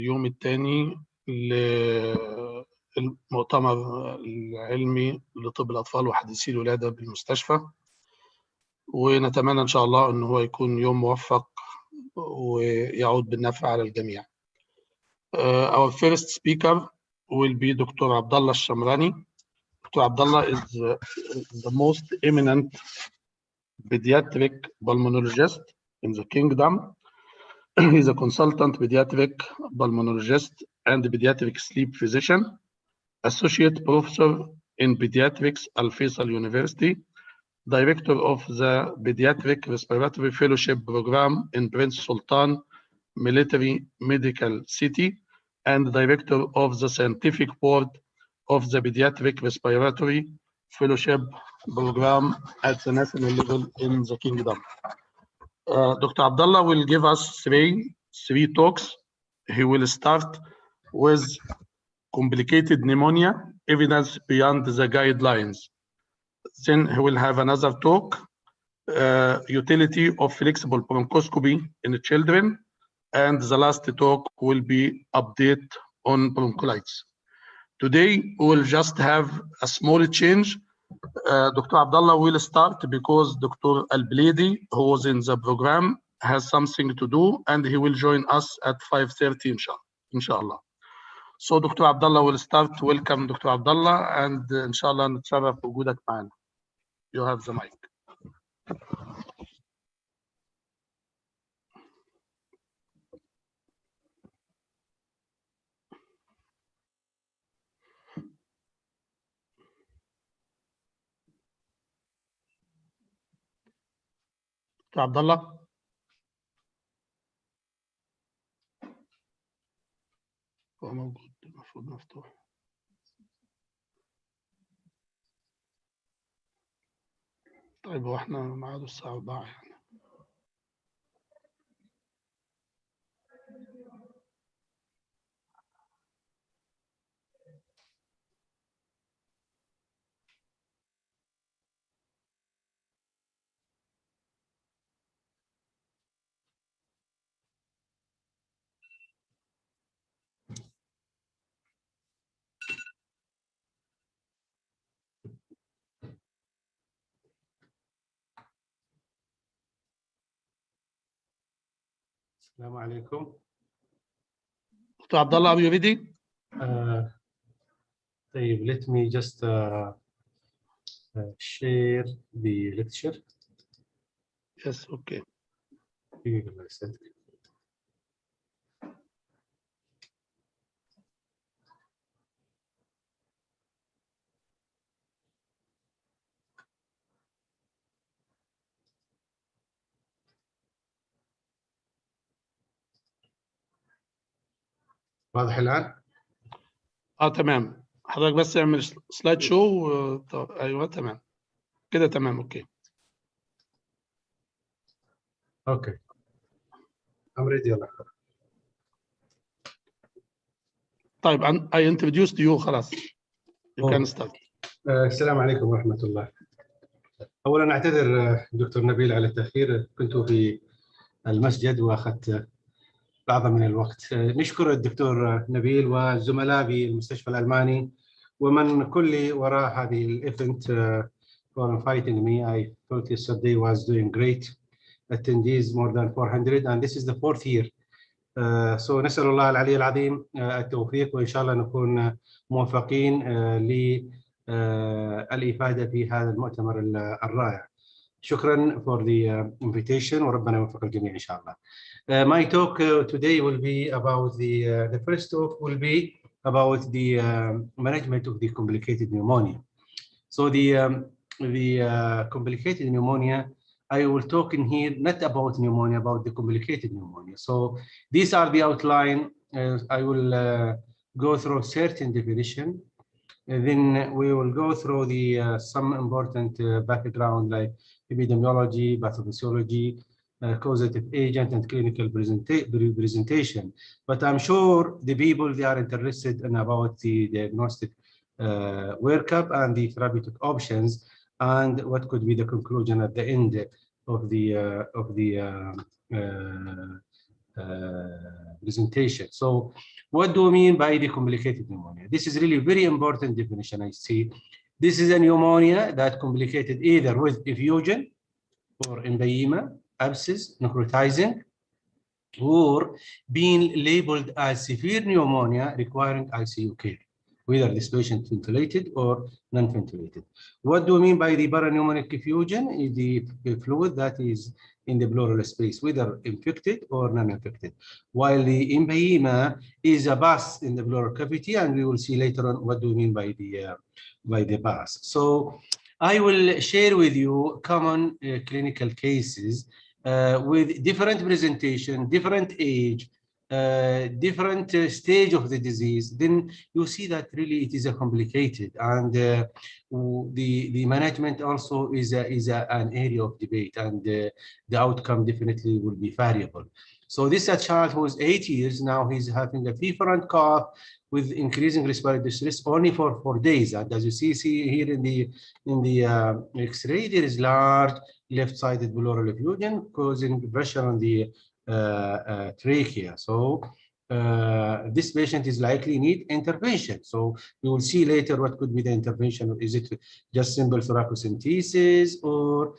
اليوم الثاني للمؤتمر العلمي لطب الأطفال وحديثي الولادة بالمستشفى، ونتمنى إن شاء الله أنه هو يكون يوم موفق ويعود بالنفع على الجميع. Our first speaker will be Dr. Abdullah Shamrani. Dr. Abdullah is the most eminent pediatric pulmonologist in the kingdom. He's a consultant pediatric pulmonologist and pediatric sleep physician, associate professor in pediatrics Al Faisal University, director of the Pediatric Respiratory Fellowship Program in Prince Sultan Military Medical City, and director of the Scientific Board of the Pediatric Respiratory Fellowship Program at the national level in the kingdom. Dr. Abdullah will give us three talks. He will start with complicated pneumonia, evidence beyond the guidelines. Then he will have another talk, utility of flexible bronchoscopy in children. And the last talk will be update on bronchiolitis. Today, we will just have a small change. Dr. Abdullah will start because Dr. Al-Bledi, who was in the program, has something to do, and he will join us at 5:30, inshallah. So Dr. Abdullah will start. Welcome, Dr. Abdullah, and inshallah نتشرف بوجودك معنا. You have the mic. Dr. Abdullah. هو موجود، المفروض مفتوح. طيب هو احنا ميعاده الساعة 4 يعني. السلام عليكم. Dr. Abdullah, are you ready? طيب, let me just share the lecture. Yes, okay. واضح الآن؟ تمام. حضرتك بس اعمل سلايد شو. ايوه تمام كده، تمام. اوكي. اوكي. I'm ready. يلا. طيب I introduced you خلاص. You can start. السلام عليكم ورحمة الله. أولا أعتذر دكتور نبيل على التأخير، كنت في المسجد وأخذت بعض من الوقت. نشكر الدكتور نبيل والزملاء في المستشفى الألماني ومن كل وراء هذه الإيفنت for inviting me. I thought yesterday was doing great. Attendees more than 400 and this is the 4th year. So نسأل الله العلي العظيم التوفيق، وإن شاء الله نكون موفقين للإفادة في هذا المؤتمر الرائع. شكرا for the invitation وربنا يوفق الجميع إن شاء الله. My talk today will be about the first talk will be about the management of the complicated pneumonia. So the complicated pneumonia, I will talk in here not about pneumonia, about the complicated pneumonia. So these are the outline. I will go through certain definition, and then we will go through the some important background like epidemiology, pathophysiology, causative agent, and clinical presentation. But I'm sure the people, they are interested in about the diagnostic workup and the therapeutic options, and what could be the conclusion at the end of the presentation. So what do we mean by the complicated pneumonia? This is really very important definition, I see. This is a pneumonia that complicated either with effusion or empyema, abscess, necrotizing, or being labeled as severe pneumonia requiring ICU care, whether this patient ventilated or non-ventilated. What do we mean by the parapneumonic effusion? Is the fluid that is in the pleural space, whether infected or non-infected, while the empyema is a pus in the pleural cavity, and we will see later on what do we mean by the pus. So I will share with you common clinical cases with different presentation, different age, different stage of the disease. Then you see that really it is a complicated, and the management also is an area of debate, and the outcome definitely will be variable. So this is a child who is 8 years now. He's having a fever and cough with increasing respiratory distress only for 4 days. And as you see here in the X-ray, there is large left-sided pleural effusion causing pressure on the trachea. So this patient is likely need intervention. So we will see later what could be the intervention. Is it just simple thoracocentesis or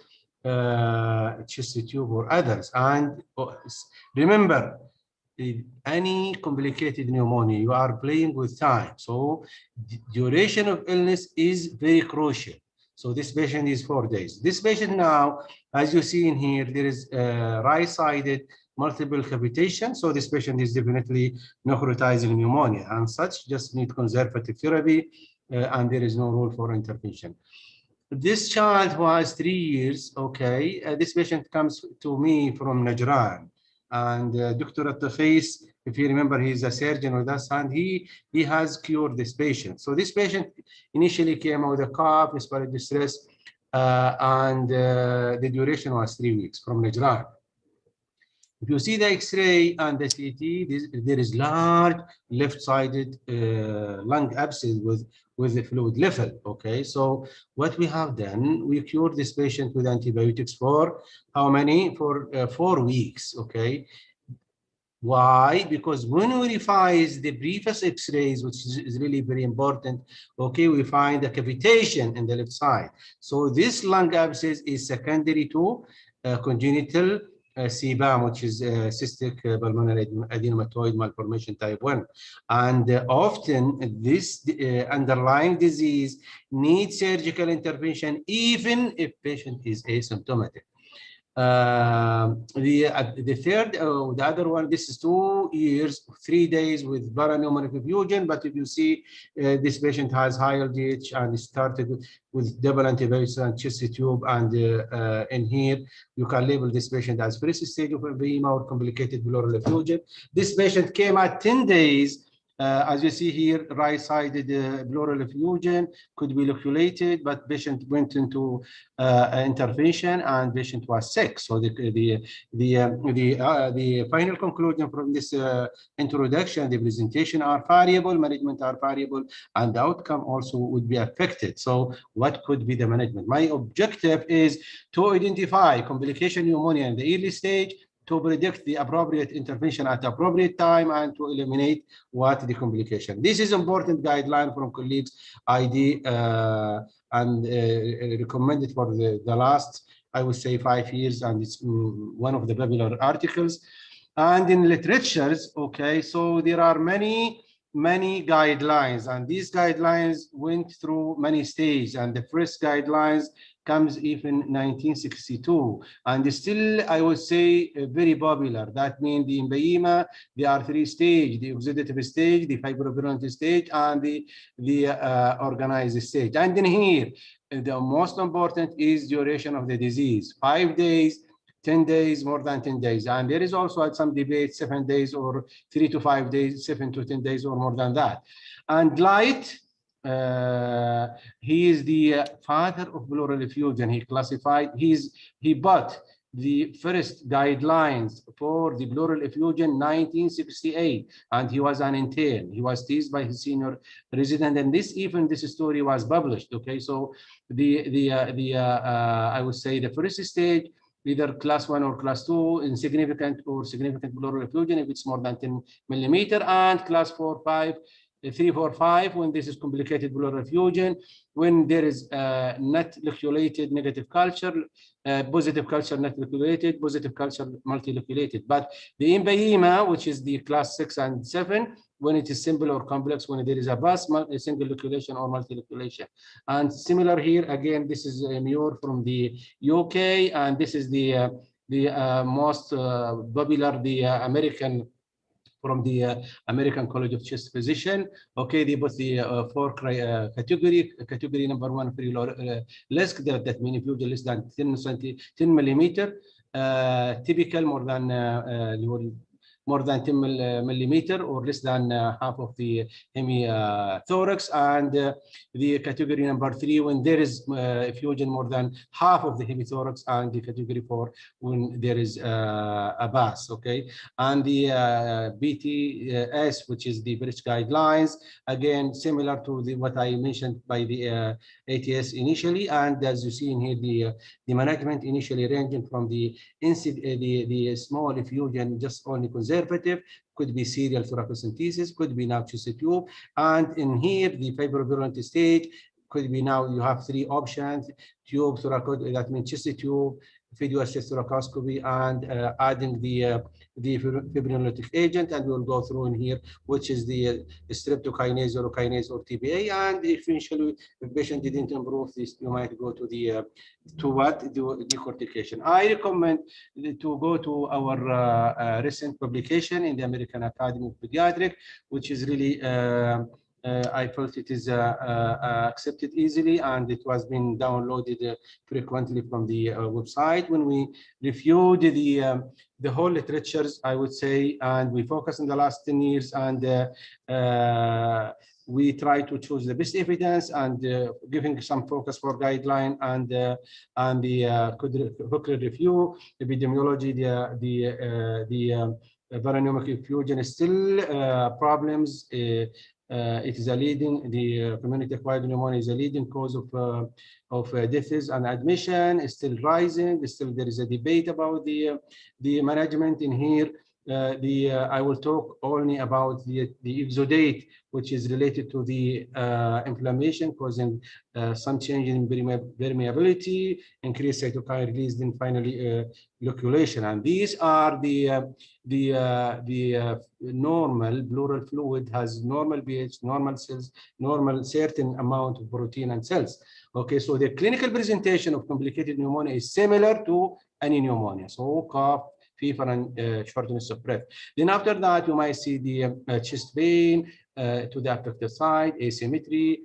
chest tube or others? And remember, any complicated pneumonia, you are playing with time. So duration of illness is very crucial. So this patient is 4 days. This patient now, as you see in here, there is right-sided multiple cavitation. So this patient is definitely necrotizing pneumonia, and such just need conservative therapy, and there is no role for intervention. This child who has 3 years, okay, this patient comes to me from Najran, and Dr. at the face, if you remember, he's a surgeon with us, and he has cured this patient. So this patient initially came with a cough, respiratory distress, and the duration was 3 weeks from Najran. If you see the X-ray and the CT, there is large left-sided lung abscess with the fluid level. Okay, so what we have done, we cured this patient with antibiotics for how many? For 4 weeks. Okay, why? Because when we revise the previous X-rays, which is really very important, okay, we find a cavitation in the left side. So this lung abscess is secondary to congenital CBAM, which is cystic pulmonary adenomatoid malformation type 1. And often this underlying disease needs surgical intervention, even if patient is asymptomatic. The third, the other one, this is 2 years, 3 days with parapneumonic effusion. But if you see, this patient has high LDH and started with double antibiotics and chest tube. And in here, you can label this patient as first stage of empyema or complicated pleural effusion. This patient came at 10 days. As you see here, right-sided pleural effusion could be loculated, but patient went into intervention and patient was sick. So the final conclusion from this introduction, the presentation are variable, management are variable, and the outcome also would be affected. So what could be the management? My objective is to identify complication pneumonia in the early stage, to predict the appropriate intervention at the appropriate time, and to eliminate what the complication. This is important guideline from colleagues ID and recommended for the last, I would say, 5 years, and it's one of the popular articles. And in literatures, okay, so there are many guidelines, and these guidelines went through many stages, and the first guidelines comes even 1962, and still, I would say, very popular. That means the empyema, the R3 stage, the oxidative stage, the fibrovirulent stage, and the organized stage. And then here, the most important is duration of the disease, 5 days, 10 days, more than 10 days. And there is also some debate, 7 days or 3 to 5 days, 7 to 10 days or more than that. And Light, he is the father of pleural effusion. He classified, he bought the first guidelines for the pleural effusion 1968, and he was an intern. He was teased by his senior resident, and this story was published. Okay, so I would say the first stage either class 1 or class 2, insignificant or significant pleural effusion if it's more than 10 millimeter, and class 4, 5, 3, 4, 5 when this is complicated pleural effusion, when there is not loculated negative culture, positive culture not loculated, positive culture multiloculated. But the empyema, which is the class 6 and 7, when it is simple or complex, when there is a bus, a single loculation or multiloculation. And similar here, again, this is a Muir from the UK, and this is the most popular, the American, from the American College of Chest Physician. Okay, they put the 4 category. Category number 1, very low risk, that means effusion less than 10 millimeter. Typical more than 10 millimeter or less than half of the hemithorax, and the category number 3 when there is effusion more than half of the hemithorax, and the category 4 when there is a bus. Okay, and the BTS, which is the British guidelines, again similar to what I mentioned by the ATS initially, and as you see in here, the management initially ranging from the small effusion, just only conservative, could be serial thoracocentesis, could be now chest tube, and in here the fibrovirulent stage could be now you have 3 options: tube, thoracoid, that means chest tube, video assist thoracoscopy, and adding the fibrinolytic agent, and we'll go through in here, which is the streptokinase, urokinase, or TPA, and eventually, if patient didn't improve this, you might go to the decortication. I recommend to go to our recent publication in the American Academy of Pediatric, which is really I felt it is accepted easily, and it was being downloaded frequently from the website. When we reviewed the whole literatures, I would say, and we focused in the last 10 years, and we try to choose the best evidence, and giving some focus for guideline and the Hooker review, epidemiology, the pneumonic effusion is still problems. It is a leading, the community-acquired pneumonia is a leading cause of deaths and admission. Is still rising. Still, there is a debate about the management in here. I will talk only about the exudate, which is related to the inflammation causing some change in permeability, increased cytokine release, then finally loculation. And these are the normal pleural fluid has normal pH, normal cells, normal certain amount of protein and cells. Okay, so the clinical presentation of complicated pneumonia is similar to any pneumonia. So cough, fever, and shortness of breath. Then after that, you might see the chest pain to the affected side, asymmetry,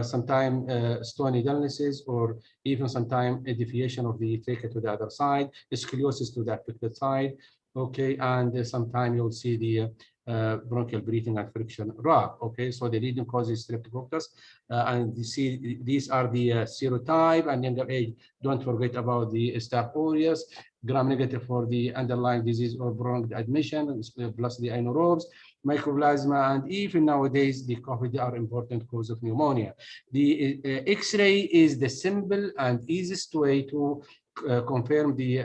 sometimes stony dullnesses, or even sometimes a deviation of the trachea to the other side, scoliosis to the affected side. Okay, and sometimes you'll see the bronchial breathing and friction rub. Okay, so the leading cause is streptococcus, and you see these are the serotype, and younger age. Don't forget about the Staph aureus, gram-negative for the underlying disease or bronch admission, plus the anaerobes, mycoplasma, and even nowadays the COVID are important cause of pneumonia. The X-ray is the simple and easiest way to confirm the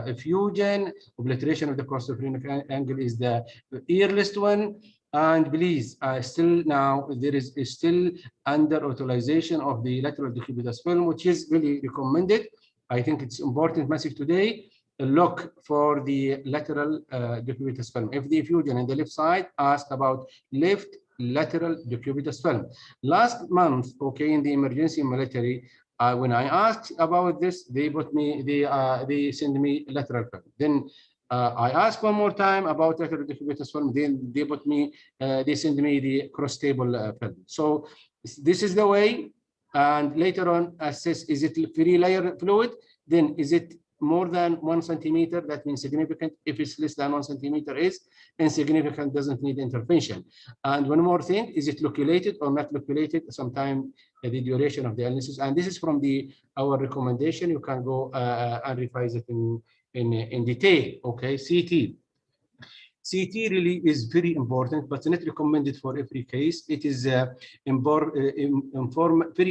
effusion. Obliteration of the costophrenic angle is the earliest one. And please, still now there is still under utilization of the lateral decubitus film, which is really recommended. I think it's important message today. Look for the lateral decubitus film. If the effusion in the left side, ask about left lateral decubitus film. Last month, okay, in the emergency military, when I asked about this, they put me, they send me lateral film. Then I asked one more time about lateral decubitus film. Then they put me, they send me the cross-table film. So this is the way. And later on, assess: is it free layer fluid? Then is it more than 1 centimeter? That means significant. If it's less than 1 centimeter, is insignificant, doesn't need intervention. And one more thing: is it loculated or not loculated? Sometimes the duration of the illnesses. And this is from our recommendation. You can go and revise it in detail. Okay, CT. CT really is very important, but not recommended for every case. It is very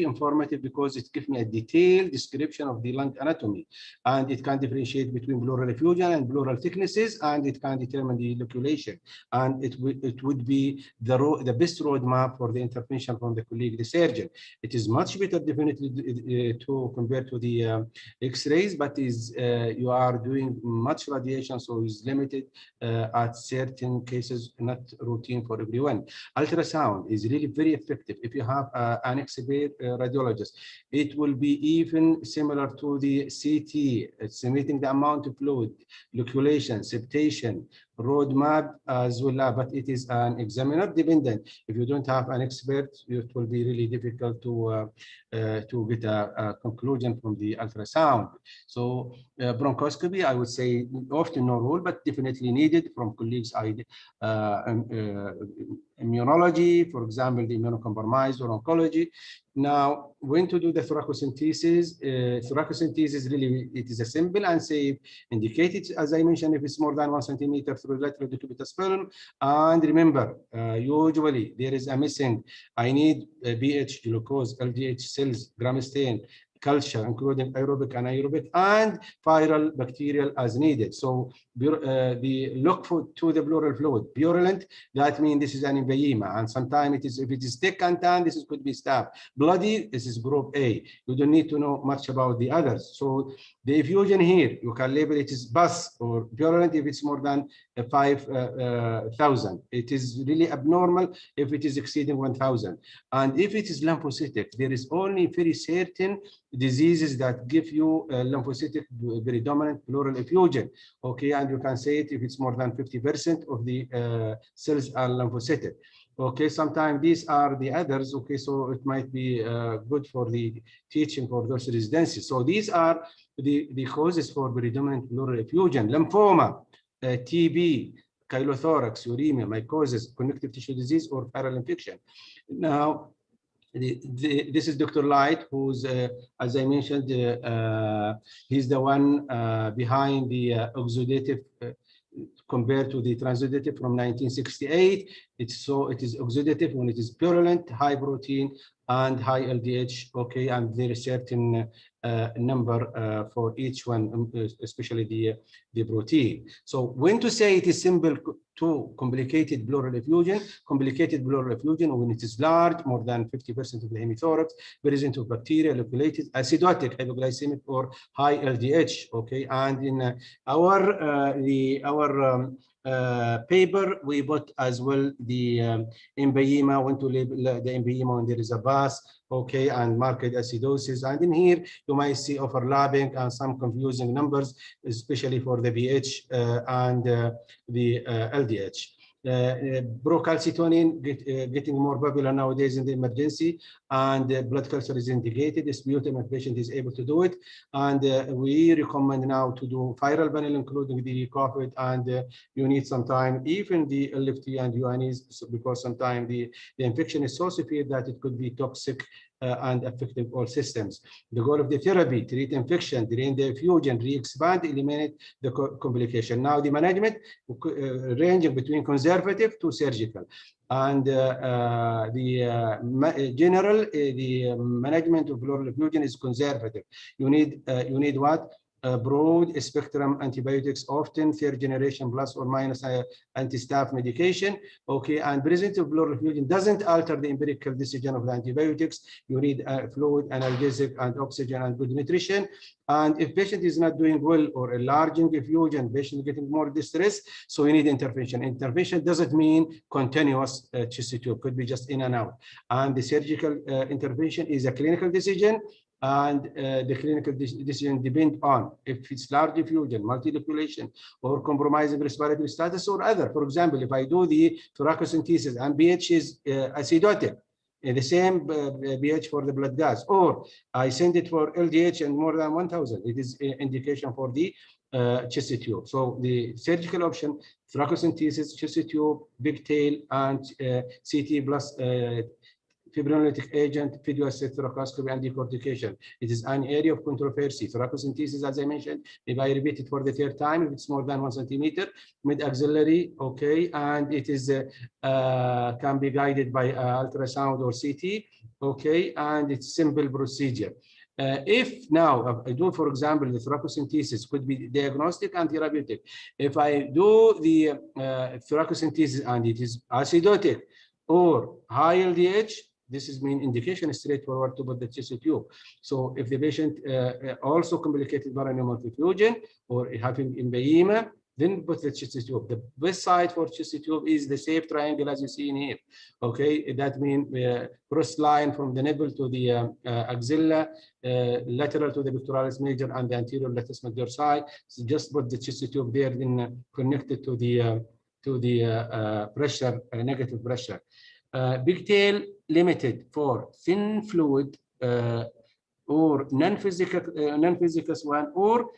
informative because it gives me a detailed description of the lung anatomy, and it can differentiate between pleural effusion and pleural thicknesses, and it can determine the loculation. And it would be the best roadmap for the intervention from the colleague, the surgeon. It is much better, definitely, to compare to the X-rays, but you are doing much radiation, so it's limited at certain cases, not routine for everyone. Ultrasound is really very effective. If you have an expert radiologist, it will be even similar to the CT, estimating the amount of fluid, loculation, septation, roadmap as well, but it is an examiner dependent. If you don't have an expert, it will be really difficult to get a conclusion from the ultrasound. So bronchoscopy, I would say often no rule, but definitely needed from colleagues. Immunology, for example, the immunocompromised or oncology. Now, when to do the thoracocentesis? Thoracocentesis really, it is a simple and safe, indicated, as I mentioned, if it's more than 1 centimeter through lateral decubitus film. And remember, usually there is a missing. I need pH, glucose, LDH cells, gram stain, culture, including aerobic, anaerobic, and viral, bacterial as needed. So the look to the pleural fluid, purulent, that means this is an empyema, and sometimes if it is thick and tan, this could be staph. Bloody, this is group A. You don't need to know much about the others. So the effusion here, you can label it as pus or purulent if it's more than 5,000. It is really abnormal if it is exceeding 1,000. And if it is lymphocytic, there is only very certain diseases that give you lymphocytic predominant pleural effusion. Okay, and you can say it if it's more than 50% of the cells are lymphocytic. Okay, sometimes these are the others. Okay, so it might be good for the teaching for those residencies. So these are the causes for predominant pleural effusion: lymphoma, TB, chylothorax, uremia, mycosis, connective tissue disease, or viral infection. Now, this is Dr. Light, who's, as I mentioned, he's the one behind the oxidative compared to the transudative from 1968. It is oxidative when it is purulent, high protein, and high LDH. Okay, and there is certain number for each one, especially the protein. So when to say it is simple to complicated pleural effusion? Complicated pleural effusion when it is large, more than 50% of the hemithorax, present of bacteria, loculated, acidotic, hypoglycemic, or high LDH. Okay, and in our paper, we put as well the empyema, when to label the empyema when there is a pus, okay, and marked acidosis. And in here, you might see overlapping and some confusing numbers, especially for the pH and the LDH. Procalcitonin getting more popular nowadays in the emergency, and blood culture is indicated. Sputum if patient is able to do it, and we recommend now to do viral panel, including the COVID, and you need some time, even the LFT and UNEs, because sometimes the infection is so severe that it could be toxic and affecting all systems. The goal of the therapy: treat infection, drain the effusion, re-expand, eliminate the complication. Now the management ranging between conservative to surgical, and the general the management of pleural effusion is conservative. You need what? Broad spectrum antibiotics, often third generation plus or minus anti-staph medication. Okay, and presence of pleural effusion doesn't alter the empirical decision of the antibiotics. You need fluid, analgesic, and oxygen, and good nutrition. And if patient is not doing well, or enlarging effusion, patient getting more distress, so you need intervention. Intervention doesn't mean continuous chest tube, could be just in and out. And the surgical intervention is a clinical decision, and the clinical decision depend on if it's large effusion, multiloculation, or compromising respiratory status, or other. For example, if I do the thoracocentesis and pH is acidotic, the same pH for the blood gas, or I send it for LDH and more than 1,000, it is indication for the chest tube. So the surgical option: thoracocentesis, chest tube, big tail, and CT plus fibrinolytic agent, video-assisted thoracoscopy, and decortication. It is an area of controversy. Thoracocentesis, as I mentioned, if I repeat it for the third time, if it's more than 1 centimeter, mid-axillary, okay, and it is can be guided by ultrasound or CT, okay, and it's simple procedure. If now I do, for example, the thoracocentesis could be diagnostic and therapeutic. If I do the thoracocentesis and it is acidotic or high LDH, this is mean indication is straightforward to put the chest tube. So if the patient also complicated pneumonic effusion or having emphysema, then put the chest tube. The best side for chest tube is the safe triangle as you see in here. Okay, that means cross line from the nipple to the axilla, lateral to the pectoralis major and the anterior latissimus dorsi. So just put the chest tube there, then connected to the pressure, negative pressure. Pigtail limited for thin fluid or non-physical one, or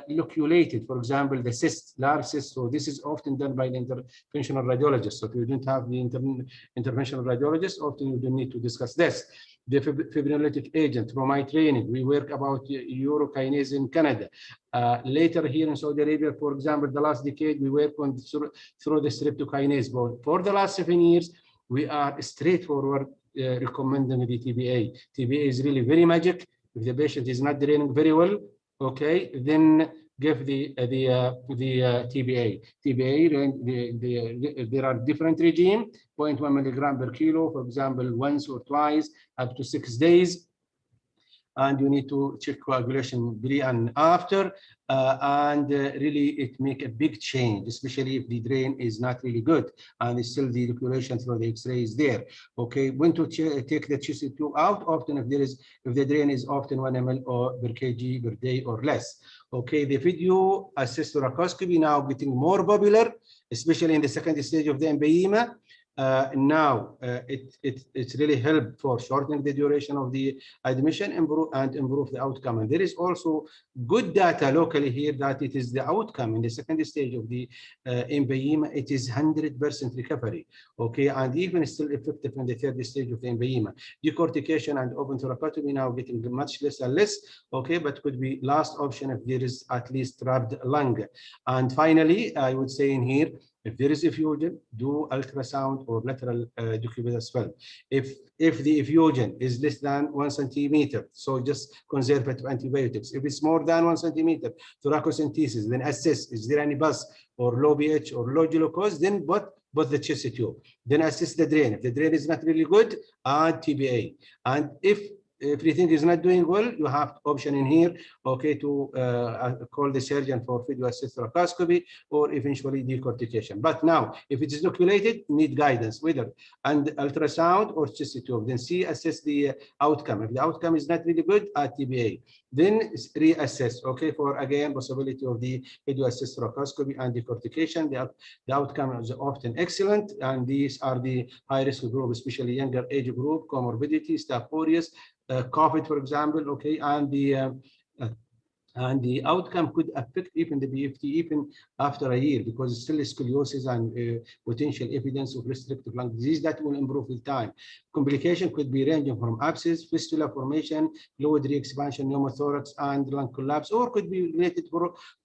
loculated, for example, the cyst, large cyst. So this is often done by the interventional radiologist. So if you don't have the interventional radiologist, often you don't need to discuss this. The fibrinolytic agent, from my training, we work about urokinase in Canada. Later here in Saudi Arabia, for example, the last decade, we work on through the streptokinase. But for the last 7 years, we are straightforward recommending the TBA. TBA is really very magic. If the patient is not draining very well, okay, then give the TBA. TBA, there are different regime, 0.1 milligram per kilo, for example, once or twice, up to 6 days. And you need to check coagulation pre and after, and really it make a big change, especially if the drain is not really good and it's still the circulation through the X-ray is there. Okay, when to take the chest tube out? Often if the drain is often 1 ml or per kg per day or less. Okay, the video assisted thoracoscopy now getting more popular, especially in the second stage of the emphysema. Now it's really helped for shortening the duration of the admission and improve the outcome. And there is also good data locally here that it is the outcome in the second stage of the emphysema. It is 100% recovery. Okay, and even still effective in the third stage of the emphysema. Decortication and open thoracotomy now getting much less and less. Okay, but could be last option if there is at least trapped lung. And finally, I would say in here, if there is effusion, do ultrasound or lateral decubitus swell. If the effusion is less than 1 centimeter, so just conservative antibiotics. If it's more than 1 centimeter, thoracocentesis, then assess, is there any pus or low pH or low glucose, then put the chest tube. Then assess the drain. If the drain is not really good, add TBA. And if everything is not doing well, you have option in here, okay, to call the surgeon for video-assisted thoracoscopy or eventually decortication. But now, if it is loculated, need guidance, whether and ultrasound or chest tube. Then assess the outcome. If the outcome is not really good, add TBA. Then reassess, okay, for again possibility of the video-assisted thoracoscopy and decortication. The outcome is often excellent, and these are the high-risk group, especially younger age group, comorbidity, staph aureus, COVID, for example, okay, and the outcome could affect even the BFT even after a year, because it's still scoliosis and potential evidence of restrictive lung disease that will improve with time. Complication could be ranging from abscess, fistula formation, fluid re-expansion, pneumothorax, and lung collapse, or could be related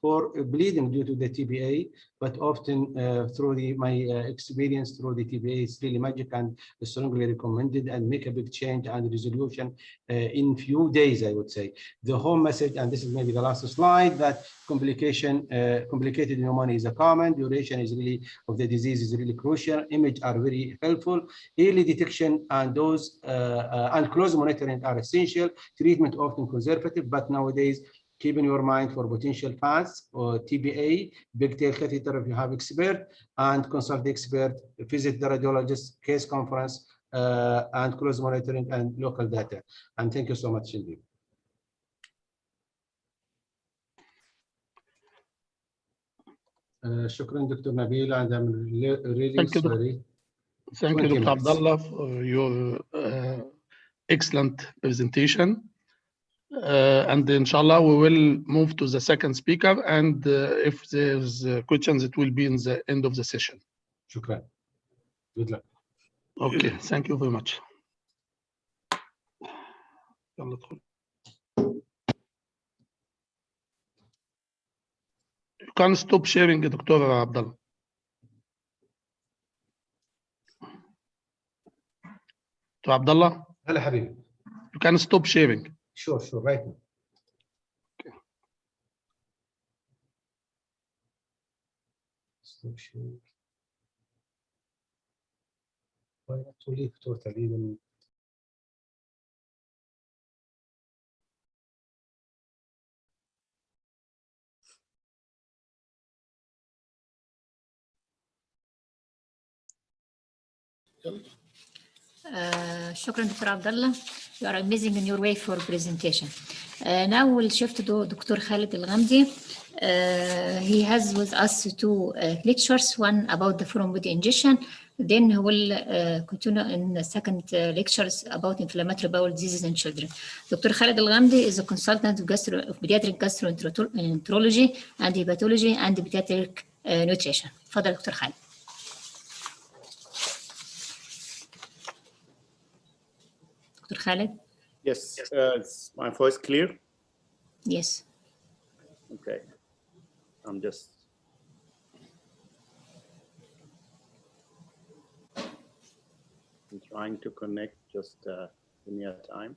for bleeding due to the TBA. But often through my experience through the TBA, it's really magic and strongly recommended and make a big change and resolution in few days, I would say. The home message, and this is maybe the last slide, that complicated pneumonia is a common, duration is really of the disease is really crucial, image are very helpful, early detection and dose and close monitoring are essential, treatment often conservative, but nowadays keep in your mind for potential paths or TBA, pigtail catheter if you have expert, and consult the expert, visit the radiologist, case conference, and close monitoring and local data. And thank you so much indeed. Shukran, Dr. Nabil, and I'm really sorry. Thank you, Dr. Abdullah, for your excellent presentation. And inshallah, we will move to the second speaker. And if there's questions, it will be in the end of the session. Shukran. Good luck. Okay, thank you very much. يلا ادخل. You can stop sharing يا دكتور عبد الله. دكتور عبد الله. هلا حبيبي. You can stop sharing. Sure, right now. Okay. Stop sharing. Why not to leave totally then? شكرا دكتور عبد الله. You are amazing in your way for presentation. Now we'll shift to Dr. Khalid Al-Ghamdi. He has with us two lectures, one about the foreign body ingestion. Then he will continue in the second lectures about inflammatory bowel diseases in children. Dr. Khalid Al-Ghamdi is a consultant of pediatric gastroenterology and hepatology and pediatric nutrition. تفضل دكتور خالد. Dr. Khalid? Yes, is my voice clear? Yes. Okay, I'm just. I'm trying to connect, just give me a time.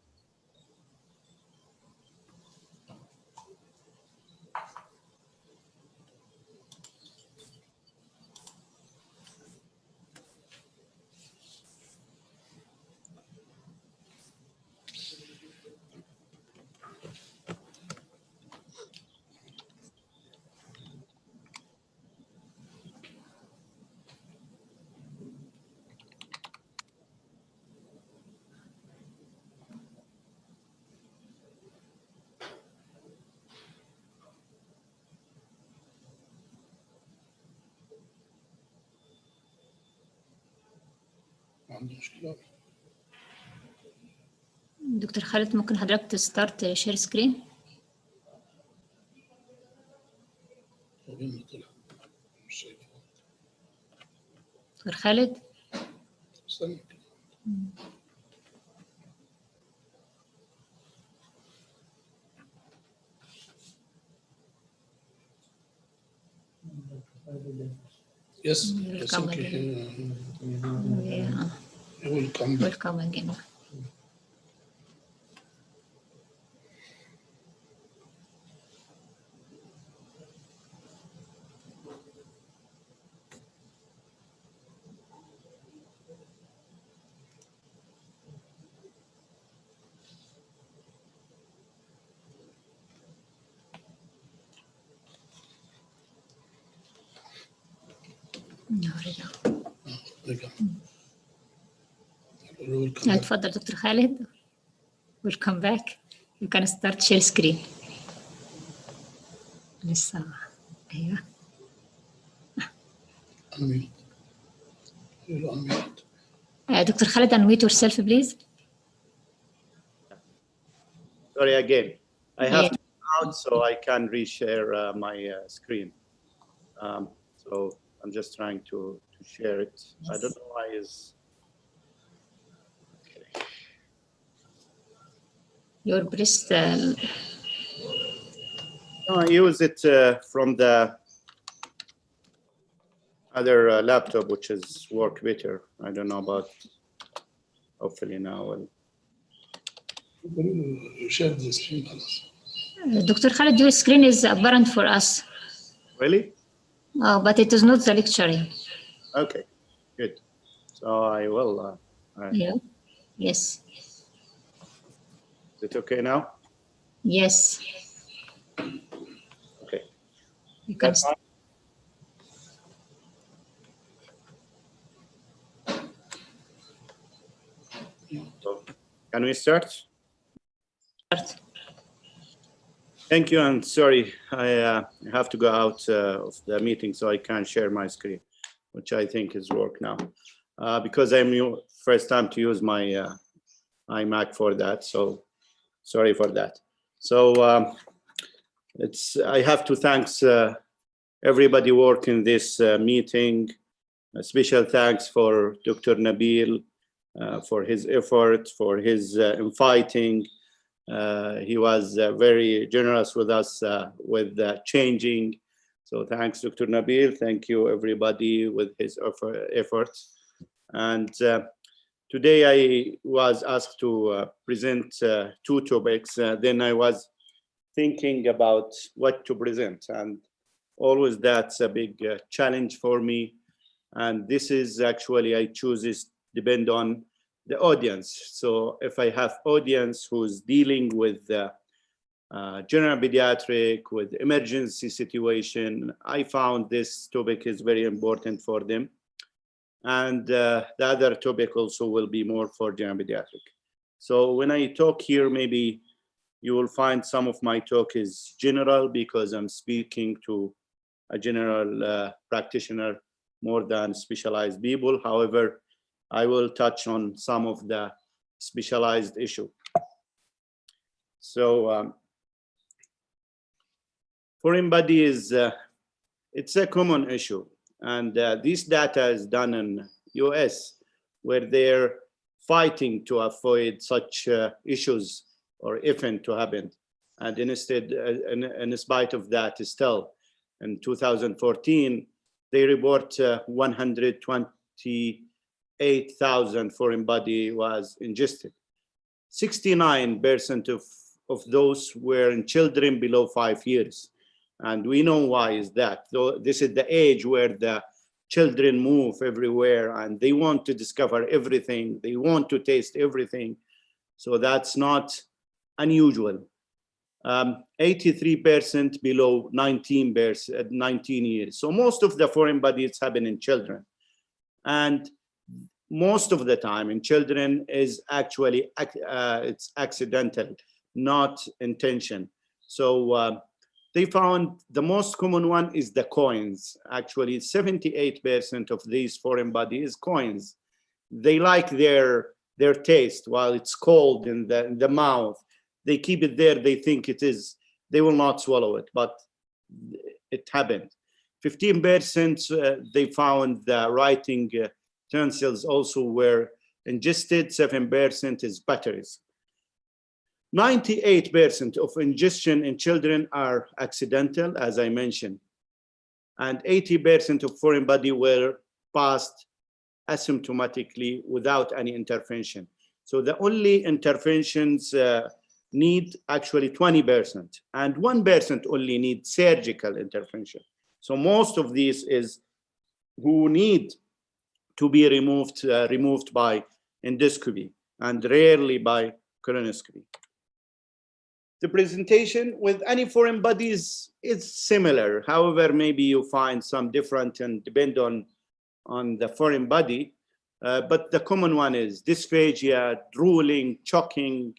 دكتور خالد ممكن حضرتك تستارت شير سكرين؟ دكتور خالد؟ Yes, yes, okay. You will come back. Welcome again. اتفضل دكتور خالد. Welcome back. You can start share screen. لسه ايوه. دكتور خالد unmute yourself please. Sorry again. I have to go out so I can reshare my screen. So I'm just trying to share it. I don't know why is. Okay. Your breast. No, I use it from the other laptop, which is work better. I don't know about. Hopefully now. Share the screen. Dr. Khalid, your screen is apparent for us. Really? Oh, but it is not the lecturing. Okay, good. So I will. Yeah. Yes. Is it okay now? Yes. Okay. You can start. So, can we start? Thank you, and sorry, I have to go out of the meeting, so I can't share my screen, which I think is work now, because I'm first time to use my iMac for that. So sorry for that. So I have to thank everybody working this meeting. A special thanks for Dr. Nabil for his effort, for his inviting, He was very generous with us with changing. So thanks, Dr. Nabil. Thank you, everybody, with his efforts. And today I was asked to present two topics. Then I was thinking about what to present. And always that's a big challenge for me. And this is actually, I choose this depend on the audience. So if I have audience who's dealing with general pediatric, with emergency situation, I found this topic is very important for them. And the other topic also will be more for general pediatric. So when I talk here, maybe you will find some of my talk is general because I'm speaking to a general practitioner more than specialized people. However, I will touch on some of the specialized issue. So foreign body is, it's a common issue. And this data is done in US where they're fighting to avoid such issues or event to happen. And instead, in spite of that, still in 2014, they report 128,000 foreign body was ingested. 69% of those were in children below 5 years. And we know why is that. So this is the age where the children move everywhere and they want to discover everything. They want to taste everything. So that's not unusual. 83% below 19 years. So most of the foreign bodies happen in children. And most of the time in children is actually, it's accidental, not intention. So they found the most common one is the coins. Actually, 78% of these foreign bodies coins. They like their taste while it's cold in the mouth. They keep it there, they think it is, they will not swallow it, but it happened. 15% they found the writing utensils also were ingested, 7% is batteries. 98% of ingestion in children are accidental, as I mentioned, and 80% of foreign body were passed asymptomatically without any intervention. So the only interventions need actually 20%, and 1% only need surgical intervention. So most of these is who need to be removed by endoscopy and rarely by colonoscopy. The presentation with any foreign bodies is similar. However, maybe you find some different and depend on the foreign body. But the common one is dysphagia, drooling, choking,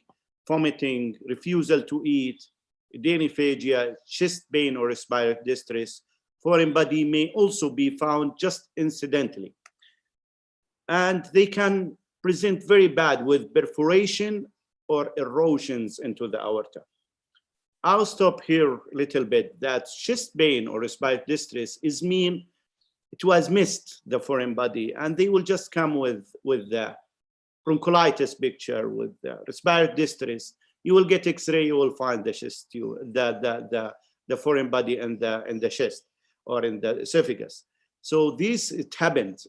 vomiting, refusal to eat, adenophagia, chest pain or respiratory distress. Foreign body may also be found just incidentally. And they can present very bad with perforation or erosions into the aorta. I'll stop here a little bit. That chest pain or respiratory distress is mean it was missed, the foreign body, and they will just come with the bronchiolitis picture, with the respiratory distress. You will get X-ray, you will find the chest, the foreign body in the chest or in the esophagus. So this, it happened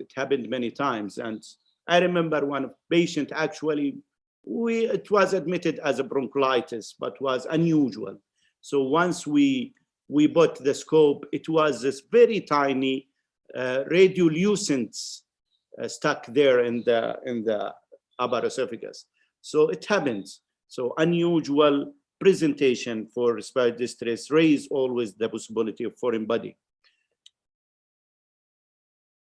many times. And I remember one patient actually, it was admitted as a bronchiolitis, but was unusual. So once we put the scope, it was this very tiny radiolucent stuck there in the upper esophagus. So it happens. So unusual presentation for respiratory distress raise always the possibility of foreign body.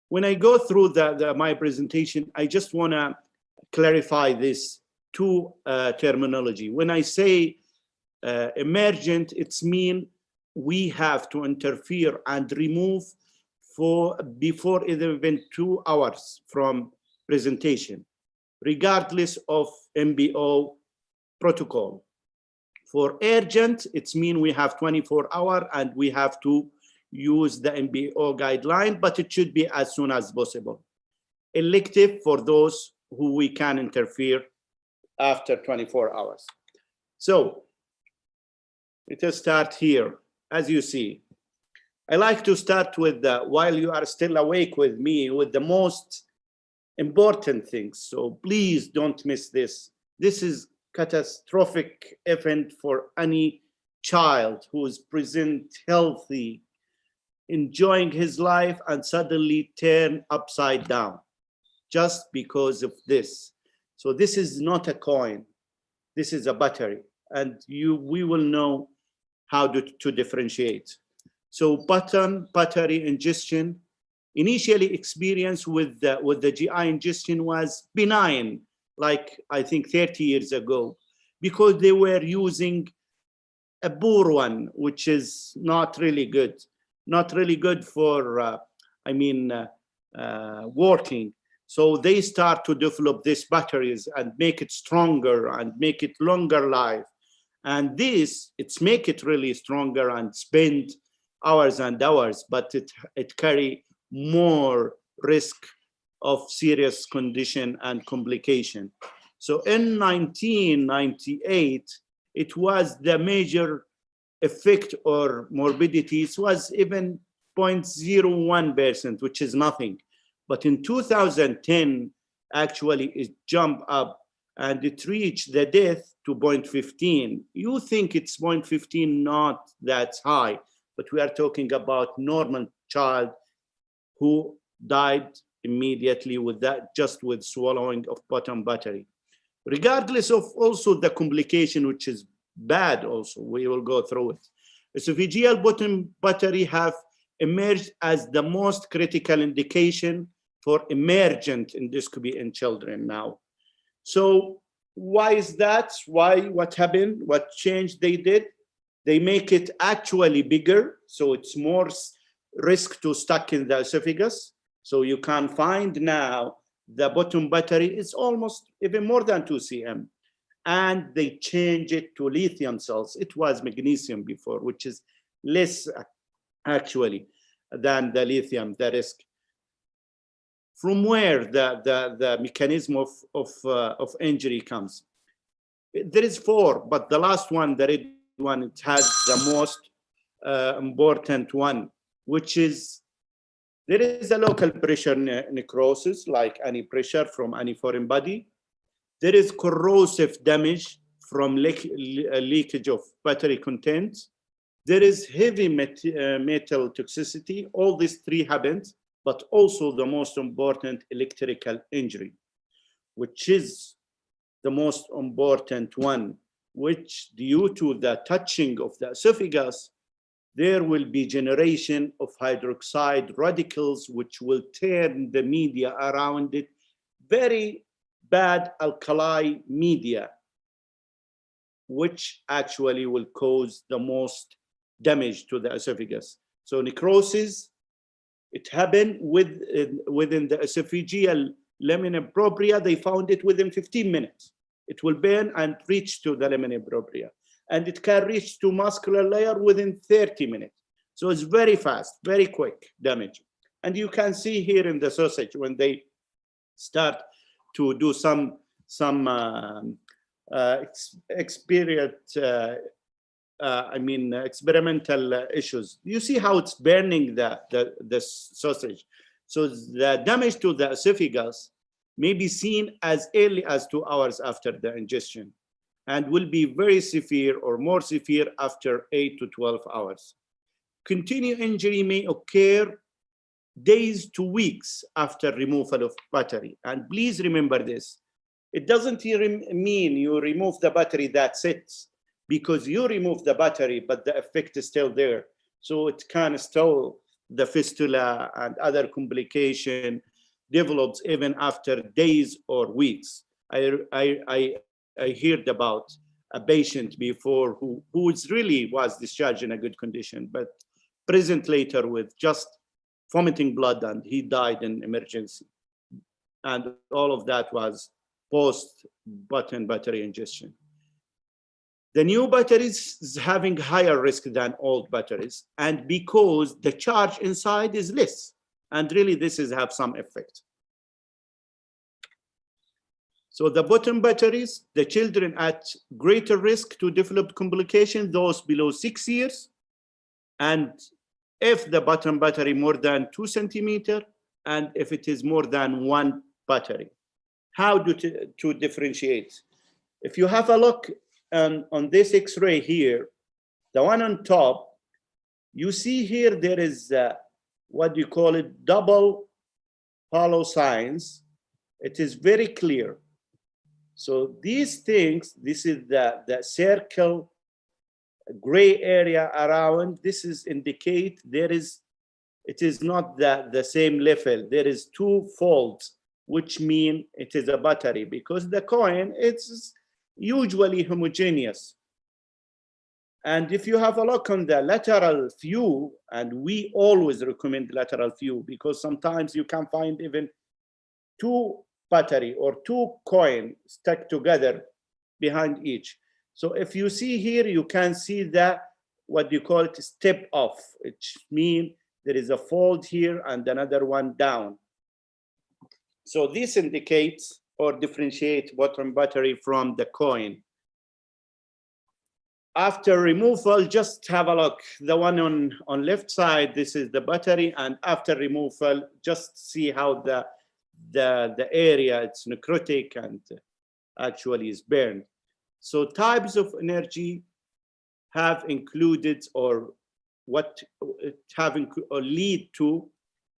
When I go through my presentation, I just want to clarify this two terminology. When I say emergent, it's mean we have to interfere and remove before even 2 hours from presentation, regardless of MBO protocol. For urgent, it's mean we have 24 hours and we have to use the MBO guideline, but it should be as soon as possible. Elective for those who we can interfere after 24 hours. So let us start here. As you see, I like to start with, while you are still awake with me, with the most important things. So please don't miss this. This is catastrophic event for any child who is present healthy, enjoying his life, and suddenly turn upside down just because of this. So this is not a coin. This is a battery, and we will know how to differentiate. So battery ingestion, initially experience with the GI ingestion was benign, like I think 30 years ago, because they were using a poor one, which is not really good for, working. So they start to develop these batteries and make it stronger and make it longer life. And it's make it really stronger and spend hours and hours, but it carry more risk of serious condition and complication. So in 1998, it was the major effect or morbidities was even 0.01%, which is nothing. But in 2010, actually it jumped up and it reached the death to 0.15. You think it's 0.15, not that high, but we are talking about normal child who died immediately with that, just with swallowing of bottom battery. Regardless of also the complication, which is bad also, we will go through it. Esophageal bottom battery have emerged as the most critical indication for emergent endoscopy in children now. So why is that? What happened? What change they did? They make it actually bigger, so it's more risk to stuck in the esophagus. So you can find now the bottom battery is almost even more than 2 cm. And they change it to lithium cells. It was magnesium before, which is less actually than the lithium, the risk. From where the mechanism of injury comes? There is 4, but the last one, the red one, it has the most important one, which is there is a local pressure necrosis, like any pressure from any foreign body. There is corrosive damage from leakage of battery content. There is heavy metal toxicity. All these 3 happens, but also the most important, electrical injury, which is the most important one, which due to the touching of the esophagus, there will be generation of hydroxide radicals, which will turn the media around it, very bad alkali media, which actually will cause the most damage to the esophagus. So necrosis, it happened within the esophageal lamina propria. They found it within 15 minutes. It will burn and reach to the lamina propria. And it can reach to muscular layer within 30 minutes. So it's very fast, very quick damage. And you can see here in the sausage, when they start to do some experimental issues. You see how it's burning the sausage. So the damage to the esophagus may be seen as early as 2 hours after the ingestion, and will be very severe or more severe after 8 to 12 hours. Continued injury may occur days to weeks after removal of battery. And please remember this. It doesn't mean you remove the battery, that's it, because you remove the battery, but the effect is still there. So it can still, the fistula and other complication develops even after days or weeks. I heard about a patient before who really was discharged in a good condition, but present later with just vomiting blood, and he died in emergency. And all of that was post-button battery ingestion. The new batteries is having higher risk than old batteries, and because the charge inside is less, and really this is have some effect. So the bottom batteries, the children at greater risk to develop complications, those below 6 years. And if the bottom battery more than 2 centimeters, and if it is more than 1 battery. How to differentiate? If you have a look on this X-ray here, the one on top, you see here there is what you call it double hollow signs. It is very clear. So these things, this is the circle, gray area around. This is indicate it is not the same level. There is 2 folds, which mean it is a battery, because the coin it's usually homogeneous. And if you have a look on the lateral view, and we always recommend lateral view, because sometimes you can find even 2 battery or 2 coin stuck together behind each. So if you see here, you can see that what you call it step off, which means there is a fold here and another one down. So this indicates or differentiates bottom battery from the coin. After removal, just have a look. The one on left side, this is the battery, and after removal, just see how the area, it's necrotic and actually is burned. So types of energy have included or lead to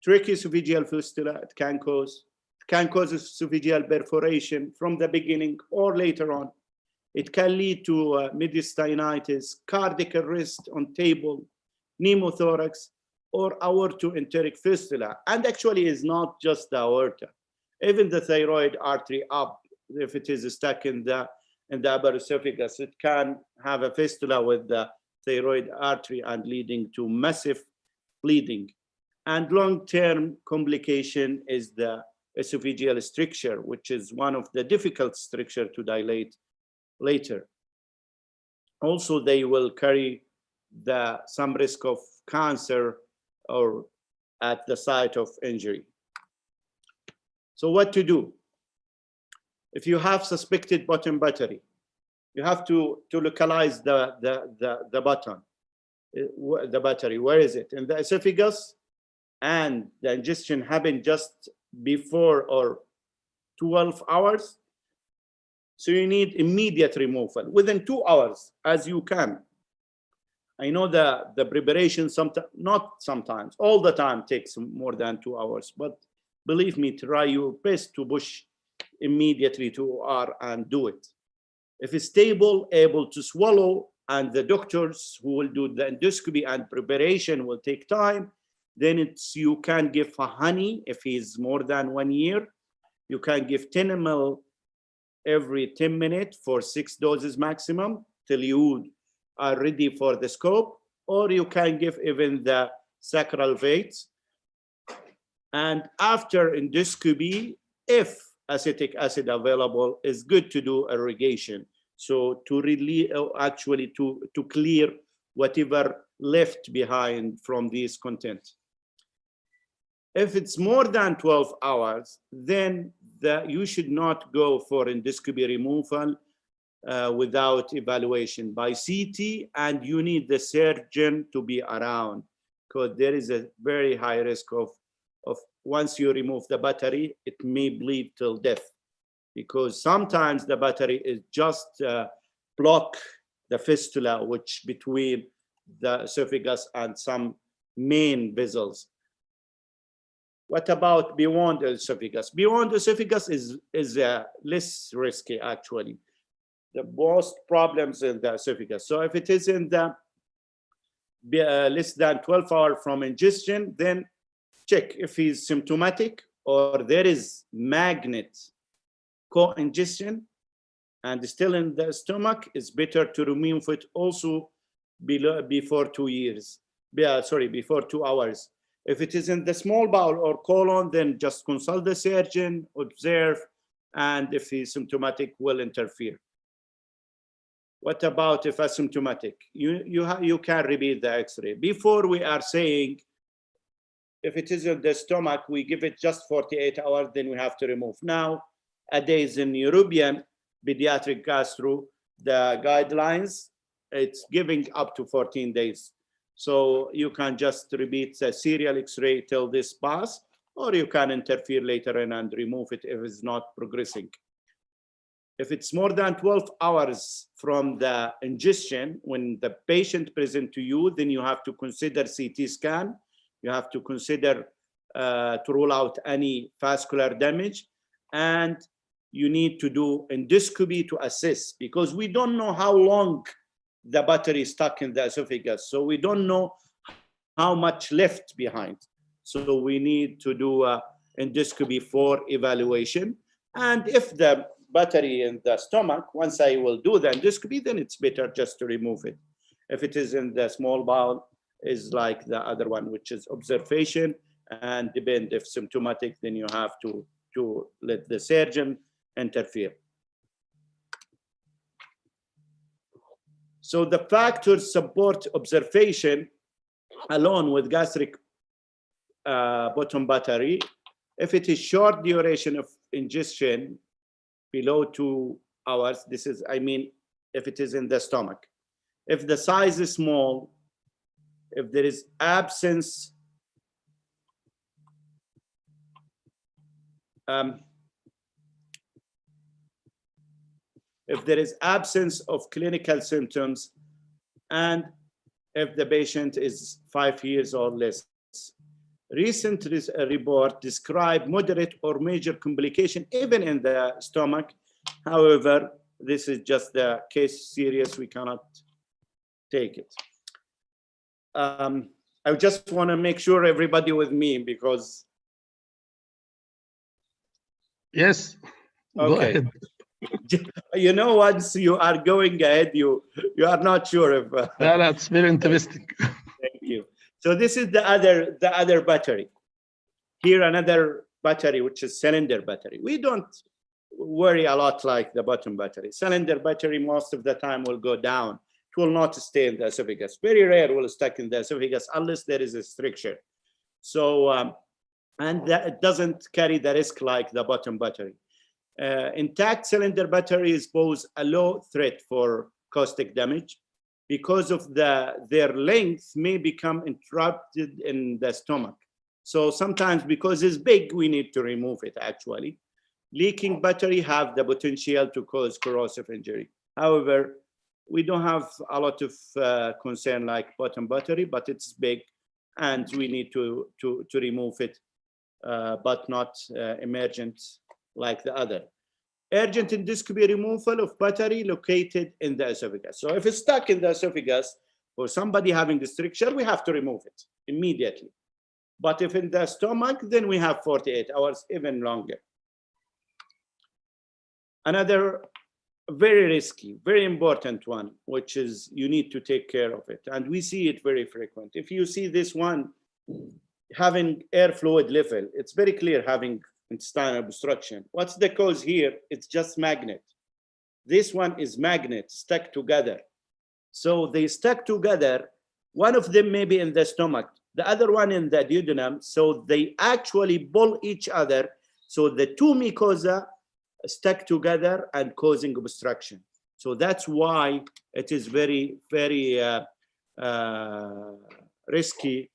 tracheoesophageal fistula. It can cause esophageal perforation from the beginning or later on. It can lead to mediastinitis, cardiac arrest on table, pneumothorax, or aortoenteric fistula. And actually is not just the aorta. Even the thyroid artery up, if it is stuck in the upper esophagus, it can have a fistula with the thyroid artery and leading to massive bleeding. And long-term complication is the esophageal stricture, which is one of the difficult stricture to dilate later. Also, they will carry some risk of cancer or at the site of injury. So what to do? If you have suspected bottom battery, you have to localize the battery. Where is it? In the esophagus, and the ingestion happened just before or 12 hours. So you need immediate removal within 2 hours as you can. I know the preparation sometimes, all the time takes more than 2 hours, but believe me, try your best to push immediately to OR and do it. If it's stable, able to swallow, and the doctors who will do the endoscopy and preparation will take time, then you can give honey if he's more than 1 year. You can give 10 ml every 10 minutes for 6 doses maximum till you are ready for the scope, or you can give even the sacral veins. And after endoscopy, if acetic acid available, is good to do irrigation. So to really actually to clear whatever left behind from these contents. If it's more than 12 hours, then you should not go for endoscopy removal without evaluation by CT, and you need the surgeon to be around, because there is a very high risk of once you remove the battery, it may bleed till death, because sometimes the battery is just block the fistula, which between the esophagus and some main vessels. What about beyond the esophagus? Beyond the esophagus is less risky, actually. The most problems in the esophagus. So if it is in the less than 12 hours from ingestion, then check if he's symptomatic or there is magnet co-ingestion and still in the stomach. It's better to remove it also before 2 years. Before 2 hours. If it is in the small bowel or colon, then just consult the surgeon, observe, and if he's symptomatic, will interfere. What about if asymptomatic? You can repeat the X-ray. Before we are saying, if it is in the stomach, we give it just 48 hours, then we have to remove. Now, a day is in European pediatric gastro, the guidelines, it's giving up to 14 days. So you can just repeat the serial X-ray till this pass, or you can interfere later and remove it if it's not progressing. If it's more than 12 hours from the ingestion, when the patient present to you, then you have to consider CT scan. You have to consider to rule out any vascular damage, and you need to do endoscopy to assess, because we don't know how long the battery is stuck in the esophagus. So we don't know how much left behind. So we need to do endoscopy for evaluation. And if the battery in the stomach, once I will do the endoscopy, then it's better just to remove it. If it is in the small bowel, is like the other one, which is observation, and depend if symptomatic, then you have to let the surgeon interfere. So the factors support observation alone with gastric bottom battery. If it is short duration of ingestion, below 2 hours, this is, I mean, if it is in the stomach. If the size is small, if there is absence, if there is absence of clinical symptoms, and if the patient is 5 years or less. Recent report described moderate or major complication even in the stomach. However, this is just the case serious, we cannot take it. I just want to make sure everybody with me, because Yes. Go okay. ahead. You know, once you are going ahead, you are not sure if Yeah, that's very interesting. Thank you. So this is the other battery. Here another battery, which is cylinder battery. We don't worry a lot like the bottom battery. Cylinder battery most of the time will go down. It will not stay in the esophagus. Very rare will stuck in the esophagus unless there is a stricture. So and that it doesn't carry the risk like the bottom battery. Intact cylinder batteries pose a low threat for caustic damage because of their length may become interrupted in the stomach. So sometimes because it's big, we need to remove it actually. Leaking battery have the potential to cause corrosive injury. However, we don't have a lot of concern like bottom battery, but it's big and we need to remove it, but not emergent like the other. Urgent endoscopy removal of battery located in the esophagus. So if it's stuck in the esophagus or somebody having a stricture, we have to remove it immediately. But if in the stomach, then we have 48 hours, even longer. Another very risky, very important one, which is you need to take care of it. And we see it very frequent. If you see this one having air fluid level, it's very clear having intestinal obstruction. What's the cause here? It's just magnet. This one is magnet stuck together. So they stuck together. One of them may be in the stomach, the other one in the duodenum. So they actually pull each other. So the two mucosa stuck together and causing obstruction. So that's why it is very, very risky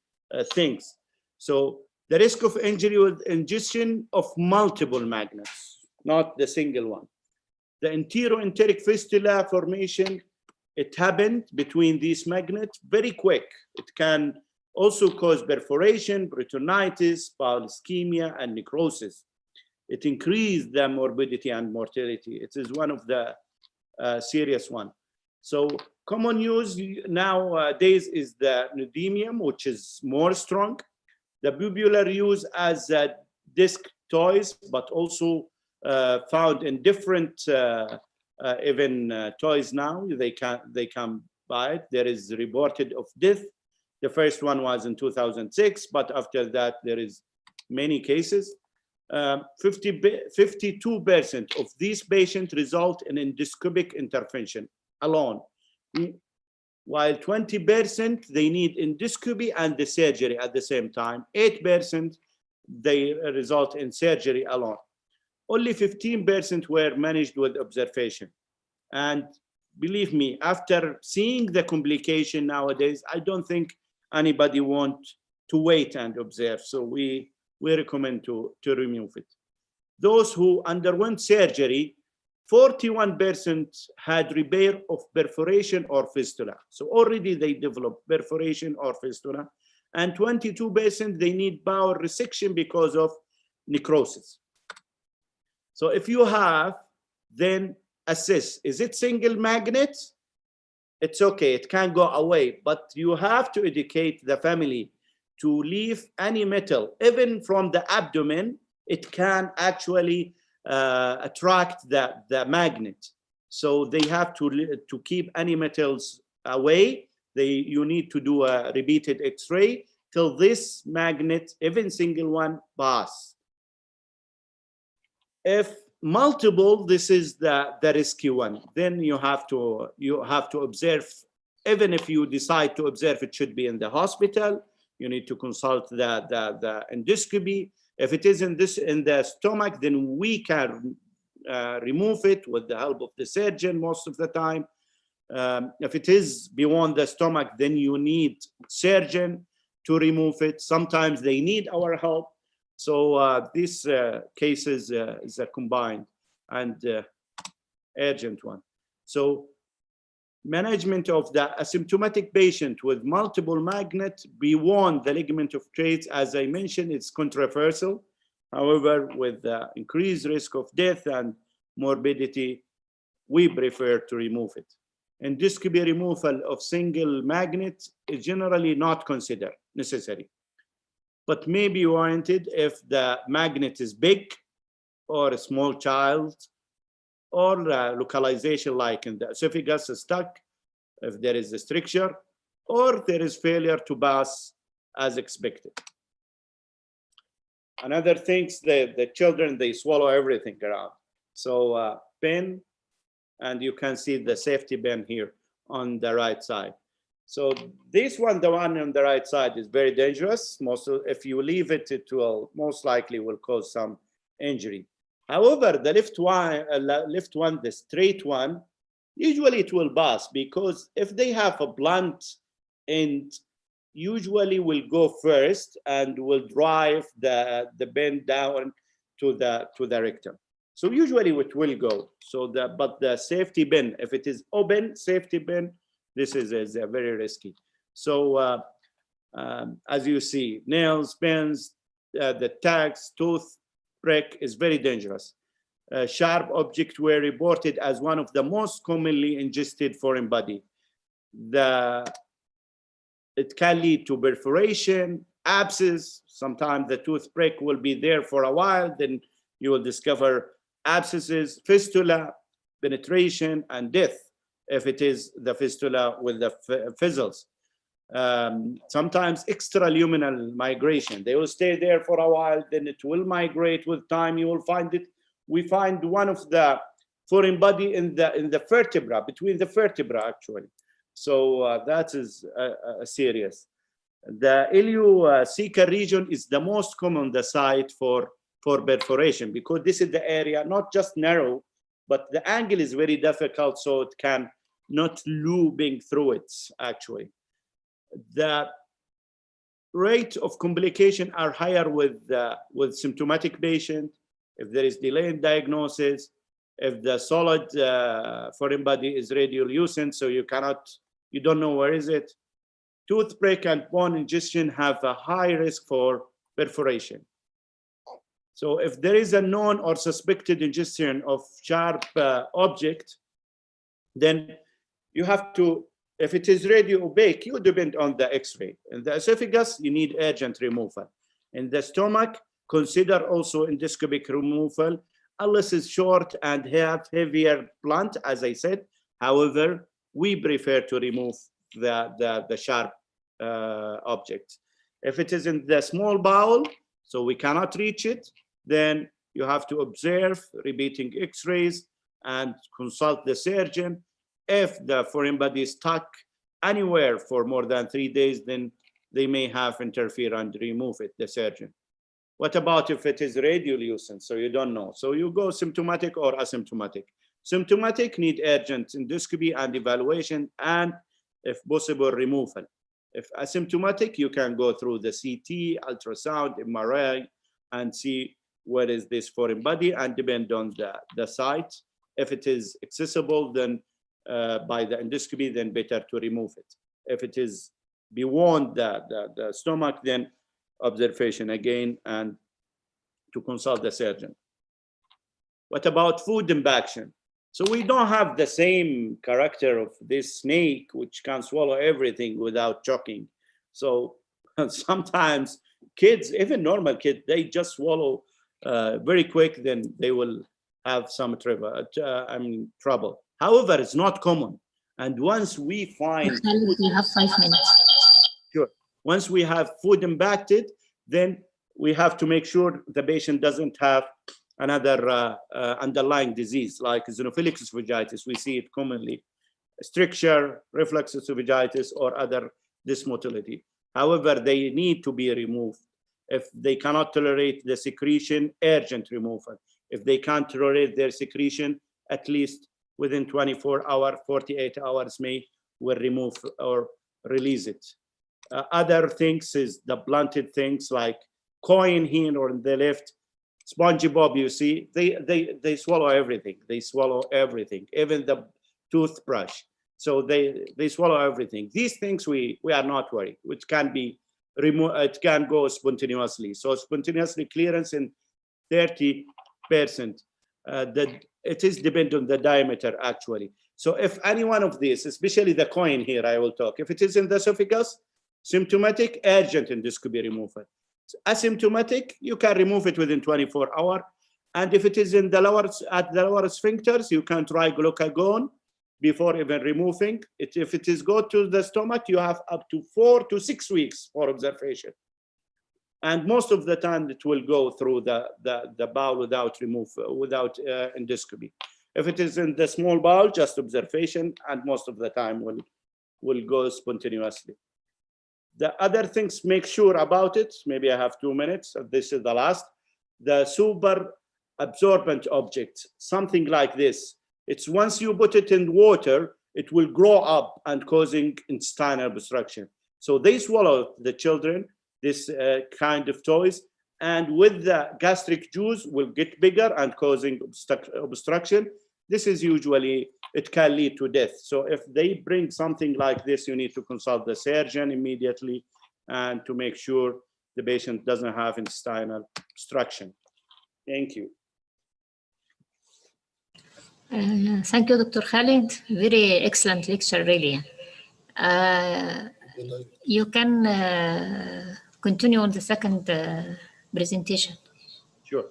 things. So the risk of injury with ingestion of multiple magnets, not the single one. The enteroenteric fistula formation, it happened between these magnets very quick. It can also cause perforation, peritonitis, bowel ischemia, and necrosis. It increased the morbidity and mortality. It is one of the serious one. So common use nowadays is the neodymium, which is more strong. The popular use as disc toys, but also found in different even toys now. They can buy it. There is reported of death. The first one was in 2006, but after that there is many cases. 52% of these patients result in endoscopic intervention alone, while 20% they need endoscopy and the surgery at the same time. 8% they result in surgery alone. only 15% were managed with observation. And believe me, after seeing the complication nowadays, I don't think anybody wants to wait and observe. So we recommend to remove it. Those who underwent surgery, 41% had repair of perforation or fistula. So already they developed perforation or fistula. And 22% they need bowel resection because of necrosis. So if you have, then assess, is it single magnet? It's okay, it can go away, but you have to educate the family to leave any metal, even from the abdomen. It can actually attract the magnet. So they have to keep any metals away. You need to do a repeated X-ray till this magnet, even single one, pass. If multiple, this is the risky one. Then you have to observe. Even if you decide to observe, it should be in the hospital. You need to consult the endoscopy. If it is in the stomach, then we can remove it with the help of the surgeon most of the time. If it is beyond the stomach, then you need surgeon to remove it. Sometimes they need our help. So this case is a combined and urgent one. So management of the asymptomatic patient with multiple magnet beyond the ligament of Treitz, as I mentioned, it's controversial. However, with the increased risk of death and morbidity, we prefer to remove it. Endoscopy removal of single magnet is generally not considered necessary, but may be warranted if the magnet is big or a small child, or localization like in the esophagus is stuck, if there is a stricture, or there is failure to pass as expected. Another thing, the children, they swallow everything around. So pen, and you can see the safety pen here on the right side. So this one, the one on the right side, is very dangerous. If you leave it, it will most likely will cause some injury. However, the left one, the straight one, usually it will pass, because if they have a blunt end, usually will go first and will drive the pen down to the rectum. So usually it will go. So but the safety pin, if it is open safety pin, this is very risky. So as you see, nails, pens, the tags, tooth prick is very dangerous. Sharp objects were reported as one of the most commonly ingested foreign body. It can lead to perforation, abscess. Sometimes the tooth prick will be there for a while, then you will discover abscesses, fistula, penetration, and death if it is the fistula with the fizzles. Sometimes extraluminal migration. They will stay there for a while, then it will migrate with time. You will find it. We find one of the foreign body in the vertebra, between the vertebra actually. So that is serious. The ileocecal region is the most common the site for perforation, because this is the area, not just narrow, but the angle is very difficult, so it can not looping through it actually. The rate of complication are higher with symptomatic patient, if there is delay in diagnosis, if the solid foreign body is radiolucent, so you don't know where is it. Tooth prick and bone ingestion have a high risk for perforation. So if there is a known or suspected ingestion of sharp object, then you have to, if it is radio opaque, you depend on the X-ray. In the esophagus, you need urgent removal. In the stomach, consider also endoscopic removal, unless it's short and have heavier blunt, as I said. However, we prefer to remove the sharp object. If it is in the small bowel, so we cannot reach it, then you have to observe, repeating X-rays, and consult the surgeon. If the foreign body is stuck anywhere for more than 3 days, then they may have interfere and remove it, the surgeon. What about if it is radiolucent? So you don't know. So you go symptomatic or asymptomatic. Symptomatic need urgent endoscopy and evaluation, and if possible, removal. If asymptomatic, you can go through the CT, ultrasound, MRI, and see what is this foreign body, and depend on the site. If it is accessible, then by the endoscopy, then better to remove it. If it is beyond the stomach, then observation again and to consult the surgeon. What about food impaction? So we don't have the same character of this snake, which can swallow everything without choking. So sometimes kids, even normal kids, they just swallow very quick, then they will have some trouble. However, it's not common. And once we find... You have 5 minutes. Sure. Once we have food impacted, then we have to make sure the patient doesn't have another underlying disease like eosinophilic esophagitis. We see it commonly, stricture, reflux esophagitis, or other dysmotility. However, they need to be removed. If they cannot tolerate the secretion, urgent removal. If they can't tolerate their secretion, at least within 24 hours, 48 hours, will remove or release it. Other things is the blunted things like coin here or on the left, SpongeBob, you see, they swallow everything. They swallow everything, even the toothbrush. So they swallow everything. These things we are not worried. It can be removed. It can go spontaneously. So spontaneously clearance in 30%. It is dependent on the diameter actually. So if any one of these, especially the coin here, I will talk. If it is in the esophagus, symptomatic, urgent endoscopy removal. Asymptomatic, you can remove it within 24 hours. And if it is in the lower sphincters, you can try glucagon before even removing it. If it is go to the stomach, you have up to 4 to 6 weeks for observation. And most of the time, it will go through the bowel without endoscopy. If it is in the small bowel, just observation, and most of the time will go spontaneously. The other things, make sure about it. Maybe I have 2 minutes. This is the last. The super absorbent object, something like this. It's once you put it in water, it will grow up and causing intestinal obstruction. So they swallow, the children, this kind of toys, and with the gastric juice will get bigger and causing obstruction. This is usually, it can lead to death. So if they bring something like this, you need to consult the surgeon immediately and to make sure the patient doesn't have intestinal obstruction. Thank you. Thank you, Dr. Khalid. Very excellent lecture, really. You can continue on the second presentation. Sure.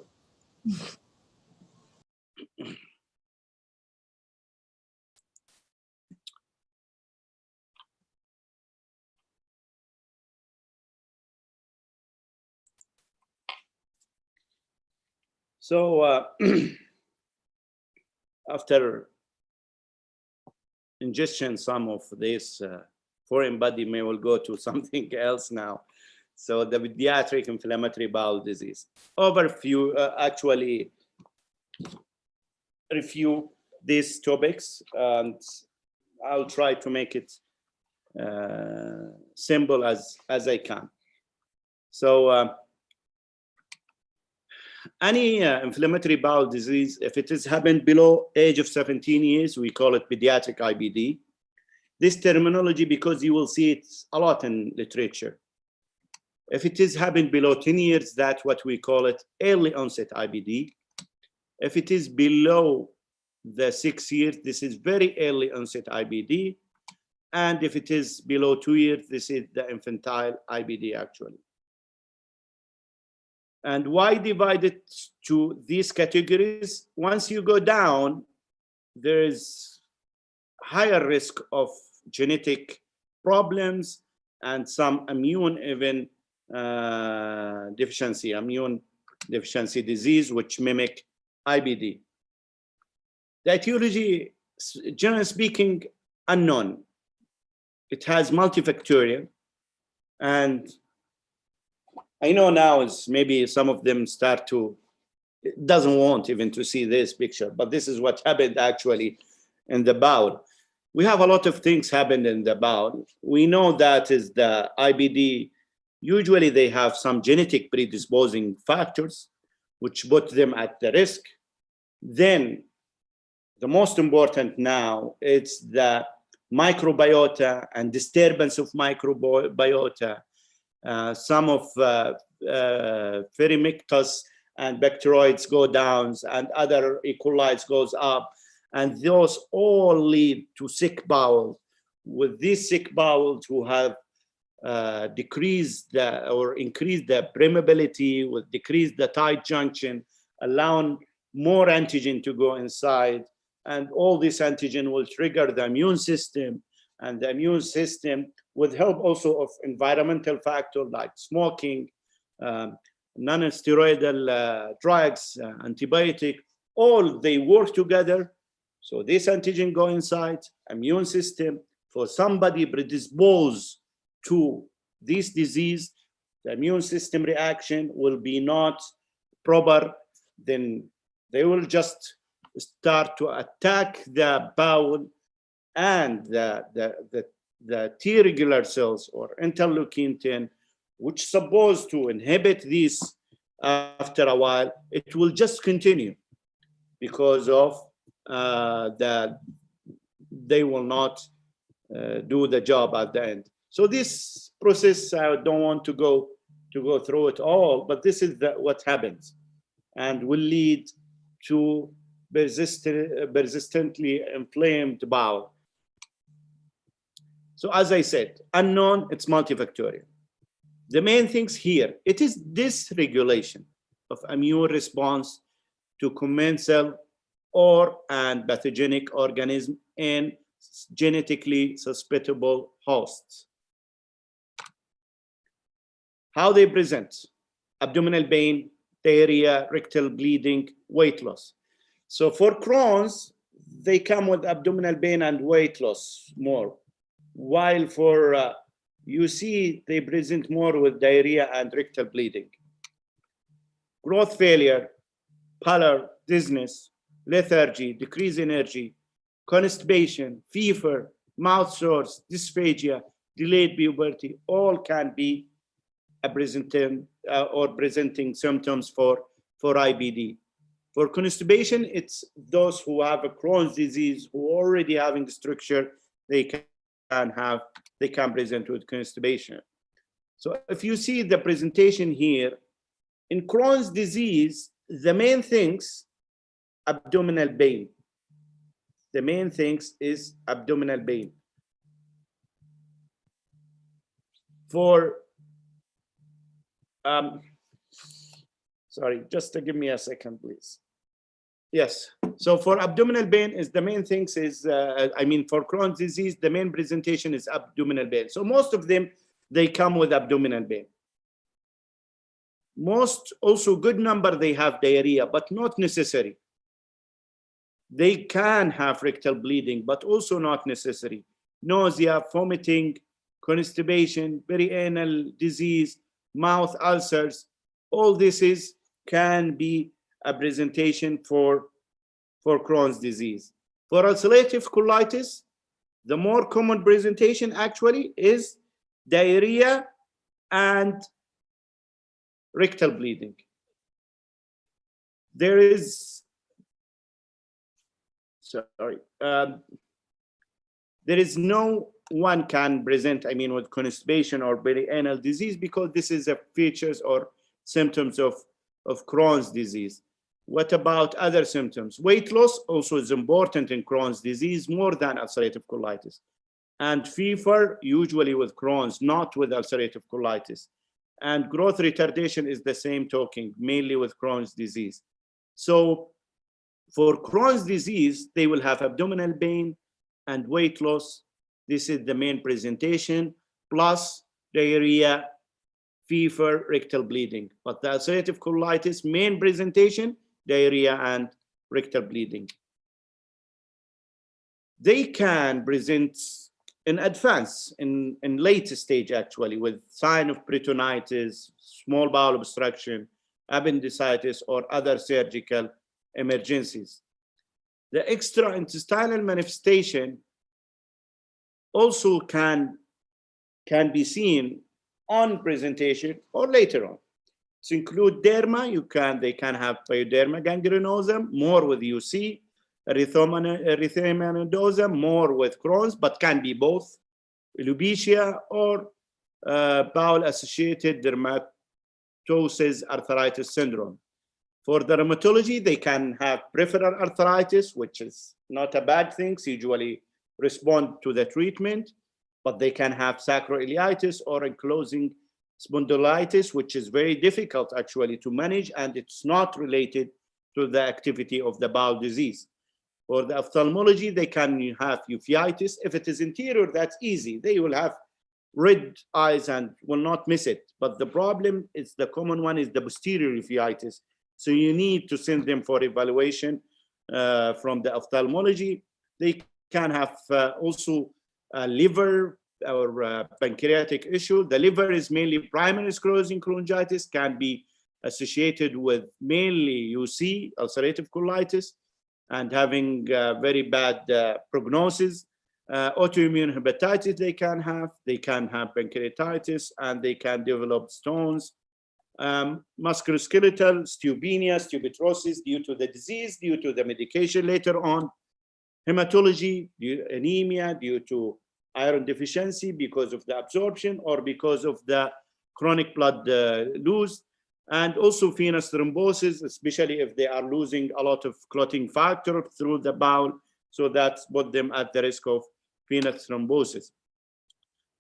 So after ingestion, some of this foreign body may will go to something else now. So the pediatric inflammatory bowel disease. Overview, actually review these topics, and I'll try to make it simple as I can. So any inflammatory bowel disease, if it is happened below age of 17 years, we call it pediatric IBD. This terminology, because you will see it a lot in literature. If it is happened below 10 years, that's what we call it early onset IBD. If it is below the 6 years, this is very early onset IBD. And if it is below 2 years, this is the infantile IBD actually. And why divide it to these categories? Once you go down, there is higher risk of genetic problems and some immune deficiency disease, which mimic IBD. The etiology, generally speaking, unknown. It has multifactorial, and I know now is maybe some of them start to, doesn't want even to see this picture, but this is what happened actually in the bowel. We have a lot of things happened in the bowel. We know that is the IBD, usually they have some genetic predisposing factors, which put them at the risk. Then the most important now, it's the microbiota and disturbance of microbiota. Some of Firmicutes and bacteroids go down and other E. coli goes up. And those all lead to sick bowels. With these sick bowels who have decreased or increased the permeability, with decreased the tight junction, allowing more antigen to go inside. And all this antigen will trigger the immune system. And the immune system, with help also of environmental factors like smoking, non-steroidal drugs, antibiotic, all they work together. So this antigen go inside immune system. For somebody predisposed to this disease, the immune system reaction will be not proper. Then they will just start to attack the bowel, and the T regular cells or interleukin 10, which is supposed to inhibit this after a while, it will just continue because of they will not do the job at the end. So this process, I don't want to go through it all, but this is what happens and will lead to persistently inflamed bowel. So as I said, unknown, it's multifactorial. The main things here, it is dysregulation of immune response to commensal or and pathogenic organism in genetically susceptible hosts. How they present: abdominal pain, diarrhea, rectal bleeding, weight loss. So for Crohn's, they come with abdominal pain and weight loss more, while for UC, they present more with diarrhea and rectal bleeding. Growth failure, pallor, dizziness, lethargy, decreased energy, constipation, fever, mouth sores, dysphagia, delayed puberty, all can be a presenting symptoms for IBD. For constipation, it's those who have a Crohn's disease, who already having the structure, they can present with constipation. So if you see the presentation here, in Crohn's disease, the main things, abdominal pain. The main things is abdominal pain. For, sorry, just give me a second, please. Yes, so for abdominal pain is the main things is, for Crohn's disease, the main presentation is abdominal pain. So most of them, they come with abdominal pain. Most, also good number, they have diarrhea, but not necessary. They can have rectal bleeding, but also not necessary. Nausea, vomiting, constipation, perianal disease, mouth ulcers, all this can be a presentation for Crohn's disease. For ulcerative colitis, the more common presentation actually is diarrhea and rectal bleeding. There is, there is no one can present, with constipation or perianal disease, because this is a features or symptoms of Crohn's disease. What about other symptoms? Weight loss also is important in Crohn's disease more than ulcerative colitis. And fever, usually with Crohn's, not with ulcerative colitis. And growth retardation is the same talking, mainly with Crohn's disease. So for Crohn's disease, they will have abdominal pain and weight loss. This is the main presentation, plus diarrhea, fever, rectal bleeding. But the ulcerative colitis, main presentation, diarrhea and rectal bleeding. They can present in advance, in late stage actually, with sign of peritonitis, small bowel obstruction, appendicitis, or other surgical emergencies. The extraintestinal manifestation also can be seen on presentation or later on. To include derma, they can have pyoderma gangrenosum, more with UC, erythema nodosum, more with Crohn's, but can be both, alopecia, or bowel-associated dermatosis arthritis syndrome. For dermatology, they can have peripheral arthritis, which is not a bad thing, usually respond to the treatment, but they can have sacroiliitis or ankylosing spondylitis, which is very difficult actually to manage, and it's not related to the activity of the bowel disease. For the ophthalmology, they can have uveitis. If it is interior, that's easy. They will have red eyes and will not miss it. But the problem is, the common one is the posterior uveitis. So you need to send them for evaluation from the ophthalmology. They can have also liver or pancreatic issue. The liver is mainly primary sclerosing cholangitis, can be associated with mainly UC, ulcerative colitis, and having very bad prognosis. Autoimmune hepatitis they can have pancreatitis, and they can develop stones. Musculoskeletal osteopenia, osteopetrosis due to the disease, due to the medication later on. Hematology, anemia due to iron deficiency because of the absorption or because of the chronic blood loss. And also venous thrombosis, especially if they are losing a lot of clotting factor through the bowel. So that's put them at the risk of venous thrombosis.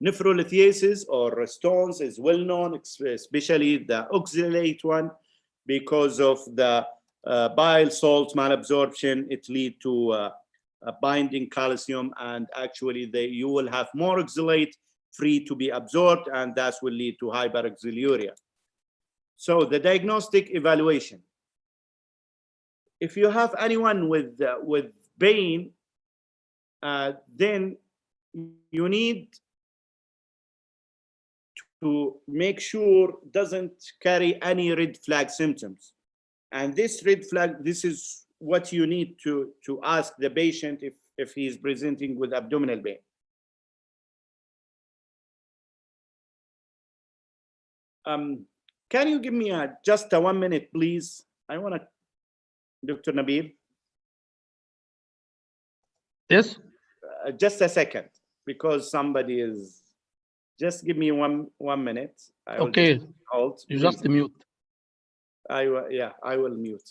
Nephrolithiasis or stones is well known, especially the oxalate one, because of the bile salt malabsorption. It leads to binding calcium, and actually you will have more oxalate free to be absorbed, and that will lead to hyperoxaluria. So the diagnostic evaluation. If you have anyone with pain, then you need to make sure doesn't carry any red flag symptoms. And this red flag, this is what you need to ask the patient if he is presenting with abdominal pain. Can you give me just a 1 minute, please? I want to, Dr. Nabil. Yes. Just a second, because somebody is. Just give me one minute. Okay. Hold, you just mute. I will mute.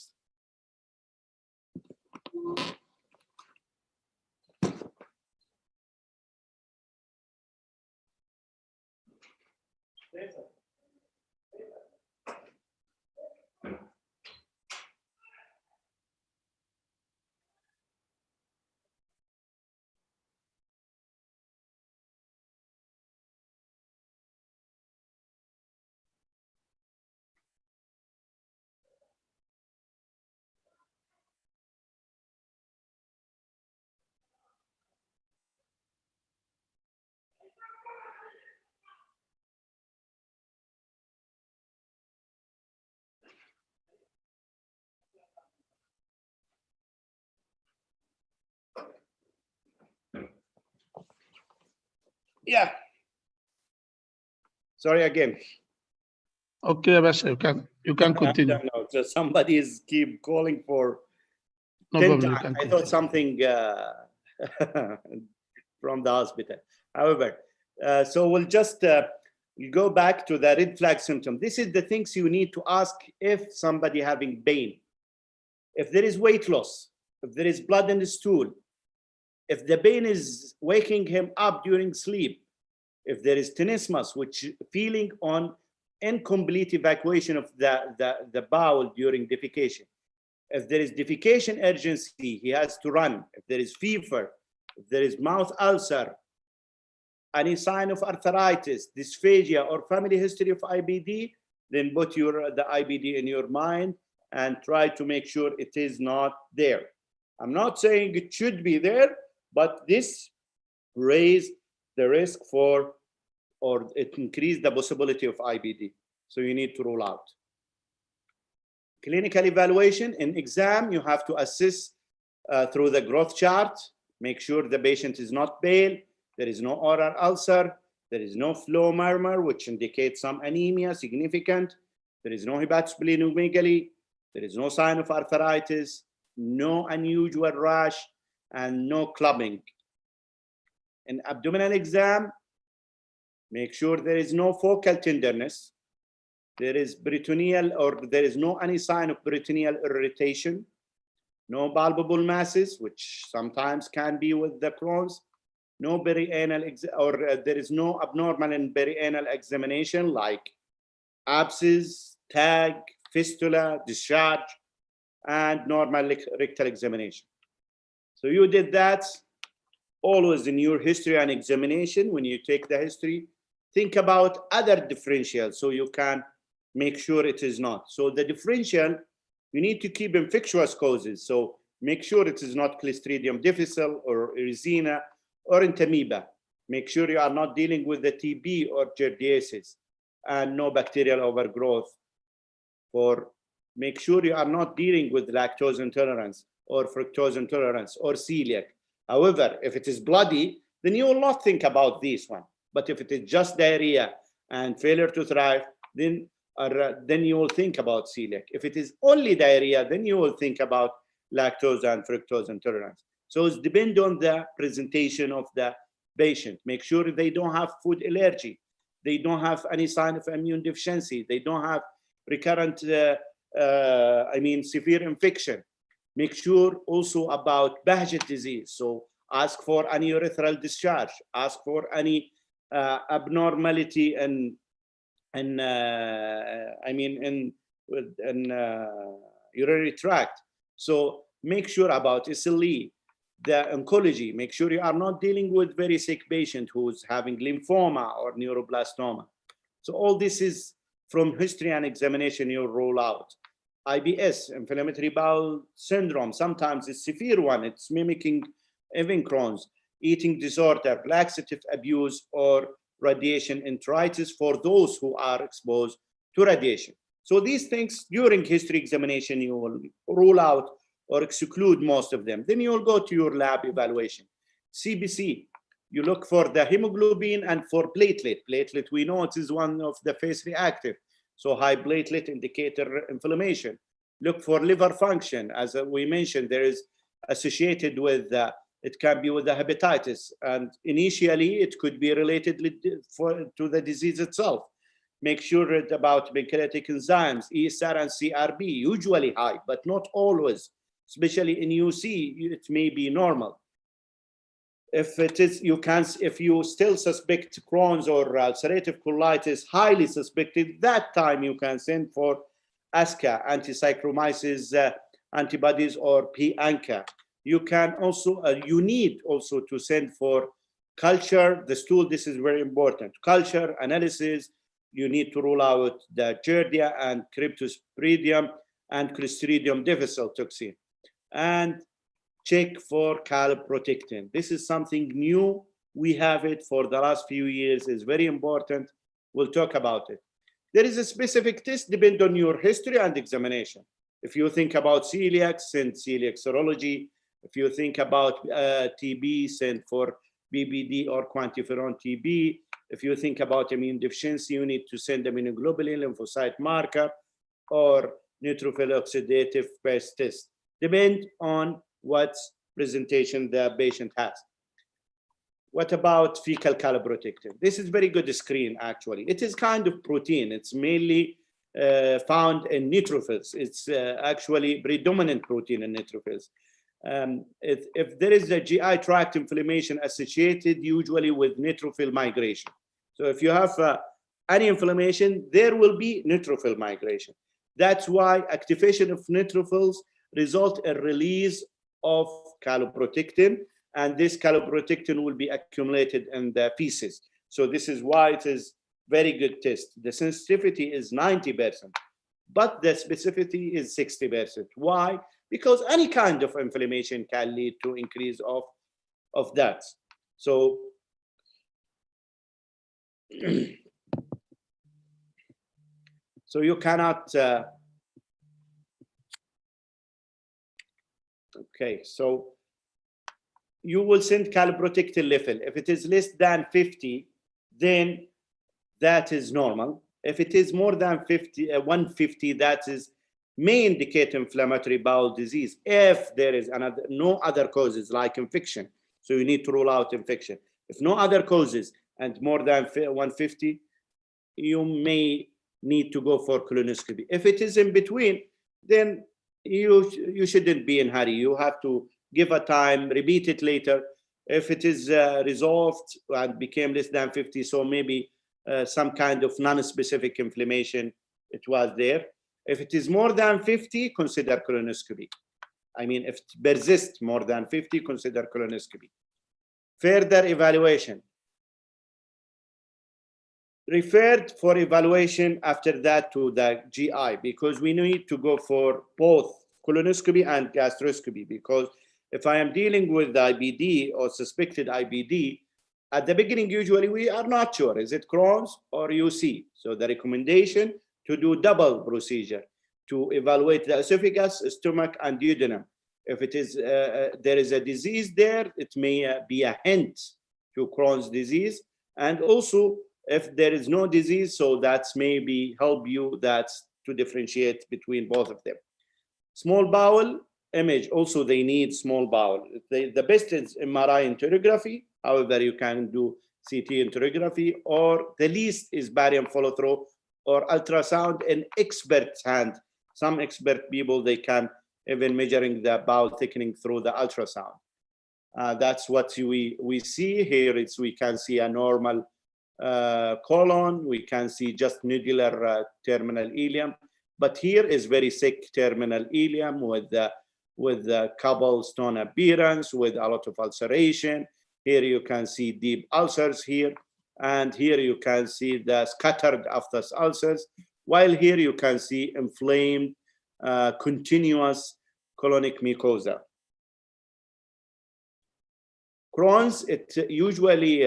Yeah. Sorry again. Okay, Abasha, you can continue. I don't know. So somebody is keep calling for. No problem. You can I thought something from the hospital. However, so we'll just go back to the red flag symptom. This is the things you need to ask if somebody having pain. If there is weight loss, if there is blood in the stool, if the pain is waking him up during sleep, if there is tenesmus, which feeling on incomplete evacuation of the bowel during defecation. If there is defecation urgency, he has to run. If there is fever, if there is mouth ulcer, any sign of arthritis, dysphagia, or family history of IBD, then put the IBD in your mind and try to make sure it is not there. I'm not saying it should be there, but this raise the risk for, or it increased the possibility of IBD. So you need to rule out. Clinical evaluation. In exam, you have to assess through the growth chart, make sure the patient is not pale, there is no oral ulcer, there is no flow murmur, which indicates some anemia, significant, there is no hepatosplenomegaly, there is no sign of arthritis, no unusual rash, and no clubbing. In abdominal exam, make sure there is no focal tenderness, there is peritoneal, or there is no any sign of peritoneal irritation, no palpable masses, which sometimes can be with the Crohn's, no perianal, there is no abnormal in perianal examination like abscess, tag, fistula, discharge, and normal rectal examination. So you did that. Always in your history and examination, when you take the history, think about other differentials so you can make sure it is not. So the differential, you need to keep infectious causes. So make sure it is not Clostridium difficile or Erisina or Entamoeba. Make sure you are not dealing with the TB or Giardiasis, and no bacterial overgrowth. Make sure you are not dealing with lactose intolerance or fructose intolerance or celiac. However, if it is bloody, then you will not think about this one. But if it is just diarrhea and failure to thrive, then you will think about celiac. If it is only diarrhea, then you will think about lactose and fructose intolerance. So it depends on the presentation of the patient. Make sure they don't have food allergy. They don't have any sign of immune deficiency. They don't have recurrent, severe infection. Make sure also about Paget disease. So ask for any urethral discharge. Ask for any abnormality in urinary tract. So make sure about SLE, the oncology. Make sure you are not dealing with very sick patient who's having lymphoma or neuroblastoma. So all this is from history and examination you roll out. IBS, inflammatory bowel syndrome, sometimes it's severe one, it's mimicking even Crohn's, eating disorder, laxative abuse, or radiation enteritis for those who are exposed to radiation. So these things during history examination, you will rule out or exclude most of them. Then you will go to your lab evaluation. CBC, you look for the hemoglobin and for platelet. Platelet, we know it is one of the phase reactive. So high platelet indicator inflammation. Look for liver function. As we mentioned, there is associated with, it can be with the hepatitis. And initially, it could be related to the disease itself. Make sure about pancreatic enzymes, ESR and CRB, usually high, but not always. Especially in UC, it may be normal. If it is, if you still suspect Crohn's or ulcerative colitis, highly suspected, that time you can send for ASCA, anti-Saccharomyces antibodies, or P-ANCA. You can also, you need also to send for culture, the stool. This is very important. Culture analysis, you need to rule out the Giardia and Cryptosporidium and Clostridium difficile toxin. And check for calprotectin. This is something new. We have it for the last few years. It's very important. We'll talk about it. There is a specific test depending on your history and examination. If you think about celiac, send celiac serology. If you think about TB, send for BBD or quantiferon TB. If you think about immune deficiency, you need to send immunoglobulin lymphocyte marker or neutrophil oxidative phase test. Depend on what presentation the patient has. What about fecal calprotectin? This is very good screen, actually. It is kind of protein. It's mainly found in neutrophils. It's actually predominant protein in neutrophils. If there is a GI tract inflammation associated usually with neutrophil migration. So if you have any inflammation, there will be neutrophil migration. That's why activation of neutrophils result in release of calprotectin, and this calprotectin will be accumulated in the feces. So this is why it is very good test. The sensitivity is 90%, but the specificity is 60%. Why? Because any kind of inflammation can lead to increase of that. So So you cannot, okay, so you will send calprotectin level. If it is less than 50, then that is normal. If it is more than 150, that is may indicate inflammatory bowel disease if there is no other causes like infection. So you need to rule out infection. If no other causes and more than 150, you may need to go for colonoscopy. If it is in between, then you shouldn't be in a hurry. You have to give a time, repeat it later. If it is resolved and became less than 50, so maybe some kind of non-specific inflammation, it was there. If it is more than 50, consider colonoscopy. I mean, if it persists more than 50, consider colonoscopy. Further evaluation. Referred for evaluation after that to the GI, because we need to go for both colonoscopy and gastroscopy, because if I am dealing with IBD or suspected IBD, at the beginning, usually we are not sure, is it Crohn's or UC? So the recommendation to do double procedure to evaluate the esophagus, stomach, and duodenum. If it is there is a disease there, it may be a hint to Crohn's disease. And also, if there is no disease, so that's maybe help you to differentiate between both of them. Small bowel image, also they need small bowel. The best is MRI enterography. However, you can do CT enterography, or the least is barium follow through or ultrasound in expert's hand. Some expert people, they can even measuring the bowel thickening through the ultrasound. That's what we see here. We can see a normal colon. We can see just nodular terminal ileum, but here is very thick terminal ileum with the cobblestone appearance, with a lot of ulceration. Here you can see deep ulcers here, and here you can see the scattered aphthous ulcers, while here you can see inflamed continuous colonic mucosa. Crohn's, it usually,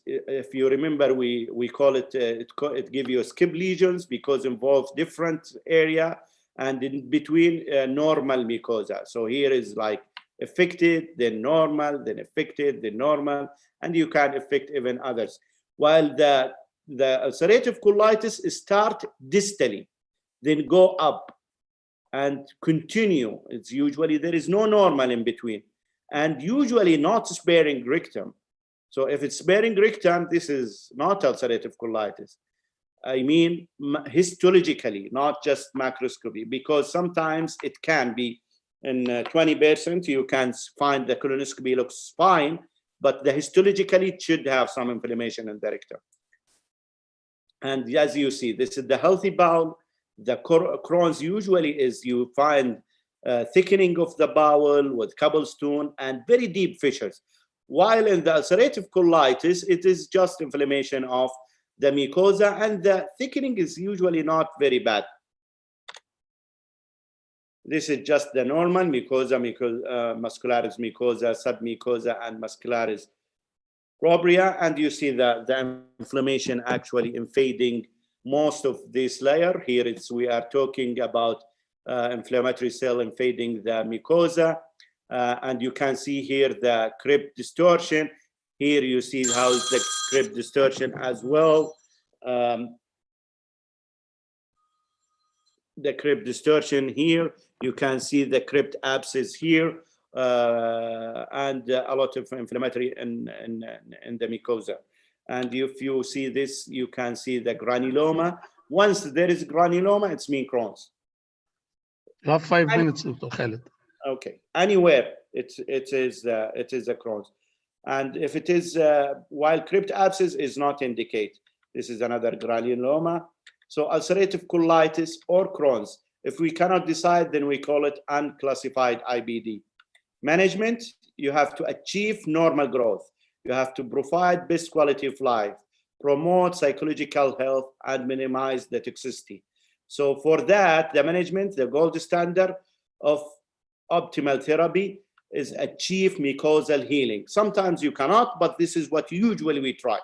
if you remember, we call it, it gives you skip lesions because involves different area and in between normal mucosa. So here is like affected, then normal, then affected, then normal, and you can affect even others. While the ulcerative colitis start distally, then go up and continue. It's usually, there is no normal in between, and usually not sparing rectum. So if it's sparing rectum, this is not ulcerative colitis. I mean, histologically, not just macroscopy, because sometimes it can be in 20%, you can find the colonoscopy looks fine, but the histologically it should have some inflammation in the rectum. And as you see, this is the healthy bowel. The Crohn's usually is you find thickening of the bowel with cobblestone and very deep fissures. While in the ulcerative colitis, it is just inflammation of the mucosa, and the thickening is usually not very bad. This is just the normal mucosa, muscularis mucosa, submucosa, and muscularis propria, and you see the inflammation actually invading most of this layer. Here we are talking about inflammatory cell invading the mucosa, and you can see here the crypt distortion. Here you see how the crypt distortion as well. The crypt distortion here, you can see the crypt abscess here, and a lot of inflammatory in the mucosa. And if you see this, you can see the granuloma. Once there is granuloma, it's mean Crohn's. You have 5 minutes, Dr. Khalid. Okay. Anywhere, it is a Crohn's. And if it is, while crypt abscess is not indicate, this is another granuloma. So ulcerative colitis or Crohn's. If we cannot decide, then we call it unclassified IBD. Management, you have to achieve normal growth. You have to provide best quality of life, promote psychological health, and minimize the toxicity. So for that, the management, the gold standard of optimal therapy is achieve mucosal healing. Sometimes you cannot, but this is what usually we try.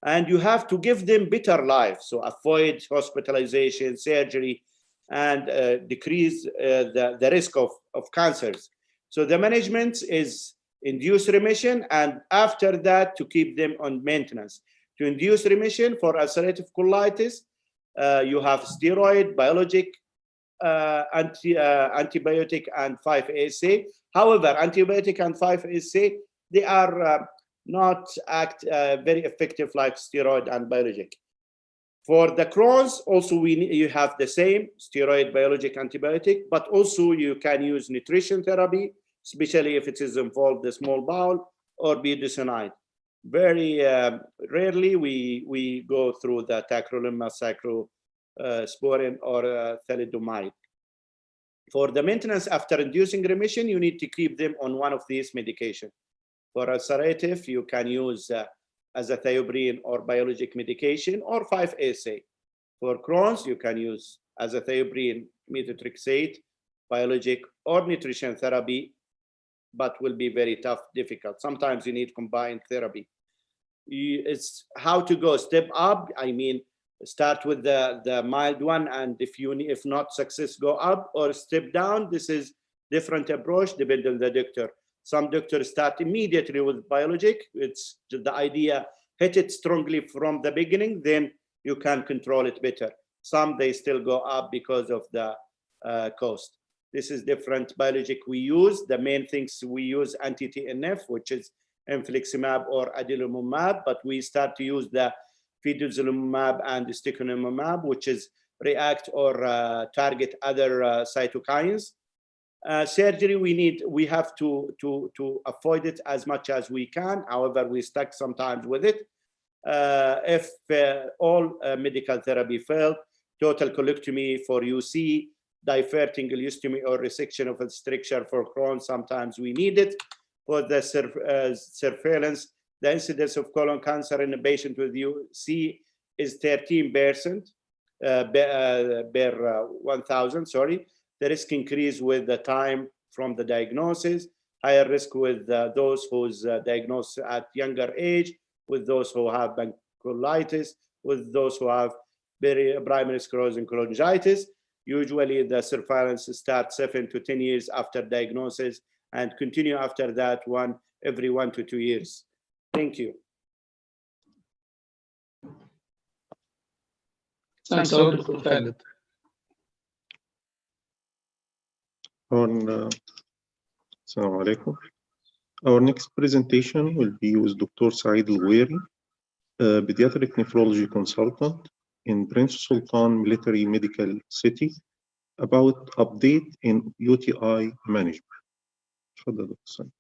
and you have to give them better life. So avoid hospitalization, surgery, and decrease the risk of cancers. So the management is induce remission, and after that to keep them on maintenance. To induce remission for ulcerative colitis, you have steroid, biologic, antibiotic, and 5-ASA. However, antibiotic and 5-ASA, they are not very effective like steroid and biologic. For the Crohn's, also you have the same steroid, biologic, antibiotic, but also you can use nutrition therapy, especially if it is involved the small bowel or budesonide. Very rarely we go through the tacrolimus, cyclosporin, or thalidomide. For the maintenance after inducing remission, you need to keep them on one of these medications. For ulcerative, you can use azathioprine or biologic medication or 5-ASA. For Crohn's, you can use azathioprine, methotrexate, biologic, or nutrition therapy, but will be very tough, difficult. Sometimes you need combined therapy. It's how to go step up. I mean, start with the mild one, and if not success, go up or step down. This is different approach depending on the doctor. Some doctors start immediately with biologic. It's the idea, hit it strongly from the beginning, then you can control it better. Some, they still go up because of the cost. This is different biologic we use. The main things we use anti-TNF, which is infliximab or adalimumab, but we start to use the vedolizumab and ustekinumab, which is react or target other cytokines. Surgery, we have to avoid it as much as we can. However, we stuck sometimes with it. If all medical therapy failed, total colectomy for UC, diverting ileostomy or resection of a stricture for Crohn, sometimes we need it. For the surveillance, the incidence of colon cancer in a patient with UC is 13% per 1,000, sorry. The risk increase with the time from the diagnosis, higher risk with those who's diagnosed at younger age, with those who have bronchiolitis, with those who have primary sclerosing cholangitis. Usually the surveillance starts 7 to 10 years after diagnosis and continue after that every 1 to 2 years. Thank you. Thanks a lot, Dr. Khalid. Assalamu alaikum. Our next presentation will be with Dr. Saeed Al-Wairi, pediatric nephrology consultant in Prince Sultan Military Medical City, about update in UTI management. تفضل دكتور سعيد.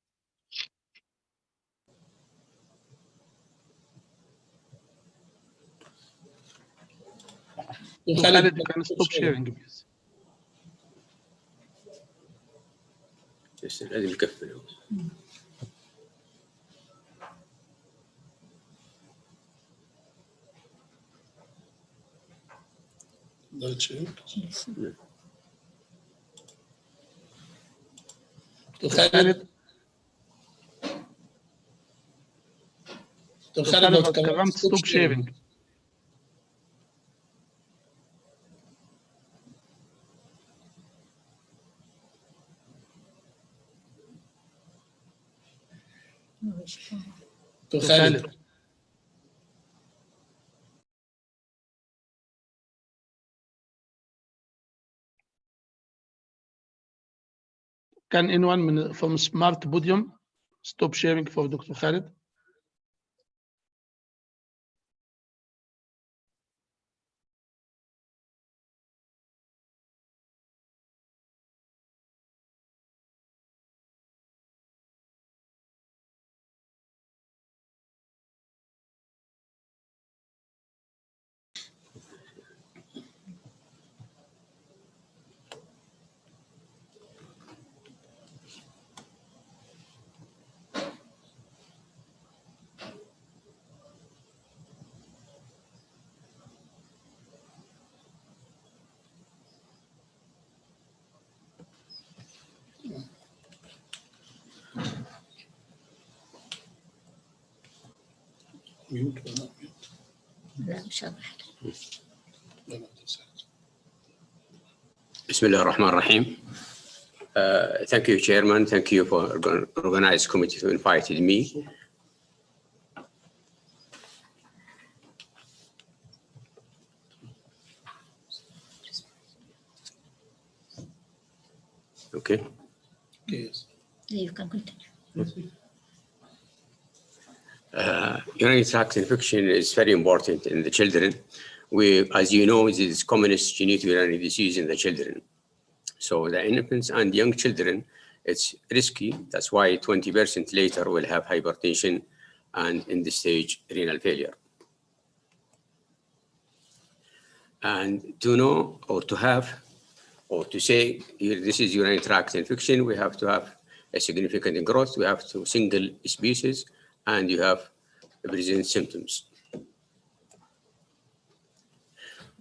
Khalid, you can stop sharing, please. لازم يكفل. Khalid, لو تكرمت stop sharing. Khalid. Can anyone from Smart Podium stop sharing for Dr. Khalid? Mute or not mute? لا مش هقول حاجة. بسم الله الرحمن الرحيم. Thank you, Chairman. Thank you for organized committee who invited me. Okay. Yes. You can continue. Urinary tract infection is very important in the children. As you know, it is commonest genitourinary disease in the children. So the infants and young children, it's risky. That's why 20% later will have hypertension and in the stage renal failure. And to know or to have or to say this is urinary tract infection, we have to have a significant growth. We have to single species and you have present symptoms.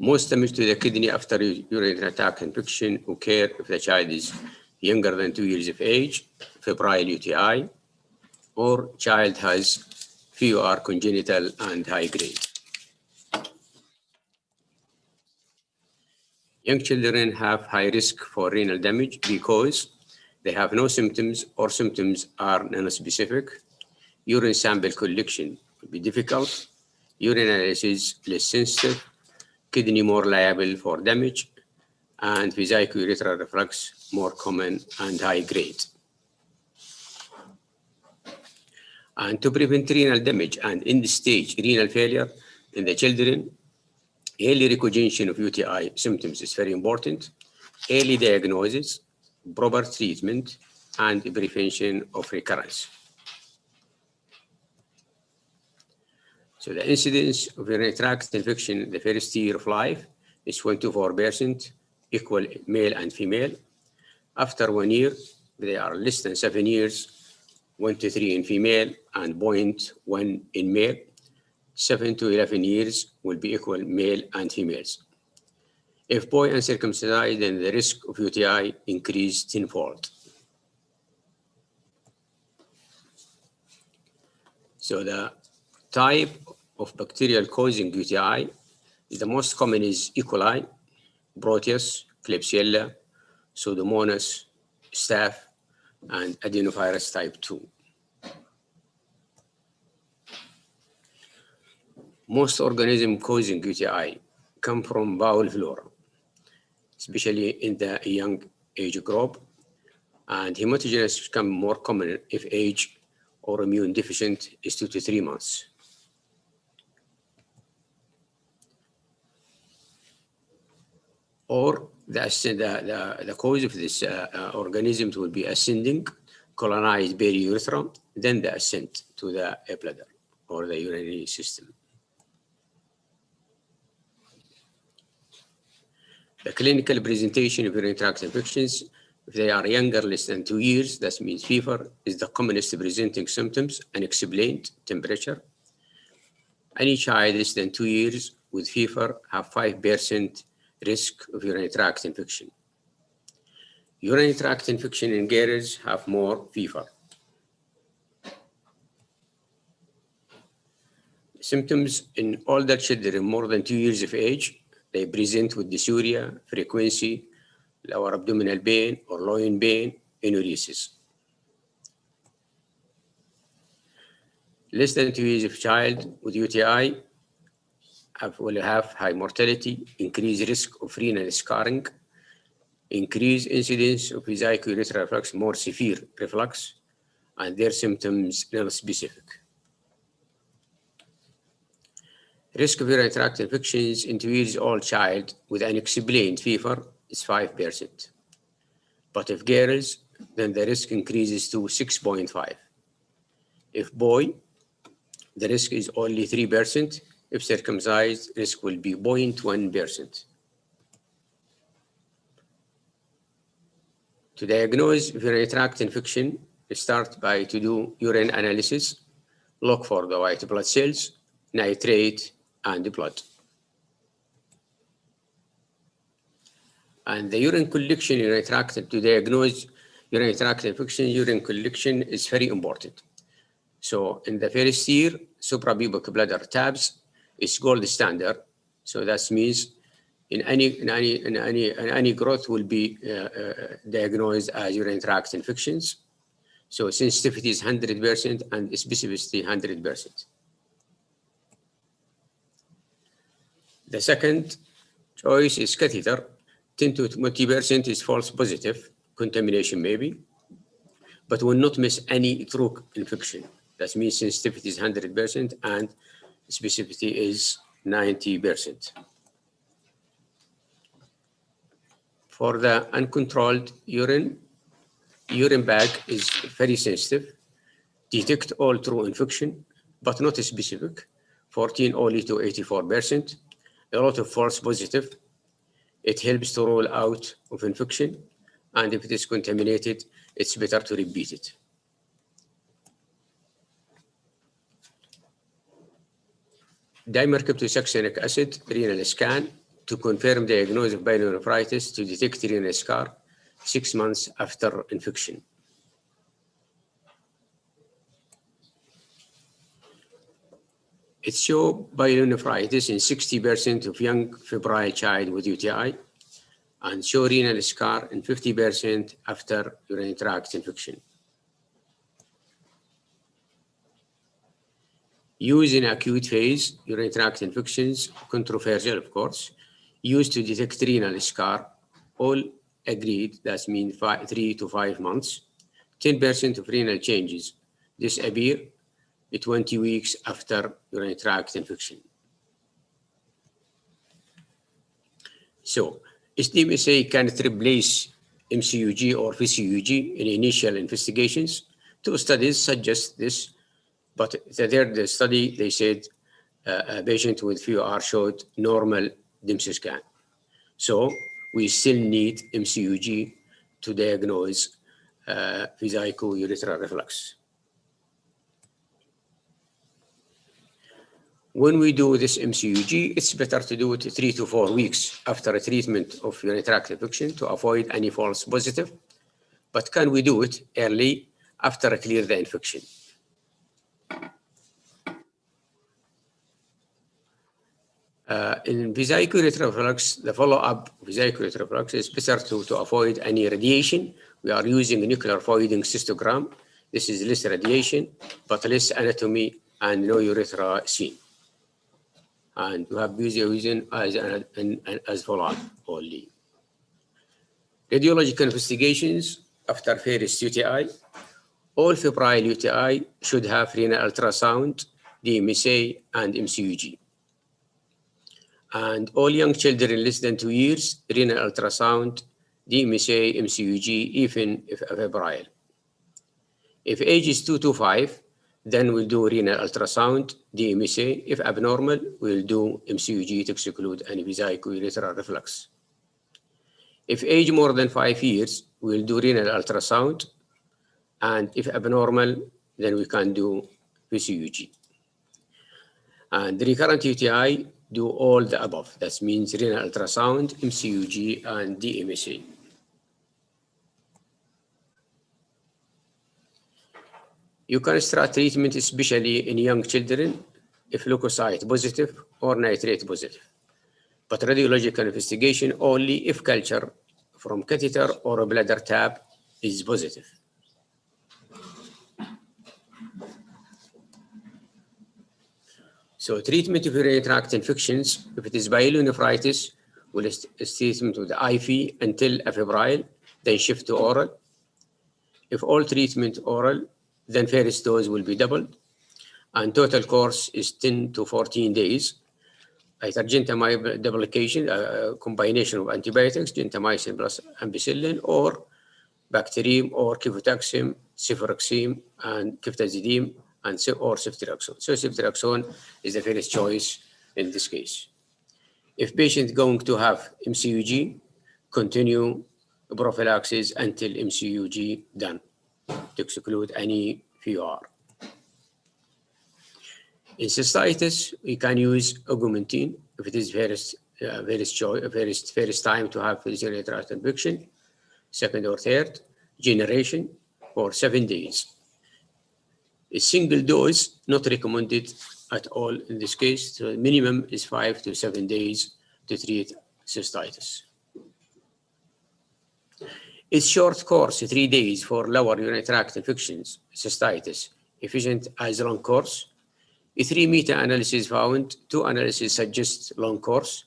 Most damage to the kidney after urinary tract infection occur if the child is younger than 2 years of age, febrile UTI, or child has fewer congenital and high grade. Young children have high risk for renal damage because they have no symptoms or symptoms are non-specific. Urine sample collection will be difficult. Urine analysis less sensitive. Kidney more liable for damage, and vesico-urethral reflux more common and high grade. And to prevent renal damage and end-stage renal failure in the children, early recognition of UTI symptoms is very important. Early diagnosis, proper treatment, and prevention of recurrence. So the incidence of urinary tract infection in the first year of life is 24%, equal male and female. After 1 year, they are less than 7 years, 1 to 3 in female and 0.1 in male. 7 to 11 years will be equal male and females. If boy uncircumcised, then the risk of UTI increased tenfold. So the type of bacterial causing UTI, the most common is E. coli, Proteus, Klebsiella, Pseudomonas, Staph, and adenovirus type 2. Most organisms causing UTI come from bowel flora, especially in the young age group, and hematogenous become more common if age or immune deficient is 2 to 3 months. Or the cause of this organisms will be ascending, colonized periurethra, then the ascent to the bladder or the urinary system. The clinical presentation of urinary tract infections, if they are younger, less than 2 years, that means fever is the commonest presenting symptoms, unexplained temperature. Any child less than 2 years with fever have 5% risk of urinary tract infection. Urinary tract infection in girls have more fever. Symptoms in older children more than 2 years of age, they present with dysuria, frequency, lower abdominal pain or loin pain, enuresis. Less than 2 years of child with UTI will have high mortality, increased risk of renal scarring, increased incidence of vesico-urethral reflux, more severe reflux, and their symptoms non-specific. Risk of urinary tract infections in 2 years old child with unexplained fever is 5%. But if girls, then the risk increases to 6.5. If boy, the risk is only 3%. If circumcised, risk will be 0.1%. To diagnose urinary tract infection, start by to do urine analysis, look for the white blood cells, nitrate, and blood. And the urine collection urinary tract, to diagnose urinary tract infection, urine collection is very important. So in the first year, suprapubic bladder tabs is gold standard. So that means in any growth will be diagnosed as urinary tract infections. So sensitivity is 100% and specificity 100%. The second choice is catheter. 10 to 20% is false positive, contamination maybe, but will not miss any through infection. That means sensitivity is 100% and specificity is 90%. For the uncontrolled urine bag is very sensitive, detect all through infection, but not specific, 14 only to 84%, a lot of false positive. It helps to rule out of infection, and if it is contaminated, it's better to repeat it. Dimercaptosuccinic acid renal scan to confirm diagnosis of pyelonephritis to detect renal scar 6 months after infection. It shows pyelonephritis in 60% of young febrile child with UTI and show renal scar in 50% after urinary tract infection. Used in acute phase urinary tract infections, controversial of course, used to detect renal scar, all agreed that means 3 to 5 months. 10% of renal changes disappear 20 weeks after urinary tract infection. So, DMSA cannot replace MCUG or VCUG in initial investigations. 2 studies suggest this, but the third study, they said a patient with VOR showed normal DMSA scan. So we still need MCUG to diagnose vesico-urethral reflux. When we do this MCUG, it's better to do it 3 to 4 weeks after a treatment of urinary tract infection to avoid any false positive. But can we do it early after clear the infection? In vesico-urethral reflux, the follow-up vesico-urethral reflux is better to avoid any radiation. We are using a nuclear voiding cystogram. This is less radiation, but less anatomy and no urethra seen. And we have using as follow-up only. Radiological investigations after first UTI. All febrile UTI should have renal ultrasound, DMSA, and MCUG. And all young children less than 2 years, renal ultrasound, DMSA, MCUG, even if febrile. If age is 2 to 5, then we'll do renal ultrasound, DMSA. If abnormal, we'll do MCUG to exclude any vesico-urethral reflux. If age more than 5 years, we'll do renal ultrasound. And if abnormal, then we can do VCUG. And recurrent UTI, do all the above. That means renal ultrasound, MCUG, and DMSA. You can start treatment, especially in young children, if leukocyte positive or nitrate positive. But radiological investigation only if culture from catheter or a bladder tap is positive. So treatment of urinary tract infections, if it is pyelonephritis, will treatment with IV until febrile, then shift to oral. If all treatment oral, then first dose will be doubled, and total course is 10 to 14 days. Either gentamicin duplication, a combination of antibiotics, gentamicin plus ampicillin, or bacterium, or cefotaxime, cefuroxime, and ceftazidime, or ceftriaxone. So ceftriaxone is the first choice in this case. If patient going to have MCUG, continue prophylaxis until MCUG done to exclude any VOR. In cystitis, we can use augmentin if it is first time to have urinary tract infection, second or third generation for 7 days. A single dose not recommended at all in this case. So minimum is 5 to 7 days to treat cystitis. Is short course, 3 days for lower urinary tract infections, cystitis, efficient as long course? 3 meta-analyses found, 2 analyses suggest long course,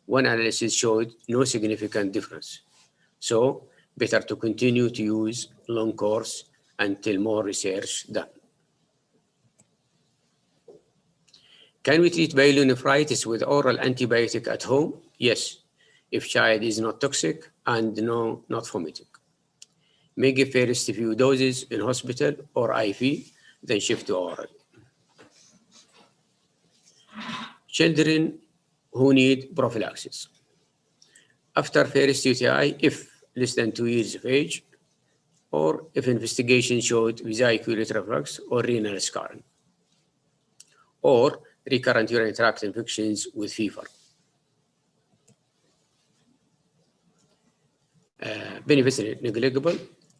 1 analysis showed no significant difference. So better to continue to use long course until more research done. Can we treat pyelonephritis with oral antibiotic at home? Yes, if child is not toxic and no, not vomiting. May give first few doses in hospital or IV, then shift to oral. Children who need prophylaxis. After first UTI, if less than 2 years of age, or if investigation showed vesicular reflux or renal scarring, or recurrent urinary tract infections with fever. Benefits negligible,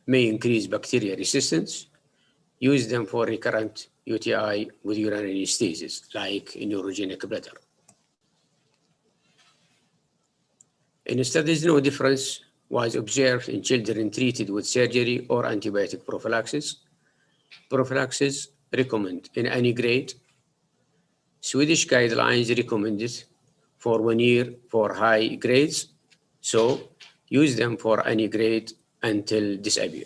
may increase bacteria resistance. Use them for recurrent UTI with urinary stasis, like neurogenic bladder. In studies, no difference was observed in children treated with surgery or antibiotic prophylaxis. Prophylaxis recommend in any grade. Swedish guidelines recommended for 1 year for high grades, so use them for any grade until disappear.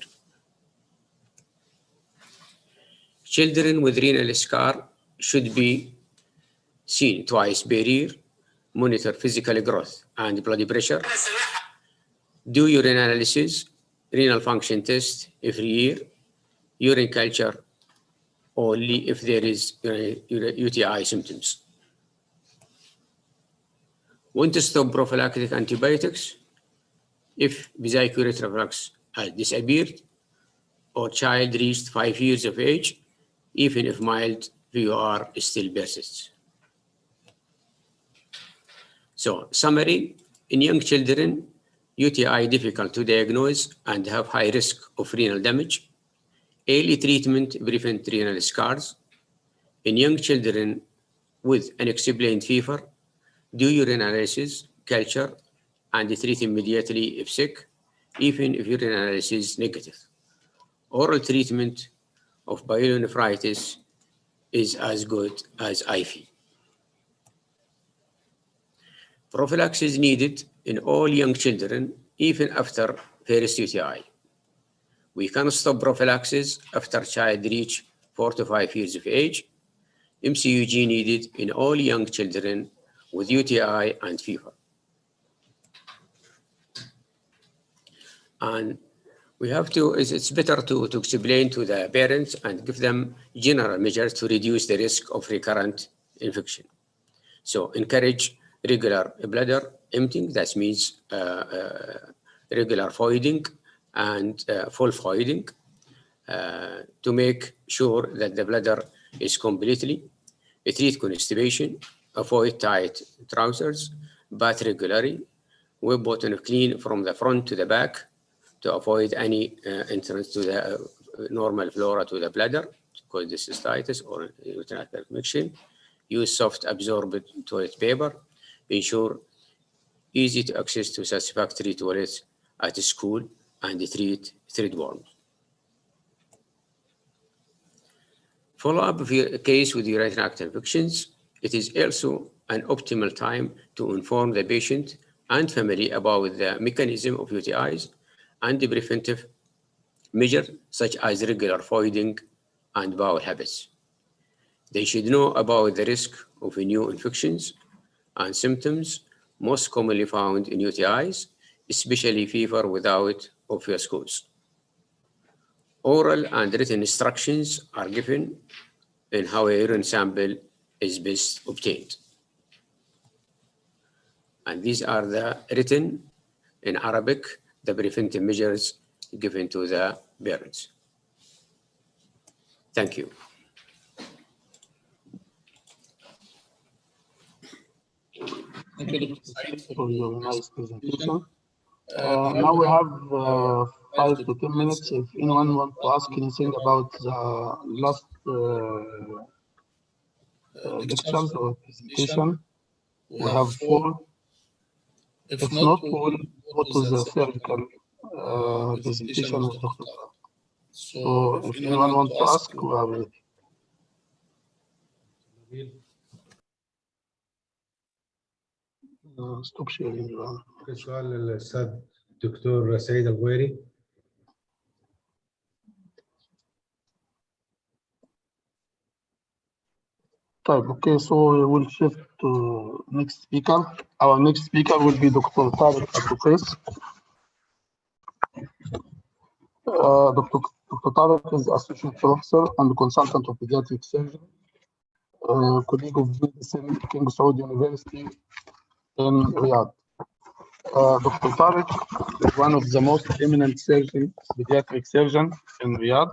Children with renal scar should be seen twice per year, monitor physical growth and blood pressure, do urine analysis, renal function test every year, urine culture only if there is UTI symptoms. When to stop prophylactic antibiotics? If vesicular reflux has disappeared or child reached 5 years of age, even if mild VOR still persists. So, summary, in young children, UTI difficult to diagnose and have high risk of renal damage. Early treatment prevent renal scars. In young children with unexplained fever, do urine analysis, culture, and treat immediately if sick, even if urine analysis is negative. Oral treatment of pyelonephritis is as good as IV. Prophylaxis needed in all young children, even after first UTI. We can stop prophylaxis after child reach 4 to 5 years of age. MCUG needed in all young children with UTI and fever. And we have to, it's better to explain to the parents and give them general measures to reduce the risk of recurrent infection. So encourage regular bladder emptying, that means regular voiding and full voiding to make sure that the bladder is completely. Treat constipation, avoid tight trousers, bath regularly, wear bottom clean from the front to the back to avoid any entrance to the normal flora to the bladder, cause the cystitis or urinary infection. Use soft absorbent toilet paper. Ensure easy to access to satisfactory toilets at school and treat threadworms. Follow-up of a case with urinary tract infections. It is also an optimal time to inform the patient and family about the mechanism of UTIs and the preventive measures such as regular voiding and bowel habits. They should know about the risk of new infections and symptoms most commonly found in UTIs, especially fever without obvious cause. Oral and written instructions are given in how a urine sample is best obtained. And these are the written in Arabic, the preventive measures given to the parents. Thank you. Thank you for your nice presentation. Now we have 5 to 10 minutes. If anyone wants to ask anything about the last lectures or presentation. We have 4. If not, we'll go to the surgical presentation with Dr. Tariq. So if anyone wants to ask, we are ready. Stop sharing. سؤال للأستاذ دكتور سعيد الغويري. Okay, so we will shift to next speaker. Our next speaker will be Dr. Tariq Abdulqais. Dr. Tariq is Associate Professor and Consultant of Pediatric Surgery, colleague of medicine at King Saud University in Riyadh. Dr. Tariq is one of the most eminent pediatric surgeons in Riyadh.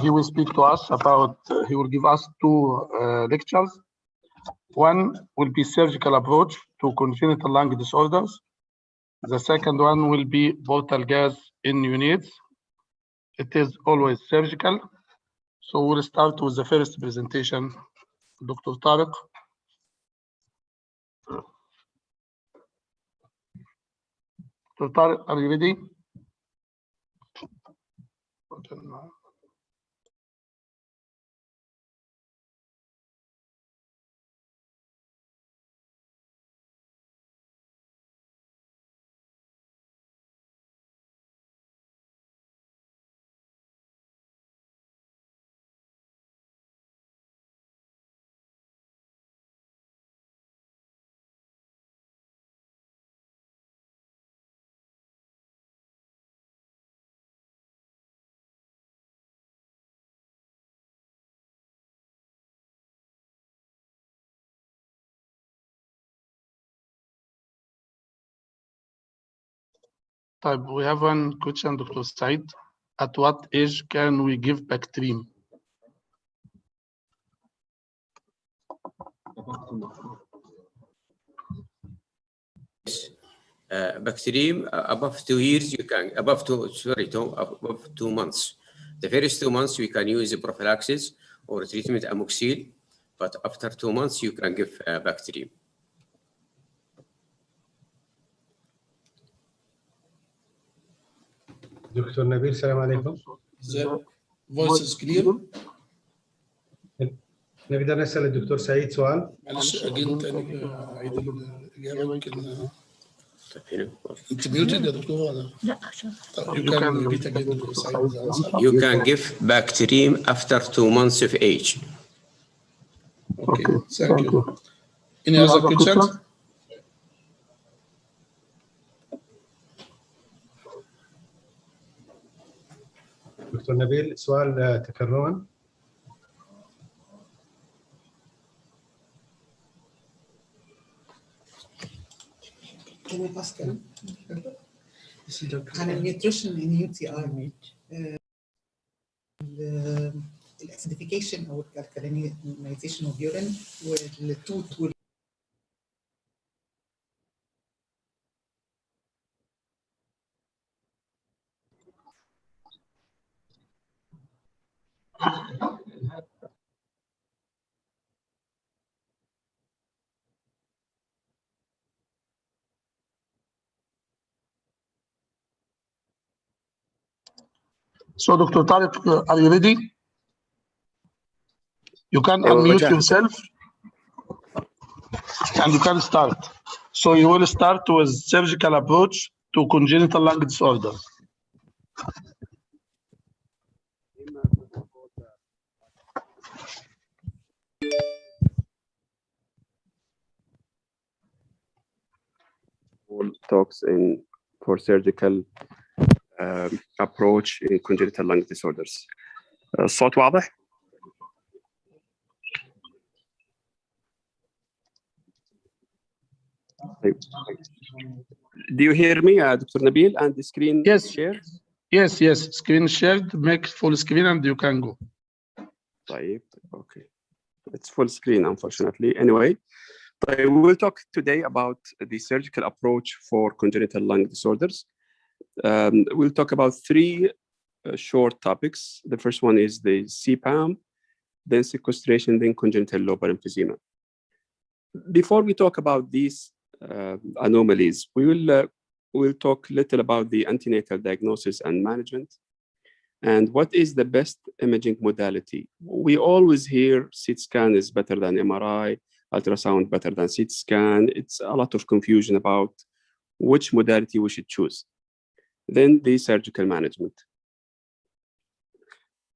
He will speak to us about, he will give us 2 lectures. One will be surgical approach to congenital lung disorders. The second one will be portal gas in neonates. It is always surgical. So we'll start with the first presentation. Dr. Tariq. Dr. Tariq, are you ready? We have one question, Dr. Said. At what age can we give Bactrim? Bactrim above 2 years you can, above 2 months. The first 2 months we can use a prophylaxis or treatment amoxil, but after 2 months you can give Bactrim. دكتور نبيل السلام عليكم. voice is clear. نقدر نسأل الدكتور سعيد سؤال؟ معلش again تاني أعيد الإجابة يمكن. أنت muted يا دكتور ولا؟ لا عشان. You can repeat again دكتور سعيد. You can give Bactrim after 2 months of age. Okay, thank you. Any other questions? دكتور نبيل سؤال تكرما. Can I ask عن النيوتريشن in UTI الاكسيديفيكيشن او الكالكالينيزيشن اوف يورين والتوت So, Dr. Tariq, are you ready? You can unmute yourself and you can start. So you will start with surgical approach to congenital lung disorders. Talks for surgical approach in congenital lung disorders. الصوت واضح؟ Do you hear me, Dr. Nabil, and the screen shared? Yes, screen shared, make full screen and you can go. Okay. It's full screen, unfortunately. Anyway, we will talk today about the surgical approach for congenital lung disorders. We'll talk about 3 short topics. The first one is the CPAM, then sequestration, then congenital lobar emphysema. Before we talk about these anomalies, we'll talk little about the antenatal diagnosis and management, and what is the best imaging modality. We always hear CT scan is better than MRI, ultrasound better than CT scan. It's a lot of confusion about which modality we should choose. Then the surgical management.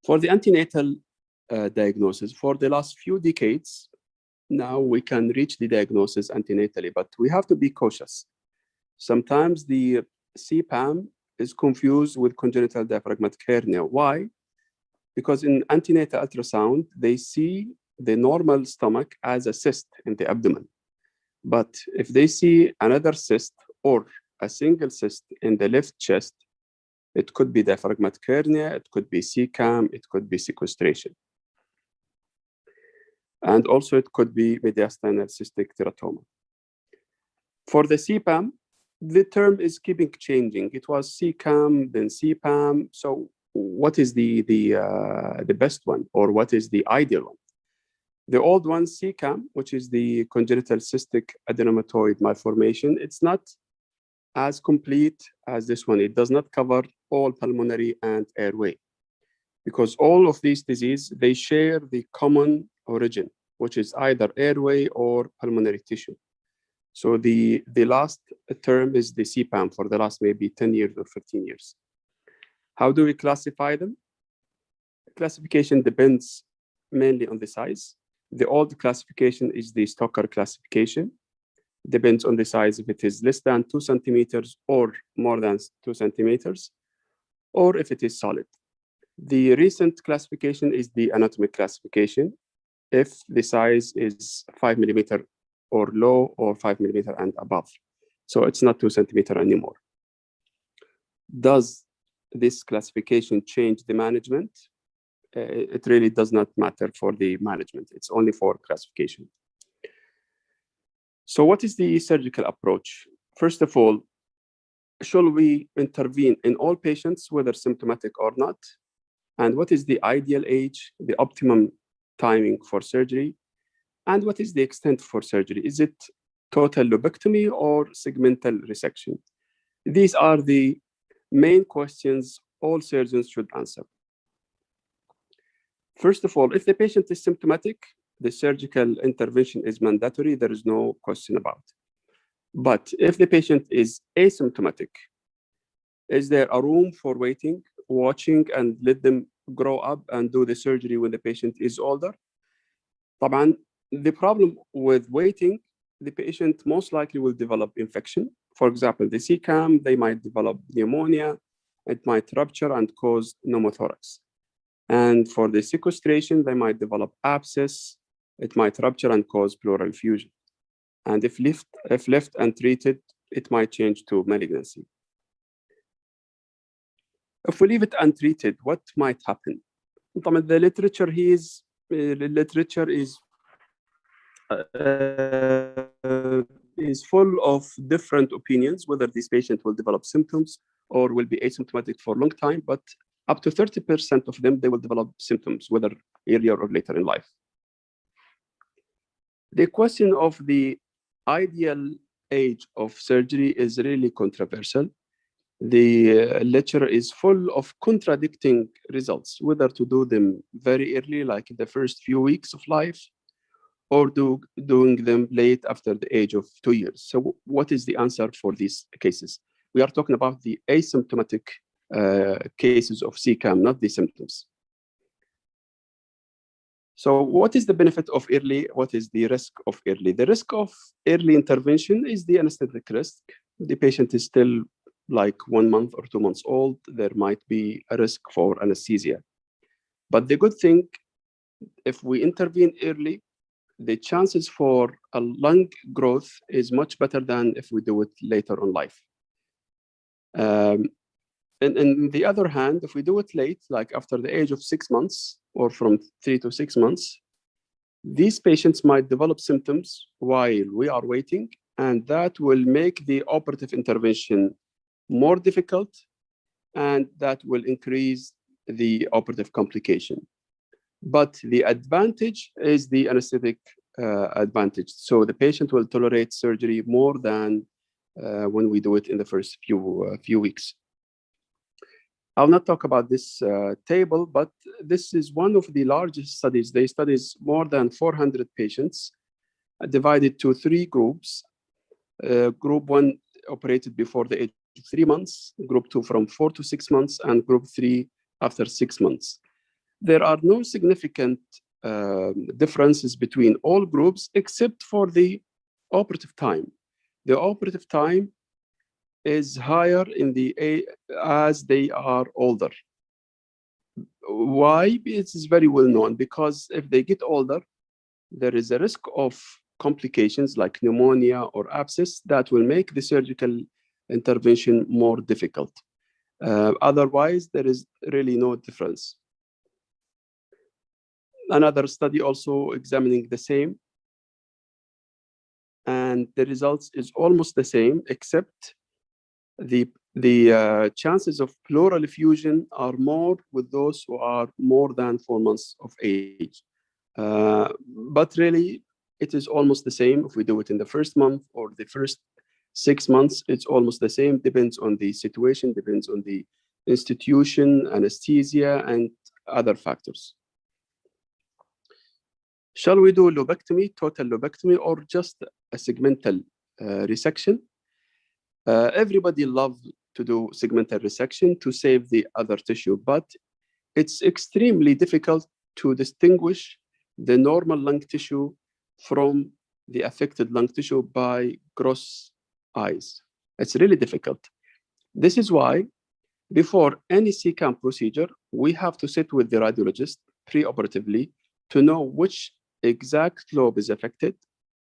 For the antenatal diagnosis, for the last few decades, now we can reach the diagnosis antenatally, but we have to be cautious. Sometimes the CPAM is confused with congenital diaphragmatic hernia. Why? Because in antenatal ultrasound, they see the normal stomach as a cyst in the abdomen. But if they see another cyst or a single cyst in the left chest, it could be diaphragmatic hernia, it could be CCAM, it could be sequestration. And also it could be mediastinal cystic teratoma. For the CPAM, the term is keeping changing. It was CCAM, then CPAM. So what is the best one, or what is the ideal one? The old one, CCAM, which is the congenital cystic adenomatoid malformation, it's not as complete as this one. It does not cover all pulmonary and airway, because all of these diseases, they share the common origin, which is either airway or pulmonary tissue. So the last term is the CPAM for the last maybe 10 years or 15 years. How do we classify them? Classification depends mainly on the size. The old classification is the Stocker classification. Depends on the size, if it is less than 2 centimeters or more than 2 centimeters, or if it is solid. The recent classification is the anatomic classification, if the size is 5 millimeter or low, or 5 millimeter and above. So it's not 2 centimeter anymore. Does this classification change the management? It really does not matter for the management. It's only for classification. So what is the surgical approach? First of all, should we intervene in all patients, whether symptomatic or not? And what is the ideal age, the optimum timing for surgery? And what is the extent for surgery? Is it total lobectomy or segmental resection? These are the main questions all surgeons should answer. First of all, if the patient is symptomatic, the surgical intervention is mandatory. There is no question about it. But if the patient is asymptomatic, is there a room for waiting, watching, and let them grow up and do the surgery when the patient is older? طبعاً, the problem with waiting, the patient most likely will develop infection. For example, the CCAM, they might develop pneumonia. It might rupture and cause pneumothorax. And for the sequestration, they might develop abscess. It might rupture and cause pleural effusion. And if left untreated, it might change to malignancy. If we leave it untreated, what might happen? The literature is full of different opinions, whether this patient will develop symptoms or will be asymptomatic for a long time, but up to 30% of them, they will develop symptoms, whether earlier or later in life. The question of the ideal age of surgery is really controversial. The literature is full of contradicting results, whether to do them very early, like in the first few weeks of life, or doing them late after the age of 2 years. So what is the answer for these cases? We are talking about the asymptomatic cases of CCAM, not the symptoms. So what is the benefit of early? What is the risk of early? The risk of early intervention is the anesthetic risk. The patient is still like 1 month or 2 months old. There might be a risk for anesthesia. But the good thing, if we intervene early, the chances for a lung growth is much better than if we do it later on life. And on the other hand, if we do it late, like after the age of 6 months or from 3 to 6 months, these patients might develop symptoms while we are waiting, and that will make the operative intervention more difficult, and that will increase the operative complication. But the advantage is the anesthetic advantage. So the patient will tolerate surgery more than when we do it in the first few weeks. I'll not talk about this table, but this is one of the largest studies. They studied more than 400 patients, divided to 3 groups. Group 1 operated before the age of 3 months, group 2 from 4 to 6 months, and group 3 after 6 months. There are no significant differences between all groups except for the operative time. The operative time is higher in as they are older. Why? It is very well known, because if they get older, there is a risk of complications like pneumonia or abscess that will make the surgical intervention more difficult. Otherwise, there is really no difference. Another study also examining the same, and the results is almost the same, except the chances of pleural effusion are more with those who are more than 4 months of age. But really, it is almost the same if we do it in the first month or the first 6 months. It's almost the same, depends on the situation, depends on the institution, anesthesia, and other factors. Shall we do lobectomy, total lobectomy, or just a segmental resection? Everybody loves to do segmental resection to save the other tissue, but it's extremely difficult to distinguish the normal lung tissue from the affected lung tissue by gross eyes. It's really difficult. This is why before any CCAM procedure, we have to sit with the radiologist preoperatively to know which exact lobe is affected.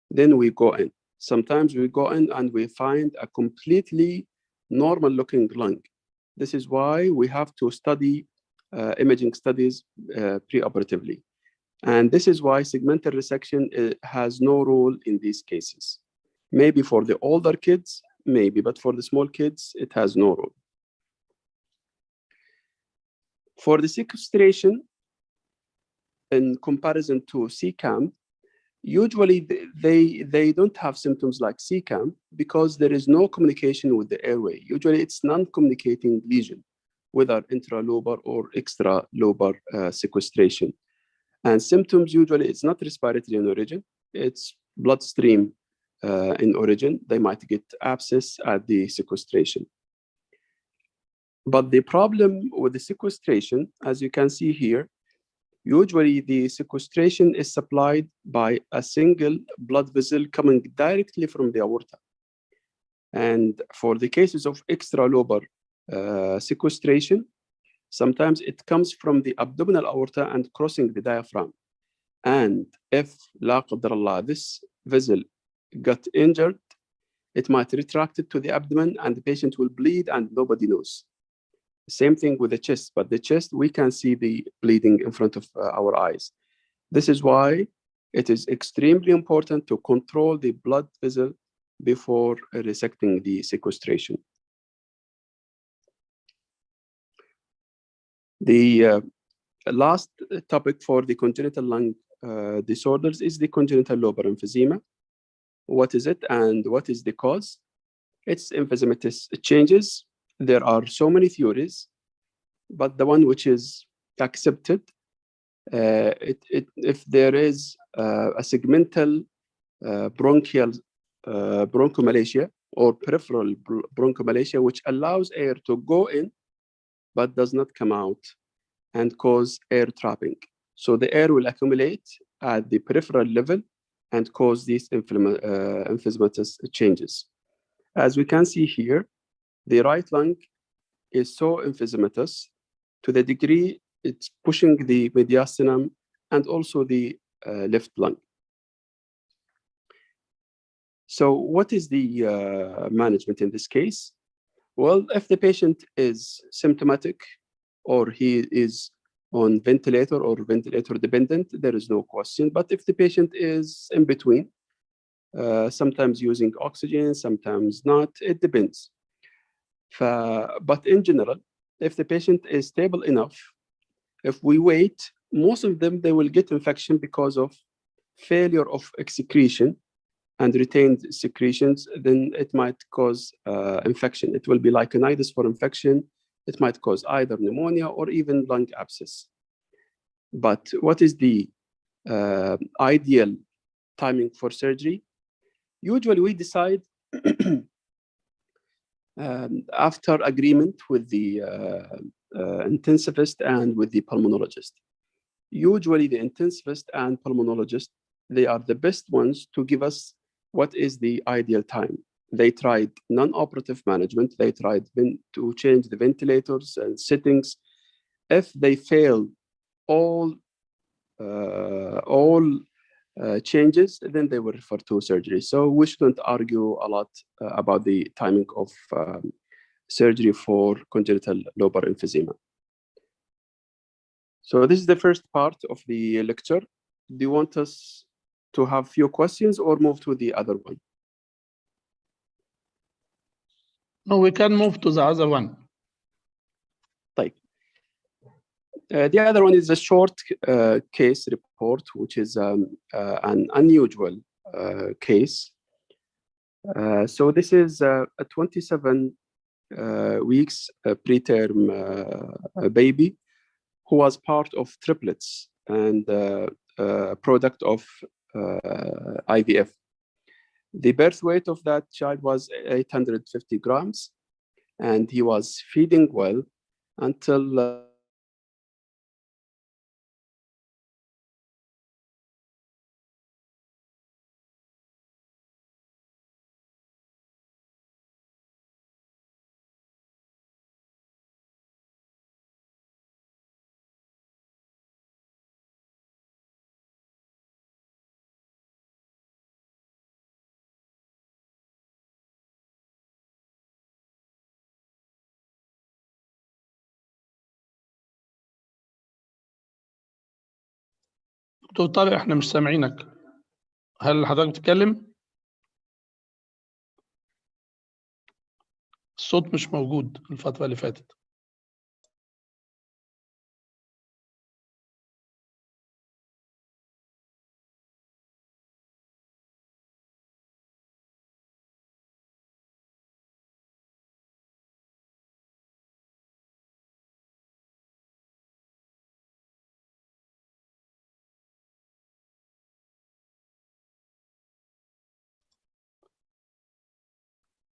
Then we go in. Sometimes we go in and we find a completely normal looking lung. This is why we have to study imaging studies preoperatively. And this is why segmental resection has no role in these cases. Maybe for the older kids, maybe, but for the small kids, it has no role. For the sequestration, in comparison to CCAM, usually they don't have symptoms like CCAM because there is no communication with the airway. Usually it's non-communicating lesion, whether intralobar or extralobar sequestration. And symptoms usually it's not respiratory in origin, it's bloodstream in origin. They might get abscess at the sequestration. But the problem with the sequestration, as you can see here, usually the sequestration is supplied by a single blood vessel coming directly from the aorta. And for the cases of extralobar sequestration, sometimes it comes from the abdominal aorta and crossing the diaphragm. And if, la qadar Allah, this vessel got injured, it might retract it to the abdomen and the patient will bleed and nobody knows. Same thing with the chest, but the chest, we can see the bleeding in front of our eyes. This is why it is extremely important to control the blood vessel before resecting the sequestration. The last topic for the congenital lung disorders is the congenital lobar emphysema. What is it and what is the cause? It's emphysematous changes. There are so many theories, but the one which is accepted, if there is a segmental bronchial bronchomalacia or peripheral bronchomalacia, which allows air to go in, but does not come out and cause air trapping. So the air will accumulate at the peripheral level and cause these emphysematous changes. As we can see here, the right lung is so emphysematous to the degree it's pushing the mediastinum and also the left lung. So what is the management in this case? Well, if the patient is symptomatic or he is on ventilator or ventilator dependent, there is no question. But if the patient is in between, sometimes using oxygen, sometimes not, it depends. But in general, if the patient is stable enough, if we wait most of them, they will get infection because of failure of excretion and retained secretions. Then it might cause infection. It will be like an itis for infection. It might cause either pneumonia or even lung abscess. But what is the ideal timing for surgery? Usually we decide after agreement with the intensivist and with the pulmonologist. Usually the intensivist and pulmonologist, they are the best ones to give us what is the ideal time. They tried non-operative management. They tried to change the ventilators and settings. If they fail all changes, then they will refer to surgery. So we shouldn't argue a lot about the timing of surgery for congenital lobar emphysema. So this is the first part of the lecture. Do you want us to have few questions or move to the other one? No, we can move to the other one. Like, the other one is a short case report, which is an unusual case. So this is a 27 weeks preterm baby who was part of triplets and product of IVF. The birth weight of that child was 850 grams, and he was feeding well until دكتور طارق احنا مش سامعينك. هل حضرتك بتتكلم؟ الصوت مش موجود الفترة اللي فاتت.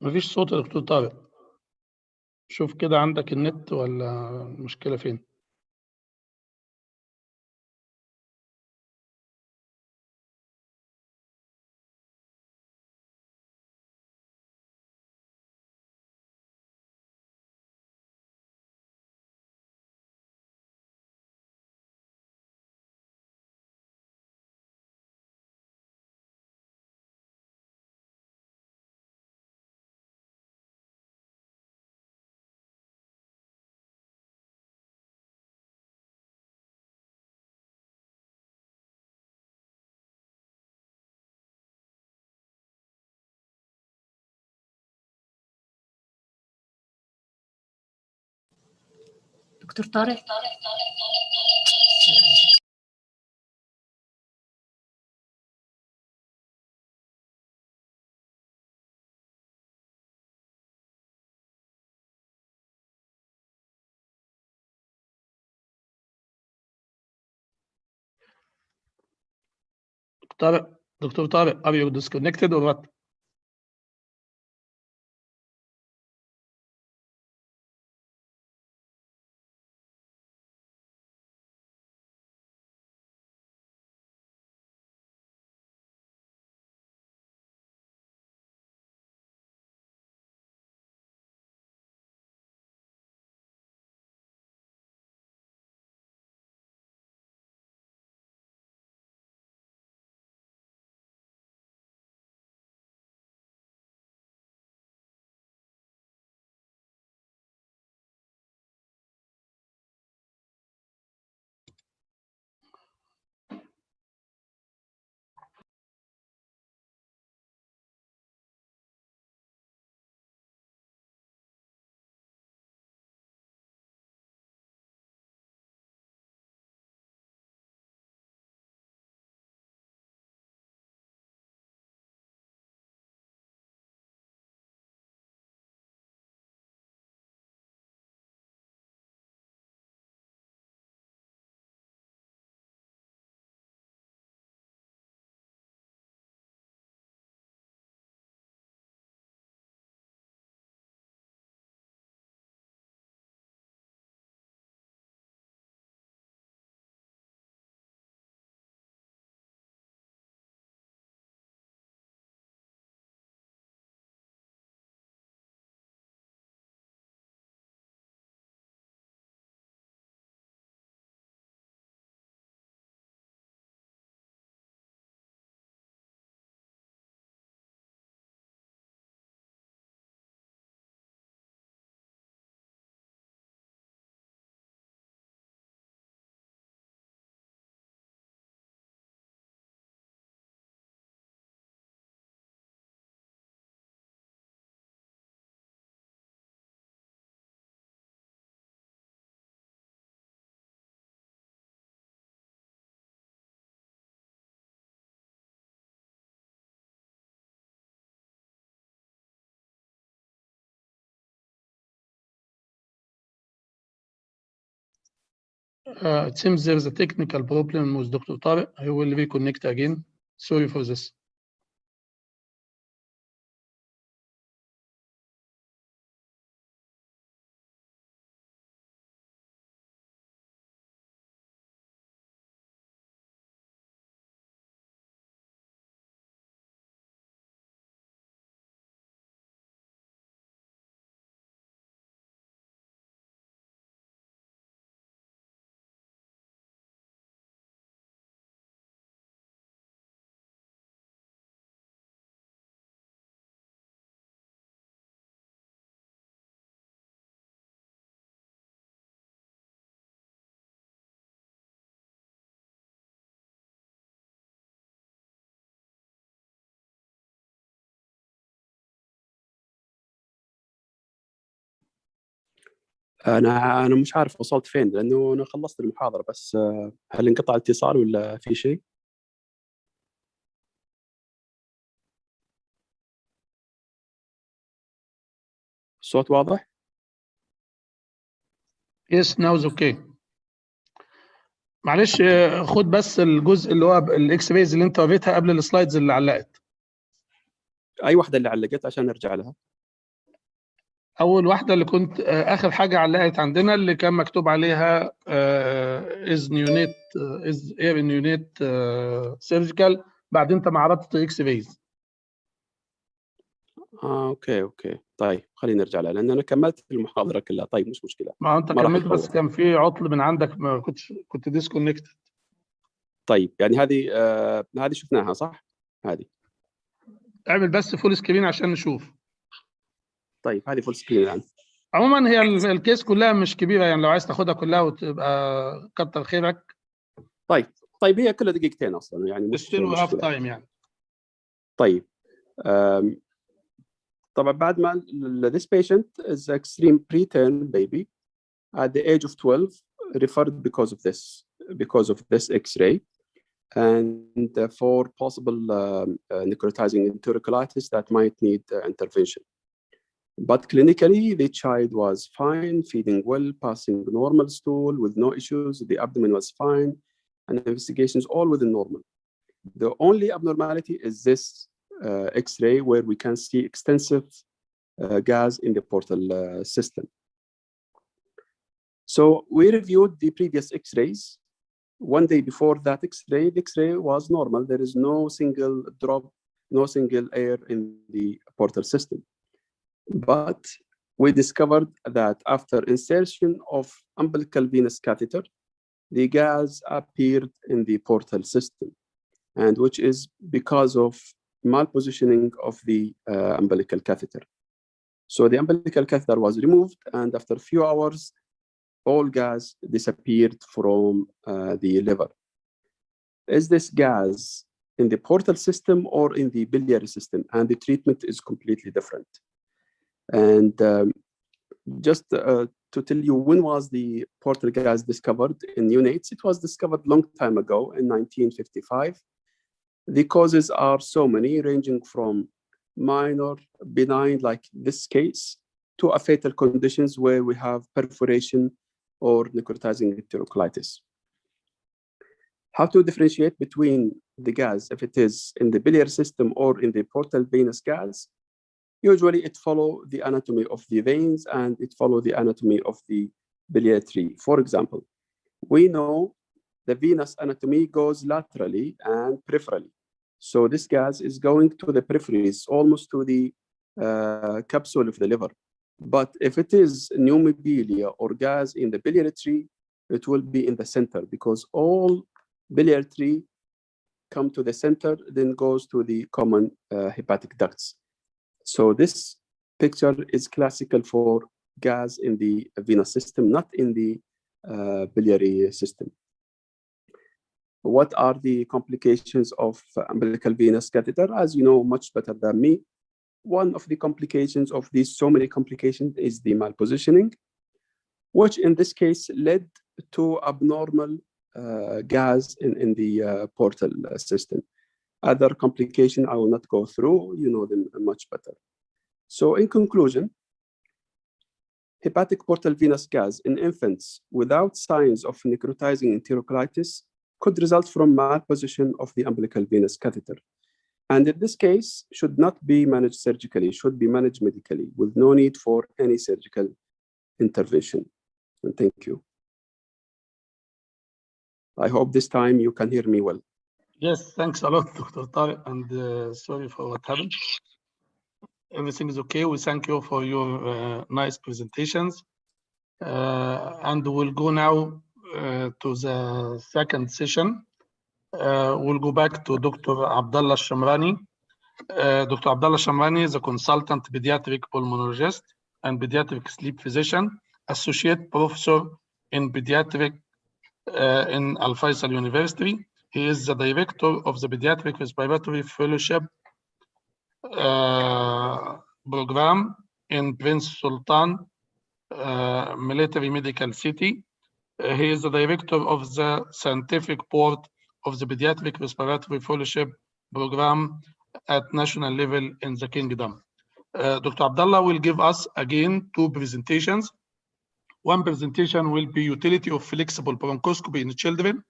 مفيش صوت يا دكتور طارق. شوف كده عندك النت ولا المشكلة فين؟ دكتور طارق. دكتور طارق, are you disconnected or what? It seems there is a technical problem with Dr. Tariq. He will reconnect again. Sorry for this. انا مش عارف وصلت فين لانه انا خلصت المحاضره بس هل انقطع الاتصال ولا في شيء؟ الصوت واضح؟ Yes, now is okay. معلش خد بس الجزء اللي هو الاكس رايز اللي انت وريتها قبل السلايدز اللي علقت. اي واحده اللي علقت عشان نرجع لها. اول واحده اللي كنت اخر حاجه علقت عندنا اللي كان مكتوب عليها از نيونيت از اير نيونيت سيرجيكال، بعدين انت ما عرضت اكس رايز. اوكي طيب خلينا نرجع لها لان انا كملت المحاضره كلها. طيب مش مشكله. ما انت كملت بس كان في عطل من عندك، ما كنت ديسكونكتد. طيب يعني هذه شفناها صح؟ هذه اعمل بس فول سكرين عشان نشوف. طيب هذه فول سكرين الان. عموما هي الكيس كلها مش كبيره، يعني لو عايز تاخدها كلها وتبقى كتر خيرك. طيب هي كلها دقيقتين اصلا يعني مش هاف تايم يعني. طيب طبعا بعد ما this patient is extreme preterm baby at the age of 12 referred because of this X-ray and for possible necrotizing enterocolitis that might need intervention. But clinically, the child was fine, feeding well, passing normal stool with no issues. The abdomen was fine, and investigations all within normal. The only abnormality is this X-ray where we can see extensive gas in the portal system. So we reviewed the previous X-rays. One day before that X-ray, the X-ray was normal. There is no single drop, no single air in the portal system. But we discovered that after insertion of umbilical venous catheter, the gas appeared in the portal system, and which is because of malpositioning of the umbilical catheter. So the umbilical catheter was removed, and after a few hours, all gas disappeared from the liver. Is this gas in the portal system or in the biliary system? And the treatment is completely different. And just to tell you, when was the portal gas discovered in neonates? It was discovered a long time ago in 1955. The causes are so many, ranging from minor, benign, like this case, to a fatal conditions where we have perforation or necrotizing enterocolitis. How to differentiate between the gas, if it is in the biliary system or in the portal venous gas? Usually it follows the anatomy of the veins and it follows the anatomy of the biliary tree. For example, we know the venous anatomy goes laterally and peripherally. So this gas is going to the peripheries, almost to the capsule of the liver. But if it is pneumonia or gas in the biliary tree, it will be in the center because all biliary tree come to the center, then goes to the common hepatic ducts. So this picture is classical for gas in the venous system, not in the biliary system. What are the complications of umbilical venous catheter? As you know much better than me, one of the complications of these so many complications is the malpositioning, which in this case led to abnormal gas in the portal system. Other complication I will not go through, you know them much better. So in conclusion, Hepatic portal venous gas in infants without signs of necrotizing enterocolitis could result from malposition of the umbilical venous catheter. And in this case, should not be managed surgically, should be managed medically with no need for any surgical intervention. And thank you. I hope this time you can hear me well. Yes, thanks a lot, Dr. Tariq, and sorry for what happened. Everything is okay. We thank you for your nice presentations. And we'll go now to the second session. We'll go back to Dr. Abdullah Shamrani. Dr. Abdullah Shamrani is a consultant pediatric pulmonologist and pediatric sleep physician, associate professor in pediatric in Al Faisal University. He is the director of the Pediatric Respiratory Fellowship program in Prince Sultan Military Medical City. He is the director of the scientific board of the Pediatric Respiratory Fellowship program at national level in the Kingdom. Dr. Abdullah will give us again two presentations. One presentation will be utility of flexible bronchoscopy in children.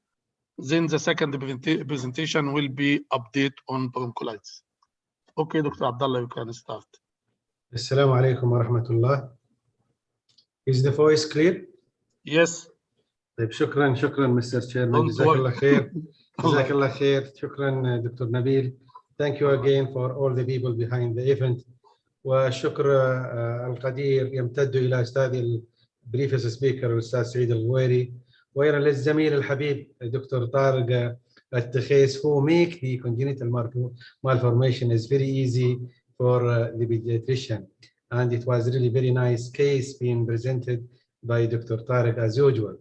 Then the second presentation will be update on bronchiolitis. Okay, Dr. Abdullah, you can start. Assalamu alaikum wa rahmatullah. Is the voice clear? Yes. شكرا Mr. Chairman. Jazakallah khair. Jazakallah khair. Shukran, Dr. Nabil. Thank you again for all the people behind the event. وشكر القدير يمتد إلى أستاذي البريفيس سبيكر الأستاذ سعيد الغويري وأيضا للزميل الحبيب دكتور طارق التخيس who make the congenital malformation is very easy for the pediatrician, and it was really very nice case being presented by Dr. Tariq as usual.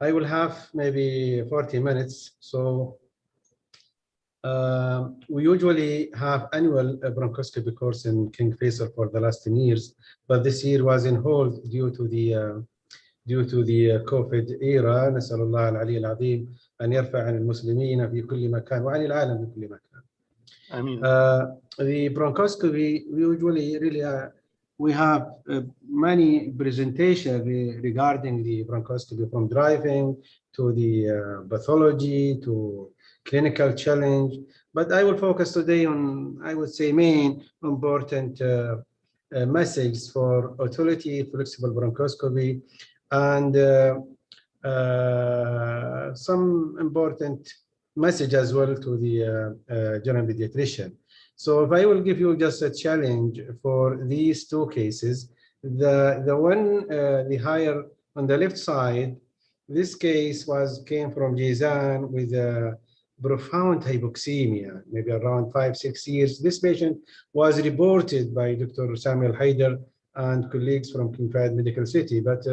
I will have maybe 40 minutes, so we usually have annual bronchoscopy course in King Faisal for the last 10 years, but this year was in hold due to the COVID era. نسأل الله العلي العظيم أن يرفع عن المسلمين في كل مكان وعن العالم في كل مكان. آمين. The bronchoscopy, we usually really we have many presentations regarding the bronchoscopy, from driving to the pathology to clinical challenge, but I will focus today on, I would say, main important message for utility flexible bronchoscopy and some important message as well to the general pediatrician. So if I will give you just a challenge for these two cases, the one, the higher on the left side, this case came from Jizan with a profound hypoxemia, maybe around 5-6 years. This patient was reported by Dr. Samuel Haider and colleagues from King Fahd Medical City, but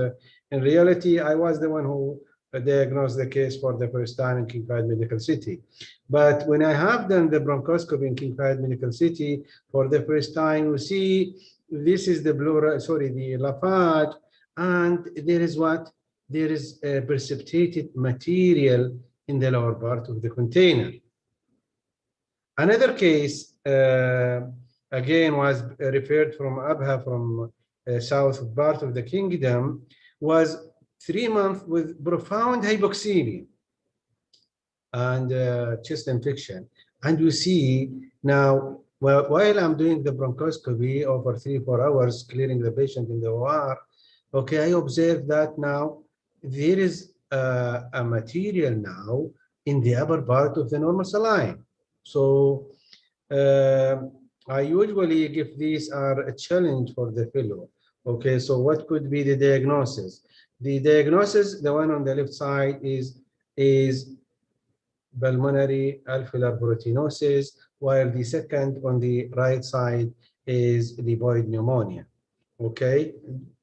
in reality, I was the one who diagnosed the case for the first time in King Fahd Medical City. But when I have done the bronchoscopy in King Fahd Medical City for the first time, you see this is the the lavage, and there is what? There is a precipitated material in the lower part of the container. Another case, again, was referred from Abha, from south part of the kingdom, was 3 months with profound hypoxemia and chest infection. And you see now, while I'm doing the bronchoscopy over 3-4 hours, clearing the patient in the OR, okay, I observe that now there is a material now in the upper part of the normal saline. So I usually give these are a challenge for the fellow. Okay, so what could be the diagnosis? The diagnosis, the one on the left side is pulmonary alveolar proteinosis, while the second on the right side is lipoid pneumonia. Okay,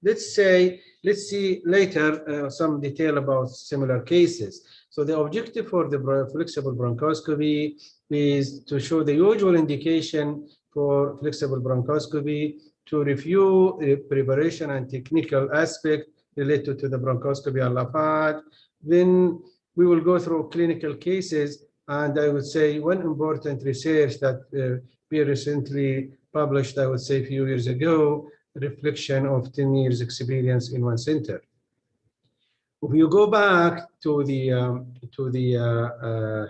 let's see later some detail about similar cases. So the objective for the flexible bronchoscopy is to show the usual indication for flexible bronchoscopy, to review the preparation and technical aspect related to the bronchoscopy and lavage. Then we will go through clinical cases, and I would say one important research that we recently published, I would say a few years ago, reflection of 10 years experience in one center. If you go back to the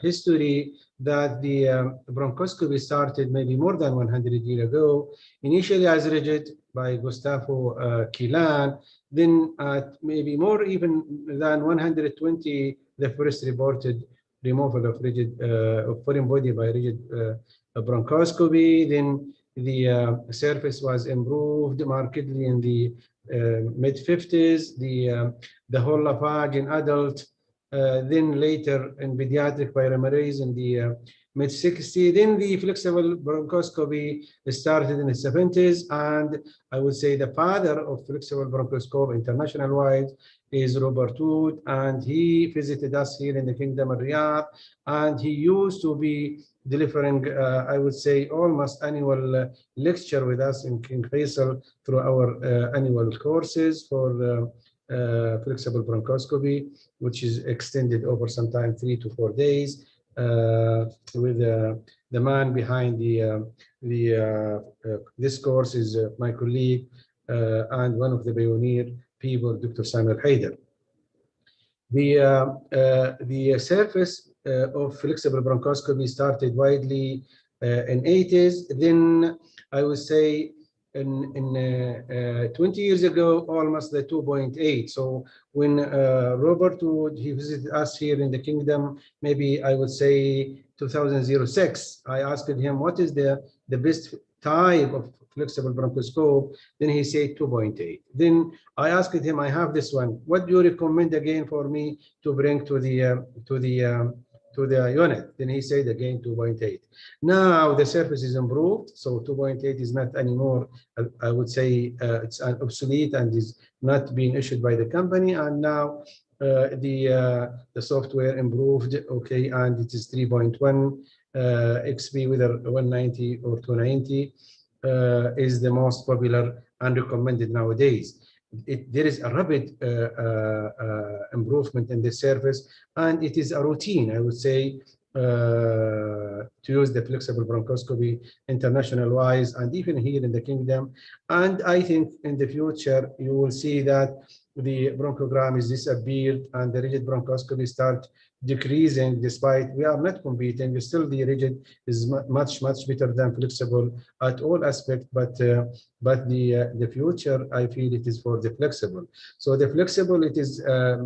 history that the bronchoscopy started maybe more than 100 years ago, initially as rigid by Gustavo Quillan, then maybe more even than 120, the first reported removal of rigid of foreign body by rigid bronchoscopy. Then the surface was improved markedly in the mid-50s. The whole lavage in adult, then later in pediatric polymerase in the mid-60s. Then the flexible bronchoscopy started in the 70s, and I would say the father of flexible bronchoscope international-wide is Robert Wood, and he visited us here in the Kingdom of Riyadh, and he used to be delivering, I would say, almost annual lecture with us in King Faisal through our annual courses for flexible bronchoscopy, which is extended over sometime 3 to 4 days, with the man behind this course is my colleague and one of the pioneer people, Dr. Samuel Haider. The surface of flexible bronchoscopy started widely in 80s. Then I would say in 20 years ago, almost the 2.8. So when Robert Wood, he visited us here in the Kingdom, maybe I would say 2006, I asked him what is the best type of flexible bronchoscope. Then he said 2.8. Then I asked him, I have this one. What do you recommend again for me to bring to the unit? Then he said again 2.8. Now the surface is improved, so 2.8 is not anymore. I would say it's obsolete and is not being issued by the company. And now the software improved, okay, and it is 3.1 XP, whether 190 or 290. Is the most popular and recommended nowadays. There is a rapid improvement in the surface, and it is a routine, I would say, to use the flexible bronchoscopy international-wise and even here in the Kingdom. And I think in the future, you will see that the bronchogram is disappeared and the rigid bronchoscopy start decreasing, despite we are not competing. Still the rigid is much better than flexible at all aspects, but the future, I feel it is for the flexible. So the flexible, it is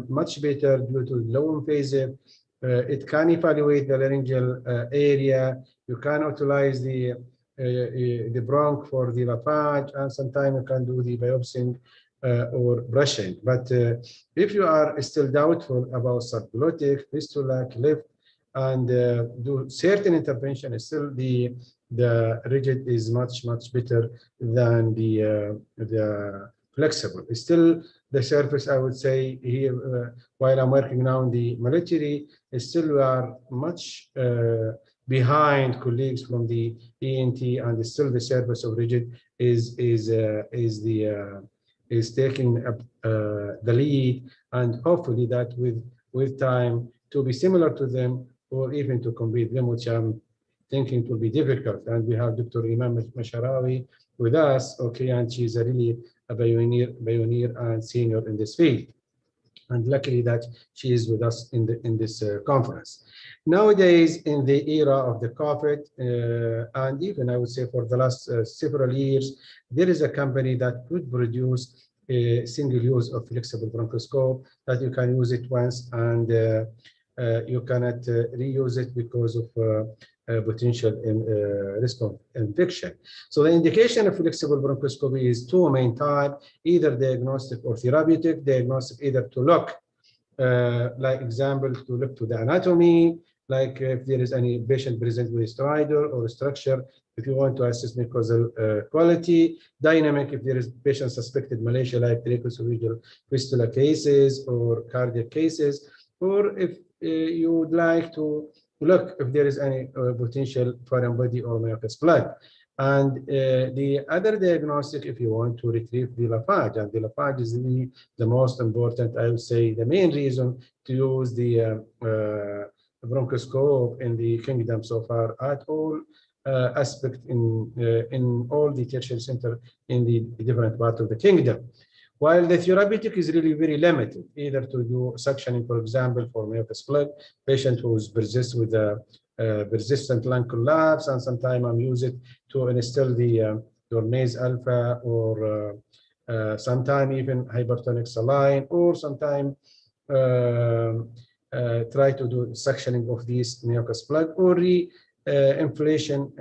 much better due to low invasive. It can evaluate the laryngeal area. You can utilize the bronch for the lavage, and sometimes you can do the biopsy or brushing. But if you are still doubtful about subglottic, fistula, cleft, and do certain intervention, still the rigid is much better than the flexible. Still the surface, I would say here, while I'm working now in the military, still we are much behind colleagues from the ENT, and still the surface of rigid is taking up the lead, and hopefully that with time to be similar to them or even to compete them, which I'm thinking it will be difficult. And we have Dr. Imam Masharawi with us, okay, and she's a really a pioneer and senior in this field. And luckily that she is with us in this conference. Nowadays, in the era of the COVID, and even I would say for the last several years, there is a company that could produce a single use of flexible bronchoscope that you can use it once, and you cannot reuse it because of potential risk of infection. So the indication of flexible bronchoscopy is two main types, either diagnostic or therapeutic. Diagnostic, either to look, like example, to look to the anatomy, like if there is any patient present with stridor or structure, if you want to assess mucosal quality. Dynamic, if there is patient suspected malacia, like tracheoesophageal fistula cases or cardiac cases, or if you would like to look if there is any potential foreign body or mucous plug. And the other diagnostic, if you want to retrieve the lavage, and the lavage is the most important, I would say, the main reason to use the bronchoscope in the Kingdom so far at all aspect in all the tertiary center in the different parts of the kingdom. While the therapeutic is really very limited, either to do suctioning, for example, for mucus plug, patient who persists with a persistent lung collapse, and sometimes I'm using to instill the Dornase alpha, or sometimes even hypertonic saline, or sometimes try to do suctioning of these mucus plug, or inflation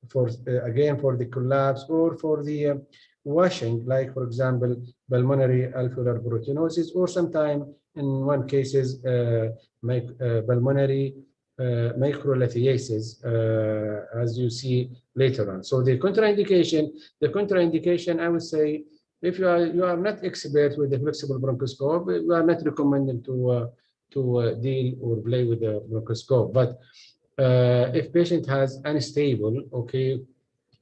for again for the collapse, or for the washing, like for example pulmonary alveolar proteinosis, or sometimes in one cases pulmonary microlithiasis, as you see later on. So the contraindication, I would say, if you are not expert with the flexible bronchoscope, you are not recommended to deal or play with the bronchoscope. But if patient has unstable, okay,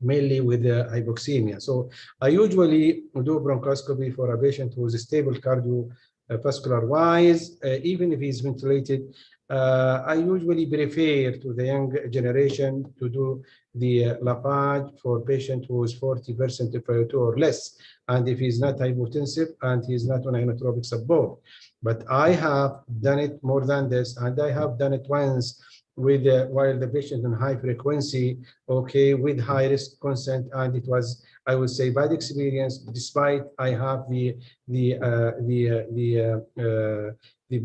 mainly with the hypoxemia. So I usually do bronchoscopy for a patient who is stable cardiovascular wise, even if he's ventilated. I usually prefer to the young generation to do the lavage for patient who is 40% FiO2 or less, and if he's not hypotensive and he's not on inotropic support. But I have done it more than this, and I have done it once with while the patient on high frequency, okay, with high risk consent, and it was, I would say, bad experience. Despite I have the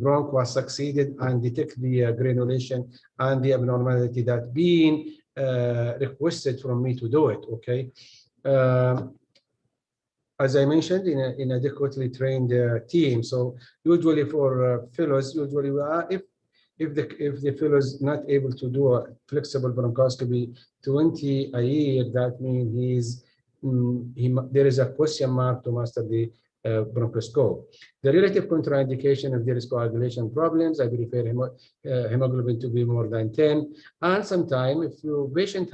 bronch was succeeded and detect the granulation and the abnormality that being requested from me to do it. Okay, as I mentioned, in an inadequately trained team. So usually for fellows, usually if the fellow is not able to do a flexible bronchoscopy 20 a year, that means there is a question mark to master the bronchoscope. The relative contraindication, if there is coagulation problems, I prefer hemoglobin to be more than 10. And sometimes if your patient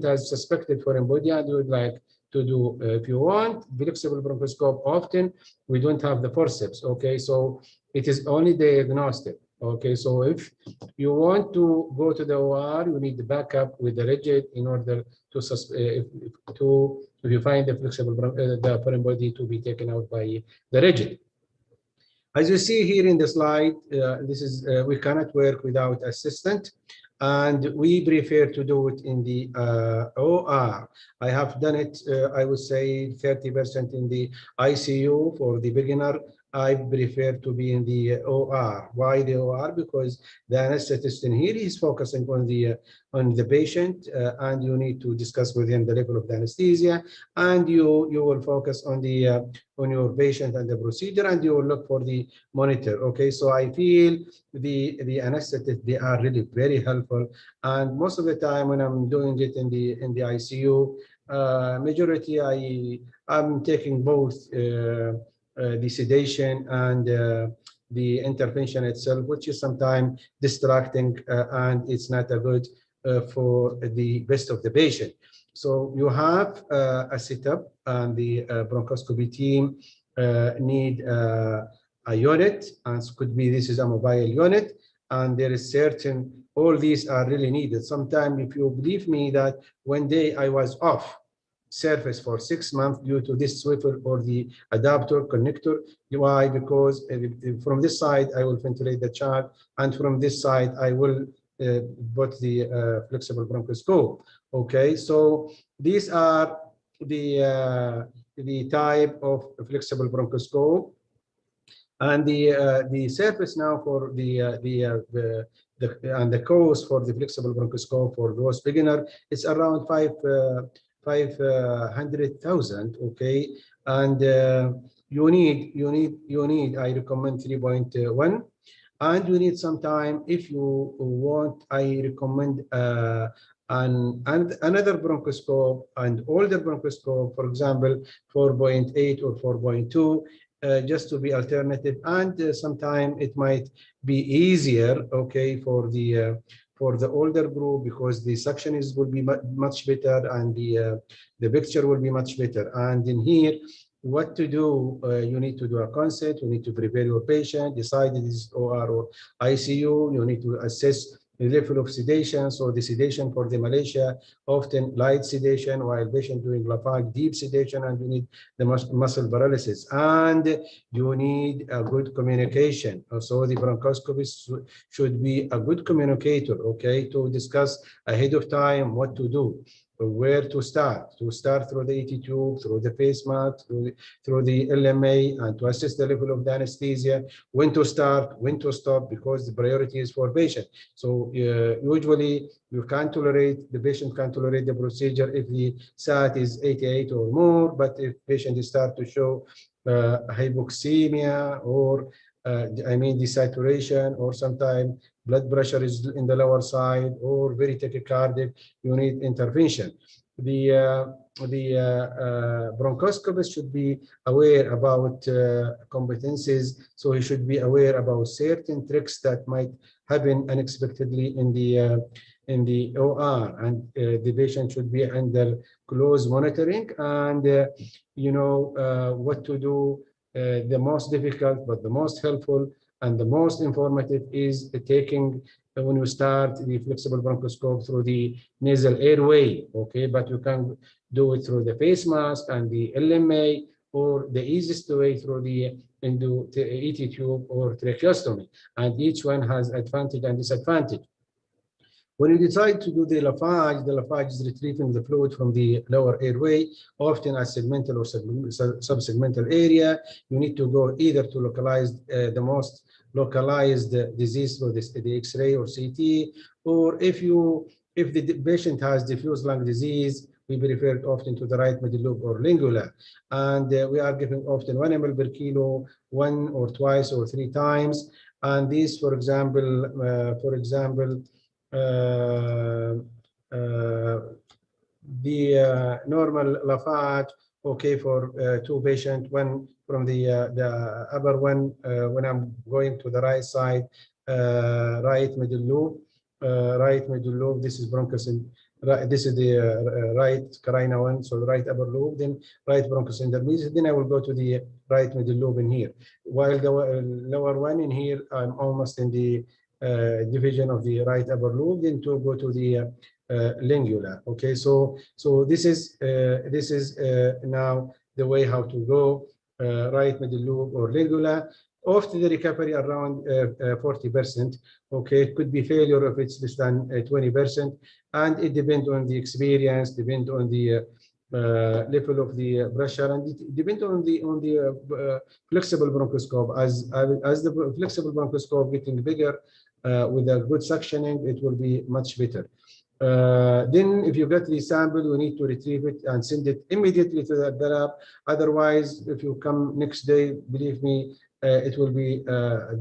has suspected foreign body and you would like to do, if you want flexible bronchoscope, often we don't have the forceps. Okay, so it is only diagnostic. Okay, so if you want to go to the OR, you need the backup with the rigid in order to if you find the flexible the foreign body to be taken out by the rigid. As you see here in the slide, this is we cannot work without assistant, and we prefer to do it in the OR. I have done it, I would say 30% in the ICU for the beginner. I prefer to be in the OR. Why the OR? Because the anesthetist in here is focusing on the patient, and you need to discuss with him the level of the anesthesia, and you will focus on the on your patient and the procedure, and you will look for the monitor. Okay, so I feel the anesthetists, they are really very helpful, and most of the time when I'm doing it in the ICU, majority I'm taking both the sedation and the intervention itself, which is sometimes distracting, and it's not a good for the best of the patient. So you have a setup, and the bronchoscopy team need a unit, and could be this is a mobile unit, and there is certain, all these are really needed. Sometimes, if you believe me, that one day I was off surface for 6 months due to this swivel or the adapter connector. Why? Because from this side I will ventilate the child, and from this side I will put the flexible bronchoscope. Okay, so these are the type of flexible bronchoscope, and the surface now for and the cost for the flexible bronchoscope for those beginner, it's around 500,000. Okay, and you need I recommend 3.1, and you need some time. If you want, I recommend another bronchoscope, and older bronchoscope, for example 4.8 or 4.2, just to be alternative, and sometime it might be easier, okay, for the older group, because the suction will be much better, and the picture will be much better. And in here, what to do, you need to do a consent, you need to prepare your patient, decide it is OR or ICU, you need to assess level of sedation. So the sedation for the malacia, often light sedation, while patient doing lavage, deep sedation, and you need the muscle paralysis. And you need a good communication. So the bronchoscopist should be a good communicator, okay, to discuss ahead of time what to do, where to start through the ET tube, through the face mask, through the LMA, and to assess the level of the anesthesia, when to start, when to stop, because the priority is for patient. So usually you can't tolerate, the patient can't tolerate the procedure if the SAT is 88 or more, but if patient start to show hypoxemia or desaturation, or sometimes blood pressure is in the lower side, or very tachycardic, you need intervention. The bronchoscopist should be aware about competencies, so he should be aware about certain tricks that might happen unexpectedly in the OR, and the patient should be under close monitoring, and you know what to do. The most difficult but the most helpful and the most informative is taking, when you start the flexible bronchoscope, through the nasal airway, okay, but you can do it through the face mask and the LMA, or the easiest way through the ET tube or tracheostomy, and each one has advantage and disadvantage. When you decide to do the lavage is retrieving the fluid from the lower airway, often at segmental or subsegmental area. You need to go either to localize the most localized disease through the X-ray or CT, or if the patient has diffuse lung disease, we prefer it often to the right middle lobe or lingula, and we are giving often 1 ml per kilo, 1 or twice or 3 times. And this, for example, the normal lavage, okay, for 2 patients, one from the upper one, when I'm going to the right side, right middle lobe, this is bronchus, this is the right carina one, so right upper lobe, then right bronchus intermedius, then I will go to the right middle lobe in here, while the lower one in here, I'm almost in the division of the right upper lobe, then to go to the lingula. Okay, so this is now the way how to go, right middle lobe or lingula. Often the recovery around 40%. Okay, it could be failure if it's less than 20%, and it depends on the experience, depends on the level of the pressure, and it depends on the flexible bronchoscope. As the flexible bronchoscope getting bigger, with a good suctioning, it will be much better. Then if you get the sample, you need to retrieve it and send it immediately to the lab. Otherwise, if you come next day, believe me, it will be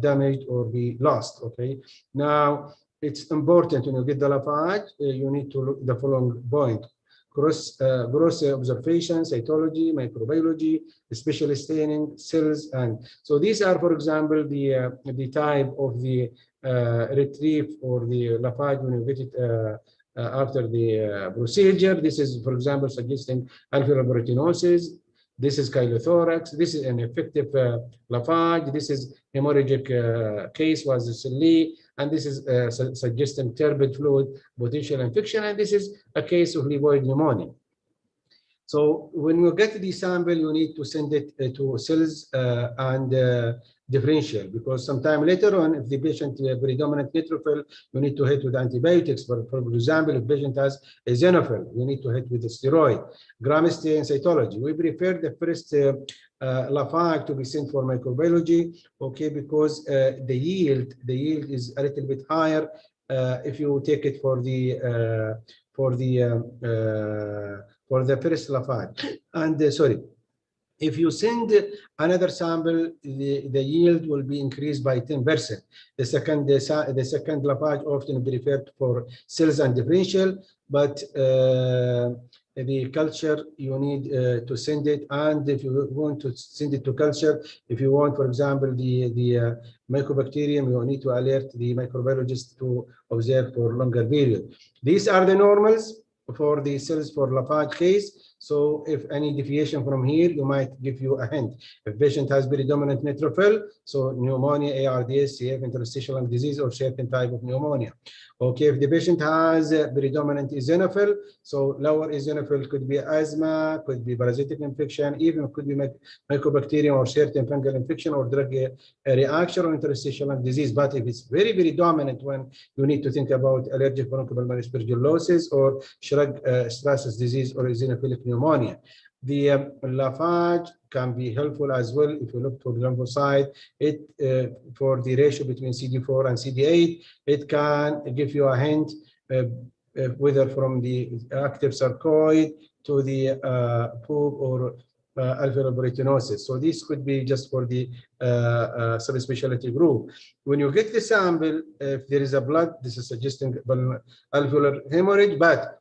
damaged or be lost. Okay, now it's important when you get the lavage, you need to look at the following point: gross observation, cytology, microbiology, special staining, cells, and so these are, for example, the type of the retrieve or the lavage when you get it after the procedure. This is, for example, suggesting alveolar proteinosis. This is chylothorax. This is an effective lavage. This is hemorrhagic case was a SLE, and this is suggesting turbid fluid potential infection, and this is a case of levoid pneumonia. So when you get the sample, you need to send it to cells and differential, because sometime later on, if the patient predominant neutrophil, you need to hit with antibiotics. For example, if patient has eosinophil, you need to hit with the steroid. Gram stain cytology. We prefer the first lavage to be sent for microbiology, okay, because the yield is a little bit higher if you take it for the first lavage. And sorry, if you send another sample, the yield will be increased by 10%. The second lavage often preferred for cells and differential, but the culture, you need to send it, and if you want to send it to culture, if you want, for example, the mycobacterium, you need to alert the microbiologist to observe for longer period. These are the normals for the cells for lavage case. So if any deviation from here, you might give you a hint. If patient has predominant neutrophil, so pneumonia, ARDS, CF, interstitial lung disease, or certain type of pneumonia. Okay, if the patient has predominant eosinophil, so lower eosinophil could be asthma, could be parasitic infection, even could be mycobacterium or certain fungal infection or drug reaction or interstitial lung disease. But if it's very, very dominant, when you need to think about allergic bronchopulmonary aspergillosis or Strasser's disease or eosinophilic pneumonia. The lavage can be helpful as well if you look for lymphocyte. It for the ratio between CD4 and CD8, it can give you a hint whether from the active sarcoid to the poop or alveolar proteinosis. So this could be just for the subspecialty group. When you get the sample, if there is a blood, this is suggesting alveolar hemorrhage, but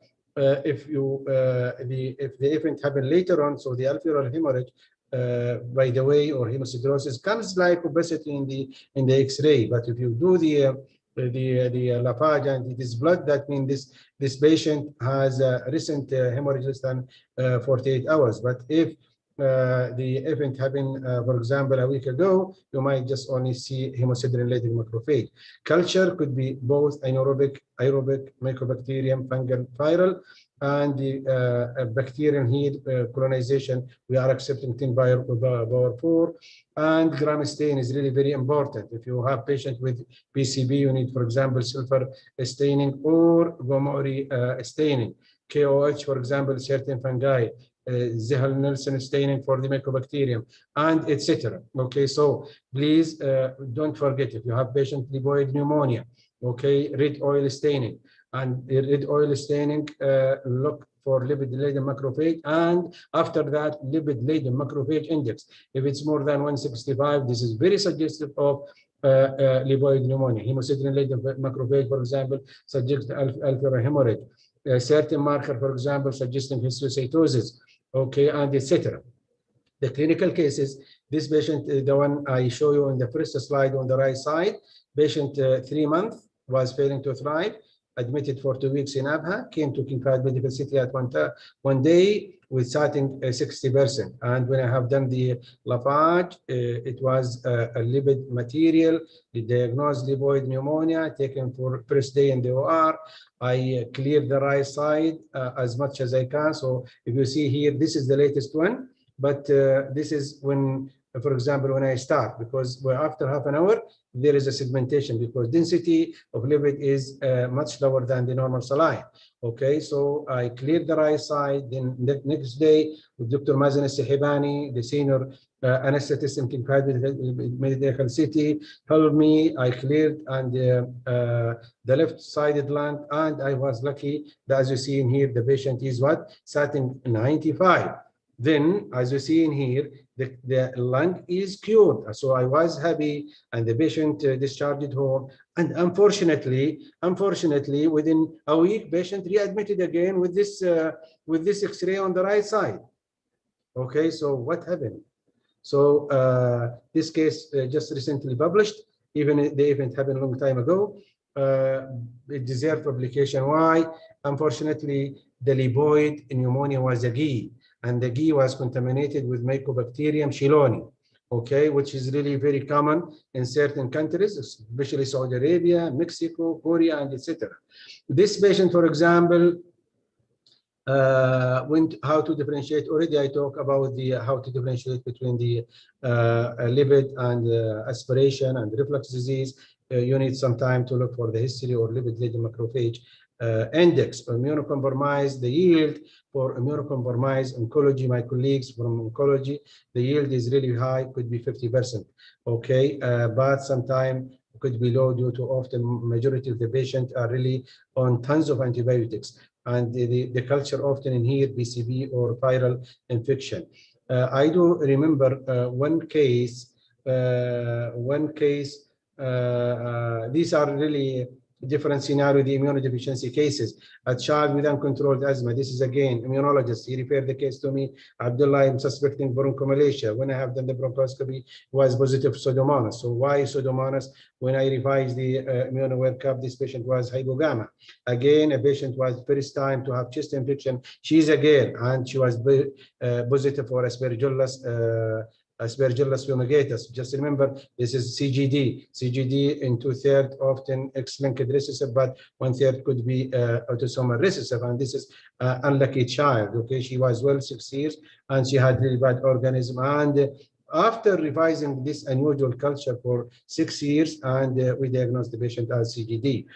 if the event happened later on, so the alveolar hemorrhage, by the way, or hemosiderosis comes like obesity in the X-ray. But if you do the lavage and it is blood, that means this patient has a recent hemorrhage less than 48 hours. But if the event happened, for example, a week ago, you might just only see hemosiderin-laden macrophage. Culture could be both anaerobic, aerobic, mycobacterium, fungal, viral, and the bacterium here, colonization, we are accepting 10 power 4, and gram stain is really very important. If you have patient with PCB, you need, for example, sulfur staining or Gomori staining. KOH, for example, certain fungi, Zehel-Nelson staining for the mycobacterium, and etc. Okay, so please don't forget, if you have patient lipoid pneumonia, okay, red oil staining, and red oil staining, look for lipid-laden macrophage, and after that, lipid-laden macrophage index. If it's more than 165, this is very suggestive of lipoid pneumonia. Hemosiderin-laden macrophage, for example, suggests alveolar hemorrhage. A certain marker, for example, suggesting histiocytosis, okay, and etc. The clinical cases, this patient, the one I show you in the first slide on the right side, patient 3 months, was failing to thrive, admitted for 2 weeks in ABHA, came to King Fahd Medical City at one day with starting 60%. And when I have done the lavage, it was a lipid material, the diagnosed lipoid pneumonia, taken for first day in the OR. I cleared the right side as much as I can. So if you see here, this is the latest one, but this is when, for example, when I start, because after half an hour, there is a segmentation because density of lipid is much lower than the normal saline. Okay, so I cleared the right side. Then the next day, with Dr. Mazen Sehibani, the senior anesthetist in King Fahd Medical City, helped me. I cleared and the left-sided lung, and I was lucky that, as you see in here, the patient is what? Statin 95. Then, as you see in here, the lung is cured. So I was happy, and the patient discharged home. And unfortunately, within a week, patient readmitted again with this X-ray on the right side. Okay, so what happened? So this case just recently published. Even the event happened a long time ago. It deserved publication. Why? Unfortunately, the lipoid pneumonia was a GI, and the GI was contaminated with Mycobacterium shilloni, okay, which is really very common in certain countries, especially Saudi Arabia, Mexico, Korea, and etc. This patient, for example, how to differentiate. Already I talked about the how to differentiate between the lipid and aspiration and reflux disease. You need some time to look for the history or lipid-laden macrophage index. Immunocompromised, the yield for immunocompromised oncology, my colleagues from oncology, the yield is really high, could be 50%. Okay, but sometimes could be low due to often majority of the patients are really on tons of antibiotics. And the culture often in here, BCB or viral infection. I do remember one case, these are really different scenario, the immunodeficiency cases. A child with uncontrolled asthma. This is again immunologist. He referred the case to me. Abdullah, I'm suspecting bronchomalacia. When I have done the bronchoscopy, was positive Pseudomonas. So why Pseudomonas? When I revised the immuno workup, this patient was hypogamma. Again, a patient was first time to have chest infection. She's a girl, and she was positive for Aspergillus fumigatus. Just remember, this is CGD. CGD in 2/3 often X-linked recessive, but 1/3 could be autosomal recessive, and this is unlucky child. Okay, she was well 6 years, and she had really bad organism. And after revising this unusual culture for 6 years, and we diagnosed the patient as CGD.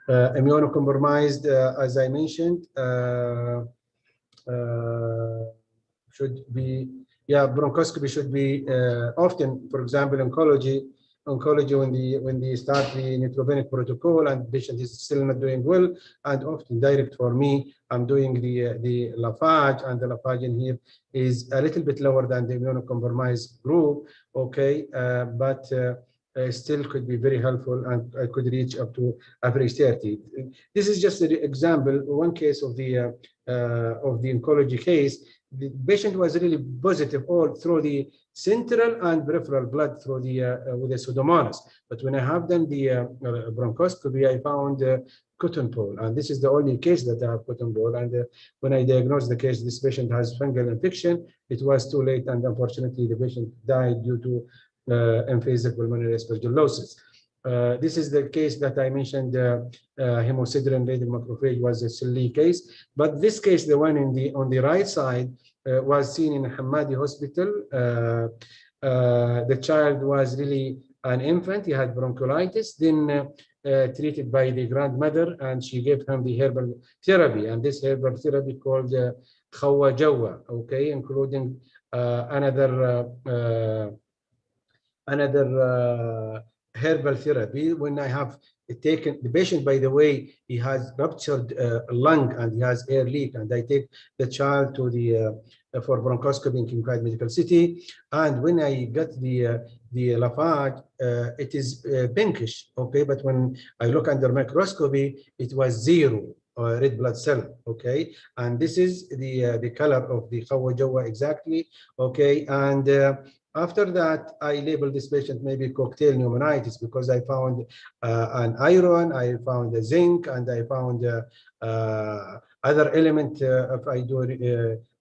Immunocompromised, as I mentioned, should be, bronchoscopy should be often, for example, oncology when they start the neutropenic protocol and the patient is still not doing well, and often direct for me, I'm doing the lavage, and the lavage in here is a little bit lower than the immunocompromised group, okay, but still could be very helpful, and I could reach up to average 30. This is just an example, one case of the oncology case. The patient was really positive all through the central and peripheral blood through the with the Pseudomonas. But when I have done the bronchoscopy, I found cotton ball, and this is the only case that I have cotton ball. And when I diagnosed the case, this patient has fungal infection. It was too late, and unfortunately, the patient died due to invasive pulmonary aspergillosis. This is the case that I mentioned. Hemosiderin laden macrophage was a SLE case, but this case, the one on the right side, was seen in Hamadi Hospital. The child was really an infant. He had bronchiolitis, then treated by the grandmother, and she gave him the herbal therapy. And this herbal therapy called Khawa Jawa, okay, including another herbal therapy. When I have taken the patient, by the way, he has ruptured lung and he has air leak, and I take the child to the for bronchoscopy in King Fahd Medical City, and when I got the lavage, it is pinkish, okay, but when I look under microscopy, it was 0 red blood cell, okay, and this is the color of the Khawa Jawa exactly, okay, and after that, I labeled this patient maybe cocktail pneumonitis, because I found an iron, I found a zinc, and I found other element, if I do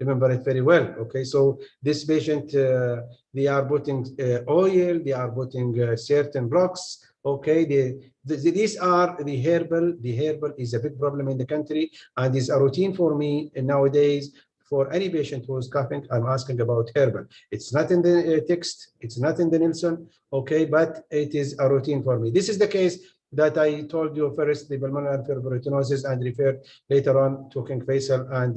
remember it very well. Okay, so this patient, they are putting oil, they are putting certain blocks. Okay, these are the herbal. The herbal is a big problem in the country, and is a routine for me nowadays. For any patient who is coughing, I'm asking about herbal. It's not in the text, it's not in the Nielsen, okay, but it is a routine for me. This is the case that I told you first, the pulmonary fibroadeninosis, and referred later on to King Faisal, and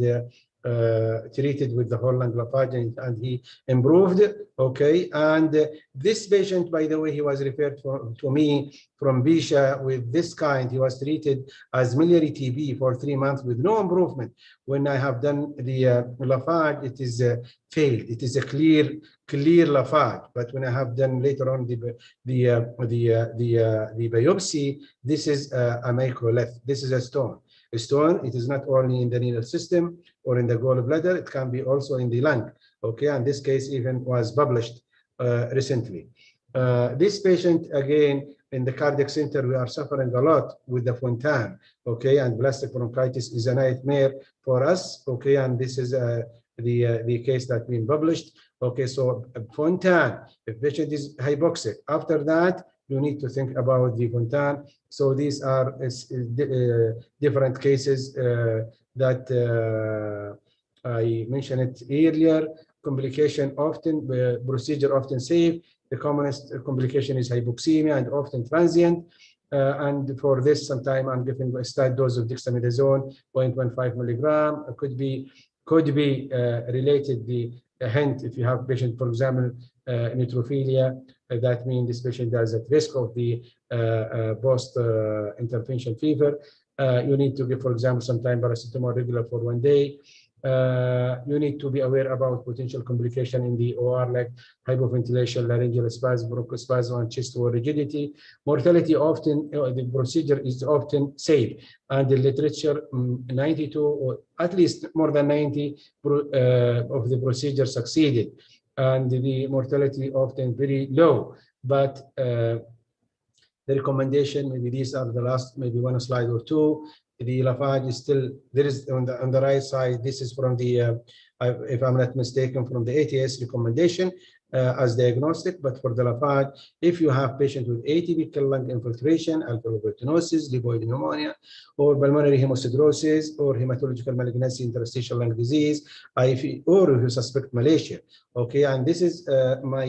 treated with the whole lung lavage, and he improved, okay. And this patient, by the way, he was referred to me from Bisha with this kind. He was treated as miliary TB for 3 months with no improvement. When I have done the lavage, it is failed. It is a clear lavage. But when I have done later on the biopsy, this is a microlith. This is a stone. A stone. It is not only in the renal system or in the gallbladder. It can be also in the lung. Okay, and this case even was published recently. This patient, again, in the cardiac center, we are suffering a lot with the fontan, okay, and plastic bronchitis is a nightmare for us, okay, and this is the case that's been published, okay. So fontan, if patient is hypoxic, after that, you need to think about the fontan. So these are different cases that I mentioned it earlier. Complication often, procedure often safe. The commonest complication is hypoxemia and often transient. And for this, sometime I'm giving a start dose of dexamethasone, 0.15 milligram. Could be related. The hint, if you have patient, for example, neutrophilia, that means this patient is at risk of the post-intervention fever. You need to give, for example, sometime paracetamol regular for 1 day. You need to be aware about potential complication in the OR, like hypoventilation, laryngeal spasm, bronchospasm, and chest wall rigidity. Mortality often, the procedure is often safe, and the literature 92 or at least more than 90 of the procedure succeeded, and the mortality often very low. But the recommendation, maybe these are the last, maybe one slide or two. The lavage is still, there is on the right side, this is from the, if I'm not mistaken, from the ATS recommendation as diagnostic, but for the lavage, if you have patient with atypical lung infiltration, alveolar lipoid pneumonia, or pulmonary hemosiderosis, or hematological malignancy, interstitial lung disease, or if you suspect malaria. Okay, and this is my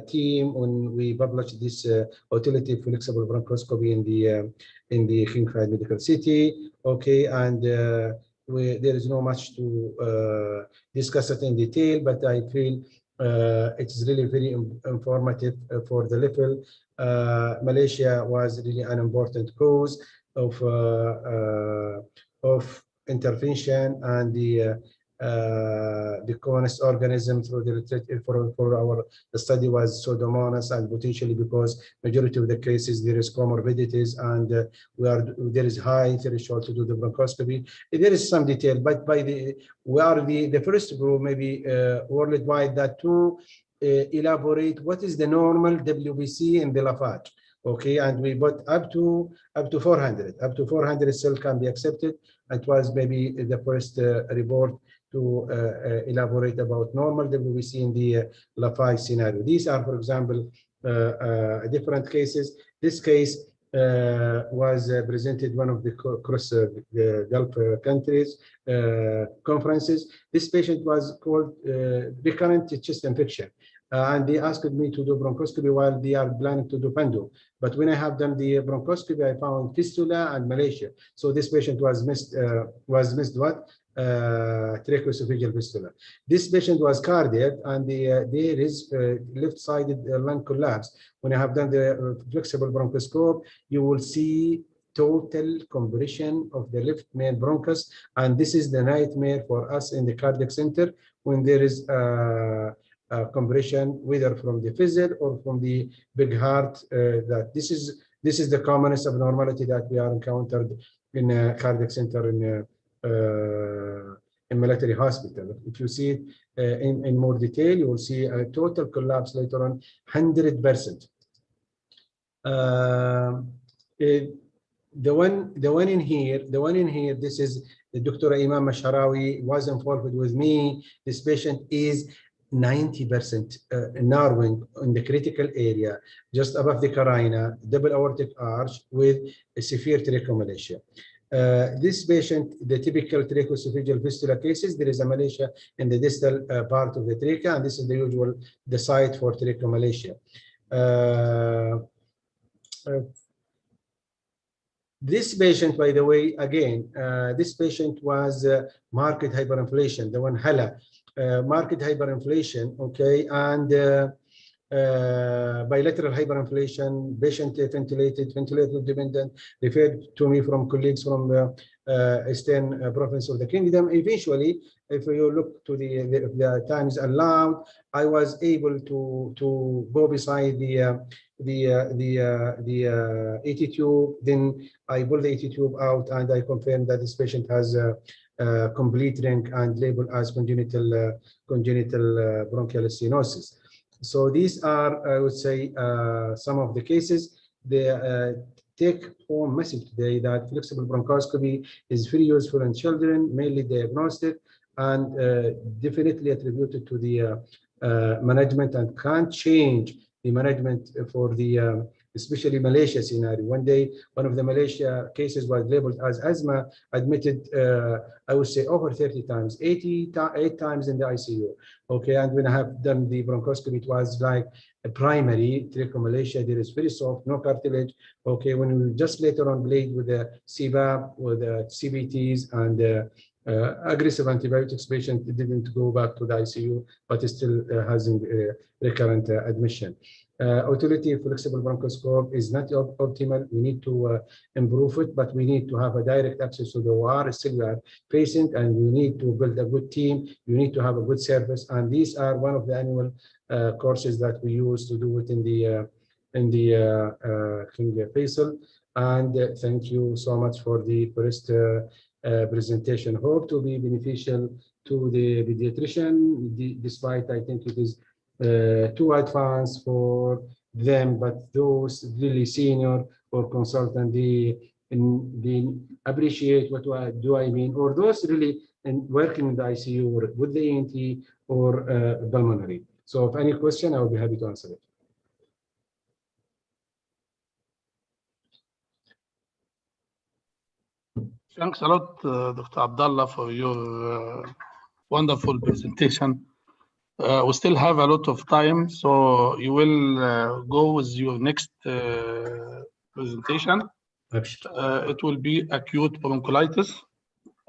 team when we published this alternative flexible bronchoscopy in the King Fahd Medical City. Okay, and there is no much to discuss it in detail, but I feel it is really very informative for the level. Malaysia was really an important cause of intervention, and the commonest organism through the literature for our study was Pseudomonas, and potentially because majority of the cases there is comorbidities, and there is high threshold to do the bronchoscopy. There is some detail, but we are the first group, maybe worldwide, that to elaborate what is the normal WBC in the lavage. Okay, and we put up to 400 cells can be accepted. It was maybe the first report to elaborate about normal WBC in the lavage scenario. These are, for example, different cases. This case was presented one of the cross Gulf countries conferences. This patient was called recurrent chest infection. And they asked me to do bronchoscopy while they are planning to do pendo. But when I have done the bronchoscopy, I found fistula and malacia. So this patient was missed what? Tracheoesophageal fistula. This patient was cardiac, and there is left-sided lung collapse. When I have done the flexible bronchoscope, you will see total compression of the left main bronchus, and this is the nightmare for us in the cardiac center when there is compression, whether from the fizzle or from the big heart. That this is the commonest abnormality that we are encountered in a cardiac center in military hospital. If you see it in more detail, you will see a total collapse later on, 100%. The one in here, this is Dr. Imam Masharawi was involved with me. This patient is 90% narrowing in the critical area, just above the carina, double aortic arch with a severe tracheomalacia. This patient, the typical tracheoesophageal fistula cases, there is a malacia in the distal part of the trachea, and this is the site for tracheomalacia. This patient, by the way, again, this patient was marked hyperinflation, the one HALA, marked hyperinflation, okay, and bilateral hyperinflation, patient ventilator dependent, referred to me from colleagues from the Eastern province of the kingdom. Eventually, if you look to the times allowed, I was able to go beside the AT tube. Then I pulled the AT tube out, and I confirmed that this patient has complete ring and labeled as congenital bronchial stenosis. So these are, I would say, some of the cases. The take-home message today that flexible bronchoscopy is very useful in children, mainly diagnostic, and definitely attributed to the management, and can't change the management for the especially Malaysia scenario. One day, one of the Malaysia cases was labeled as asthma, admitted, I would say over 30 times, 8 times in the ICU. Okay, and when I have done the bronchoscopy, it was like a primary tracheomalacia. There is very soft, no cartilage. Okay, when we just later on played with the CBAP, with the CBTs, and aggressive antibiotics patient didn't go back to the ICU, but is still having recurrent admission. Utility flexible bronchoscope is not optimal. We need to improve it, but we need to have a direct access to the OR. Still, we are patient, and you need to build a good team. You need to have a good service, and these are one of the annual courses that we use to do it in the King Faisal. And thank you so much for the first presentation. Hope to be beneficial to the pediatrician, despite I think it is too advanced for them, but those really senior or consultant, they appreciate what do I mean, or those really working in the ICU or with the ENT or pulmonary. So if any question, I will be happy to answer it. Thanks a lot, Dr. Abdullah, for your wonderful presentation. We still have a lot of time, so you will go with your next presentation. It will be acute bronchiolitis.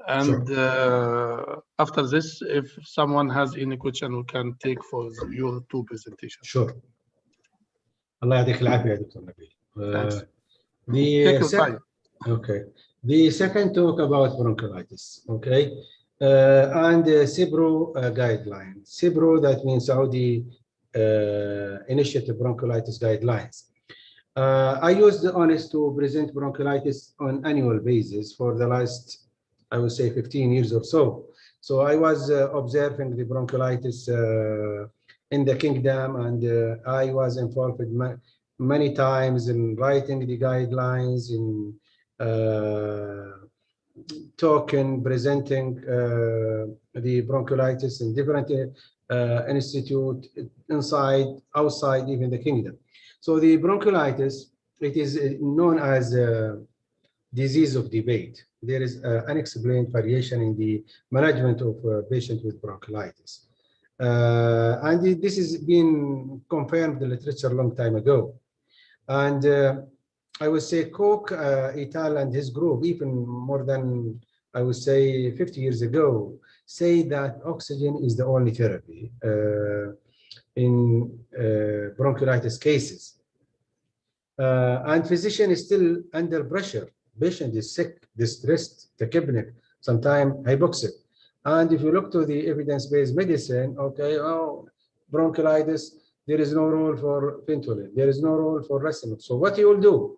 And Sure. After this, if someone has any question, we can take for your two presentations. Sure. Allah يعطيك العافية Dr. Nabil. Thanks. Take your time. Okay. The second talk about bronchiolitis. Okay. And CIBRO guidelines. CIBRO, that means Saudi Initiative Bronchiolitis Guidelines. I used the honest to present bronchiolitis on annual basis for the last, I would say, 15 years or so. So I was observing the bronchiolitis in the kingdom, and I was involved many times in writing the guidelines, in talking, presenting the bronchiolitis in different institute, inside, outside, even the kingdom. So the bronchiolitis, it is known as a disease of debate. There is unexplained variation in the management of patients with bronchiolitis. And this has been confirmed in the literature a long time ago. And I would say Koch et al. And his group, even more than, I would say, 50 years ago, say that oxygen is the only therapy in bronchiolitis cases. And physician is still under pressure. Patient is sick, distressed, tachypneic, sometimes hypoxic. And if you look to the evidence-based medicine, okay, bronchiolitis, there is no role for Ventolin, there is no role for Racemil. So what you will do?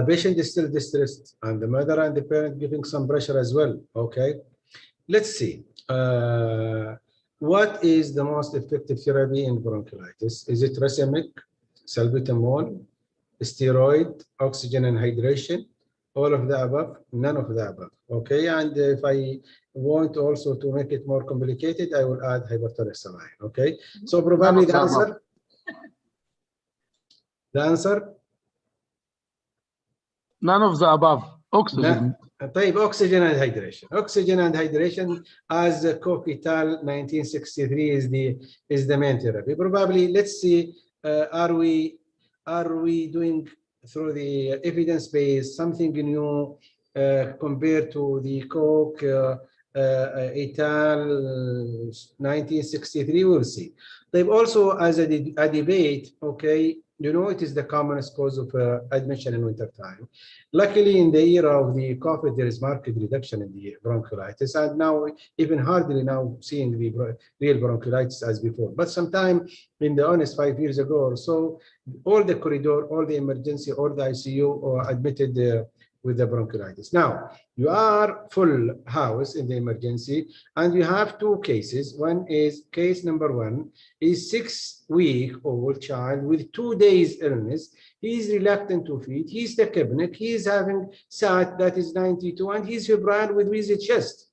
Patient is still distressed, and the mother and the parent giving some pressure as well. Okay, let's see. What is the most effective therapy in bronchiolitis? Is it Racemic, salbutamol, steroid, oxygen and hydration, all of the above, none of the above? Okay, and if I want also to make it more complicated, I will add hypertonic saline. Okay, so probably the answer. The answer. None of the above. Oxygen. طيب, oxygen and hydration. Oxygen and hydration, as Koch et al. 1963 is the main therapy. Probably, let's see, are we doing through the evidence base something new compared to the Koch et al. 1963? We'll see. They've also, as a debate, okay, you know, it is the commonest cause of admission in winter time. Luckily, in the era of the COVID, there is marked reduction in the bronchiolitis, and now even hardly now seeing the real bronchiolitis as before. But sometime in the honest 5 years ago or so, all the corridor, all the emergency, or the ICU are admitted with the bronchiolitis. Now, you are full house in the emergency, and you have two cases. One is case number one is 6-week-old child with 2 days illness. He is reluctant to feed. He's tachypneic. He is having SAT that is 92, and he's febrile with wheezy chest.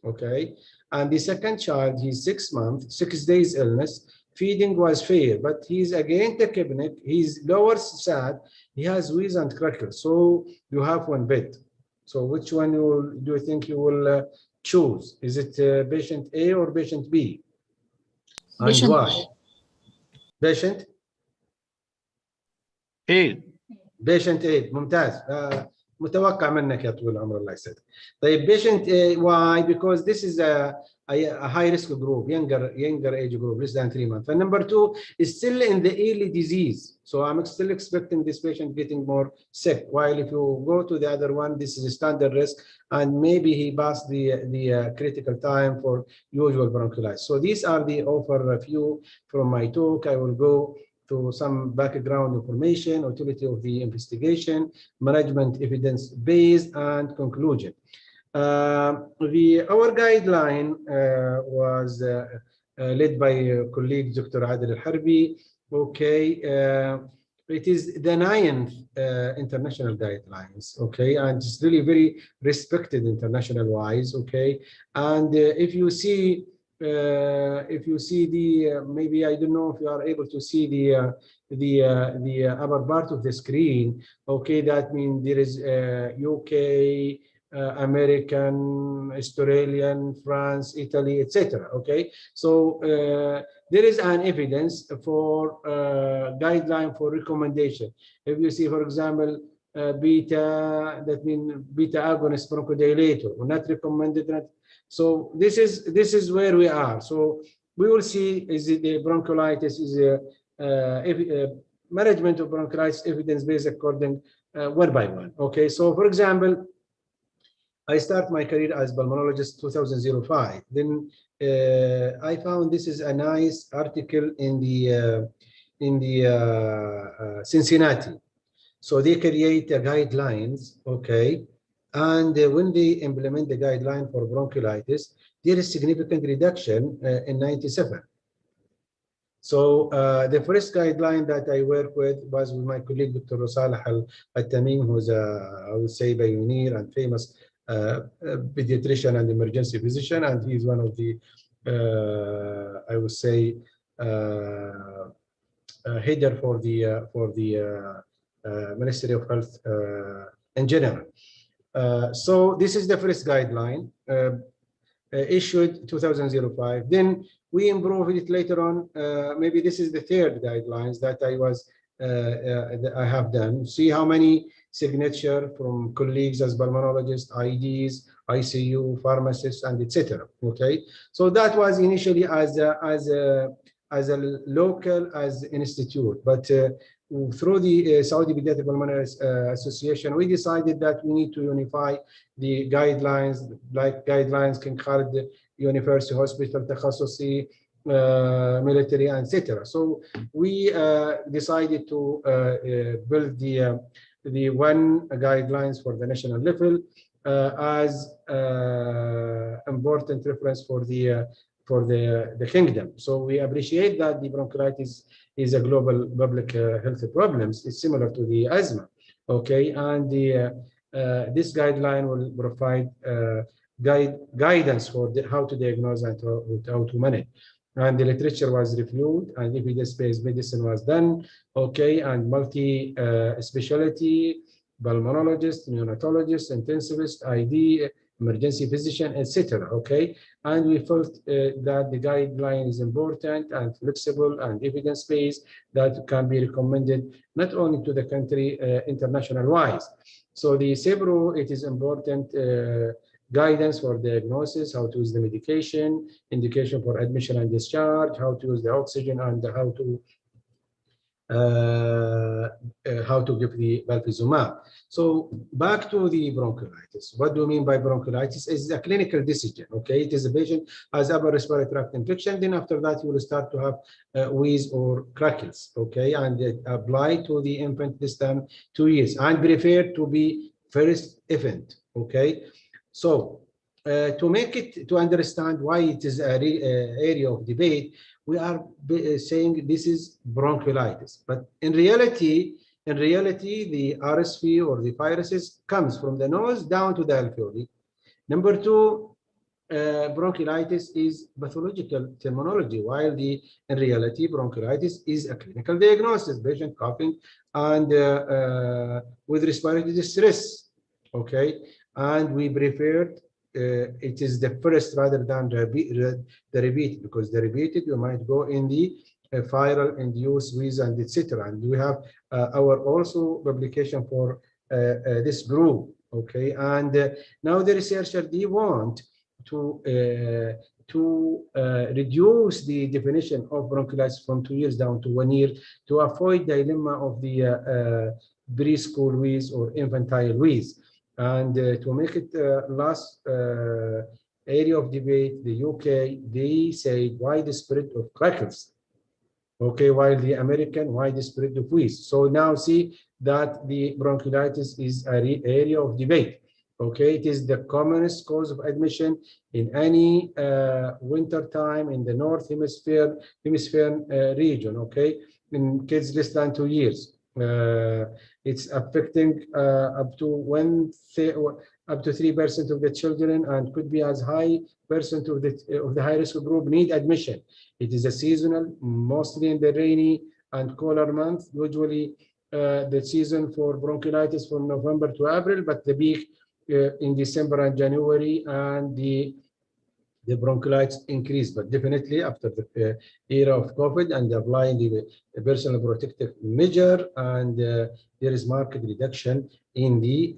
Okay. And the second child, he's 6 months, 6 days illness. Feeding was fair, but he's again tachypneic. He's lower SAT. He has wheeze and crackles. So you have one bed. So which one do you think you will choose? Is it patient A or patient B? And why? Patient A. Patient A. ممتاز. متوقع منك يا طويل العمر الله يسعدك. طيب patient why? Because this is a high risk group, younger age group, less than 3 months. And number 2 is still in the early disease. So I'm still expecting this patient getting more sick. While if you go to the other one, this is a standard risk, and maybe he passed the critical time for usual bronchiolitis. So these are the offer a few from my talk. I will go to some background information, utility of the investigation, management evidence base, and conclusion. Our guideline was led by colleague Dr. Adel Al-Harbi. Okay, it is the 9th international guidelines. Okay, and it's really very respected international wise. Okay, and if you see the maybe I don't know if you are able to see the upper part of the screen. Okay, that means there is UK, American, Australian, France, Italy, etc. Okay, so there is an evidence for guideline for recommendation. If you see, for example, beta, that means beta agonist bronchodilator, not recommended. So this is where we are. So we will see is it the bronchiolitis is a management of bronchiolitis evidence based according one by one. Okay, so for example, I start my career as pulmonologist 2005. Then I found this is a nice article in the Cincinnati. So they create guidelines, okay, and when they implement the guideline for bronchiolitis, there is significant reduction in 97. So the first guideline that I work with was with my colleague Dr. Salah Al-Tamim, who's I would say pioneer and famous pediatrician and emergency physician, and he's one of the I would say header for the Ministry of Health in general. So this is the first guideline issued 2005. Then we improved it later on. Maybe this is the third guidelines that I have done. See how many signature from colleagues as pulmonologists, IDs, ICU, pharmacists, and etc. Okay, so that was initially as a local institute, but through the Saudi Pediatric Pulmonary Association, we decided that we need to unify the guidelines, like guidelines King Khalid University Hospital, Takhasusi, military, etc. So we decided to build the one guidelines for the national level as important reference for the kingdom. So we appreciate that the bronchiolitis is a global public health problem. It's similar to the asthma, okay? And this guideline will provide guidance for how to diagnose and how to manage. And the literature was reviewed, and evidence-based medicine was done, okay? And multi-specialty, pulmonologist, neonatologist, intensivist, ID, emergency physician, etc. Okay, and we felt that the guideline is important and flexible and evidence-based that can be recommended not only to the country international-wise. So the SEBRO, it is important guidance for diagnosis, how to use the medication, indication for admission and discharge, how to use the oxygen, and how to give the palpizumab. So back to the bronchiolitis. What do you mean by bronchiolitis? It's a clinical decision, okay? It is a patient has upper respiratory tract infection, then after that you will start to have wheeze or crackles, okay? And apply to the infant this time 2 years, and prefer to be first event, okay? So to make it, to understand why it is an area of debate, we are saying this is bronchiolitis, but in reality, the RSV or the viruses comes from the nose down to the alveoli. Number 2, bronchiolitis is pathological terminology, while in reality, bronchiolitis is a clinical diagnosis, patient coughing and with respiratory distress, okay? And we preferred it is the first rather than the repeated, because the repeated you might go in the viral induced wheeze and etc. And we have our also publication for this group. Okay, and now the researcher, they want to reduce the definition of bronchiolitis from 2 years down to 1 year to avoid the dilemma of the preschool wheeze or infantile wheeze, and to make it last area of debate. The UK, they say widespread of crackles. Okay, while the American widespread of wheeze. So now see that the bronchiolitis is an area of debate. Okay, it is the commonest cause of admission in any winter time in the North Hemisphere region. Okay, in kids less than 2 years. It's affecting up to 3% of the children, and could be as high percent of the high risk group need admission. It is a seasonal, mostly in the rainy and cooler month. Usually, the season for bronchiolitis from November to April, but the peak in December and January, and the bronchiolitis increase. But definitely after the era of COVID and applying the personal protective measure, and there is marked reduction in the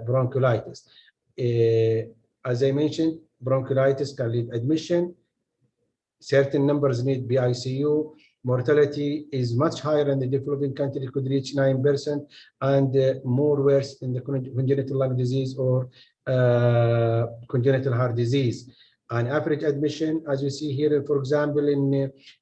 bronchiolitis. As I mentioned, bronchiolitis can lead admission. Certain numbers need ICU. Mortality is much higher in the developing country, could reach 9%, and more worse in the congenital lung disease or congenital heart disease. An average admission, as you see here, for example,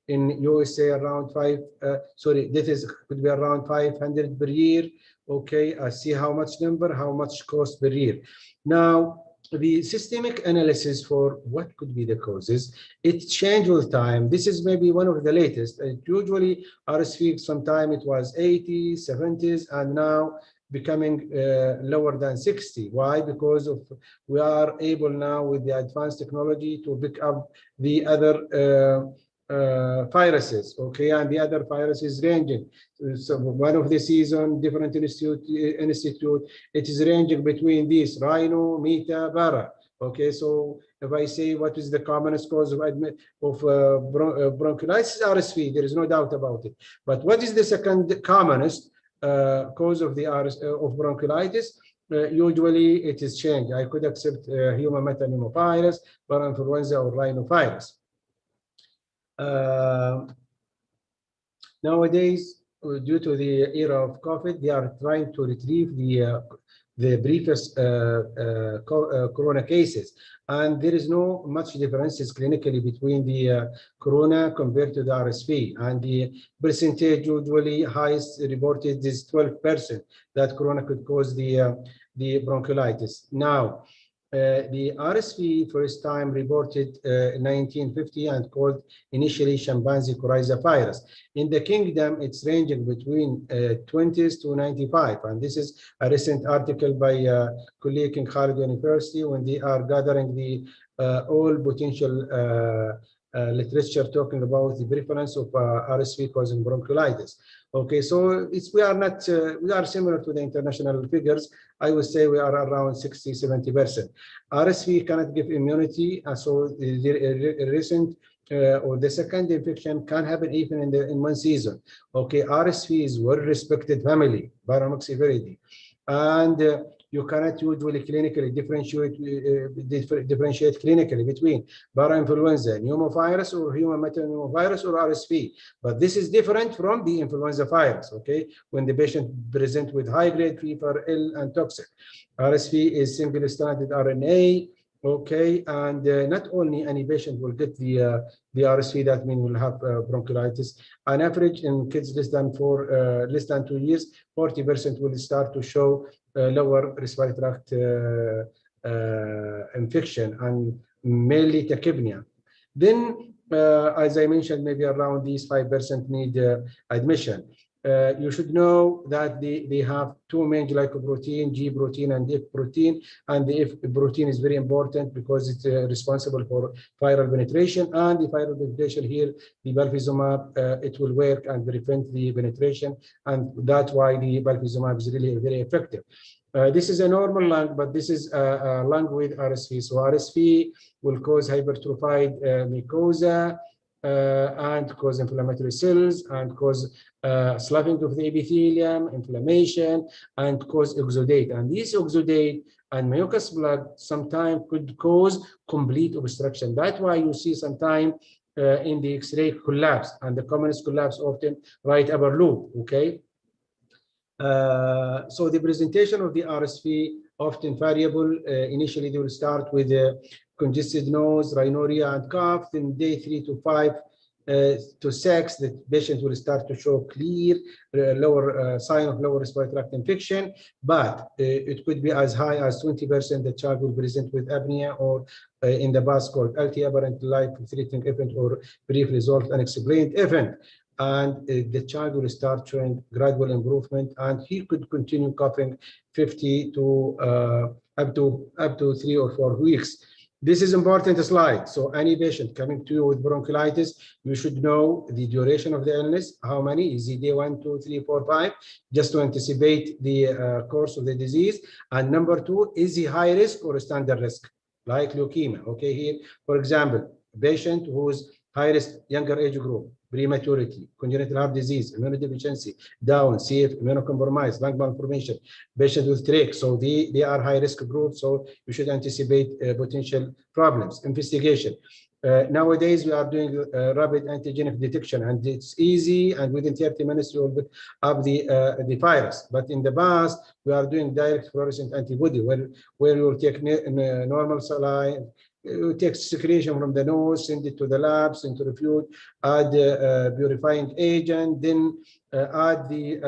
in USA, around could be around 500 per year. Okay, see how much number, how much cost per year. Now, the systemic analysis for what could be the causes, it changed with time. This is maybe one of the latest. Usually RSV, sometime it was 80s, 70s, and now becoming lower than 60. Why? Because of we are able now with the advanced technology to pick up the other viruses, okay, and the other viruses ranging. So one of the season, different institute, it is ranging between these rhino, meta, para. Okay, so if I say what is the commonest cause of bronchiolitis, RSV, there is no doubt about it. But what is the second commonest cause of the of bronchiolitis? Usually it is changed. I could accept human metapneumovirus, parainfluenza, or rhinovirus. Nowadays, due to the era of COVID, they are trying to retrieve the previous corona cases, and there is no much differences clinically between the corona compared to the RSV, and the percentage usually highest reported is 12% that corona could cause the bronchiolitis. Now, the RSV first time reported in 1950 and called initially chimpanzee coryza virus. In the kingdom, it's ranging between 20s to 95. And this is a recent article by a colleague in Khalid University when they are gathering the all potential literature talking about the prevalence of RSV causing bronchiolitis. Okay, so we are not, we are similar to the international figures. I would say we are around 60–70%. RSV cannot give immunity, so the recent or the second infection can happen even in one season. Okay, RSV is well-respected family, Paramyxoviridae, and you cannot usually clinically differentiate clinically between parainfluenza, pneumovirus, or human metapneumovirus, or RSV. But this is different from the influenza virus, okay? When the patient presents with high-grade fever, ill, and toxic. RSV is single-stranded RNA, okay? And not only any patient will get the RSV, that means will have bronchiolitis. On average, in kids less than 2 years, 40% will start to show lower respiratory tract infection, and mainly tachypnea. Then, as I mentioned, maybe around these 5% need admission. You should know that they have two main glycoprotein, G protein and F protein, and the F protein is very important because it's responsible for viral penetration, and the viral penetration here, the palivizumab, it will work and prevent the penetration, and that's why the palivizumab is really very effective. This is a normal lung, but this is a lung with RSV. So RSV will cause hypertrophied mucosa, and cause inflammatory cells and cause sloughing of the epithelium, inflammation, and cause exudate. And these exudate and mucus plug sometimes could cause complete obstruction. That's why you see sometimes in the X-ray collapse, and the commonest collapse often right upper loop, okay? So the presentation of the RSV often variable. Initially, they will start with congested nose, rhinorrhea, and cough. Then day 3 to 5 to 6, the patient will start to show clear lower sign of lower respiratory tract infection, but it could be as high as 20% the child will present with apnea, or in the past called LT, apparent life-threatening event, or brief resolved unexplained event. And the child will start showing gradual improvement, and he could continue coughing 50 to up to 3 or 4 weeks. This is important slide. So any patient coming to you with bronchiolitis, you should know the duration of the illness. How many? Is it day 1, 2, 3, 4, 5? Just to anticipate the course of the disease. And number 2, is he high risk or standard risk, like leukemia? Okay, here, for example, a patient who's high risk, younger age group, prematurity, congenital heart disease, immunodeficiency, Down, CF, immunocompromised, lung malformation, patient with trach. So they are high risk group. So you should anticipate potential problems. Investigation. Nowadays, we are doing rapid antigenic detection, and it's easy. And within 30 minutes, you will put up the virus. But in the past, we are doing direct fluorescent antibody, where you will take normal saline. You take secretion from the nose, send it to the lab, centrifuge, add purifying agent, then add the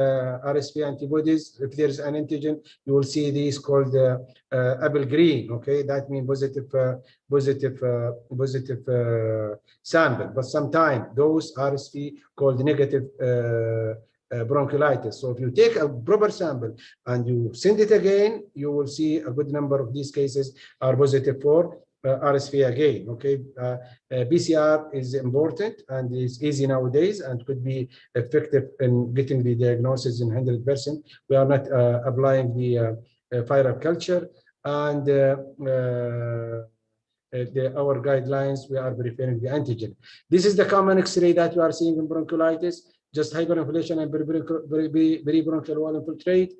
RSV antibodies. If there's an antigen, you will see these called apple green. Okay, that means positive sample. But sometimes those RSV called negative bronchiolitis. So if you take a proper sample and you send it again, you will see a good number of these cases are positive for RSV again. Okay, PCR is important and is easy nowadays and could be effective in getting the diagnosis in 100%. We are not applying the viral culture, and our guidelines, we are preferring the antigen. This is the common X-ray that we are seeing in bronchiolitis, just hyperinflation and peribronchial wall infiltrate.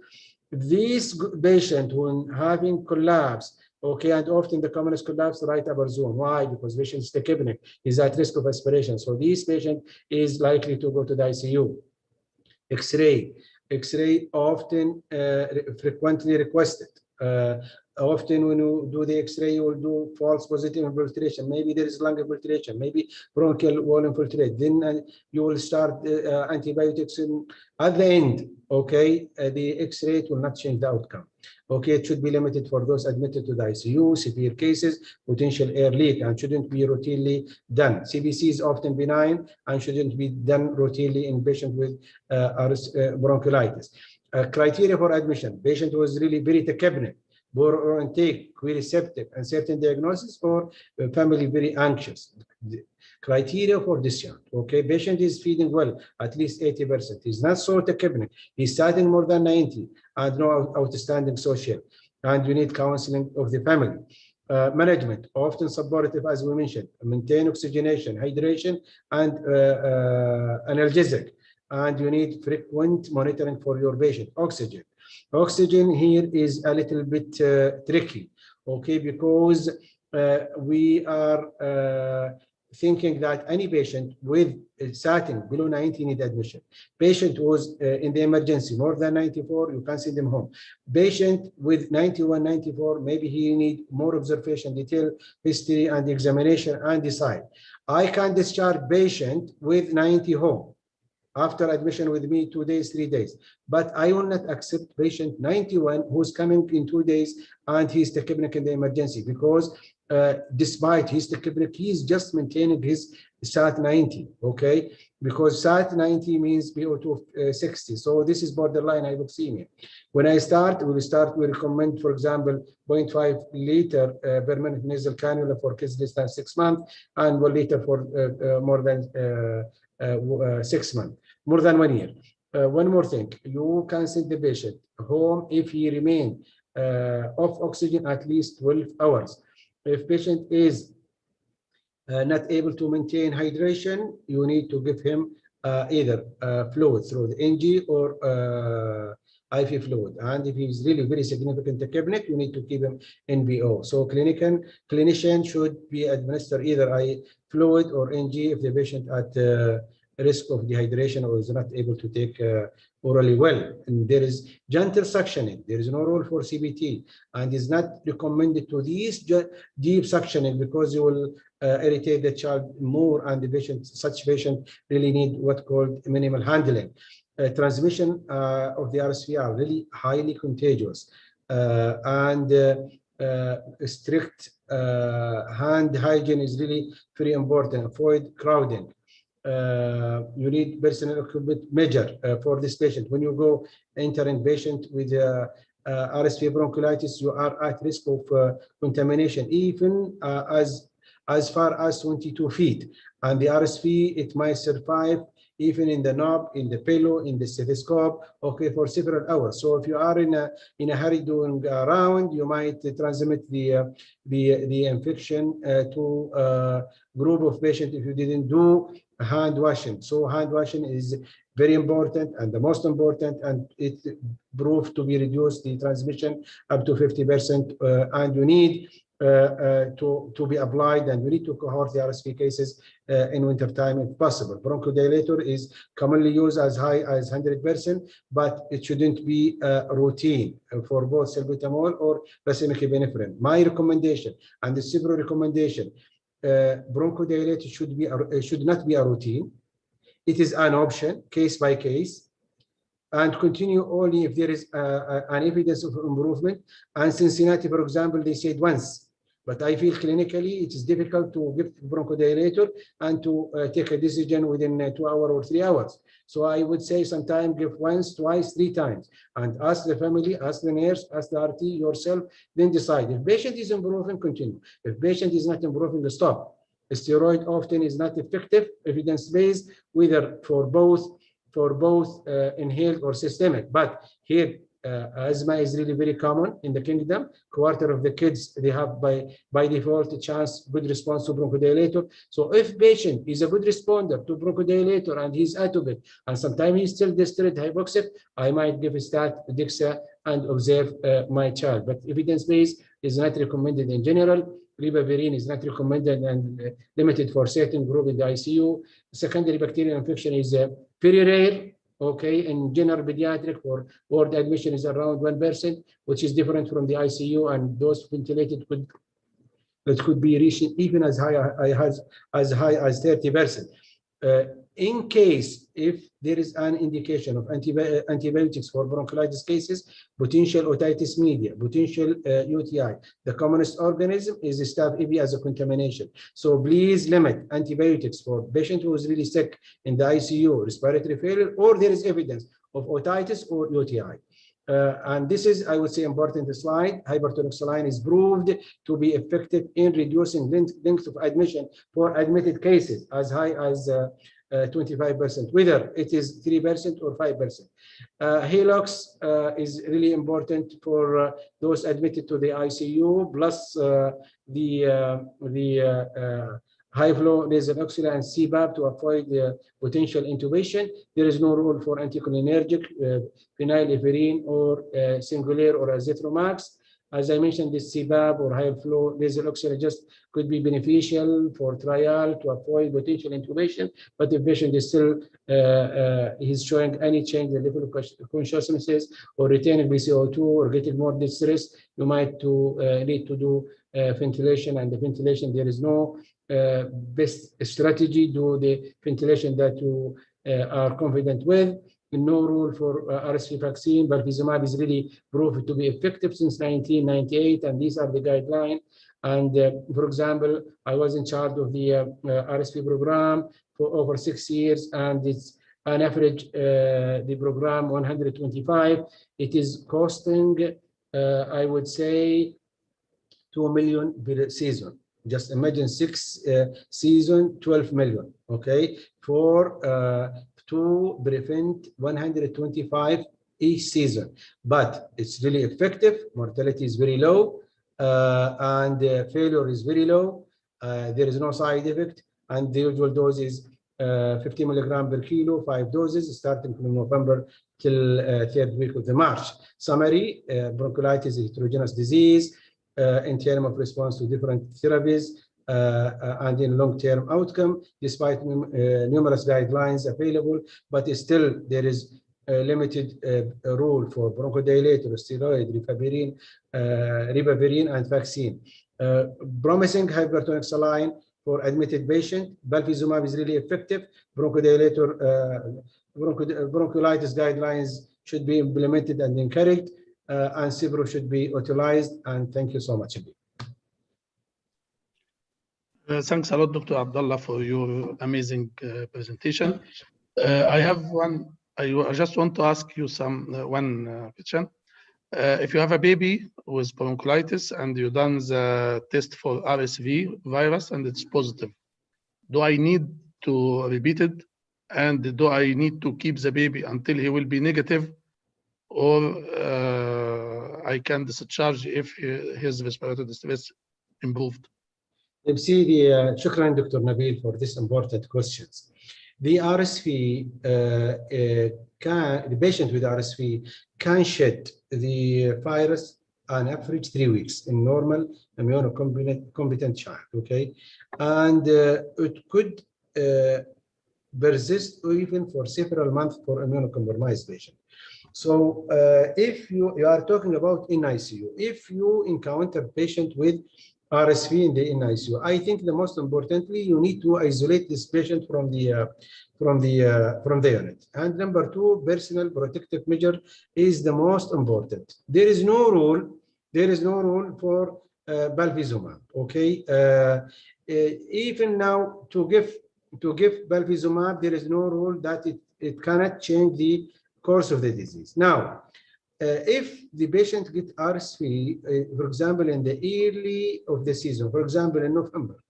These patient when having collapse, okay, and often the commonest collapse right upper zone. Why? Because patient is tachypneic, is at risk of aspiration. So this patient is likely to go to the ICU. X-ray often frequently requested. Often when you do the X-ray, you will do false positive infiltration. Maybe there is lung infiltration, maybe bronchial wall infiltrate. Then you will start antibiotics at the end. Okay, the X-ray will not change the outcome. Okay, it should be limited for those admitted to the ICU, severe cases, potential air leak, and shouldn't be routinely done. CBC is often benign and shouldn't be done routinely in patient with bronchiolitis. Criteria for admission: patient was really very tachypneic, poor oral intake, query septic, uncertain diagnosis, or family very anxious. The criteria for discharge: okay, patient is feeding well, at least 80%. He's not so tachypneic. He's starting more than 90, and no outstanding social. And you need counseling of the family. Management, often supportive, as we mentioned. Maintain oxygenation, hydration, and analgesic. And you need frequent monitoring for your patient. Oxygen here is a little bit tricky, okay, because we are thinking that any patient with statin below 90 need admission. Patient was in the emergency more than 94, you can send them home. Patient with 91, 94, maybe he need more observation, detailed history and examination, and decide. I can discharge patient with 90 home after admission with me 2 days, 3 days. But I will not accept patient 91 who's coming in 2 days and he's tachypneic in the emergency, because despite his tachypneic, he's just maintaining his SAT 90, okay? Because SAT 90 means PO2 60. So this is borderline hypoxemia. When we recommend, for example, 0.5 liter per minute nasal cannula for kids less than 6 months, and 1 liter for more than 6 months, more than 1 year. One more thing, you can send the patient home if he remain off oxygen at least 12 hours. If patient is not able to maintain hydration, you need to give him either fluid through the NG or IV fluid. And if he's really very significant tachypnic, you need to keep him NBO. So clinician should be administer either IV fluid or NG if the patient at risk of dehydration or is not able to take orally well. And there is gentle suctioning. There is no rule for CBT, and is not recommended to these deep suctioning because you will irritate the child more, and the patient, such patient really need what called minimal handling. Transmission of the RSV are really highly contagious, and strict hand hygiene is really very important. Avoid crowding. You need personal equipment measure for this patient. When you go entering patient with RSV bronchiolitis, you are at risk of contamination, even as far as 22 feet. And the RSV, it might survive even in the knob, in the pillow, in the stethoscope, okay, for several hours. So if you are in a hurry doing a round, you might transmit the infection to a group of patients if you didn't do hand washing. So hand washing is very important and the most important, and it proved to be reduced the transmission up to 50%, and you need to be applied, and we need to cohort the RSV cases in winter time if possible. Bronchodilator is commonly used as high as 100%, but it shouldn't be routine for both salbutamol or racemic epinephrine. My recommendation and the CIBRO recommendation, bronchodilator should not be a routine. It is an option, case by case, and continue only if there is an evidence of improvement. And Cincinnati, for example, they said once. But I feel clinically it is difficult to give bronchodilator and to take a decision within 2 hours or 3 hours. So I would say sometimes give once, twice, 3 times, and ask the family, ask the nurse, ask the RT yourself, then decide. If patient is improving, continue. If patient is not improving, stop. Steroid often is not effective, evidence-based, whether for both inhaled or systemic. But here, asthma is really very common in the kingdom. Quarter of the kids, they have by default a chance, good response to bronchodilator. So if patient is a good responder to bronchodilator and he's atopic, and sometimes he's still distressed hypoxic, I might give a stat, Dixa, and observe my child. But evidence-based is not recommended in general. Ribavirin is not recommended and limited for certain group in the ICU. Secondary bacterial infection is very rare. Okay, in general pediatric for ward admission is around 1%, which is different from the ICU, and those ventilated could be reaching even as high as 30%. In case if there is an indication of antibiotics for bronchiolitis cases, potential otitis media, potential UTI, the commonest organism is Staph epi as a contamination. So please limit antibiotics for patient who is really sick in the ICU, respiratory failure, or there is evidence of otitis or UTI. And this is, I would say, important slide. Hypertonic saline is proved to be effective in reducing length of admission for admitted cases as high as 25%, whether it is 3% or 5%. Halox is really important for those admitted to the ICU, plus the high flow nasal oxygen and CPAP to avoid potential intubation. There is no rule for anticholinergic, phenylephrine or Singulair or azithromycin. As I mentioned, this CPAP or high flow nasal oxygen just could be beneficial for trial to avoid potential intubation. But if patient is still he's showing any change in the level of consciousness or retaining BCO2 or getting more distress, you might need to do ventilation. And the ventilation, there is no best strategy. Do the ventilation that you are confident with. No rule for RSV vaccine, but Vizumab is really proved to be effective since 1998, and these are the guidelines. And for example, I was in charge of the RSV program for over 6 years, and it's an average, the program 125. It is costing, I would say, 2 million per season. Just imagine 6 season, 12 million, okay, for to prevent 125 each season. But it's really effective. Mortality is very low, and failure is very low. There is no side effect, and the usual dose is 50 milligram per kilo, 5 doses, starting from November till third week of the March. Summary: bronchiolitis is a heterogeneous disease in terms of response to different therapies and in long-term outcome, despite numerous guidelines available, but still there is a limited rule for bronchodilator, steroid, ribavirin, and vaccine. Promising hypertonic saline for admitted patient. Belvizumab is really effective. Bronchodilator, bronchiolitis guidelines should be implemented and encouraged, and Cipro should be utilized. And thank you so much. Thanks a lot, Dr. Abdullah, for your amazing presentation. I have one. I just want to ask you one question. If you have a baby with bronchiolitis and you've done the test for RSV virus and it's positive, do I need to repeat it? And do I need to keep the baby until he will be negative, or I can discharge if his respiratory distress improved? Shukran, Dr. Nabil, for this important questions. The RSV, the patient with RSV can shed the virus on average 3 weeks in normal immunocompetent child, okay? And it could persist even for several months for immunocompromised patient. So if you are talking about in ICU, if you encounter patient with RSV in the NICU, I think the most importantly, you need to isolate this patient from the unit. And number two, personal protective measure is the most important. There is no rule for belvizumab. Okay, even now to give belvizumab, there is no rule that it cannot change the course of the disease. Now, if the patient gets RSV, for example, in the early of the season, for example, in November,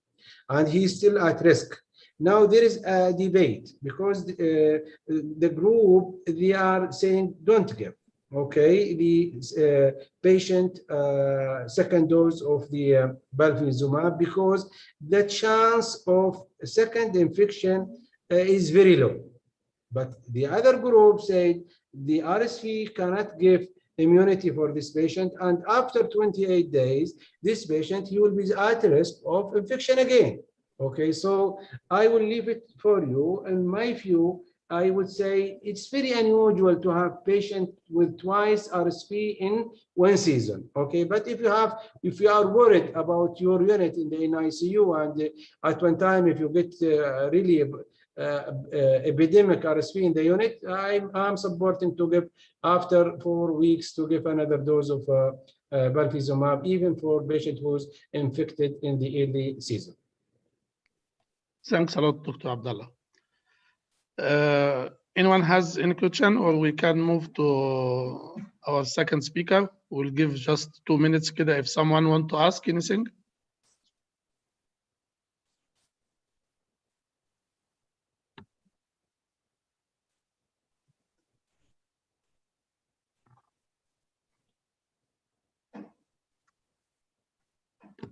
and he's still at risk, now there is a debate because the group, they are saying don't give, okay, the patient second dose of the belvizumab because the chance of second infection is very low. But the other group said the RSV cannot give immunity for this patient, and after 28 days, this patient, he will be at risk of infection again. Okay, so I will leave it for you. In my view, I would say it's very unusual to have patient with twice RSV in one season. Okay, but if you are worried about your unit in the NICU, and at one time if you get really epidemic RSV in the unit, I'm supporting to give after 4 weeks to give another dose of belvizumab, even for patient who's infected in the early season. Thanks a lot, Dr. Abdullah. Anyone has any question, or we can move to our second speaker? We'll give just 2 minutes if someone wants to ask anything.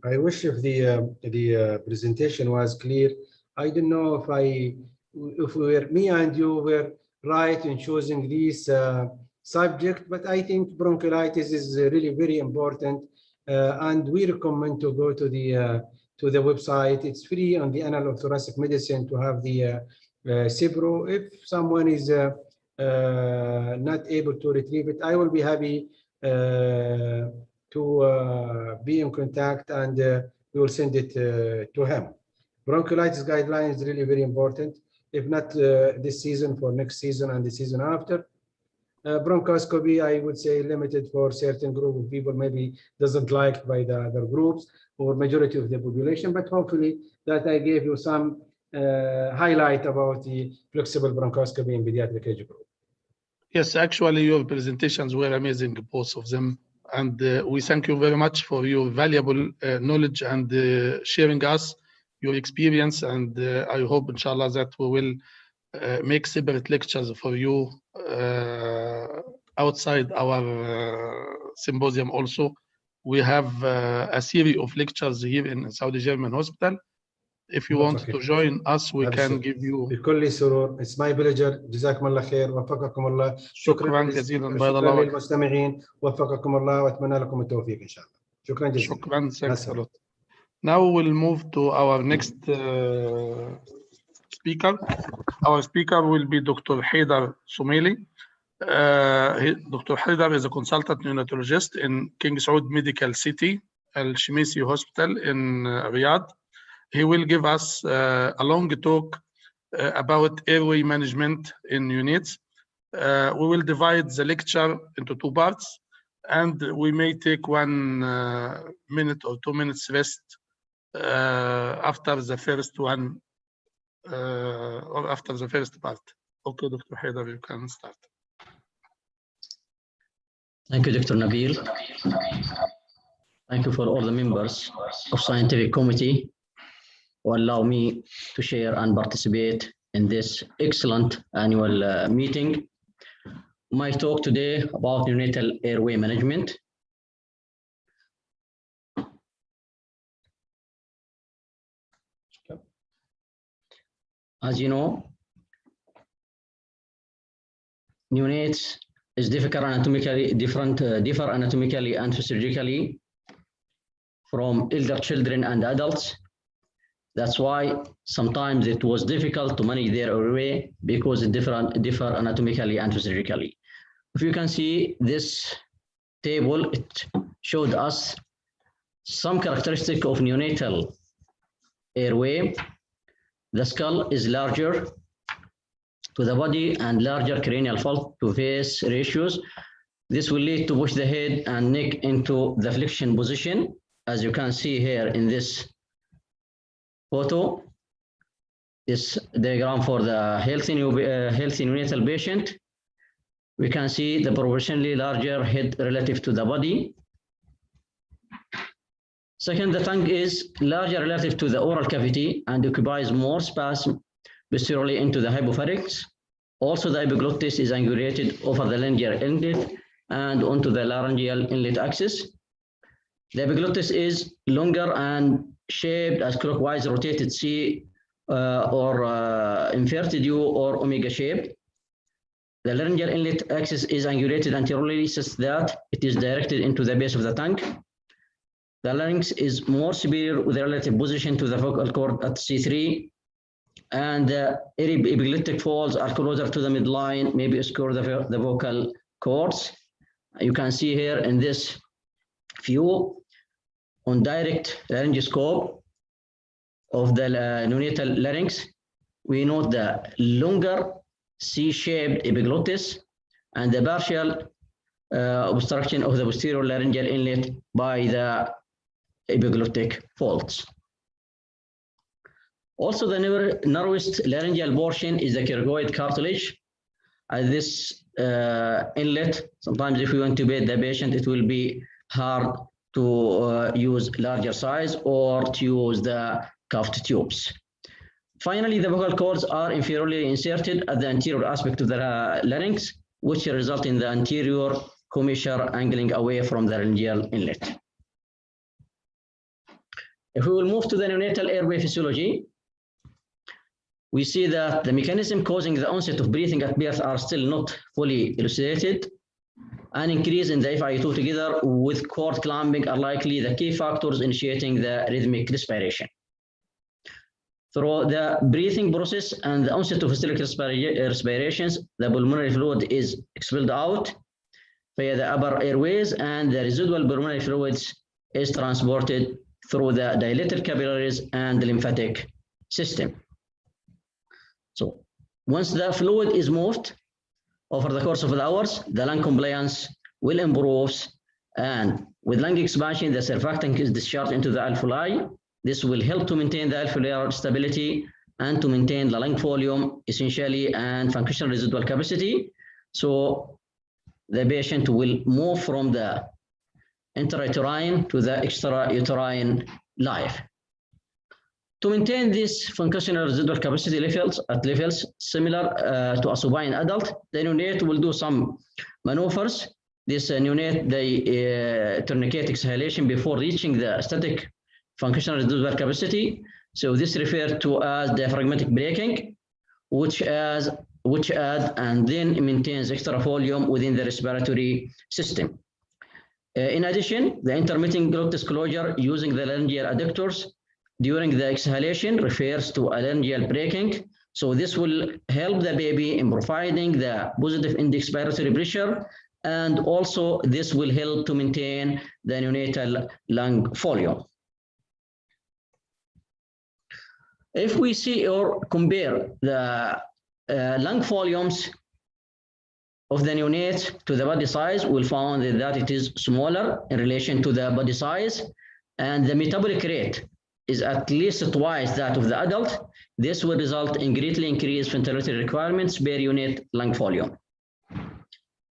I wish if the presentation was clear. I don't know if me and you were right in choosing this subject, but I think bronchiolitis is really very important, and we recommend to go to the website. It's free on the Annal of Thoracic Medicine to have the Cipro. If someone is not able to retrieve it, I will be happy to be in contact, and we will send it to him. Bronchiolitis guideline is really very important. If not this season, for next season and the season after. Bronchoscopy, I would say limited for certain group of people, maybe doesn't like by the other groups or majority of the population, but hopefully that I gave you some highlight about the flexible bronchoscopy in pediatric age group. Yes, actually your presentations were amazing, both of them. And we thank you very much for your valuable knowledge and sharing us your experience. And I hope, inshallah, that we will make separate lectures for you outside our symposium also, we have a series of lectures here in Saudi German Hospital. If you want to join us, we can give you. بكل سرور. It's my pleasure. جزاكم الله خير. وفقكم الله. شكرا جزيلا. شكرا للمستمعين. وفقكم الله وأتمنى لكم التوفيق إن شاء الله. شكرا جزيلا. شكرا. Thanks a lot. Now we'll move to our next speaker. Our speaker will be Dr. Haydar Sumaili. Dr. Haydar is a consultant neonatologist in King Saud Medical City, Al Shimisi Hospital in Riyadh. He will give us a long talk about airway management in units. We will divide the lecture into 2 parts, and we may take 1 minute or 2 minutes rest after the first one or after the first part. Okay, Dr. Haydar, you can start. Thank you, Dr. Nabil. Thank you for all the members of scientific committee who allow me to share and participate in this excellent annual meeting. My talk today about neonatal airway management. As you know, neonates is differ anatomically and physiologically from elder children and adults. That's why sometimes it was difficult to manage their airway because it differ anatomically and physiologically. If you can see this table, it showed us some characteristic of neonatal airway. The skull is larger to the body and larger cranial fold to face ratios. This will lead to push the head and neck into the flexion position, as you can see here in this photo. This diagram for the healthy neonatal patient. We can see the proportionally larger head relative to the body. Second, the tongue is larger relative to the oral cavity and occupies more space posteriorly into the hypopharynx. Also, the epiglottis is angulated over the laryngeal inlet and onto the laryngeal inlet axis. The epiglottis is longer and shaped as clockwise rotated C or inverted U or omega shape. The laryngeal inlet axis is angulated anteriorly such that it is directed into the base of the tongue. The larynx is more superior with relative position to the vocal cord at C3, and the epiglottic folds are closer to the midline, maybe obscure the vocal cords. You can see here in this view on direct laryngoscope of the neonatal larynx, we note the longer C-shaped epiglottis and the partial obstruction of the posterior laryngeal inlet by the epiglottic folds. Also, the narrowest laryngeal portion is the cricoid cartilage. At this inlet, sometimes if you intubate the patient, it will be hard to use larger size or to use the cuffed tubes. Finally, the vocal cords are inferiorly inserted at the anterior aspect of the larynx, which result in the anterior commissure angling away from the laryngeal inlet. If we will move to the neonatal airway physiology, we see that the mechanism causing the onset of breathing at birth are still not fully elucidated. An increase in the FiO2 together with cord clamping are likely the key factors initiating the rhythmic respiration. Through the breathing process and the onset of systolic respirations, the pulmonary fluid is expelled out via the upper airways, and the residual pulmonary fluids is transported through the dilated capillaries and the lymphatic system. So once the fluid is moved over the course of the hours, the lung compliance will improve, and with lung expansion, the surfactant is discharged into the alveoli. This will help to maintain the alveolar stability and to maintain the lung volume essentially and functional residual capacity. So the patient will move from the intrauterine to the extrauterine life. To maintain this functional residual capacity at levels similar to a supine adult, the neonate will do some maneuvers this neonate, they tourniquet exhalation before reaching the static functional residual capacity. So this referred to as diaphragmatic braking, which add and then maintains extra volume within the respiratory system. In addition, the intermittent glottis closure using the laryngeal adductors during the exhalation refers to laryngeal braking. So this will help the baby in providing the positive intra-expiratory pressure, and also this will help to maintain the neonatal lung volume. If we see or compare the lung volumes of the neonate to the body size, we'll find that it is smaller in relation to the body size, and the metabolic rate is at least twice that of the adult. This will result in greatly increased ventilatory requirements per unit lung volume.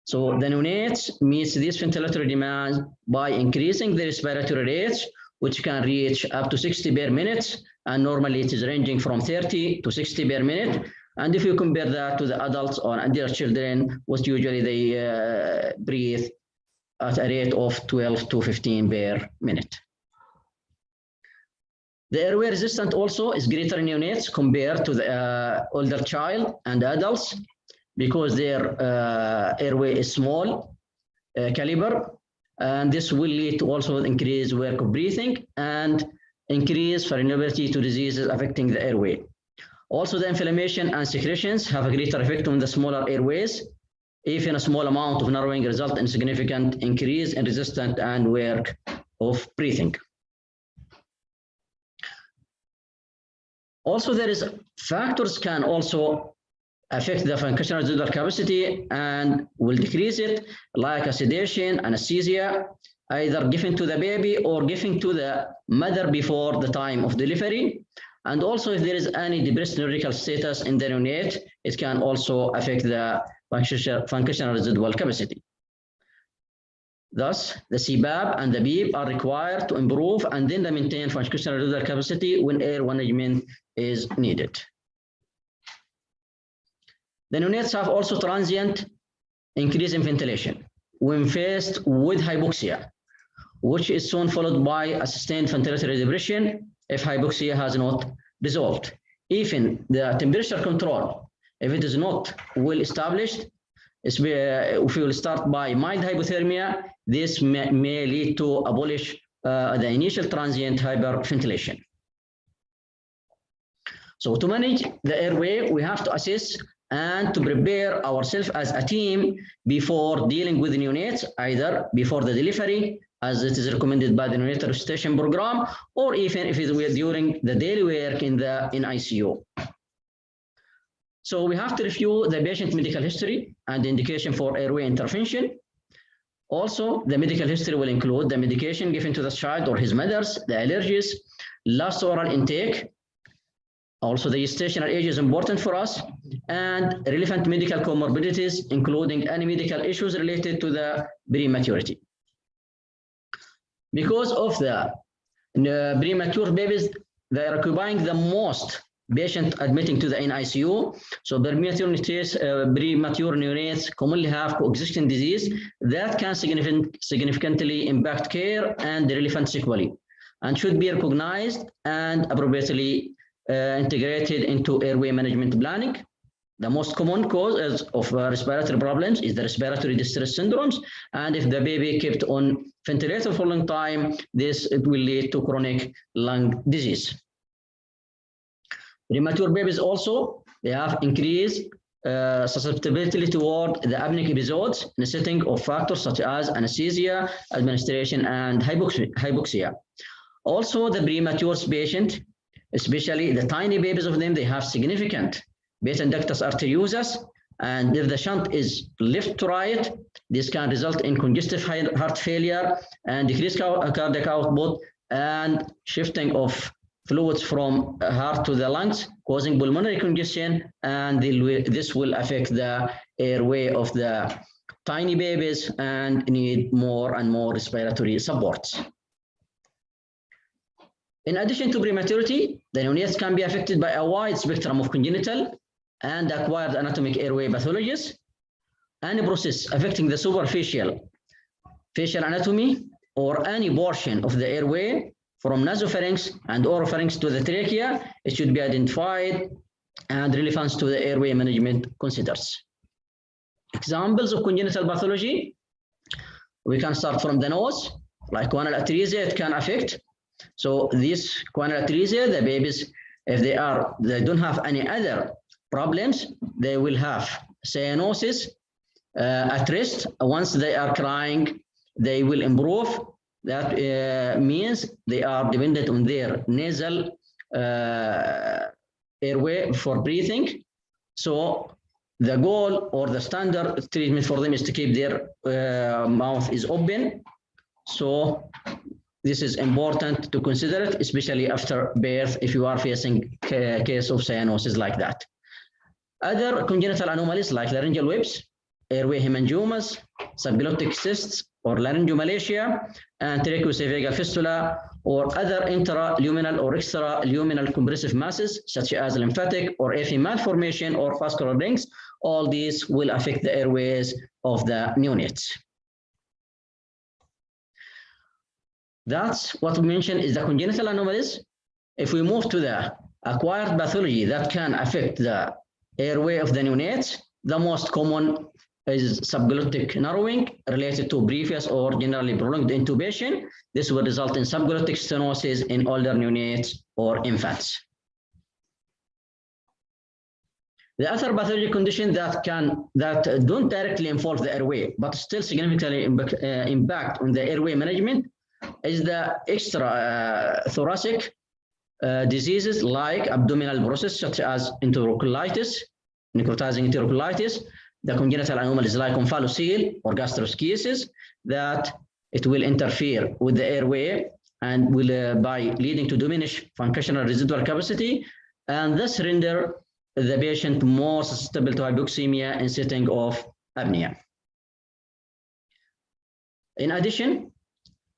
So the neonates meets these ventilatory demands by increasing the respiratory rates, which can reach up to 60 per minute, and normally it is ranging from 30 to 60 per minute. And if you compare that to the adults or their children, what usually they breathe at a rate of 12 to 15 per minute. The airway resistance also is greater in neonates compared to the older child and adults, because their airway is small caliber, and this will lead to also increased work of breathing and increased vulnerability to diseases affecting the airway. Also, the inflammation and secretions have a greater effect on the smaller airways. Even a small amount of narrowing results in significant increase in resistance and work of breathing. Also, there is factors can also affect the functional residual capacity and will decrease it, like a sedation, anesthesia, either given to the baby or given to the mother before the time of delivery. And also, if there is any depressed neurological status in the neonate, it can also affect the functional residual capacity. Thus, the CPAP and the BEEP are required to improve and then maintain functional residual capacity when air management is needed. The neonates have also transient increase in ventilation when faced with hypoxia, which is soon followed by a sustained ventilatory depression if hypoxia has not resolved. Even the temperature control, if it is not well established, if we will start by mild hypothermia, this may lead to abolish the initial transient hyperventilation. So to manage the airway, we have to assess and to prepare ourselves as a team before dealing with neonates, either before the delivery, as it is recommended by the neonatal resuscitation program, or even if it were during the daily work in ICU. So we have to review the patient medical history and the indication for airway intervention. Also, the medical history will include the medication given to the child or his mothers, the allergies, last oral intake. Also, the gestational age is important for us, and relevant medical comorbidities, including any medical issues related to the prematurity. Because of the premature babies, they are occupying the most patient admitting to the ICU. So premature neonates commonly have coexisting disease that can significantly impact care and the relevant sequelae, and should be recognized and appropriately integrated into airway management planning. The most common cause of respiratory problems is the respiratory distress syndromes, and if the baby kept on ventilator for a long time, this will lead to chronic lung disease. Premature babies also, they have increased susceptibility toward the apneic episodes in a setting of factors such as anesthesia, administration, and hypoxia. Also, the premature patient, especially the tiny babies of them, they have significant beta ductus arteriosus, and if the shunt is left to right, this can result in congestive heart failure and decreased cardiac output and shifting of fluids from heart to the lungs, causing pulmonary congestion, and this will affect the airway of the tiny babies and need more and more respiratory supports. In addition to prematurity, the neonates can be affected by a wide spectrum of congenital and acquired anatomic airway pathologies. Any process affecting the superficial facial anatomy, or any portion of the airway from nasopharynx and oropharynx to the trachea, it should be identified and relevance to the airway management considers. Examples of congenital pathology, we can start from the nose, like choanal atresia, it can affect. So this choanal atresia, the babies, if they don't have any other problems, they will have cyanosis at rest. Once they are crying, they will improve. That means they are dependent on their nasal airway for breathing. So the goal or the standard treatment for them is to keep their mouth is open. So this is important to consider it, especially after birth, if you are facing a case of cyanosis like that. Other congenital anomalies like laryngeal webs, airway hemangiomas, subglottic cysts, or laryngomalacia, and tracheoesophageal fistula, or other intraluminal or extraluminal compressive masses, such as lymphatic or AFib malformation or vascular rings. All these will affect the airways of the neonates. That's what we mentioned is the congenital anomalies. If we move to the acquired pathology that can affect the airway of the neonates, the most common is subglottic narrowing related to previous or generally prolonged intubation. This will result in subglottic stenosis in older neonates or infants. The other pathologic condition that don't directly involve the airway, but still significantly impact on the airway management is the extra thoracic diseases like abdominal process, such as enterocolitis, necrotizing enterocolitis, the congenital anomalies like omphalocele or gastroschisis, that it will interfere with the airway and will by leading to diminished functional residual capacity, and thus render the patient more susceptible to hypoxemia in setting of apnea. In addition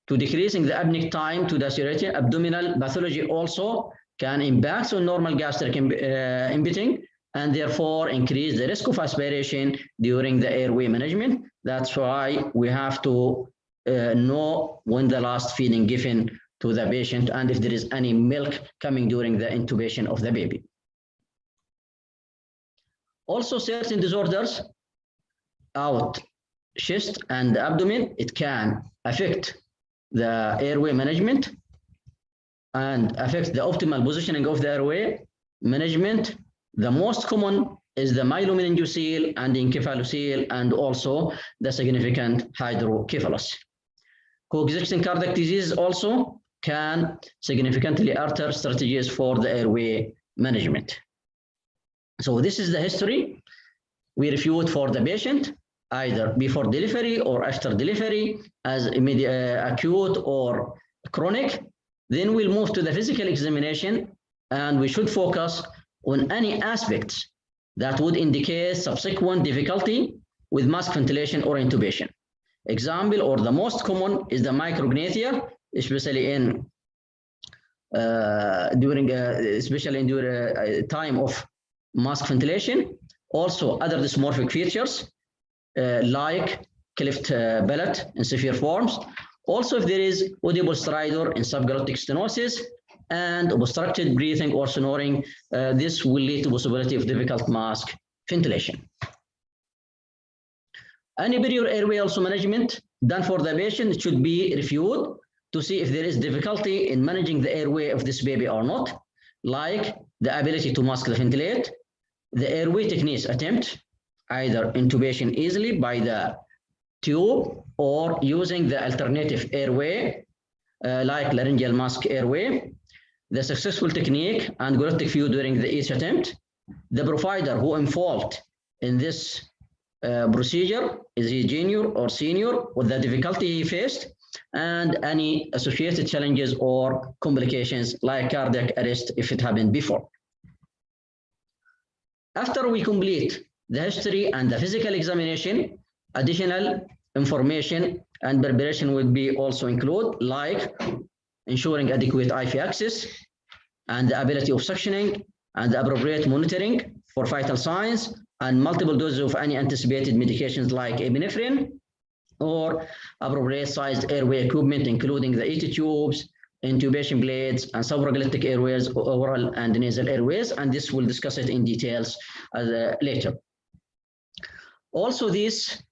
to decreasing the apneic time to the saturation, abdominal pathology also can impact on normal gastric emptying and therefore increase the risk of aspiration during the airway management. That's why we have to know when the last feeding given to the patient and if there is any milk coming during the intubation of the baby. Also, certain disorders out chest and abdomen, it can affect the airway management and affect the optimal positioning of the airway management. The most common is the myelomeningocele and encephalocele, and also the significant hydrocephalus. Coexisting cardiac disease also can significantly alter strategies for the airway management. So this is the history we reviewed for the patient, either before delivery or after delivery, as immediate, acute or chronic. Then we'll move to the physical examination, and we should focus on any aspects that would indicate subsequent difficulty with mask ventilation or intubation. Example, or the most common, is the micrognathia, especially in during time of mask ventilation. Also, other dysmorphic features like cleft palate in severe forms. Also, if there is audible stridor in subglottic stenosis and obstructed breathing or snoring, this will lead to possibility of difficult mask ventilation. Any superior airway also management done for the patient should be reviewed to see if there is difficulty in managing the airway of this baby or not, like the ability to mask the ventilate, the airway techniques attempt, either intubation easily by the tube or using the alternative airway, like laryngeal mask airway, the successful technique and glottic view during each attempt, the provider who involved in this procedure, is he junior or senior, what the difficulty he faced, and any associated challenges or complications like cardiac arrest if it happened before. After we complete the history and the physical examination, additional information and preparation will be also included, like ensuring adequate IV access and the ability of suctioning and the appropriate monitoring for vital signs and multiple doses of any anticipated medications like epinephrine, or appropriate sized airway equipment, including the ET tubes, intubation blades, and supraglottic airways, oral and nasal airways, and this we'll discuss it in details later. Also, this,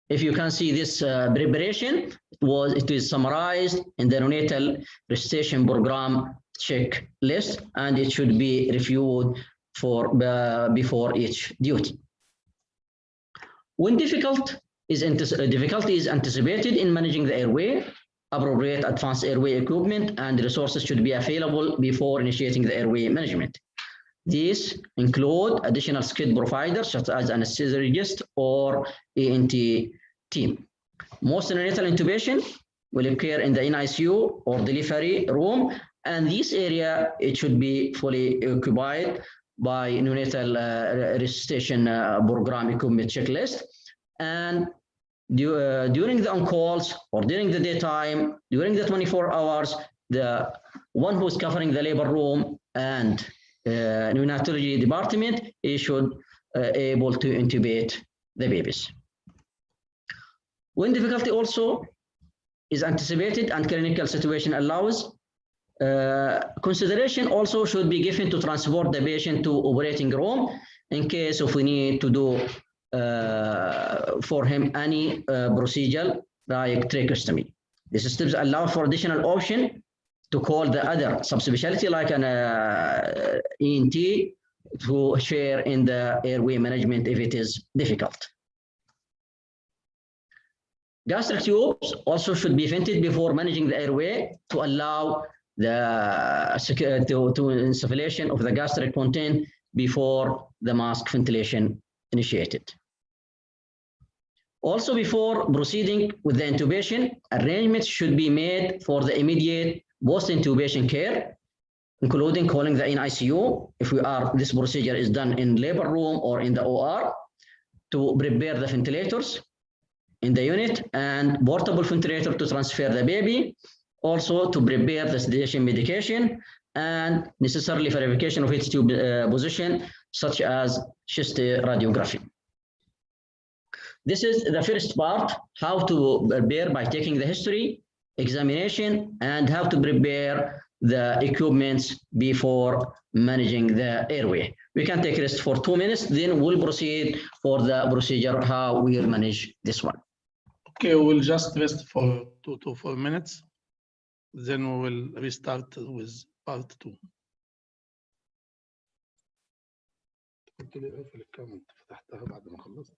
if you can see this preparation, it is summarized in the neonatal resuscitation program checklist, and it should be reviewed before each duty. When difficulty is anticipated in managing the airway, appropriate advanced airway equipment and resources should be available before initiating the airway management. These include additional skilled providers such as anesthesiologist or ENT team. Most neonatal intubation will occur in the NICU or delivery room, and this area, it should be fully occupied by neonatal resuscitation program equipment checklist. And during the on-calls or during the daytime, during the 24 hours, the one who's covering the labor room and neonatology department, he should able to intubate the babies. When difficulty also is anticipated and clinical situation allows, consideration also should be given to transport the patient to operating room in case if we need to do for him any procedure like tracheostomy. These steps allow for additional option to call the other subspecialty like an ENT to share in the airway management if it is difficult. Gastric tubes also should be vented before managing the airway to allow the insufflation of the gastric content before the mask ventilation initiated. Also, before proceeding with the intubation, arrangements should be made for the immediate post-intubation care, including calling the NICU if this procedure is done in labor room or in the OR, to prepare the ventilators in the unit and portable ventilator to transfer the baby, also to prepare the sedation medication and necessarily verification of its tube position, such as chest radiography. This is the first part, how to prepare by taking the history, examination, and how to prepare the equipments before managing the airway. We can take rest for 2 minutes, then we'll proceed for the procedure, how we'll manage this one. Okay, we'll just rest for 2 to 4 minutes. Then we will restart with part 2. قلت لي اقفل الكاميرا، فتحتها بعد ما خلصت.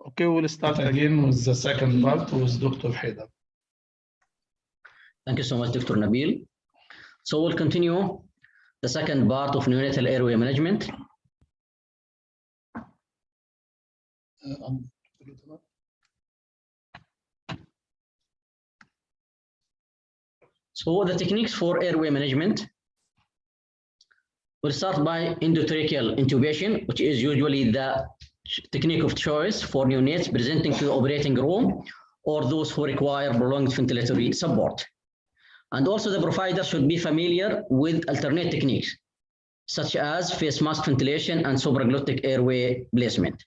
Okay, we'll start again with the second part with Dr. Haidar. Thank you so much, Dr. Nabil. So we'll continue the second part of neonatal airway management. So the techniques for airway management. We'll start by endotracheal intubation, which is usually the technique of choice for neonates presenting to the operating room or those who require prolonged ventilatory support. And also the provider should be familiar with alternate techniques, such as face mask ventilation and supraglottic airway placement.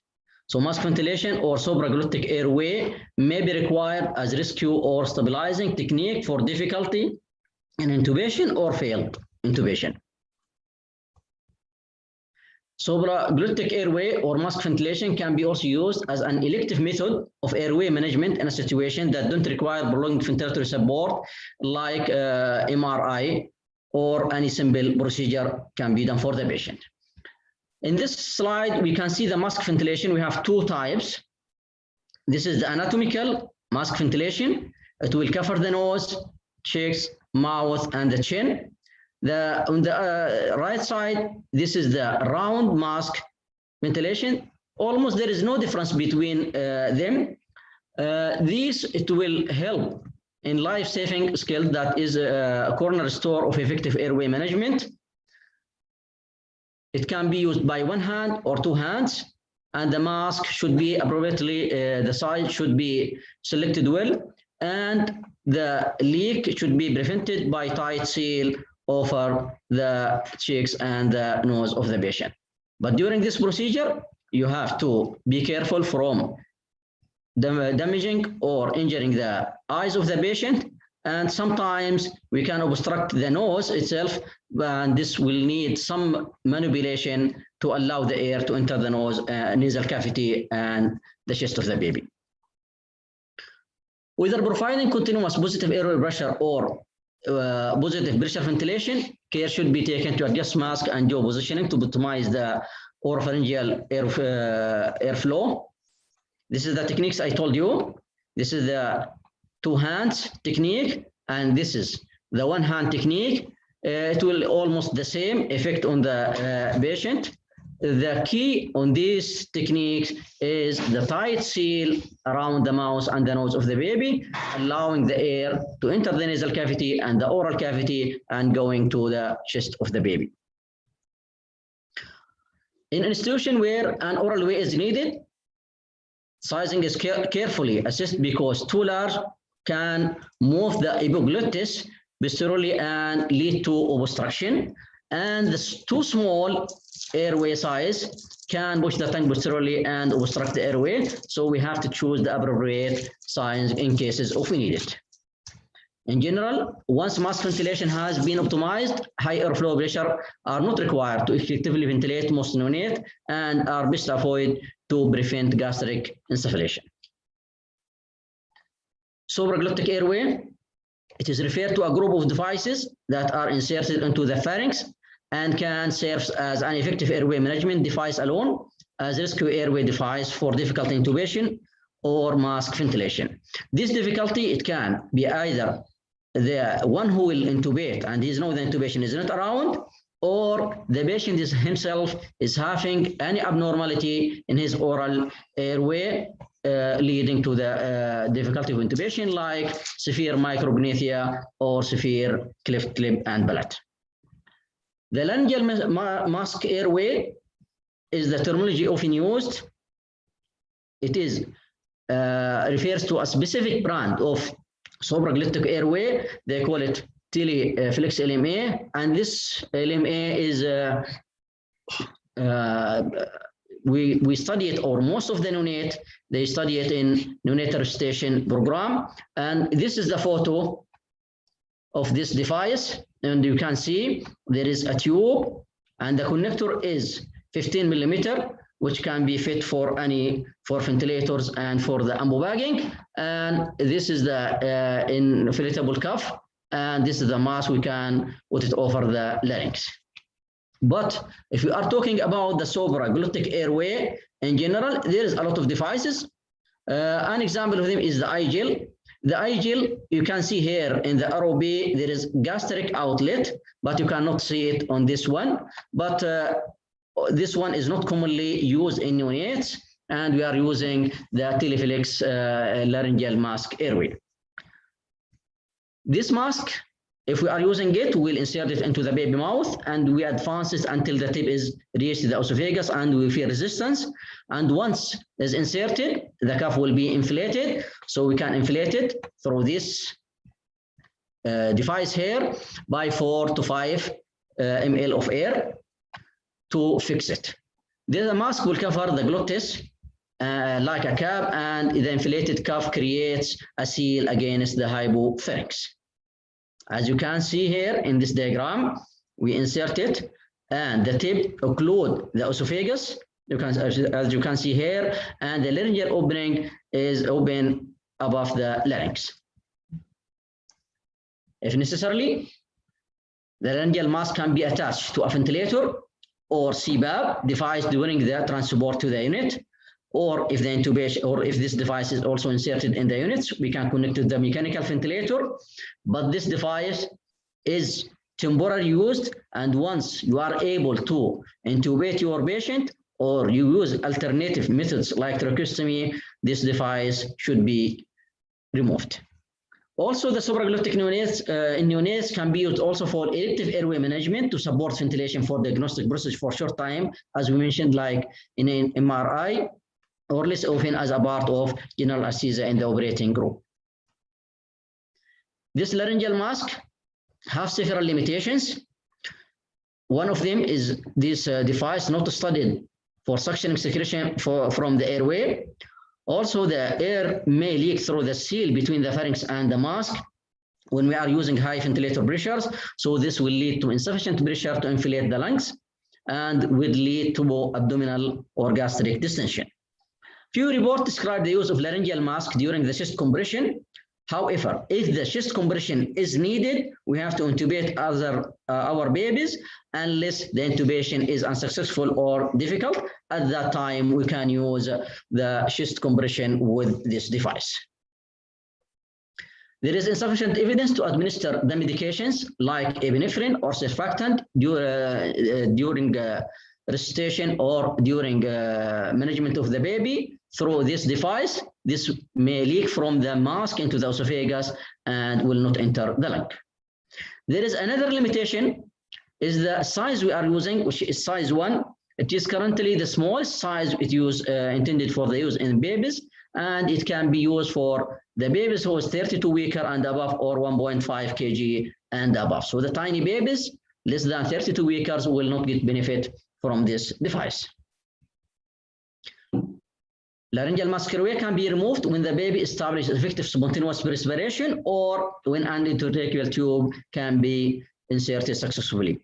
So mask ventilation or supraglottic airway may be required as rescue or stabilizing technique for difficulty in intubation or failed intubation. Supraglottic airway or mask ventilation can be also used as an elective method of airway management in a situation that don't require prolonged ventilatory support, like MRI, or any simple procedure can be done for the patient. In this slide, we can see the mask ventilation. We have two types. This is the anatomical mask ventilation. It will cover the nose, cheeks, mouth, and the chin. On the right side, this is the round mask ventilation. Almost there is no difference between them. It will help in life-saving skill that is a cornerstone of effective airway management. It can be used by one hand or two hands, and the mask should be appropriately, the size should be selected well, and the leak should be prevented by tight seal over the cheeks and the nose of the patient. But during this procedure, you have to be careful from damaging or injuring the eyes of the patient, and sometimes we can obstruct the nose itself, and this will need some manipulation to allow the air to enter the nose, nasal cavity, and the chest of the baby. Whether providing continuous positive airway pressure or positive pressure ventilation, care should be taken to adjust mask and jaw positioning to optimize the oropharyngeal airflow. This is the techniques I told you. This is the two hands technique, and this is the one hand technique. It will almost the same effect on the patient. The key on these techniques is the tight seal around the mouth and the nose of the baby, allowing the air to enter the nasal cavity and the oral cavity and going to the chest of the baby. In an institution where an oral way is needed, sizing is carefully assessed because too large can move the epiglottis posteriorly and lead to obstruction, and the too small airway size can push the tongue posteriorly and obstruct the airway. So we have to choose the appropriate size in cases of we need it. In general, once mask ventilation has been optimized, high airflow pressure are not required to effectively ventilate most neonates and are best avoided to prevent gastric insufflation. Supraglottic airway, it is referred to a group of devices that are inserted into the pharynx and can serve as an effective airway management device alone, as rescue airway device for difficult intubation or mask ventilation. This difficulty, it can be either the one who will intubate and he knows the intubation is not around, or the patient himself is having any abnormality in his oral airway leading to the difficulty of intubation, like severe micropneumonia or severe cleft lip and palate. The laryngeal mask airway is the terminology often used. It is refers to a specific brand of supraglottic airway. They call it Teleflex LMA, and this LMA is we study it, or most of the neonate, they study it in neonatal resuscitation program. And this is the photo of this device, and you can see there is a tube, and the connector is 15 millimeter, which can be fit for ventilators and for the ambu bagging. And this is the inflatable cuff, and this is the mask we can put it over the larynx. But if we are talking about the supraglottic airway in general, there is a lot of devices. An example of them is the iGel. The iGel, you can see here in the ROB, there is gastric outlet, but you cannot see it on this one. But this one is not commonly used in neonates, and we are using the Teleflex laryngeal mask airway. This mask, if we are using it, we'll insert it into the baby mouth, and we advance it until the tip is reached the esophagus and we feel resistance. And once it's inserted, the cuff will be inflated. So we can inflate it through this device here by 4 to 5 ml of air to fix it. Then the mask will cover the glottis like a cap, and the inflated cuff creates a seal against the hypopharynx. As you can see here in this diagram, we insert it and the tip occlude the esophagus. You can, as you can see here, and the laryngeal opening is open above the larynx. If necessarily, the laryngeal mask can be attached to a ventilator or CPAP device during the transport to the unit, or if the intubation, or if this device is also inserted in the units, we can connect to the mechanical ventilator. But this device is temporarily used, and once you are able to intubate your patient or you use alternative methods like tracheostomy, this device should be removed. Also, the supraglottic neonates can be used also for elective airway management to support ventilation for diagnostic process for short time, as we mentioned, like in an MRI, or less often as a part of general anesthesia in the operating room. This laryngeal mask has several limitations. One of them is this device not studied for suctioning secretion from the airway. Also, the air may leak through the seal between the pharynx and the mask when we are using high ventilator pressures. So this will lead to insufficient pressure to inflate the lungs and will lead to abdominal or gastric distension. Few reports describe the use of laryngeal mask during the chest compression. However, if the chest compression is needed, we have to intubate our babies. Unless the intubation is unsuccessful or difficult, at that time we can use the chest compression with this device. There is insufficient evidence to administer the medications like epinephrine or surfactant during resuscitation or during management of the baby through this device. This may leak from the mask into the esophagus and will not enter the lung. There is another limitation, is the size we are using, which is size 1. It is currently the smallest size intended for the use in babies, and it can be used for the babies who is 32 weeks and above, or 1.5 kg and above. So the tiny babies, less than 32 weeks, will not get benefit from this device. Laryngeal mask airway can be removed when the baby establishes effective spontaneous respiration or when an endotracheal tube can be inserted successfully.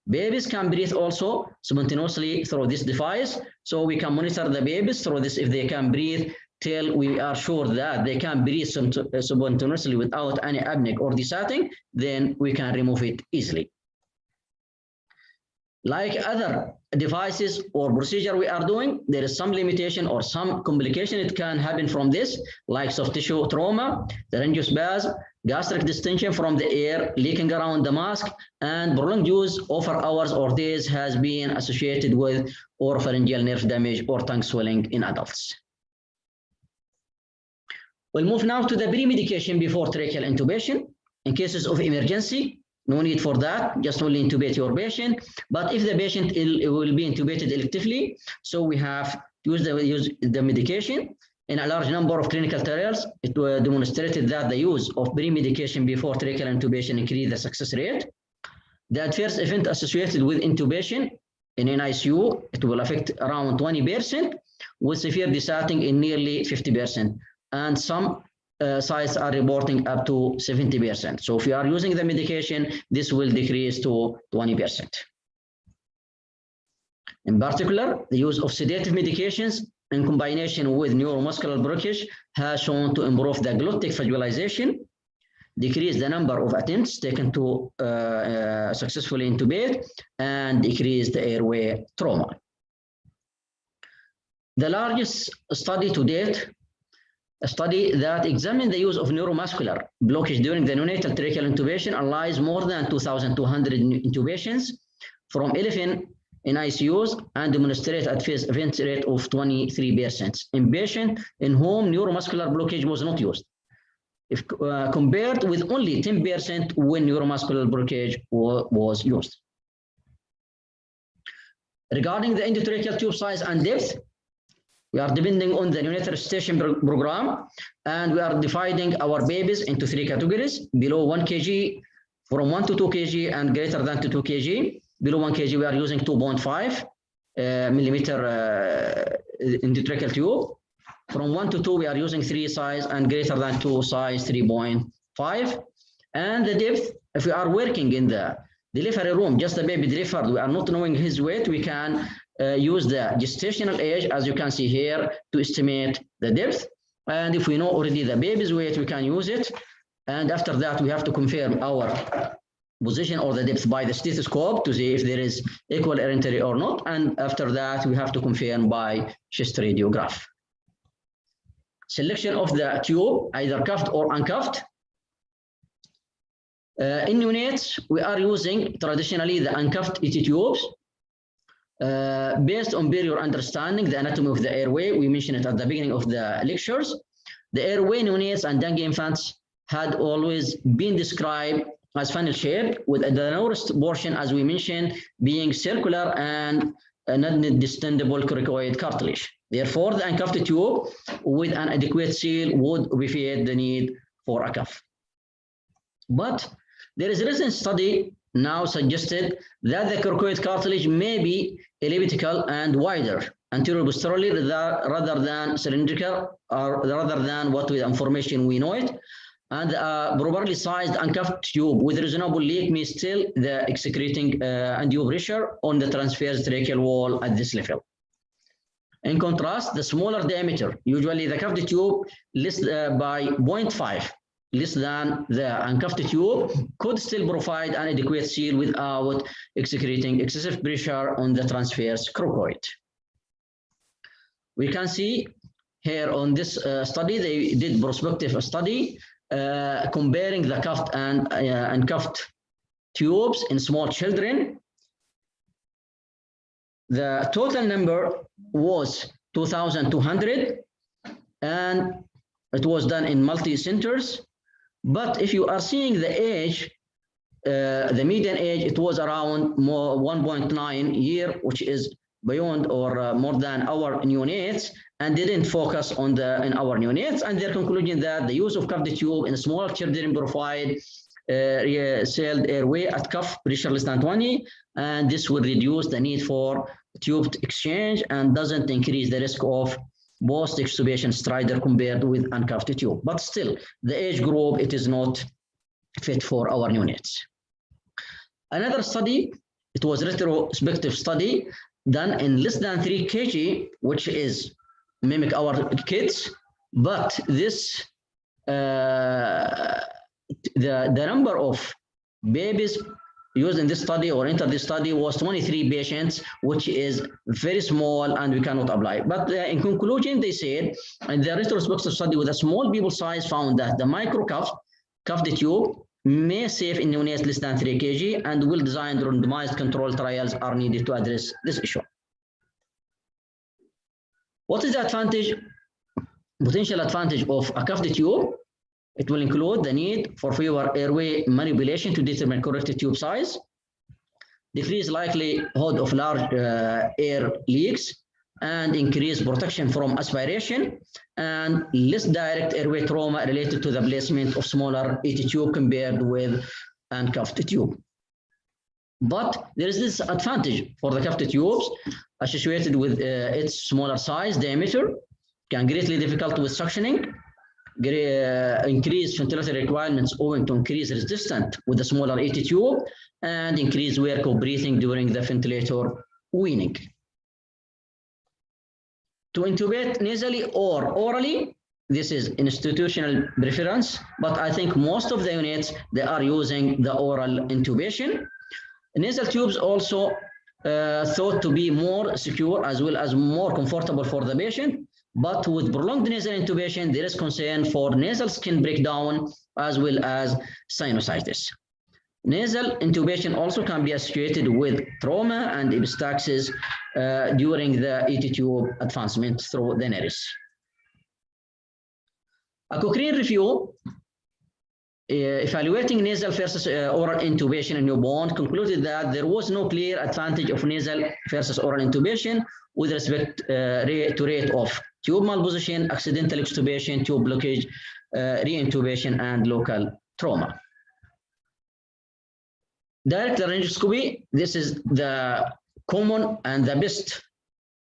Babies can breathe also spontaneously through this device, so we can monitor the babies through this if they can breathe till we are sure that they can breathe spontaneously without any apnea or desating, then we can remove it easily. Like other devices or procedure we are doing, there is some limitation or some complication it can happen from this, like soft tissue trauma, laryngospasm, gastric distension from the air leaking around the mask, and prolonged use over hours or days has been associated with oropharyngeal nerve damage or tongue swelling in adults. We'll move now to the pre-medication before tracheal intubation. In cases of emergency, no need for that, just only intubate your patient. But if the patient will be intubated electively, so we have used the medication. In a large number of clinical trials, it was demonstrated that the use of pre-medication before tracheal intubation increased the success rate. The adverse event associated with intubation in an ICU, it will affect around 20%, with severe desating in nearly 50%. And some sites are reporting up to 70%. So if you are using the medication, this will decrease to 20%. In particular, the use of sedative medications in combination with neuromuscular blockage has shown to improve the glottic visualization, decrease the number of attempts taken to successfully intubate, and decrease the airway trauma. The largest study to date, a study that examined the use of neuromuscular blockage during the neonatal tracheal intubation, analyzed more than 2,200 intubations from 11 in ICUs and demonstrated adverse event rate of 23% in patients in whom neuromuscular blockage was not used, if compared with only 10% when neuromuscular blockage was used. Regarding the endotracheal tube size and depth, we are depending on the neonatal resuscitation program, and we are dividing our babies into 3 categories: below 1 kg, from 1 to 2 kg, and greater than 2 kg. Below 1 kg, we are using 2.5 millimeter endotracheal tube. From 1 to 2, we are using 3 size, and greater than 2 size 3.5. And the depth, if we are working in the delivery room, just the baby delivered, we are not knowing his weight, we can use the gestational age, as you can see here, to estimate the depth. And if we know already the baby's weight, we can use it. And after that, we have to confirm our position or the depth by the stethoscope to see if there is equal entry or not. And after that, we have to confirm by chest radiograph. Selection of the tube, either cuffed or uncuffed. In neonates, we are using traditionally the uncuffed ET tubes. Based on prior understanding the anatomy of the airway, we mentioned it at the beginning of the lectures. The airway neonates and young infants had always been described as funnel shape, with the narrowest portion, as we mentioned, being circular and non-distendable cricoid cartilage. Therefore, the uncuffed tube with an adequate seal would obviate the need for a cuff. But there is a recent study now suggested that the cricoid cartilage may be elliptical and wider anterior posteriorly rather than cylindrical, or rather than what with information we know it. And a properly sized uncuffed tube with reasonable leak may still the excreting undue pressure on the transverse tracheal wall at this level. In contrast, the smaller diameter, usually the cuffed tube less by 0.5, less than the uncuffed tube, could still provide an adequate seal without excreting excessive pressure on the transverse cricoid. We can see here on this study, they did prospective study comparing the cuffed and uncuffed tubes in small children. The total number was 2,200, and it was done in multi-centers. But if you are seeing the age, the median age, it was around 1.9 year, which is beyond or more than our neonates, and didn't focus on in our neonates. And their conclusion that the use of cuffed tube in small children provide sealed airway at cuff pressure less than 20, and this will reduce the need for tube exchange and doesn't increase the risk of post-extubation stridor compared with uncuffed tube. But still, the age group, it is not fit for our neonates. Another study, it was a retrospective study done in less than 3 kg, which is mimic our kids, but this the number of babies used in this study or entered this study was 23 patients, which is very small and we cannot apply. But in conclusion, they said, in the retrospective study with a small people size found that the micro cuffed tube may save in neonates less than 3 kg and well-designed randomized control trials are needed to address this issue. What is the advantage, potential advantage of a cuffed tube? It will include the need for fewer airway manipulation to determine correct tube size, decrease likelihood of large air leaks, and increase protection from aspiration, and less direct airway trauma related to the placement of smaller ET tube compared with uncuffed tube. But there is this advantage for the cuffed tubes associated with its smaller size, diameter, can greatly difficult with suctioning, increase ventilatory requirements owing to increased resistance with the smaller ET tube, and increased work of breathing during the ventilator weaning. To intubate nasally or orally, this is institutional preference, but I think most of the units, they are using the oral intubation. Nasal tubes also thought to be more secure as well as more comfortable for the patient, but with prolonged nasal intubation, there is concern for nasal skin breakdown as well as sinusitis. Nasal intubation also can be associated with trauma and epistaxis during the ET tube advancement through the nares. A Cochrane review evaluating nasal versus oral intubation in newborn concluded that there was no clear advantage of nasal versus oral intubation with respect to rate of tube malposition, accidental extubation, tube blockage, reintubation, and local trauma. Direct laryngoscopy, this is the common and the best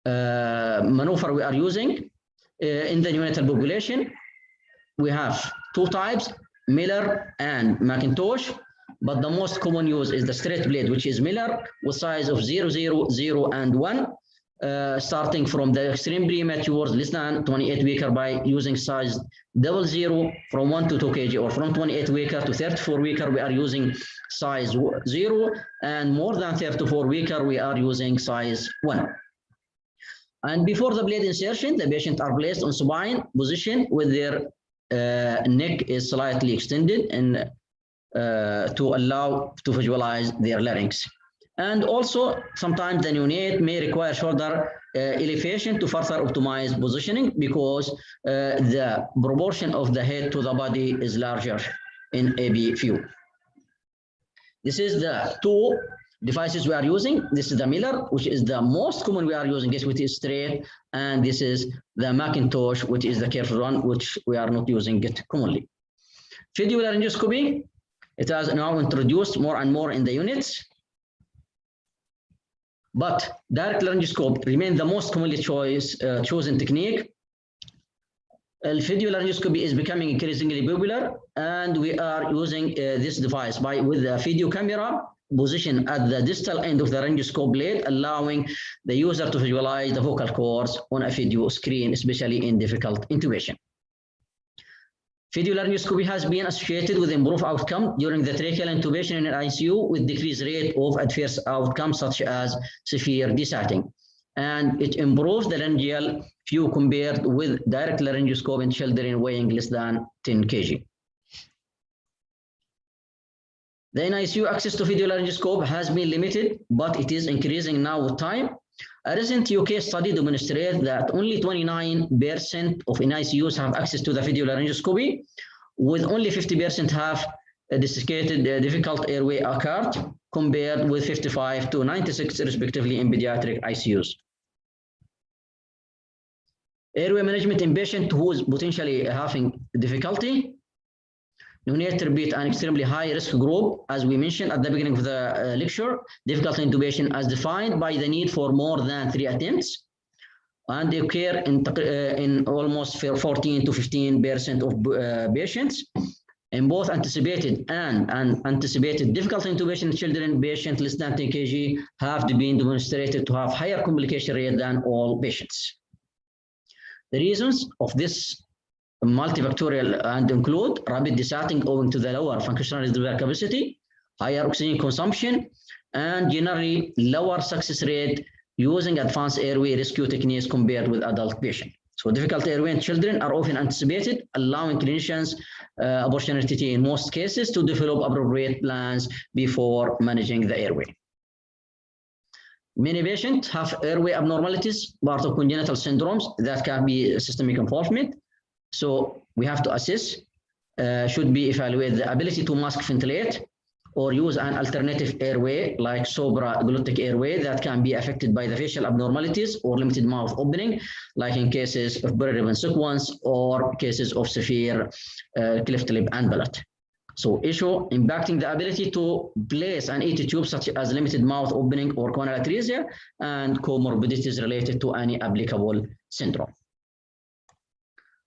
maneuver we are using in the neonatal population. We have 2 types, Miller and McIntosh. but the most common use is the straight blade, which is Miller, with size of 0, 0, 0, and 1, starting from the extreme premature less than 28 weeker by using size 00 from 1 to 2 kg, or from 28 weeker to 34 weeker, we are using size 0, and more than 34 weeker, we are using size 1. And before the blade insertion, the patient are placed on supine position with their neck is slightly extended and to allow to visualize their larynx. And also, sometimes the neonate may require shoulder elevation to further optimize positioning, because the proportion of the head to the body is larger in AB view. This is the two devices we are using. This is the Miller, which is the most common we are using, which is straight, and this is the Macintosh, which is the curved one, which we are not using it commonly. Physiolaryngoscopy, it has now introduced more and more in the units, but direct laryngoscope remains the most commonly chosen technique. Physiolaryngoscopy is becoming increasingly popular, and we are using this device with the video camera position at the distal end of the laryngoscope blade, allowing the user to visualize the vocal cords on a video screen, especially in difficult intubation. Physiolaryngoscopy has been associated with improved outcome during the tracheal intubation in ICU, with decreased rate of adverse outcomes such as severe desatting. And it improves the laryngeal view compared with direct laryngoscope in children weighing less than 10 kg. The NICU access to physiolaryngoscope has been limited, but it is increasing now with time. A recent UK study demonstrates that only 29% of NICUs have access to the physiolaryngoscopy, with only 50% have a desiccated difficult airway occurred, compared with 55 to 96 respectively in pediatric ICUs. Airway management in patient who is potentially having difficulty. Neonate repeat an extremely high risk group, as we mentioned at the beginning of the lecture. Difficult intubation as defined by the need for more than 3 attempts, and they occur in almost 14 to 15% of patients. In both anticipated and unanticipated difficult intubation in children, patients less than 10 kg have been demonstrated to have higher complication rate than all patients. The reasons of this multifactorial and include rapid desatting owing to the lower functional reservoir capacity, higher oxygen consumption, and generally lower success rate using advanced airway rescue techniques compared with adult patients. So difficult airway in children are often anticipated, allowing clinicians opportunity in most cases to develop appropriate plans before managing the airway. Many patients have airway abnormalities, part of congenital syndromes that can be systemic involvement. So we have to assess, should be evaluate the ability to mask ventilate or use an alternative airway like supraglottic airway that can be affected by the facial abnormalities or limited mouth opening, like in cases of periorbital sequence or cases of severe cleft lip and palate. So issue impacting the ability to place an ET tube such as limited mouth opening or choanal atresia and comorbidities related to any applicable syndrome.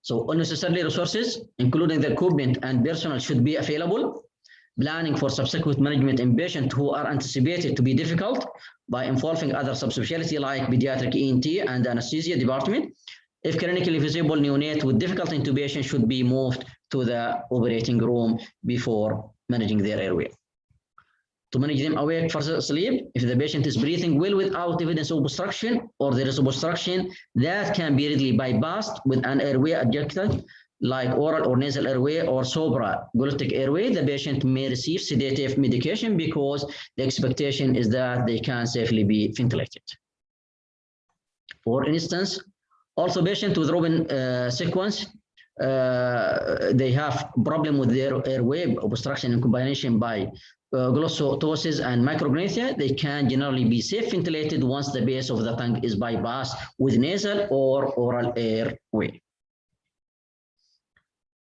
So unnecessary resources, including the equipment and personnel, should be available. Planning for subsequent management in patients who are anticipated to be difficult by involving other subspecialty like pediatric ENT and anesthesia department. If clinically visible neonate with difficult intubation should be moved to the operating room before managing their airway. To manage them awake for sleep, if the patient is breathing well without evidence of obstruction, or there is obstruction that can be readily bypassed with an airway adjunctant like oral or nasal airway or supraglottic airway, the patient may receive sedative medication because the expectation is that they can safely be ventilated. For instance, also patients with Robin sequence, they have problem with their airway obstruction in combination by glossotosis and micrognathia. They can generally be safe ventilated once the base of the tongue is bypassed with nasal or oral airway.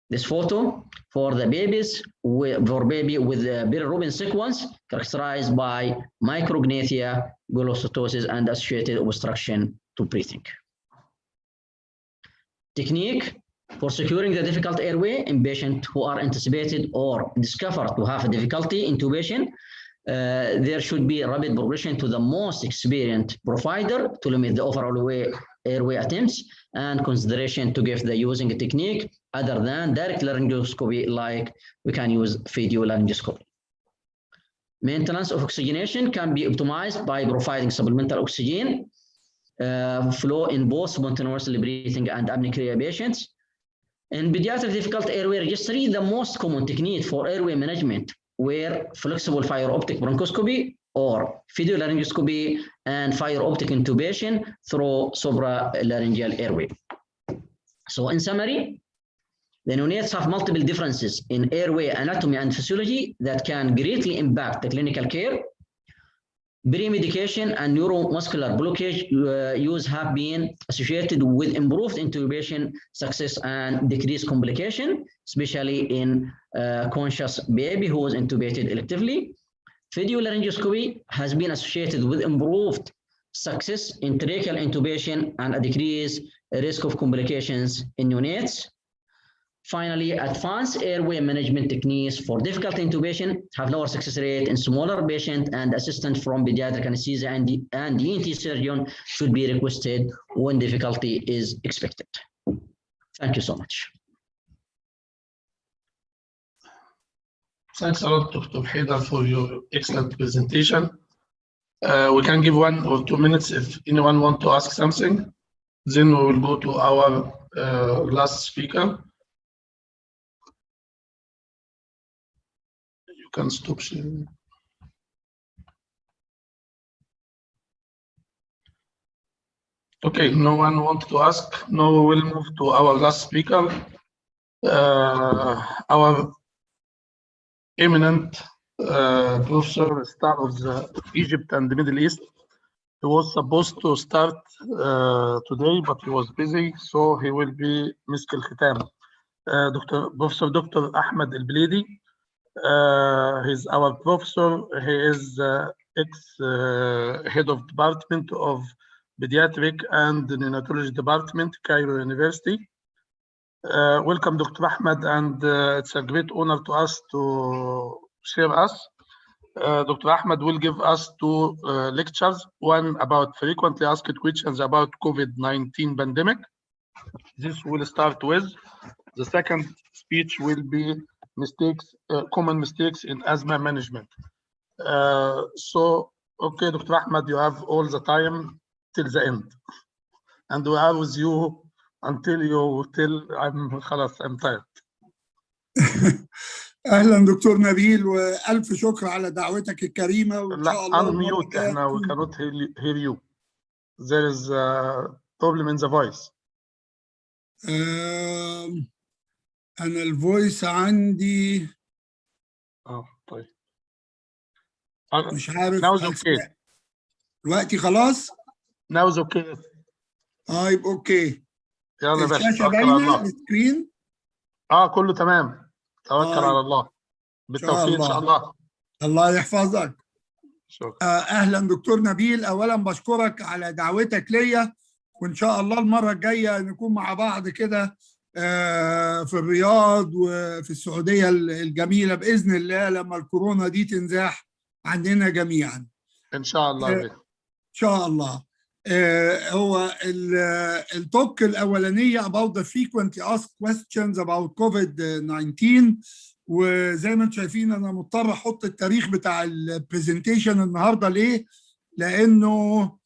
This photo for the babies for baby with the bilirubin sequence characterized by micrognathia, glossotosis, and associated obstruction to breathing. Technique For securing the difficult airway in patients who are anticipated or discovered to have a difficulty intubation, there should be a rapid progression to the most experienced provider to limit the overall airway attempts and consideration to give the using a technique other than direct laryngoscopy, like we can use physiolaryngoscopy. Maintenance of oxygenation can be optimized by providing supplemental oxygen flow in both spontaneously breathing and apnea patients. In pediatric difficult airway registry, the most common technique for airway management were flexible fiber optic bronchoscopy or physiolaryngoscopy and fiber optic intubation through supralaryngeal airway. So in summary, the neonates have multiple differences in airway anatomy and physiology that can greatly impact the clinical care. Pre-medication and neuromuscular blockage use have been associated with improved intubation success and decreased complication, especially in conscious baby who was intubated electively. Physiolaryngoscopy has been associated with improved success in tracheal intubation and a decreased risk of complications in neonates. Finally, advanced airway management techniques for difficult intubation have lower success rate in smaller patients, and assistance from pediatric anesthesia and ENT surgeon should be requested when difficulty is expected. Thank you so much. Thanks a lot, Dr. Haidar, for your excellent presentation. We can give 1 or 2 minutes if anyone wants to ask something. Then we will go to our last speaker. You can stop sharing. Okay, no one wants to ask. Now we will move to our last speaker. Our eminent professor, star of the Egypt and the Middle East. He was supposed to start today, but he was busy, so he will be مسك الختام. Professor Dr. Ahmed El-Bledi. He's our professor. He is ex-head of Department of Pediatric and Neonatology Department, Cairo University. Welcome, Dr. Ahmed, and it's a great honor to us to share us. Dr. Ahmed will give us 2 lectures, one about frequently asked questions about COVID-19 pandemic. This will start with. The second speech will be common mistakes in asthma management. So, okay, Dr. Ahmed, you have all the time till the end. And we are with you until you tell I'm tired. اهلا دكتور نبيل والف شكر على دعوتك الكريمه وان شاء الله unmute احنا we cannot hear you. There is a problem in the voice. انا الفويس عندي طيب مش عارف. Now it's okay. دلوقتي خلاص. Now it's okay. طيب اوكي. يلا باشا. الشاشه باينه السكرين. كله تمام. توكل على الله. بالتوفيق ان شاء الله. الله يحفظك. شكرا. اهلا دكتور نبيل، اولا بشكرك على دعوتك ليا، وان شاء الله المره الجايه نكون مع بعض كده في الرياض وفي السعوديه الجميله باذن الله لما الكورونا دي تنزاح عننا جميعا. ان شاء الله. ان شاء الله. هو التوك الاولانيه about the frequently asked questions about COVID-19، وزي ما انتم شايفين انا مضطر احط التاريخ بتاع البرزنتيشن النهارده. ليه؟ لانه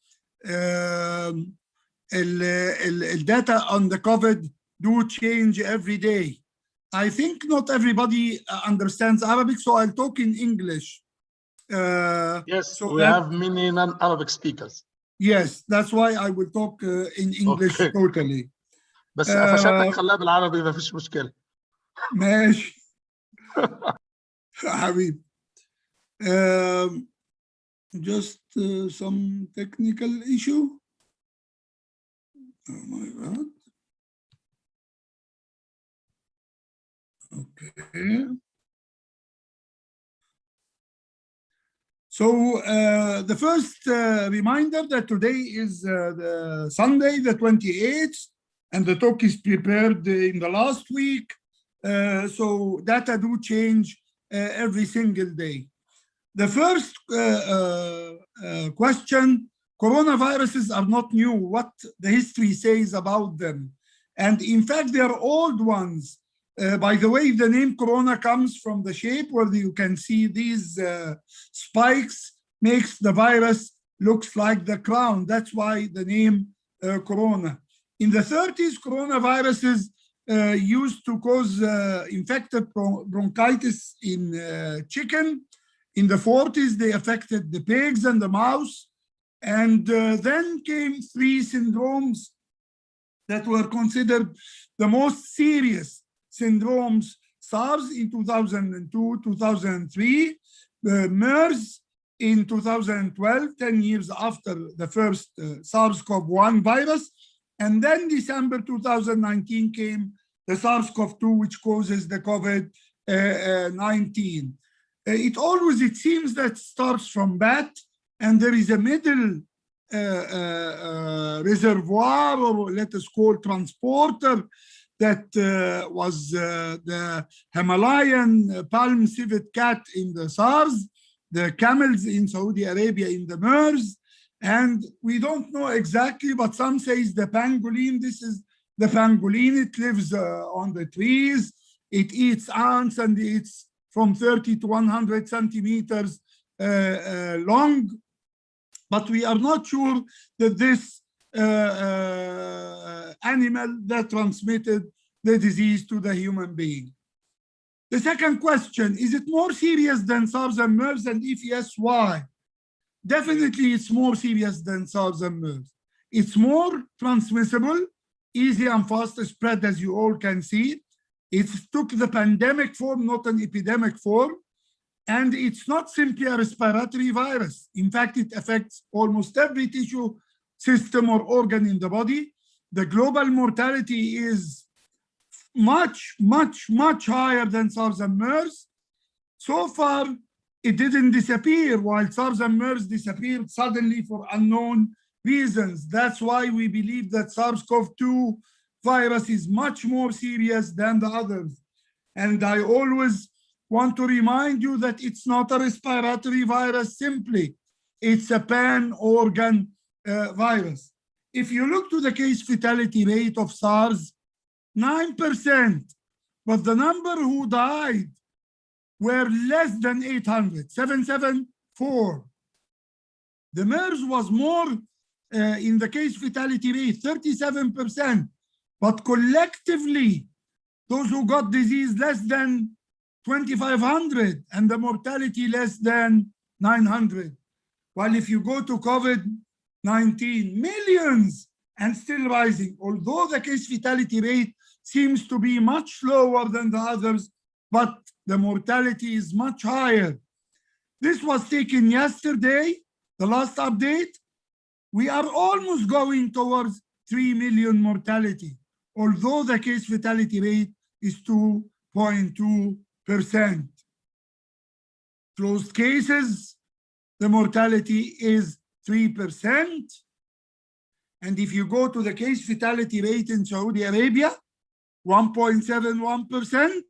الداتا on the COVID do change every day. I think not everybody understands Arabic, so I'll talk in English. Yes, so we have many non-Arabic speakers. Yes, that's why I will talk in English totally. بس قفشاتك خلاها بالعربي ما فيش مشكلة. ماشي. حبيبي. Just some technical issue. Oh my God. Okay. So the first reminder that today is the Sunday, the 28th, and the talk is prepared in the last week. So data do change every single day. The first question, coronaviruses are not new. What the history says about them. And in fact, they are old ones. By the way, the name corona comes from the shape where you can see these spikes makes the virus looks like the crown. That's why the name corona. In the 30s, coronaviruses used to cause infected bronchitis in chicken. In the 40s, they affected the pigs and the mouse. And then came 3 syndromes that were considered the most serious syndromes: SARS in 2002, 2003, MERS in 2012, 10 years after the first SARS-CoV-1 virus. And then December 2019 came the SARS-CoV-2, which causes the COVID-19. It seems that starts from bat, and there is a middle reservoir, or let us call transporter, that was the Himalayan palm civet cat in the SARS, the camels in Saudi Arabia in the MERS, and we don't know exactly, but some say it's the pangolin. This is the pangolin. It lives on the trees. It eats ants, and it's from 30 to 100 centimeters long. But we are not sure that this animal that transmitted the disease to the human being. The second question, is it more serious than SARS and MERS? And if yes, why? Definitely it's more serious than SARS and MERS. It's more transmissible, easy and fast spread, as you all can see. It took the pandemic form, not an epidemic form. And it's not simply a respiratory virus. In fact, it affects almost every tissue, system, or organ in the body. The global mortality is much, much, much higher than SARS and MERS. So far, it didn't disappear, while SARS and MERS disappeared suddenly for unknown reasons. That's why we believe that SARS-CoV-2 virus is much more serious than the others. And I always want to remind you that it's not a respiratory virus simply. It's a pan-organ virus. If you look to the case fatality rate of SARS, 9%, but the number who died were less than 800, 774. The MERS was more in the case fatality rate, 37%, but collectively, those who got disease less than 2,500 and the mortality less than 900. While if you go to COVID-19, millions and still rising, although the case fatality rate seems to be much lower than the others, but the mortality is much higher. This was taken yesterday, the last update. We are almost going towards 3 million mortality, although the case fatality rate is 2.2%. Closed cases, the mortality is 3%. And if you go to the case fatality rate in Saudi Arabia, 1.71%.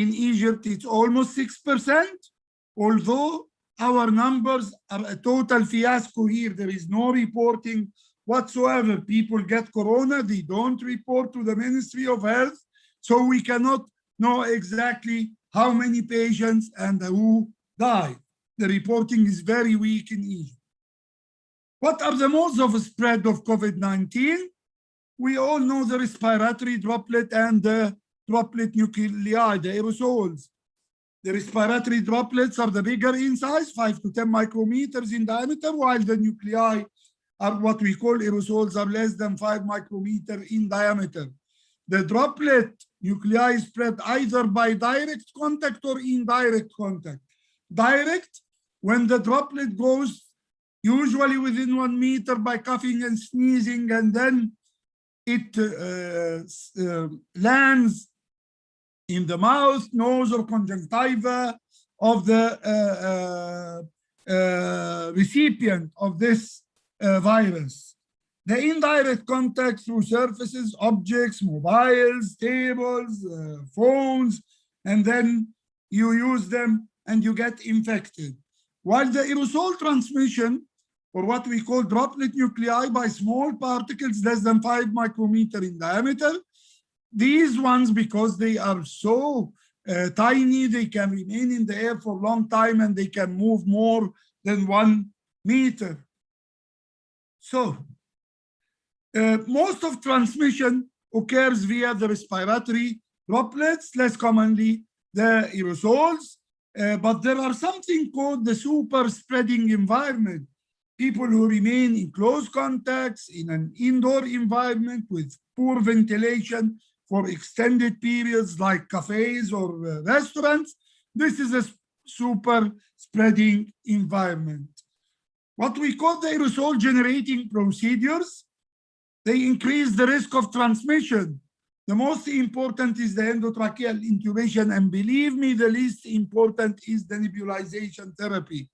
In Egypt, it's almost 6%. Although our numbers are a total fiasco here, there is no reporting whatsoever. People get corona, they don't report to the Ministry of Health, so we cannot know exactly how many patients and who died. The reporting is very weak in Egypt. What are the modes of spread of COVID-19? We all know the respiratory droplet and the droplet nuclei, the aerosols. The respiratory droplets are the bigger in size, 5 to 10 micrometers in diameter, while the nuclei are what we call aerosols, are less than 5 micrometers in diameter. The droplet nuclei spread either by direct contact or indirect contact. Direct, when the droplet goes usually within 1 meter by coughing and sneezing, and then it lands in the mouth, nose, or conjunctiva of the recipient of this virus. The indirect contact through surfaces, objects, mobiles, tables, phones, and then you use them and you get infected. While the aerosol transmission, or what we call droplet nuclei by small particles less than 5 micrometer in diameter, these ones, because they are so tiny, they can remain in the air for a long time and they can move more than 1 meter. So, most of transmission occurs via the respiratory droplets, less commonly the aerosols, but there are something called the super spreading environment. People who remain in close contacts in an indoor environment with poor ventilation for extended periods like cafes or restaurants, this is a super spreading environment. What we call the aerosol generating procedures, they increase the risk of transmission. The most important is the endotracheal intubation, and believe me, the least important is the nebulization therapy,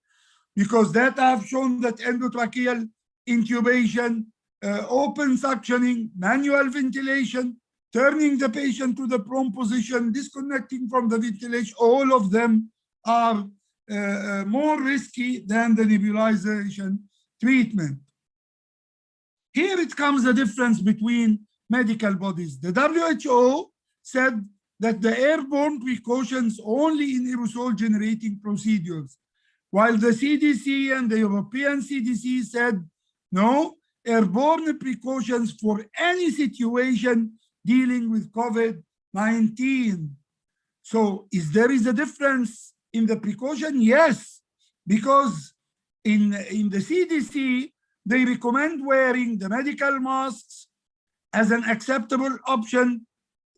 because that I've shown that endotracheal intubation, open suctioning, manual ventilation, turning the patient to the prone position, disconnecting from the ventilation, all of them are more risky than the nebulization treatment. Here it comes the difference between medical bodies. The WHO said that the airborne precautions only in aerosol generating procedures, while the CDC and the European CDC said no, airborne precautions for any situation dealing with COVID-19. So there is a difference in the precaution? Yes, because in the CDC, they recommend wearing the medical masks as an acceptable option,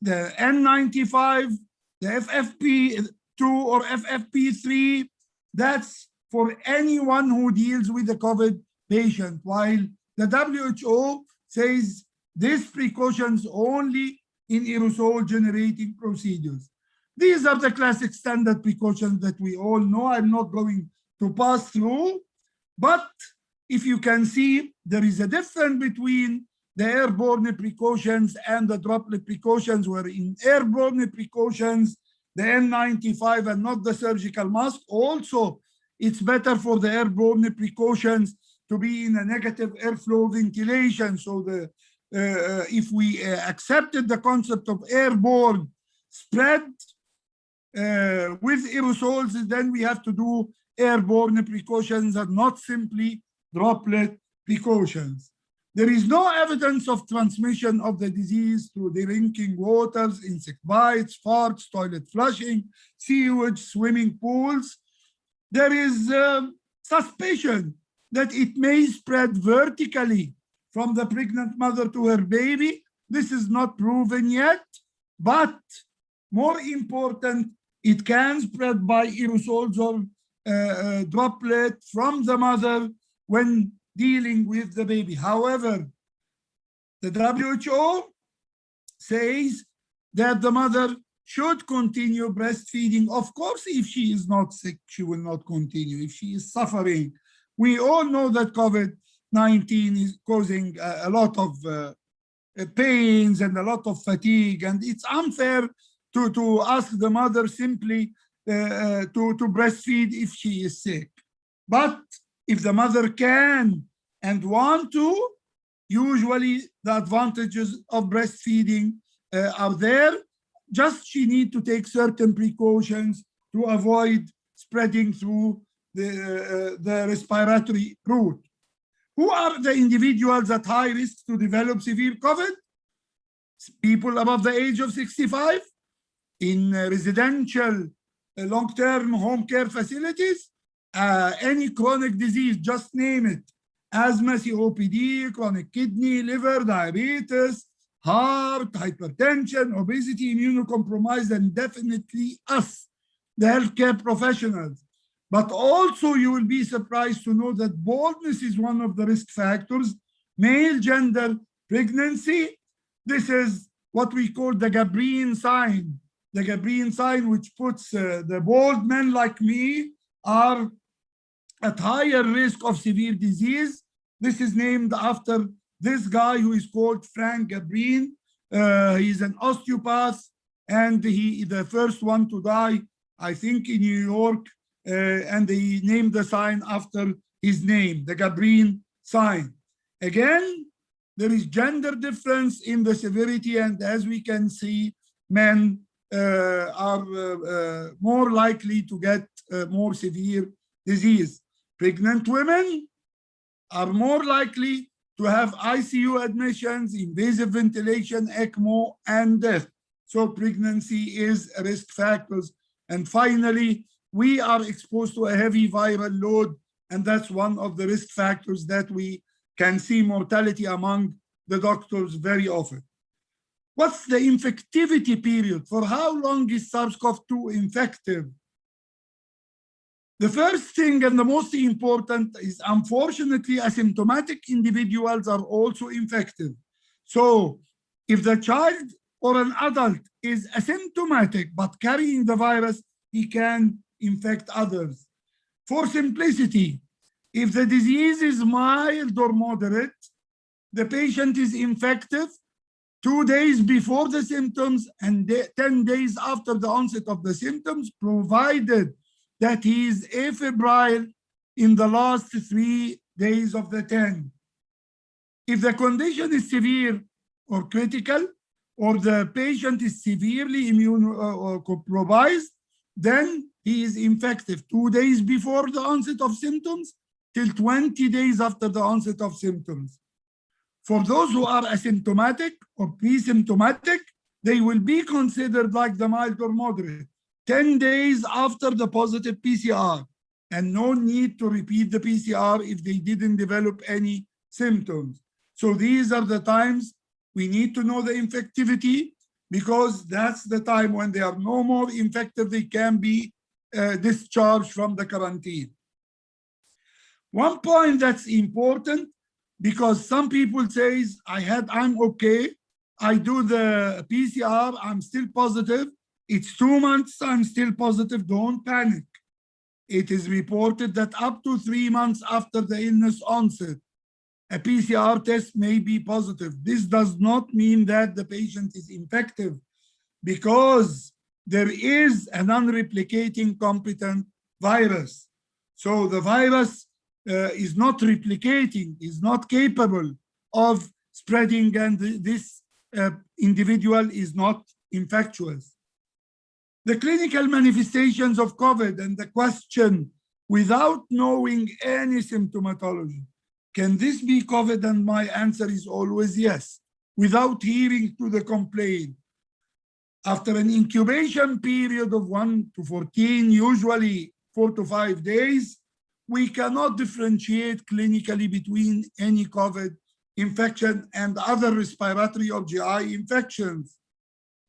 the N95, the FFP2 or FFP3, that's for anyone who deals with the COVID patient, while the WHO says these precautions only in aerosol generating procedures. These are the classic standard precautions that we all know. I'm not going to pass through, but if you can see, there is a difference between the airborne precautions and the droplet precautions, where in airborne precautions, the N95 and not the surgical mask. Also, it's better for the airborne precautions to be in a negative airflow ventilation. So if we accepted the concept of airborne spread with aerosols, then we have to do airborne precautions and not simply droplet precautions. There is no evidence of transmission of the disease through drinking waters, insect bites, farts, toilet flushing, sewage, swimming pools. There is suspicion that it may spread vertically from the pregnant mother to her baby. This is not proven yet, but more important, it can spread by aerosols or droplet from the mother when dealing with the baby. However, the WHO says that the mother should continue breastfeeding. Of course, if she is not sick, she will not continue. If she is suffering, we all know that COVID-19 is causing a lot of pains and a lot of fatigue, and it's unfair to ask the mother simply to breastfeed if she is sick. But if the mother can and want to, usually the advantages of breastfeeding are there. Just she needs to take certain precautions to avoid spreading through the respiratory route. Who are the individuals at high risk to develop severe COVID? People above the age of 65, in residential long-term home care facilities, any chronic disease, just name it, asthma, COPD, chronic kidney, liver, diabetes, heart, hypertension, obesity, immunocompromised, and definitely us, the healthcare professionals. But also you will be surprised to know that baldness is one of the risk factors, male gender pregnancy. This is what we call the Gabriel sign. The Gabriel sign, which puts the bald men like me are at higher risk of severe disease. This is named after this guy who is called Frank Gabrin. He's an osteopath, and he the first one to die, I think, in New York, and he named the sign after his name, the Gabrin sign. Again, there is gender difference in the severity, and as we can see, men are more likely to get more severe disease. Pregnant women are more likely to have ICU admissions, invasive ventilation, ECMO, and death. So pregnancy is a risk factor. And finally, we are exposed to a heavy viral load, and that's one of the risk factors that we can see mortality among the doctors very often. What's the infectivity period? For how long is SARS-CoV-2 infective? The first thing and the most important is, unfortunately, asymptomatic individuals are also infective. So if the child or an adult is asymptomatic but carrying the virus, he can infect others. For simplicity, if the disease is mild or moderate, the patient is infective 2 days before the symptoms and 10 days after the onset of the symptoms, provided that he is afebrile in the last 3 days of the 10. If the condition is severe or critical, or the patient is severely immunocompromised, then he is infective 2 days before the onset of symptoms till 20 days after the onset of symptoms. For those who are asymptomatic or pre-symptomatic, they will be considered like the mild or moderate 10 days after the positive PCR, and no need to repeat the PCR if they didn't develop any symptoms. So these are the times we need to know the infectivity, because that's the time when they are no more infective, they can be discharged from the quarantine. One point that's important, because some people say, I'm okay, I do the PCR, I'm still positive, it's 2 months, I'm still positive, don't panic. It is reported that up to 3 months after the illness onset, a PCR test may be positive. This does not mean that the patient is infective, because there is an unreplicating competent virus. So the virus is not replicating, is not capable of spreading, and this individual is not infectious. The clinical manifestations of COVID, and the question, without knowing any symptomatology, can this be COVID? And my answer is always yes, without hearing to the complaint. After an incubation period of 1 to 14, usually 4 to 5 days, we cannot differentiate clinically between any COVID infection and other respiratory or GI infections.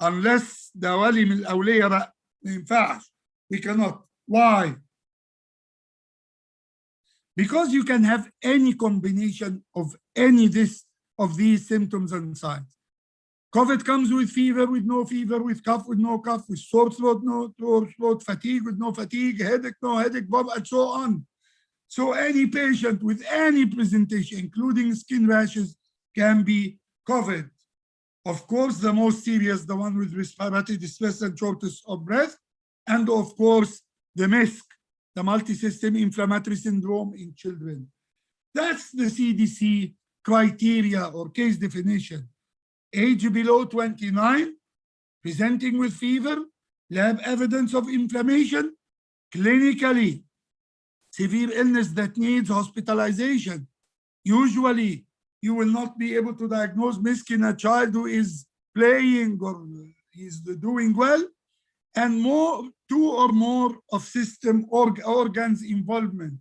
Unless ده ولي من الأولية بقى ما ينفعش. We cannot. Why? Because you can have any combination of any of these symptoms and signs. COVID comes with fever, with no fever, with cough, with no cough, with sore throat, no sore throat, fatigue, with no fatigue, headache, no headache, and so on. So any patient with any presentation, including skin rashes, can be COVID. Of course, the most serious, the one with respiratory distress and shortness of breath, and of course, the MISC, the multisystem inflammatory syndrome in children. That's the CDC criteria or case definition. Age below 29, presenting with fever, lab evidence of inflammation, clinically severe illness that needs hospitalization. Usually, you will not be able to diagnose MISC in a child who is playing or is doing well, and two or more of system organs involvement,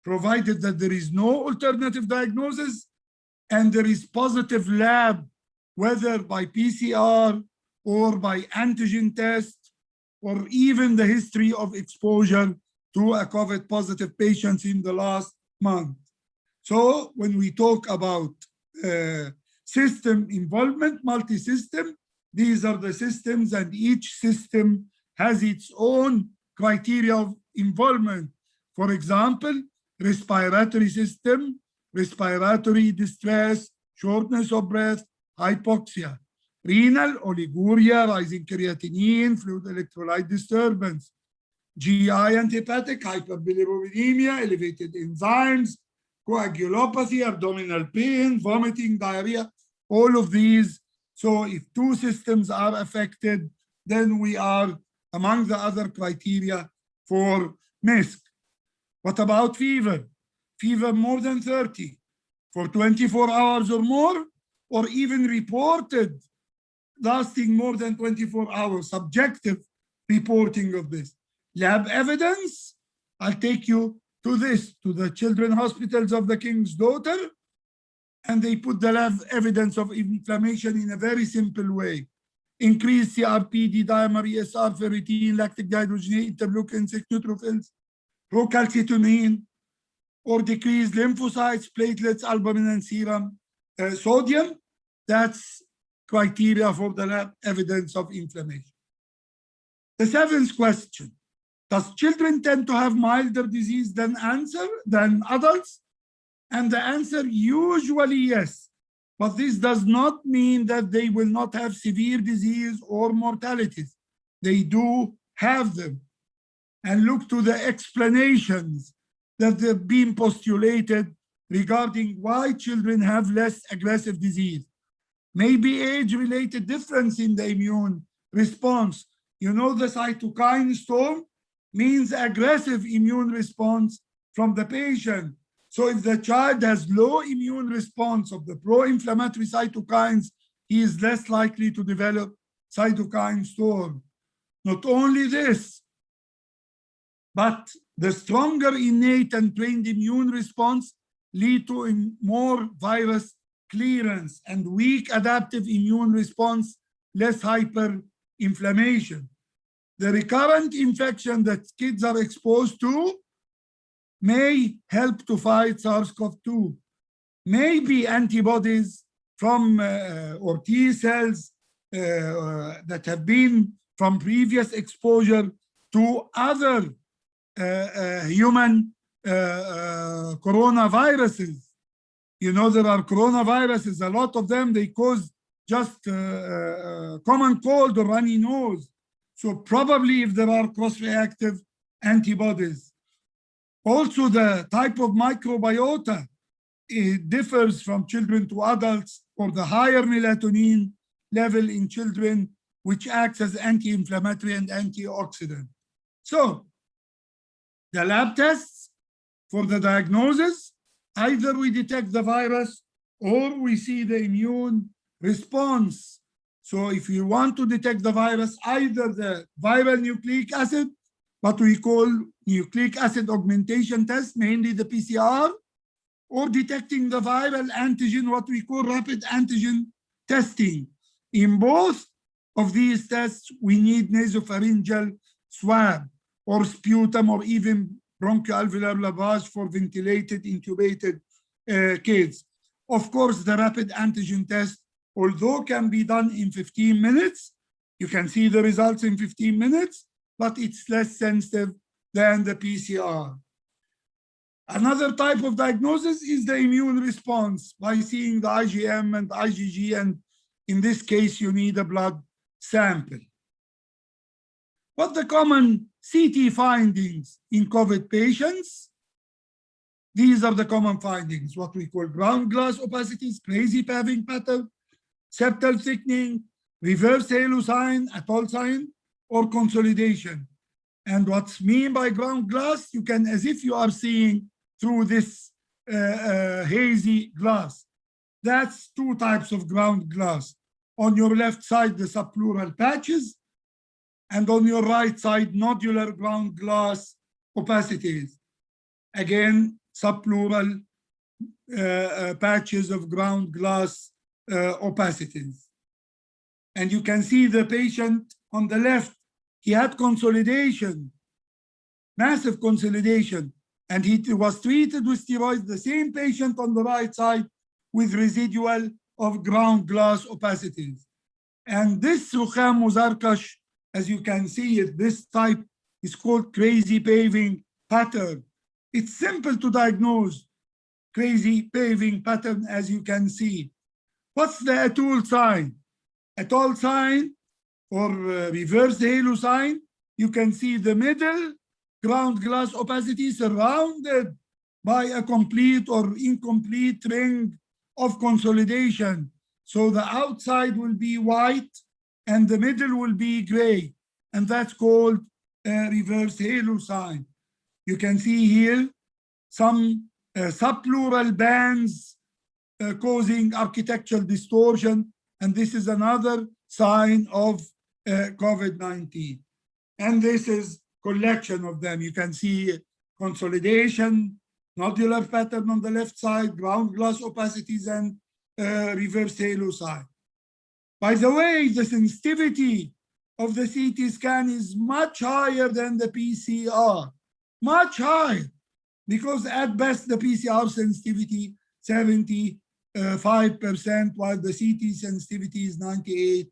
provided that there is no alternative diagnosis and there is positive lab, whether by PCR or by antigen test, or even the history of exposure to a COVID positive patient in the last month. So when we talk about system involvement, multi-system, these are the systems, and each system has its own criteria of involvement. For example, respiratory system, respiratory distress, shortness of breath, hypoxia. Renal, oliguria, rising creatinine, fluid electrolyte disturbance. GI and hepatic, hyperbilirubinemia, elevated enzymes, coagulopathy, abdominal pain, vomiting, diarrhea, all of these. So if two systems are affected, then we are among the other criteria for MISC. What about fever? Fever more than 30 for 24 hours or more, or even reported lasting more than 24 hours, subjective reporting of this. Lab evidence, I'll take you to this, to the Children's Hospitals of the King's Daughter, and they put the lab evidence of inflammation in a very simple way. Increased CRP, D-dimer, ESR, ferritin, lactic dehydrogenase, interleukin, 6 neutrophils, procalcitonin, or decreased lymphocytes, platelets, albumin, and serum sodium. That's criteria for the lab evidence of inflammation. The seventh question, does children tend to have milder disease than adults? And the answer usually yes, but this does not mean that they will not have severe disease or mortalities. They do have them. And look to the explanations that have been postulated regarding why children have less aggressive disease. Maybe age-related difference in the immune response. You know, the cytokine storm means aggressive immune response from the patient. So if the child has low immune response of the pro-inflammatory cytokines, he is less likely to develop cytokine storm. Not only this, but the stronger innate and trained immune response lead to more virus clearance, and weak adaptive immune response, less hyperinflammation. The recurrent infection that kids are exposed to may help to fight SARS-CoV-2. Maybe antibodies from or T cells that have been from previous exposure to other human coronaviruses. You know, there are coronaviruses, a lot of them, they cause just common cold or runny nose. So probably if there are cross-reactive antibodies. Also, the type of microbiota, it differs from children to adults, or the higher melatonin level in children, which acts as anti-inflammatory and antioxidant. So the lab tests for the diagnosis, either we detect the virus or we see the immune response. So if you want to detect the virus, either the viral nucleic acid, what we call nucleic acid augmentation test, mainly the PCR, or detecting the viral antigen, what we call rapid antigen testing. In both of these tests, we need nasopharyngeal swab or sputum or even bronchoalveolar lavage for ventilated, intubated kids. Of course, the rapid antigen test, although can be done in 15 minutes, you can see the results in 15 minutes, but it's less sensitive than the PCR. Another type of diagnosis is the immune response by seeing the IgM and IgG, and in this case, you need a blood sample. What the common CT findings in COVID patients? These are the common findings, what we call ground glass opacities, crazy paving pattern, septal thickening, reverse halo sign, atoll sign, or consolidation. And what's mean by ground glass, you can, as if you are seeing through this hazy glass. That's two types of ground glass. On your left side, the subpleural patches, and on your right side, nodular ground glass opacities. Again, subpleural patches of ground glass opacities. And you can see the patient on the left, he had consolidation, massive consolidation, and he was treated with steroids. The same patient on the right side with residual of ground glass opacities. And this Rukham Muzarkash, as you can see it, this type is called crazy paving pattern. It's simple to diagnose crazy paving pattern, as you can see. What's the atoll sign? Atoll sign or reverse halo sign, you can see the middle ground glass opacity surrounded by a complete or incomplete ring of consolidation. So the outside will be white and the middle will be gray, and that's called a reverse halo sign. You can see here some subpleural bands causing architectural distortion, and this is another sign of COVID-19. And this is collection of them. You can see consolidation, nodular pattern on the left side, ground glass opacities, and reverse halo sign. By the way, the sensitivity of the CT scan is much higher than the PCR, much higher, because at best the PCR sensitivity 75%, while the CT sensitivity is 98%.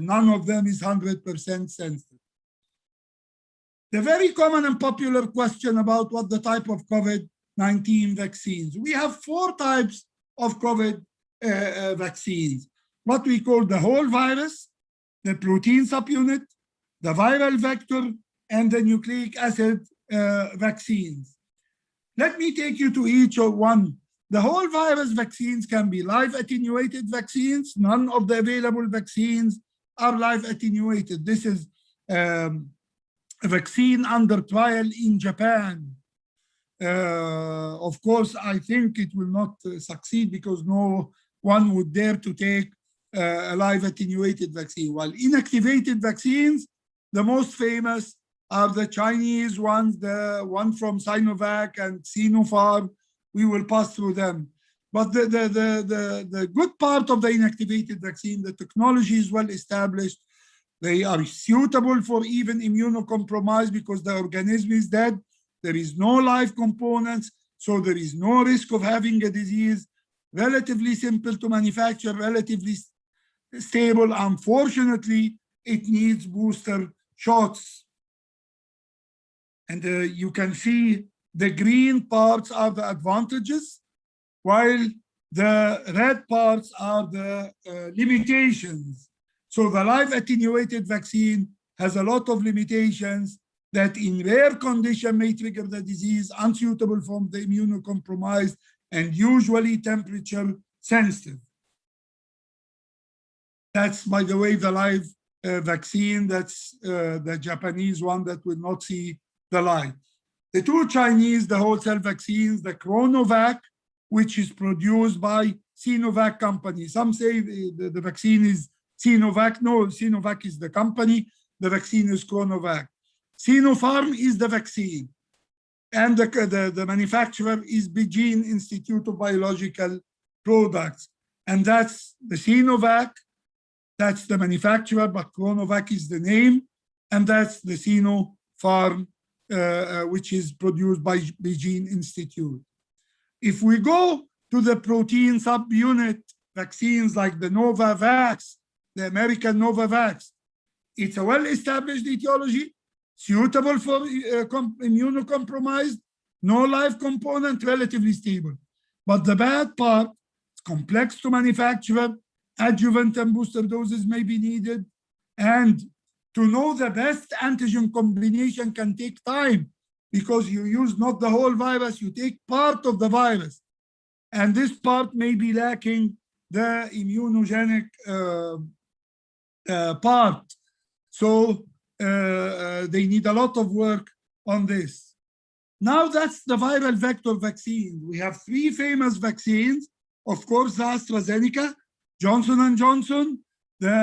None of them is 100% sensitive. The very common and popular question about what the type of COVID-19 vaccines. We have 4 types of COVID vaccines. What we call the whole virus, the protein subunit, the viral vector, and the nucleic acid vaccines. Let me take you to each one. The whole virus vaccines can be live attenuated vaccines. None of the available vaccines are live attenuated. This is a vaccine under trial in Japan. Of course, I think it will not succeed because no one would dare to take a live attenuated vaccine. While inactivated vaccines, the most famous are the Chinese ones, the one from Sinovac and Sinopharm. We will pass through them. But the good part of the inactivated vaccine, the technology is well established. They are suitable for even immunocompromised because the organism is dead. There is no live components, so there is no risk of having a disease. Relatively simple to manufacture, relatively stable. Unfortunately, it needs booster shots. And you can see the green parts are the advantages, while the red parts are the limitations. So the live attenuated vaccine has a lot of limitations that in rare condition may trigger the disease, unsuitable for the immunocompromised, and usually temperature sensitive. That's, by the way, the live vaccine. That's the Japanese one that will not see the light. The 2 Chinese, the whole cell vaccines, the CoronaVac, which is produced by Sinovac company. Some say the vaccine is Sinovac. No, Sinovac is the company. The vaccine is CoronaVac. Sinopharm is the vaccine. And the manufacturer is Beijing Institute of Biological Products. And that's the Sinovac. That's the manufacturer, but CoronaVac is the name. And that's the Sinopharm, which is produced by Beijing Institute. If we go to the protein subunit vaccines like the Novavax, the American Novavax, it's a well-established etiology, suitable for immunocompromised, no live component, relatively stable. But the bad part, it's complex to manufacture, adjuvant and booster doses may be needed, and to know the best antigen combination can take time because you use not the whole virus, you take part of the virus. And this part may be lacking the immunogenic part. So they need a lot of work on this. Now that's the viral vector vaccine. We have 3 famous vaccines. Of course, the AstraZeneca, Johnson & Johnson, the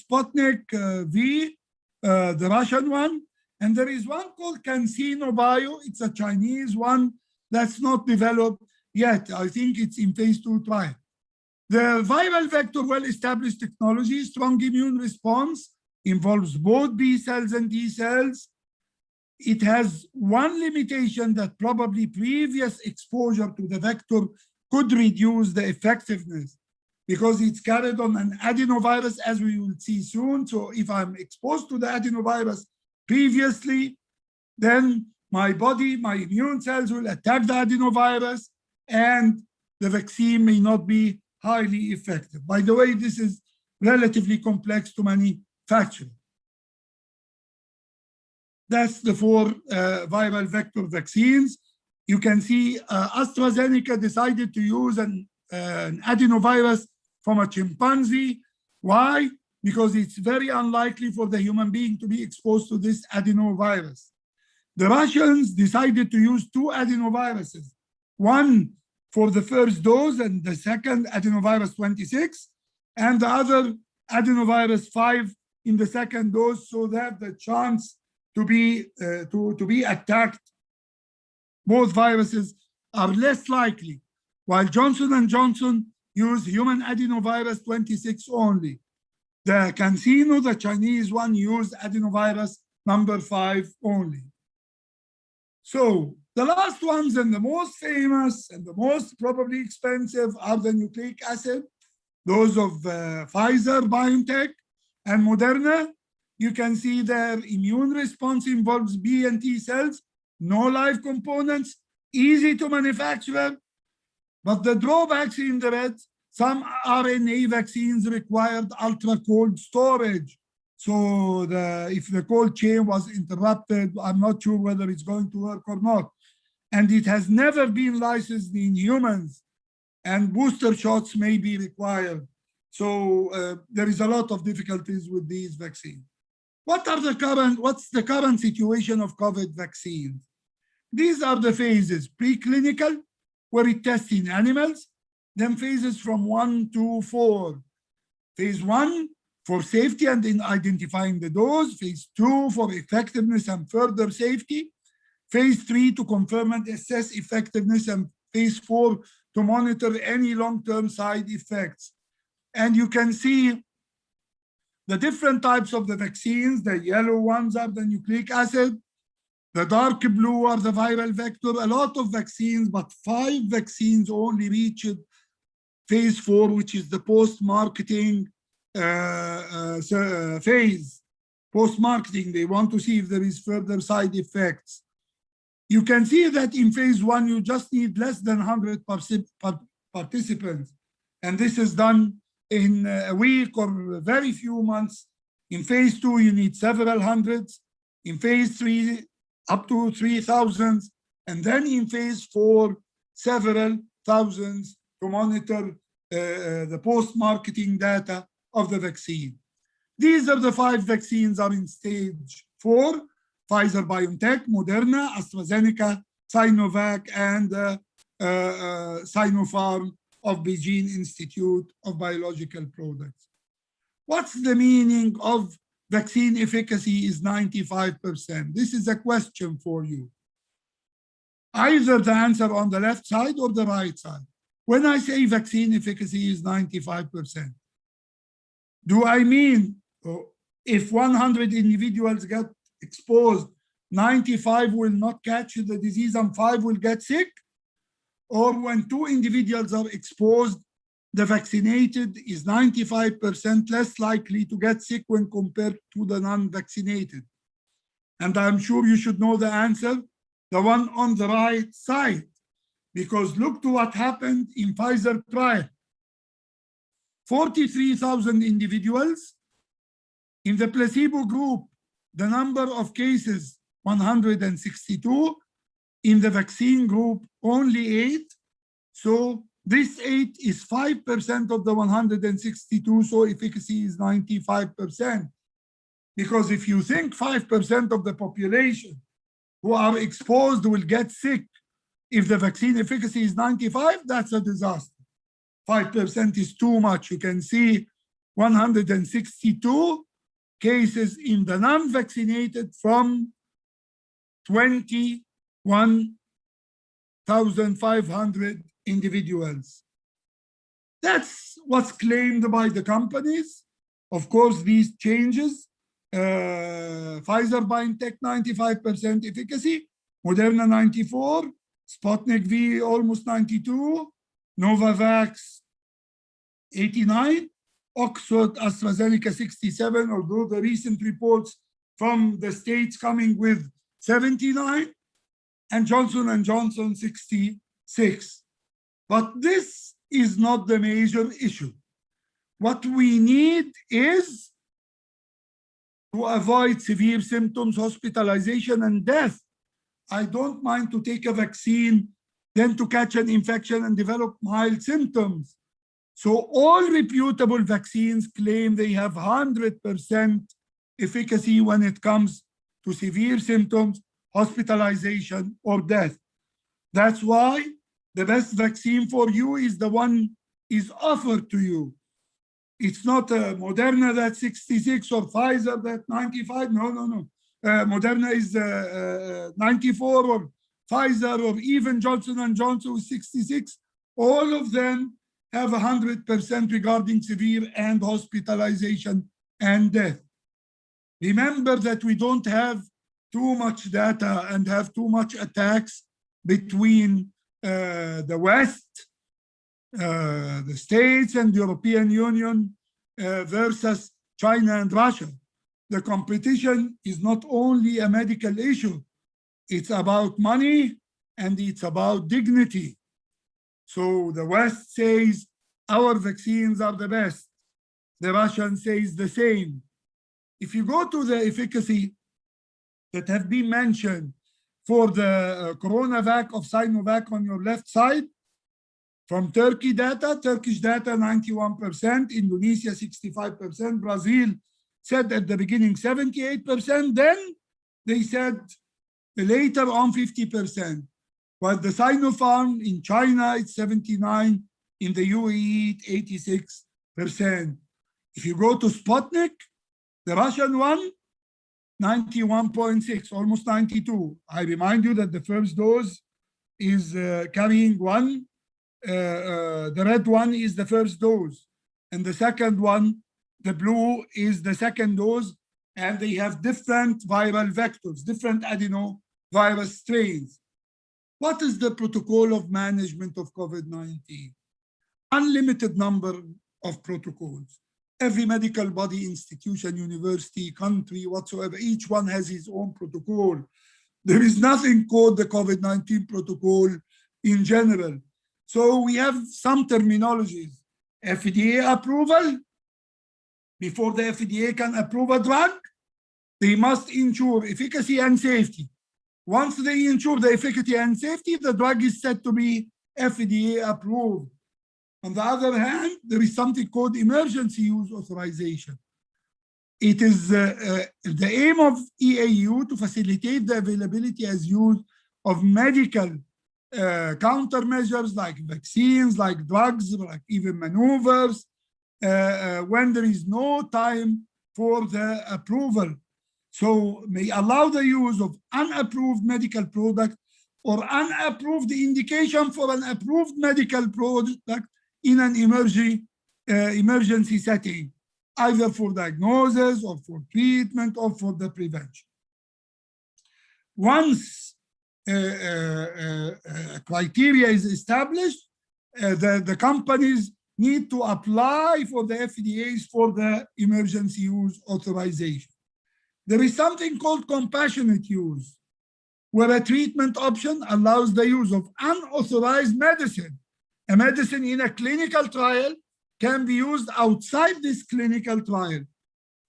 Sputnik V, the Russian one, and there is one called CanSino Bio. It's a Chinese one that's not developed yet. I think it's in phase 2 trial. The viral vector well-established technology, strong immune response, involves both B cells and T cells. It has one limitation that probably previous exposure to the vector could reduce the effectiveness because it's carried on an adenovirus, as we will see soon. So if I'm exposed to the adenovirus previously, then my body, my immune cells will attack the adenovirus and the vaccine may not be highly effective. By the way, this is relatively complex to manufacture. That's the 4 viral vector vaccines. You can see AstraZeneca decided to use an adenovirus from a chimpanzee. Why? Because it's very unlikely for the human being to be exposed to this adenovirus. The Russians decided to use 2 adenoviruses, one for the first dose and the second adenovirus 26, and the other adenovirus 5 in the second dose, so that the chance to be attacked, both viruses, are less likely, while Johnson & Johnson used human adenovirus 26 only. The CanSino, the Chinese one, used adenovirus number 5 only. So the last ones and the most famous and the most probably expensive are the nucleic acid, those of Pfizer, BioNTech, and Moderna. You can see their immune response involves B and T cells, no live components, easy to manufacture. But the drawbacks in the red, some RNA vaccines required ultra-cold storage. So if the cold chain was interrupted, I'm not sure whether it's going to work or not. And it has never been licensed in humans, and booster shots may be required. So there is a lot of difficulties with these vaccines. What's the current situation of COVID vaccines? These are the phases: preclinical, where it tests in animals, then phases from 1 to 4. Phase 1 for safety and in identifying the dose, phase 2 for effectiveness and further safety, phase 3 to confirm and assess effectiveness, and phase 4 to monitor any long-term side effects. And you can see the different types of the vaccines. The yellow ones are the nucleic acid, the dark blue are the viral vector. A lot of vaccines, but 5 vaccines only reached phase 4, which is the post-marketing phase. Post-marketing, they want to see if there is further side effects. You can see that in phase 1, you just need less than 100 participants. And this is done in a week or very few months. In phase 2, you need several hundreds. In phase 3, up to 3,000. And then in phase 4, several thousands to monitor the post-marketing data of the vaccine. These are the 5 vaccines are in stage 4: Pfizer, BioNTech, Moderna, AstraZeneca, Sinovac, and Sinopharm of Beijing Institute of Biological Products. What's the meaning of vaccine efficacy is 95%? This is a question for you. Either the answer on the left side or the right side. When I say vaccine efficacy is 95%, do I mean if 100 individuals get exposed, 95 will not catch the disease and 5 will get sick? Or when 2 individuals are exposed, the vaccinated is 95% less likely to get sick when compared to the non-vaccinated? And I'm sure you should know the answer, the one on the right side, because look to what happened in Pfizer trial. 43,000 individuals. In the placebo group, the number of cases, 162. In the vaccine group, only 8. So this 8 is 5% of the 162, so efficacy is 95%. Because if you think 5% of the population who are exposed will get sick, if the vaccine efficacy is 95, that's a disaster. 5% is too much. You can see 162 cases in the non-vaccinated from 21,500 individuals. That's what's claimed by the companies. Of course, these changes, Pfizer, BioNTech, 95% efficacy, Moderna, 94, Sputnik V, almost 92, Novavax, 89, Oxford, AstraZeneca, 67, although the recent reports from the States coming with 79, and Johnson & Johnson, 66. But this is not the major issue. What we need is to avoid severe symptoms, hospitalization, and death. I don't mind to take a vaccine, then to catch an infection and develop mild symptoms. So all reputable vaccines claim they have 100% efficacy when it comes to severe symptoms, hospitalization, or death. That's why the best vaccine for you is the one is offered to you. It's not Moderna that's 66 or Pfizer that's 95. No. Moderna is 94, or Pfizer, or even Johnson & Johnson is 66. All of them have 100% regarding severe and hospitalization and death. Remember that we don't have too much data and have too much attacks between the West, the States and the European Union versus China and Russia. The competition is not only a medical issue, it's about money and it's about dignity. So the West says our vaccines are the best. The Russian says the same. If you go to the efficacy that have been mentioned for the CoronaVac of Sinovac on your left side, from Turkey data, Turkish data 91%, Indonesia 65%, Brazil said at the beginning 78%, then they said later on 50%. But the Sinopharm in China, it's 79%, in the UAE, 86%. If you go to Sputnik, the Russian one, 91.6, almost 92. I remind you that the first dose is carrying one. The red one is the first dose, and the second one, the blue, is the second dose, and they have different viral vectors, different adenovirus strains. What is the protocol of management of COVID-19? Unlimited number of protocols. Every medical body, institution, university, country, whatsoever, each one has his own protocol. There is nothing called the COVID-19 protocol in general. So we have some terminologies. FDA approval. Before the FDA can approve a drug, they must ensure efficacy and safety. Once they ensure the efficacy and safety, the drug is said to be FDA approved. On the other hand, there is something called emergency use authorization. It is the aim of EAU to facilitate the availability as use of medical countermeasures like vaccines, like drugs, like even maneuvers, when there is no time for the approval. So may allow the use of unapproved medical product or unapproved indication for an approved medical product in an emergency setting, either for diagnosis or for treatment or for the prevention. Once criteria is established, the companies need to apply for the FDA's for the emergency use authorization. There is something called compassionate use, where a treatment option allows the use of unauthorized medicine. A medicine in a clinical trial can be used outside this clinical trial.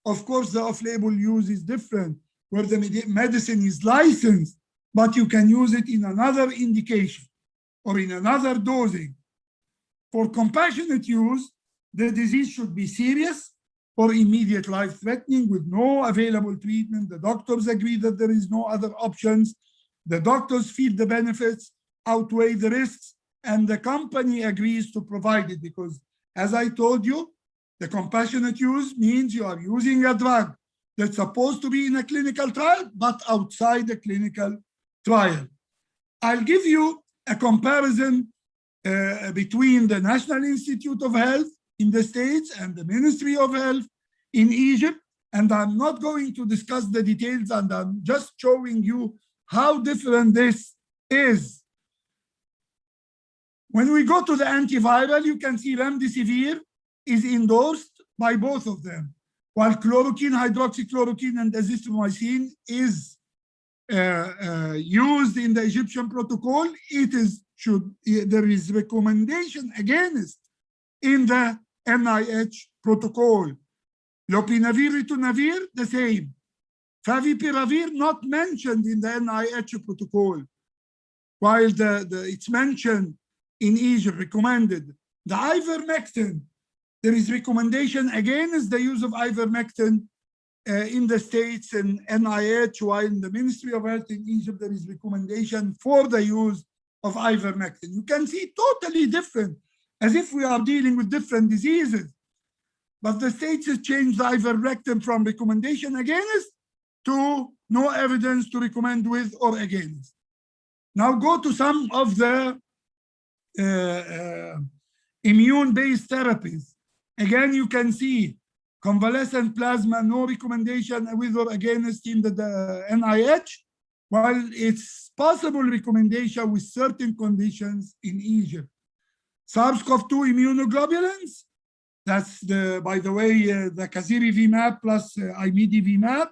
Of course, the off-label use is different, where the medicine is licensed, but you can use it in another indication or in another dosing. For compassionate use, the disease should be serious or immediate life-threatening with no available treatment. The doctors agree that there is no other options. The doctors feel the benefits outweigh the risks, and the company agrees to provide it, because as I told you, the compassionate use means you are using a drug that's supposed to be in a clinical trial, but outside the clinical trial. I'll give you a comparison between the National Institute of Health in the States and the Ministry of Health in Egypt, and I'm not going to discuss the details, and I'm just showing you how different this is. When we go to the antiviral, you can see remdesivir is endorsed by both of them, while chloroquine, hydroxychloroquine, and azithromycin is used in the Egyptian protocol, there is recommendation against in the NIH protocol. Lopinavir, ritonavir, the same. Favipiravir not mentioned in the NIH protocol, while it's mentioned in Egypt, recommended. The ivermectin, there is recommendation against the use of ivermectin in the States and NIH, while in the Ministry of Health in Egypt, there is recommendation for the use of ivermectin. You can see totally different, as if we are dealing with different diseases. But the States has changed the ivermectin from recommendation against to no evidence to recommend with or against. Now go to some of the immune-based therapies. Again, you can see convalescent plasma, no recommendation with or against in the NIH, while it's possible recommendation with certain conditions in Egypt. SARS-CoV-2 immunoglobulins, that's by the way, the Casirivimab plus Imidivimab,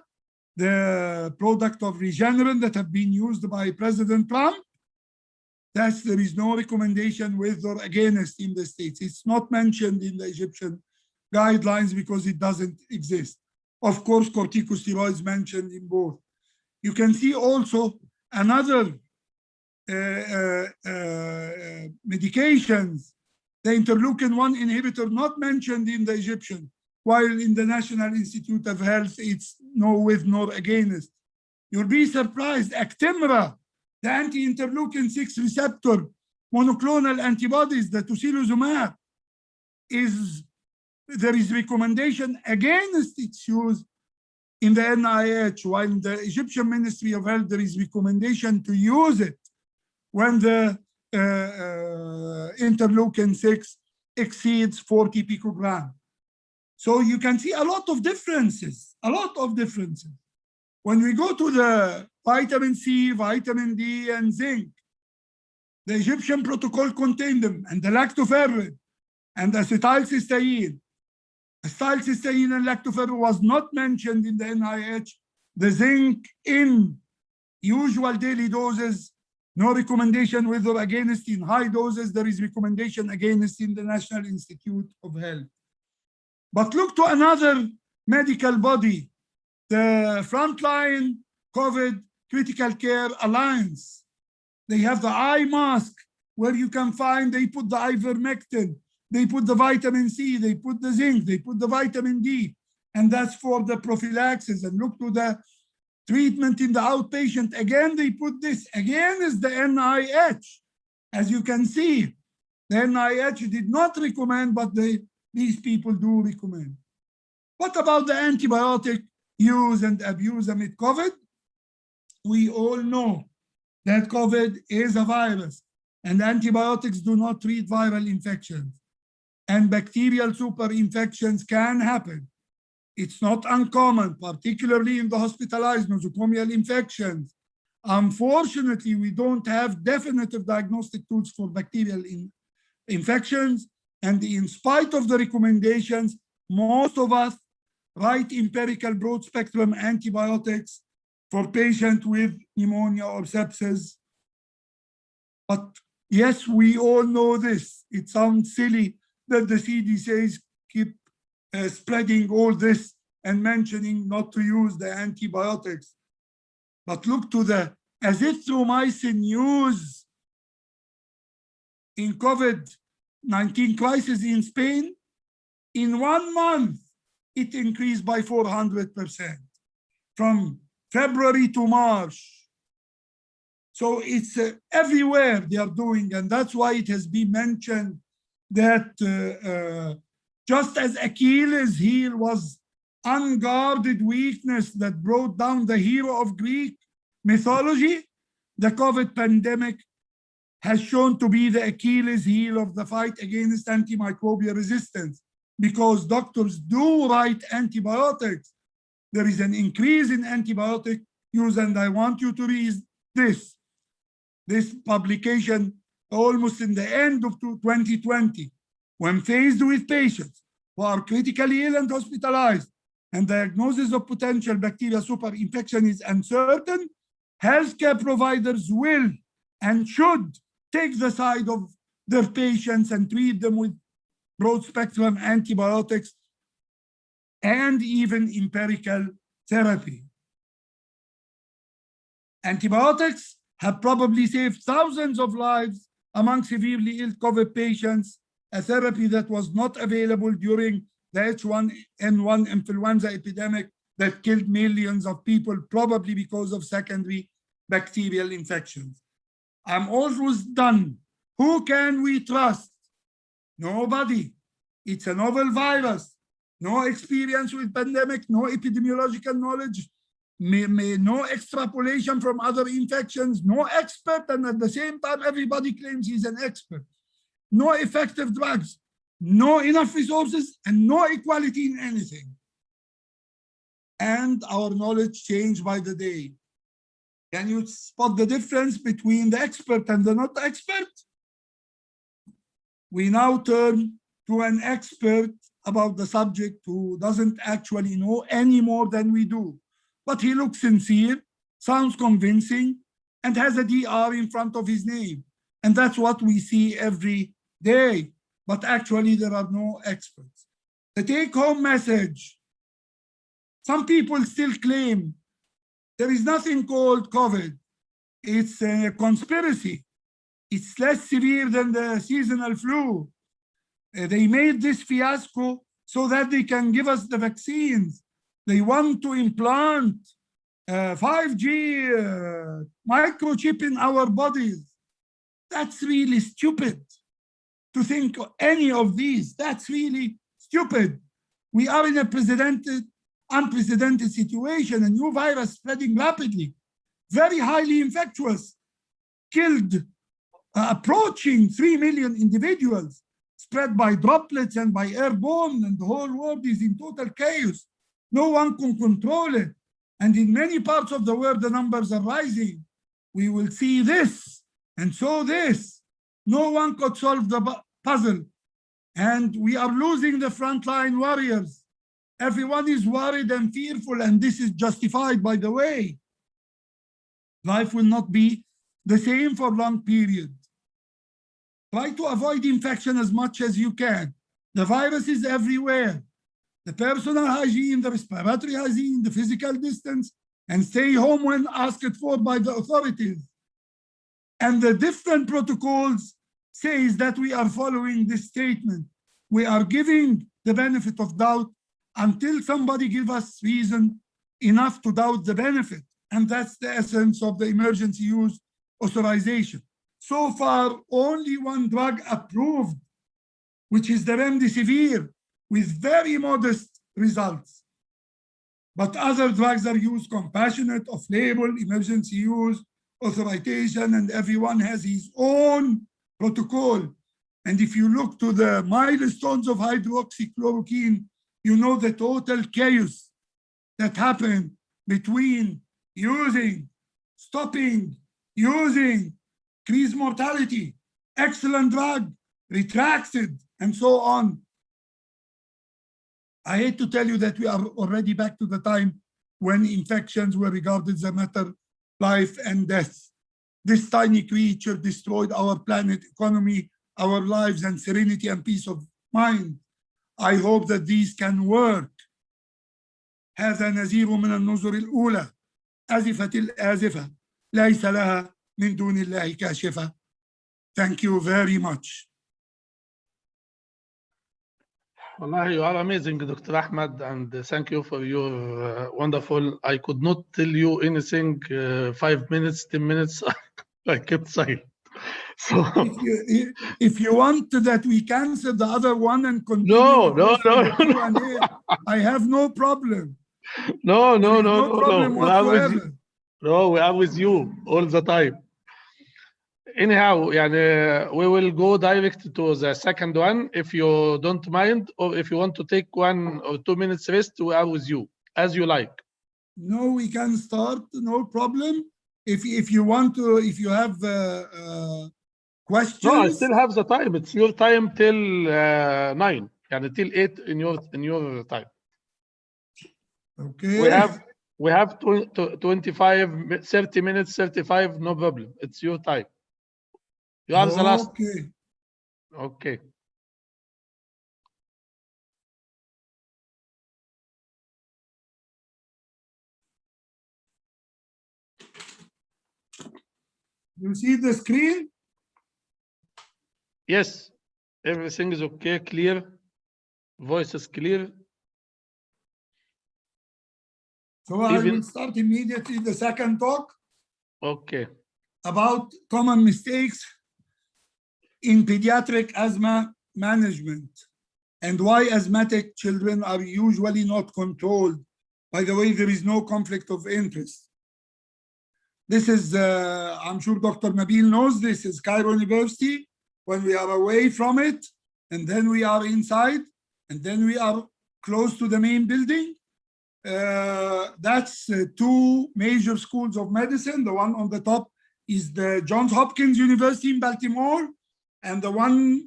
the product of Regeneron that have been used by President Trump. There is no recommendation with or against in the States. It's not mentioned in the Egyptian guidelines because it doesn't exist. Of course, corticosteroids mentioned in both. You can see also another medications, the interleukin-1 inhibitor not mentioned in the Egyptian, while in the National Institute of Health, it's no with nor against. You'll be surprised, Actemra, the anti-interleukin-6 receptor monoclonal antibodies, the tocilizumab, there is recommendation against its use in the NIH, while in the Egyptian Ministry of Health, there is recommendation to use it when the interleukin-6 exceeds 40 picograms. So you can see a lot of differences, When we go to the vitamin C, vitamin D, and zinc, the Egyptian protocol contained them, and the lactoferrin, and acetylcysteine. Acetylcysteine and lactoferrin was not mentioned in the NIH. The zinc in usual daily doses, no recommendation with or against. In high doses, there is recommendation against in the National Institute of Health. But look to another medical body, the Frontline COVID Critical Care Alliance. They have the eye mask where you can find, they put the ivermectin, they put the vitamin C, they put the zinc, they put the vitamin D, and that's for the prophylaxis. And look to the treatment in the outpatient. Again, they put this. Again is the NIH. As you can see, the NIH did not recommend, but these people do recommend. What about the antibiotic use and abuse amid COVID? We all know that COVID is a virus, and antibiotics do not treat viral infections. And bacterial superinfections can happen. It's not uncommon, particularly in the hospitalized nosocomial infections. Unfortunately, we don't have definitive diagnostic tools for bacterial infections. And in spite of the recommendations, most of us write empirical broad spectrum antibiotics for patients with pneumonia or sepsis. But yes, we all know this. It sounds silly that the CDCs keep spreading all this and mentioning not to use the antibiotics. But look to the azithromycin use in COVID-19 crisis in Spain. In 1 month, it increased by 400% from February to March. So it's everywhere they are doing, and that's why it has been mentioned that just as Achilles' heel was unguarded weakness that brought down the hero of Greek mythology, the COVID pandemic has shown to be the Achilles' heel of the fight against antimicrobial resistance, because doctors do write antibiotics. There is an increase in antibiotic use, and I want you to read this publication almost in the end of 2020, when faced with patients who are critically ill and hospitalized, and diagnosis of potential bacterial superinfection is uncertain, healthcare providers will and should take the side of their patients and treat them with broad-spectrum antibiotics and even empirical therapy. Antibiotics have probably saved thousands of lives among severely ill COVID patients, a therapy that was not available during the H1N1 influenza epidemic that killed millions of people, probably because of secondary bacterial infections. I'm almost done. Who can we trust? Nobody. It's a novel virus. No experience with pandemic, no epidemiological knowledge, no extrapolation from other infections, no expert, and at the same time, everybody claims he's an expert. No effective drugs, no enough resources, and no equality in anything. And our knowledge changed by the day. Can you spot the difference between the expert and the not expert? We now turn to an expert about the subject who doesn't actually know any more than we do. But he looks sincere, sounds convincing, and has a DR in front of his name. And that's what we see every day. But actually, there are no experts. The take-home message: some people still claim there is nothing called COVID. It's a conspiracy. It's less severe than the seasonal flu. They made this fiasco so that they can give us the vaccines. They want to implant 5G microchip in our bodies. That's really stupid to think any of these. That's really stupid. We are in a unprecedented situation, a new virus spreading rapidly, very highly infectious, killed approaching 3 million individuals, spread by droplets and by airborne, and the whole world is in total chaos. No one can control it. And in many parts of the world, the numbers are rising. We will see this, and so this. No one could solve the puzzle. And we are losing the frontline warriors. Everyone is worried and fearful, and this is justified, by the way. Life will not be the same for long periods. Try to avoid infection as much as you can. The virus is everywhere. The personal hygiene, the respiratory hygiene, the physical distance, and stay home when asked for by the authorities. And the different protocols says that we are following this statement. We are giving the benefit of doubt until somebody gives us reason enough to doubt the benefit. And that's the essence of the emergency use authorization. So far, only one drug approved, which is the remdesivir, with very modest results. But other drugs are used compassionate, off-label, emergency use, authorization, and everyone has his own protocol. And if you look to the milestones of hydroxychloroquine, you know the total chaos that happened between using, stopping, using, increased mortality, excellent drug, retracted, and so on. I hate to tell you that we are already back to the time when infections were regarded as a matter of life and death. This tiny creature destroyed our planet, economy, our lives, and serenity and peace of mind. I hope that these can work. هذا نذير من النذر الأولى أزفت الآزفة ليس لها من دون الله كاشفة. Thank you very much. Wallahi, you are amazing, Dr. Ahmed, and thank you for your wonderful. I could not tell you anything 5 minutes, 10 minutes. I kept silent. So if you want that we cancel the other one and continue, no. I have no problem. No problem whatsoever. No, we are with you all the time. Anyhow, we will go direct to the second one if you don't mind, or if you want to take 1 or 2 minutes rest, we are with you, as you like. No, we can start, no problem. If you want to, if you have questions. No, I still have the time. It's your time till 9, till 8 in your time. Okay. We have We have 25, 30 minutes, 35, no problem. It's your time. You are the last. Okay. Okay. You see the screen? Yes. Everything is okay, clear. Voice is clear. So I will start immediately the second talk. Okay. About common mistakes in pediatric asthma management and why asthmatic children are usually not controlled. By the way, there is no conflict of interest. This is, I'm sure Dr. Nabil knows, this is Cairo University when we are away from it, and then we are inside, and then we are close to the main building. That's two major schools of medicine. The one on the top is the Johns Hopkins University in Baltimore, and the one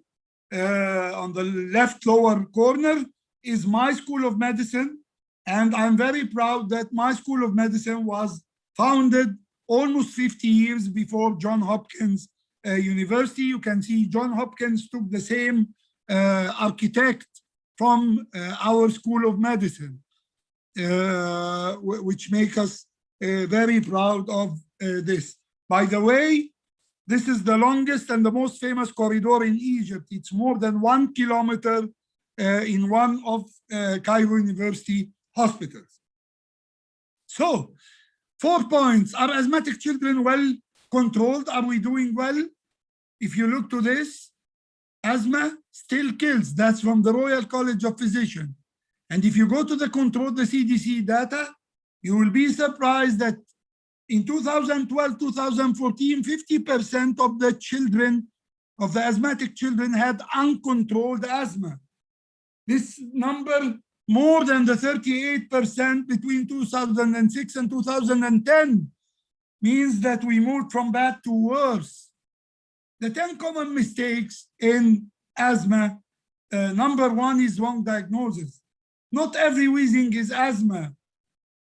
on the left lower corner is my School of Medicine. And I'm very proud that my School of Medicine was founded almost 50 years before Johns Hopkins University. You can see Johns Hopkins took the same architect from our School of Medicine, which makes us very proud of this. By the way, this is the longest and the most famous corridor in Egypt. It's more than 1 kilometer in one of Cairo University hospitals. So, 4 points. Are asthmatic children well controlled? Are we doing well? If you look to this, asthma still kills. That's from the Royal College of Physicians. And if you go to the control, the CDC data, you will be surprised that in 2012, 2014, 50% of the children, of the asthmatic children had uncontrolled asthma. This number, more than the 38% between 2006 and 2010, means that we moved from bad to worse. The 10 common mistakes in asthma, number 1 is wrong diagnosis. Not every wheezing is asthma.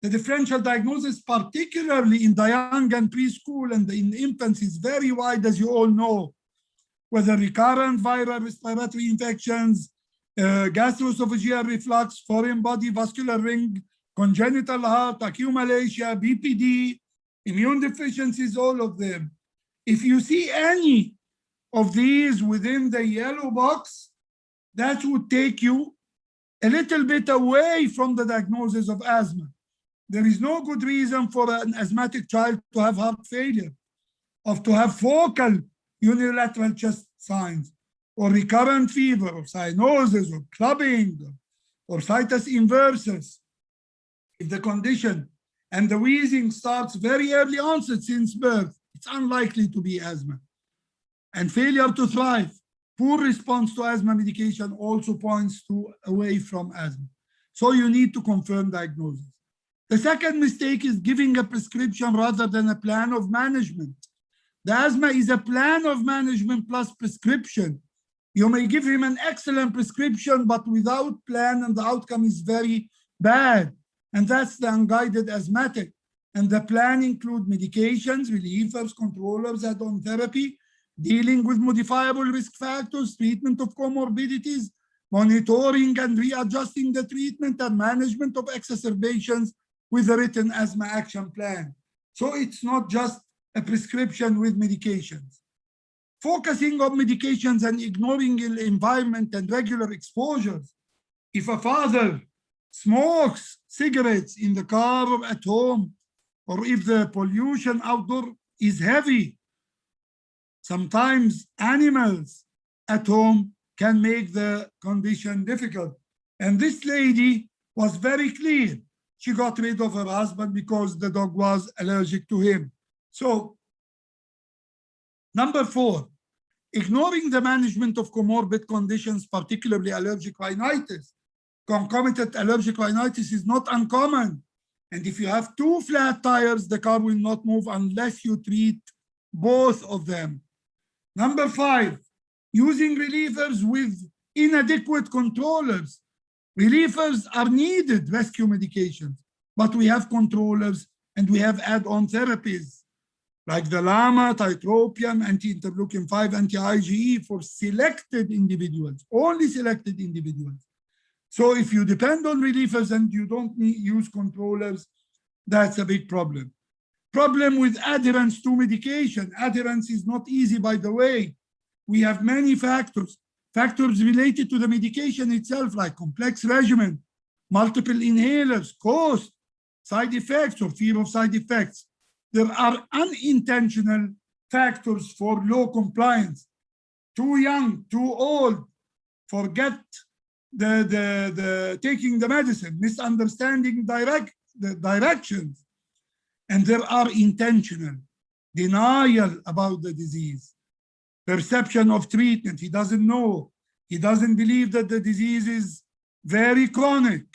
The differential diagnosis, particularly in the young and preschool and in infants, is very wide, as you all know. Whether recurrent viral respiratory infections, gastroesophageal reflux, foreign body vascular ring, congenital heart, acute-malacia, BPD, immune deficiencies, all of them. If you see any of these within the yellow box, that would take you a little bit away from the diagnosis of asthma. There is no good reason for an asthmatic child to have heart failure, or to have focal unilateral chest signs, or recurrent fever, or cyanosis, or clubbing, or situs inversus. If the condition and the wheezing starts very early onset since birth, it's unlikely to be asthma. And failure to thrive, poor response to asthma medication also points to away from asthma. So you need to confirm diagnosis. The second mistake is giving a prescription rather than a plan of management. The asthma is a plan of management plus prescription. You may give him an excellent prescription, but without plan, and the outcome is very bad. And that's the unguided asthmatic. And the plan include medications, relievers, controllers, add-on therapy, dealing with modifiable risk factors, treatment of comorbidities, monitoring and readjusting the treatment, and management of exacerbations with a written asthma action plan. So it's not just a prescription with medications. Focusing on medications and ignoring the environment and regular exposures. If a father smokes cigarettes in the car or at home, or if the pollution outdoor is heavy, sometimes animals at home can make the condition difficult. And this lady was very clear. She got rid of her husband because the dog was allergic to him. So, number 4, ignoring the management of comorbid conditions, particularly allergic rhinitis. Concomitant allergic rhinitis is not uncommon. And if you have 2 flat tires, the car will not move unless you treat both of them. Number 5, using relievers with inadequate controllers. Relievers are needed, rescue medications, but we have controllers and we have add-on therapies like the LAMA, tiotropium, anti-interleukin 5, anti-IgE for selected individuals, only selected individuals. So if you depend on relievers and you don't use controllers, that's a big problem. Problem with adherence to medication. Adherence is not easy, by the way. We have many factors related to the medication itself, like complex regimen, multiple inhalers, cost, side effects or fear of side effects. There are unintentional factors for low compliance. Too young, too old, forget the taking the medicine, misunderstanding the directions. And there are intentional denial about the disease, perception of treatment. He doesn't know. He doesn't believe that the disease is very chronic,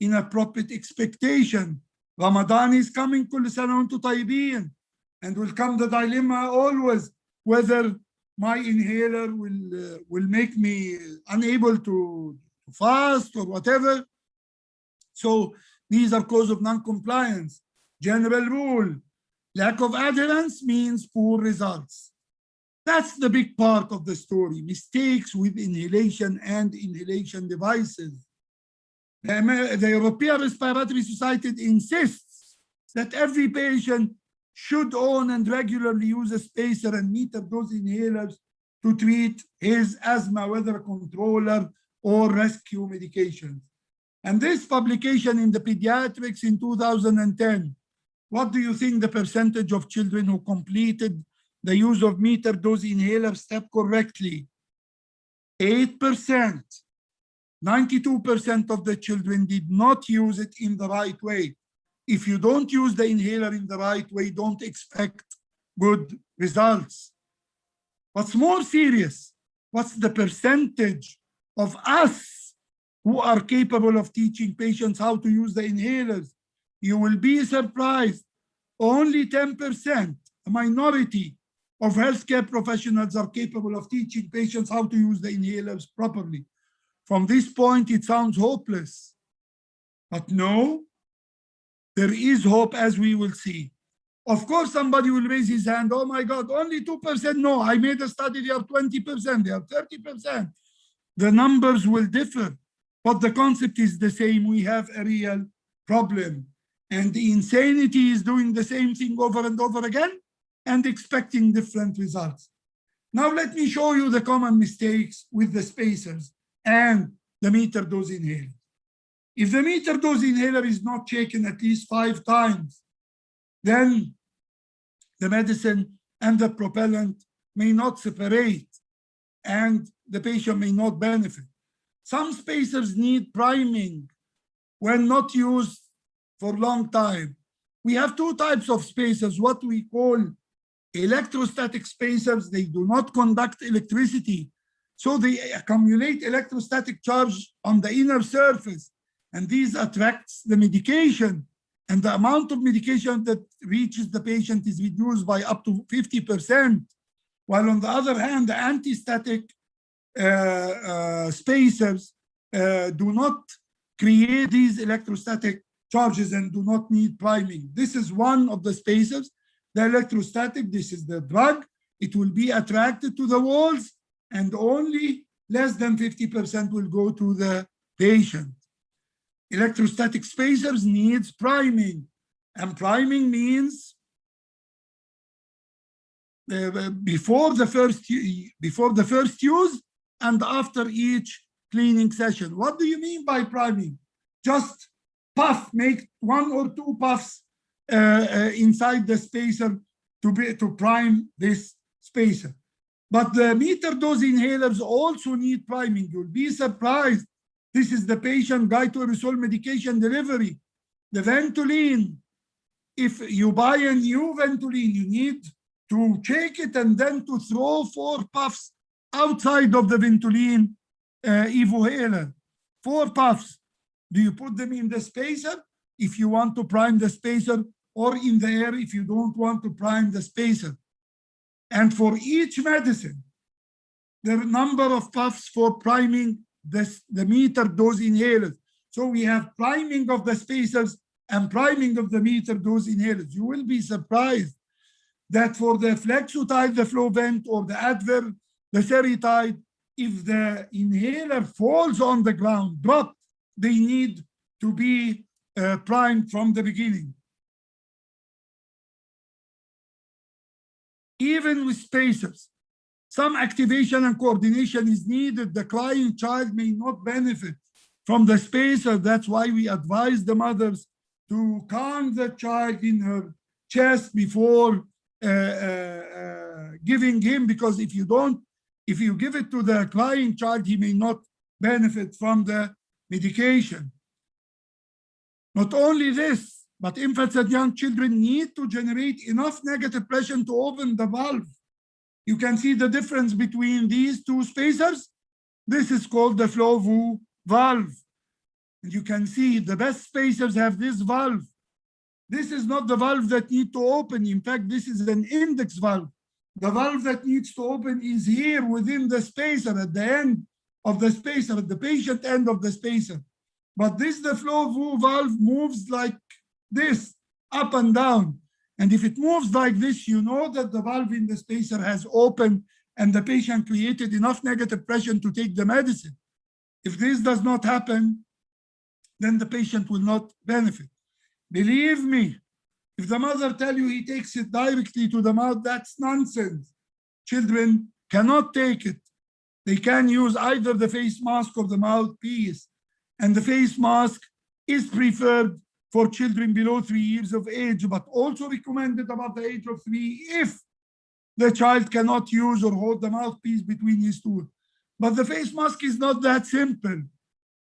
inappropriate expectation. Ramadan is coming, كل سنة وانتم طيبين, and will come the dilemma always whether my inhaler will make me unable to fast or whatever. So these are cause of non-compliance. General rule, lack of adherence means poor results. That's the big part of the story, mistakes with inhalation and inhalation devices. The European Respiratory Society insists that every patient should own and regularly use a spacer and meter dose inhalers to treat his asthma, whether a controller or rescue medications. And this publication in the Pediatrics in 2010, what do you think the percentage of children who completed the use of meter dose inhaler step correctly? 8%. 92% of the children did not use it in the right way. If you don't use the inhaler in the right way, don't expect good results. What's more serious, what's the percentage of us who are capable of teaching patients how to use the inhalers? You will be surprised. Only 10%, a minority of healthcare professionals are capable of teaching patients how to use the inhalers properly. From this point, it sounds hopeless. But no, there is hope, as we will see. Of course, somebody will raise his hand, oh my God, only 2%. No, I made a study, they are 20%, they are 30%. The numbers will differ, but the concept is the same. We have a real problem. And the insanity is doing the same thing over and over again and expecting different results. Now let me show you the common mistakes with the spacers and the meter dose inhaler. If the meter dose inhaler is not shaken at least 5 times, then the medicine and the propellant may not separate and the patient may not benefit. Some spacers need priming when not used for a long time. We have 2 types of spacers, what we call electrostatic spacers. They do not conduct electricity, so they accumulate electrostatic charge on the inner surface, and these attracts the medication, and the amount of medication that reaches the patient is reduced by up to 50%, while on the other hand, the anti-static spacers do not create these electrostatic charges and do not need priming. This is one of the spacers. The electrostatic, this is the drug. It will be attracted to the walls and only less than 50% will go to the patient. Electrostatic spacers needs priming, and priming means before the first use and after each cleaning session. What do you mean by priming? Just puff, make 1 or 2 puffs inside the spacer to prime this spacer. But the meter dose inhalers also need priming. You'll be surprised. This is the patient guide to aerosol medication delivery. The Ventolin, if you buy a new Ventolin, you need to shake it and then to throw 4 puffs outside of the Ventolin evohaler. 4 puffs. Do you put them in the spacer if you want to prime the spacer, or in the air if you don't want to prime the spacer? And for each medicine, the number of puffs for priming the meter dose inhalers. So we have priming of the spacers and priming of the meter dose inhalers. You will be surprised that for the Flexotide, the Flovent, or the Advil, the Seretide, if the inhaler falls on the ground, dropped, they need to be primed from the beginning. Even with spacers, some activation and coordination is needed. The crying child may not benefit from the spacer. That's why we advise the mothers to calm the child in her chest before giving him, because if you give it to the crying child, he may not benefit from the medication. Not only this, but infants and young children need to generate enough negative pressure to open the valve. You can see the difference between these two spacers. This is called the flow valve. And you can see the best spacers have this valve. This is not the valve that needs to open. In fact, this is an index valve. The valve that needs to open is here within the spacer, at the end of the spacer, at the patient end of the spacer. But this, the flow valve, moves like this, up and down. And if it moves like this, you know that the valve in the spacer has opened and the patient created enough negative pressure to take the medicine. If this does not happen, then the patient will not benefit. Believe me, if the mother tells you he takes it directly to the mouth, that's nonsense. Children cannot take it. They can use either the face mask or the mouthpiece. And the face mask is preferred for children below 3 years of age, but also recommended above the age of 3 if the child cannot use or hold the mouthpiece between his teeth. But the face mask is not that simple.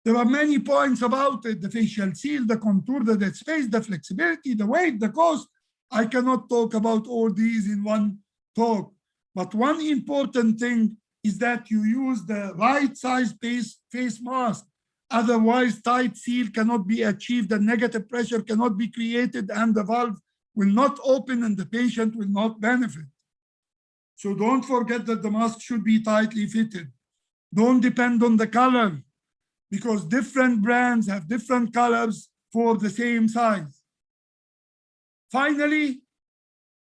There are many points about it: the facial seal, the contour, the dead space, the flexibility, the weight, the cost. I cannot talk about all these in one talk. But one important thing is that you use the right size face mask. Otherwise, tight seal cannot be achieved and negative pressure cannot be created and the valve will not open and the patient will not benefit. So don't forget that the mask should be tightly fitted. Don't depend on the color, because different brands have different colors for the same size. Finally,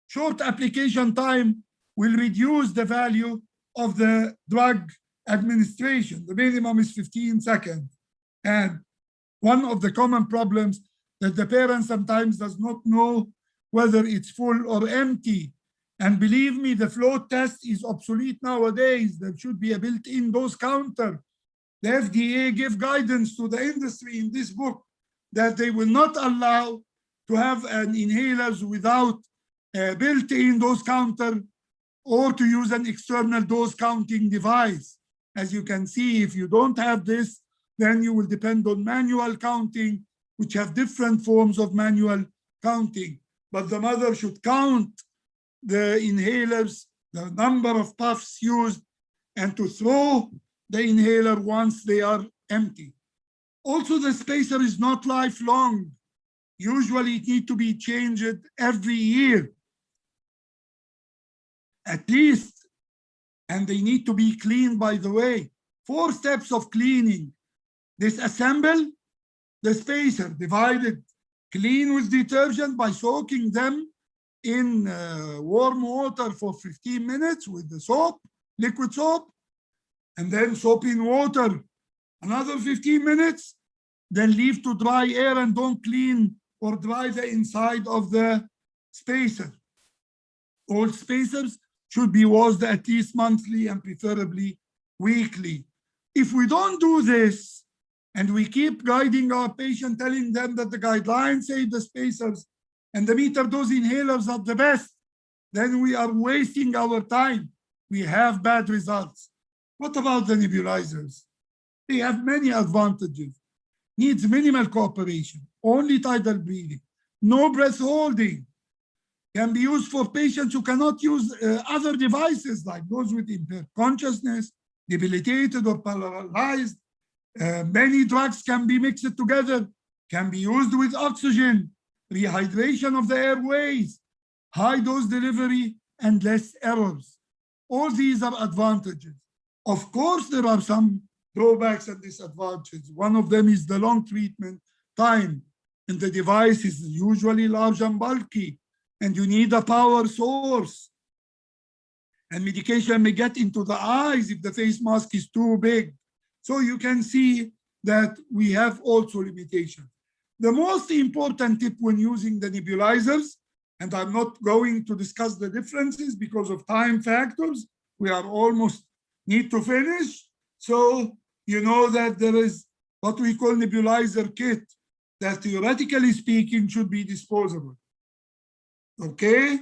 short application time will reduce the value of the drug administration. The minimum is 15 seconds. And one of the common problems that the parent sometimes does not know whether it's full or empty. And believe me, the flow test is obsolete nowadays. There should be a built-in dose counter. The FDA gave guidance to the industry in this book that they will not allow to have an inhalers without a built-in dose counter or to use an external dose counting device. As you can see, if you don't have this, then you will depend on manual counting, which have different forms of manual counting. But the mother should count the inhalers, the number of puffs used, and to throw the inhaler once they are empty. Also, the spacer is not lifelong. Usually it needs to be changed every year, at least, and they need to be cleaned, by the way. 4 steps of cleaning. Disassemble the spacer, divided, clean with detergent by soaking them in warm water for 15 minutes with the soap, liquid soap, and then soap in water another 15 minutes, then leave to dry air and don't clean or dry the inside of the spacer. All spacers should be washed at least monthly and preferably weekly. If we don't do this, and we keep guiding our patient, telling them that the guidelines say the spacers and the meter dose inhalers are the best, then we are wasting our time. We have bad results. What about the nebulizers? They have many advantages. Needs minimal cooperation, only tidal breathing, no breath holding. Can be used for patients who cannot use other devices, like those with impaired consciousness, debilitated or paralyzed. Many drugs can be mixed together, can be used with oxygen, rehydration of the airways, high dose delivery, and less errors. All these are advantages. Of course, there are some drawbacks and disadvantages. One of them is the long treatment time. and the device is usually large and bulky, and you need a power source. And medication may get into the eyes if the face mask is too big. So you can see that we have also limitations. The most important tip when using the nebulizers, and I'm not going to discuss the differences because of time factors, we are almost need to finish. So you know that there is what we call nebulizer kit that theoretically speaking should be disposable. Okay,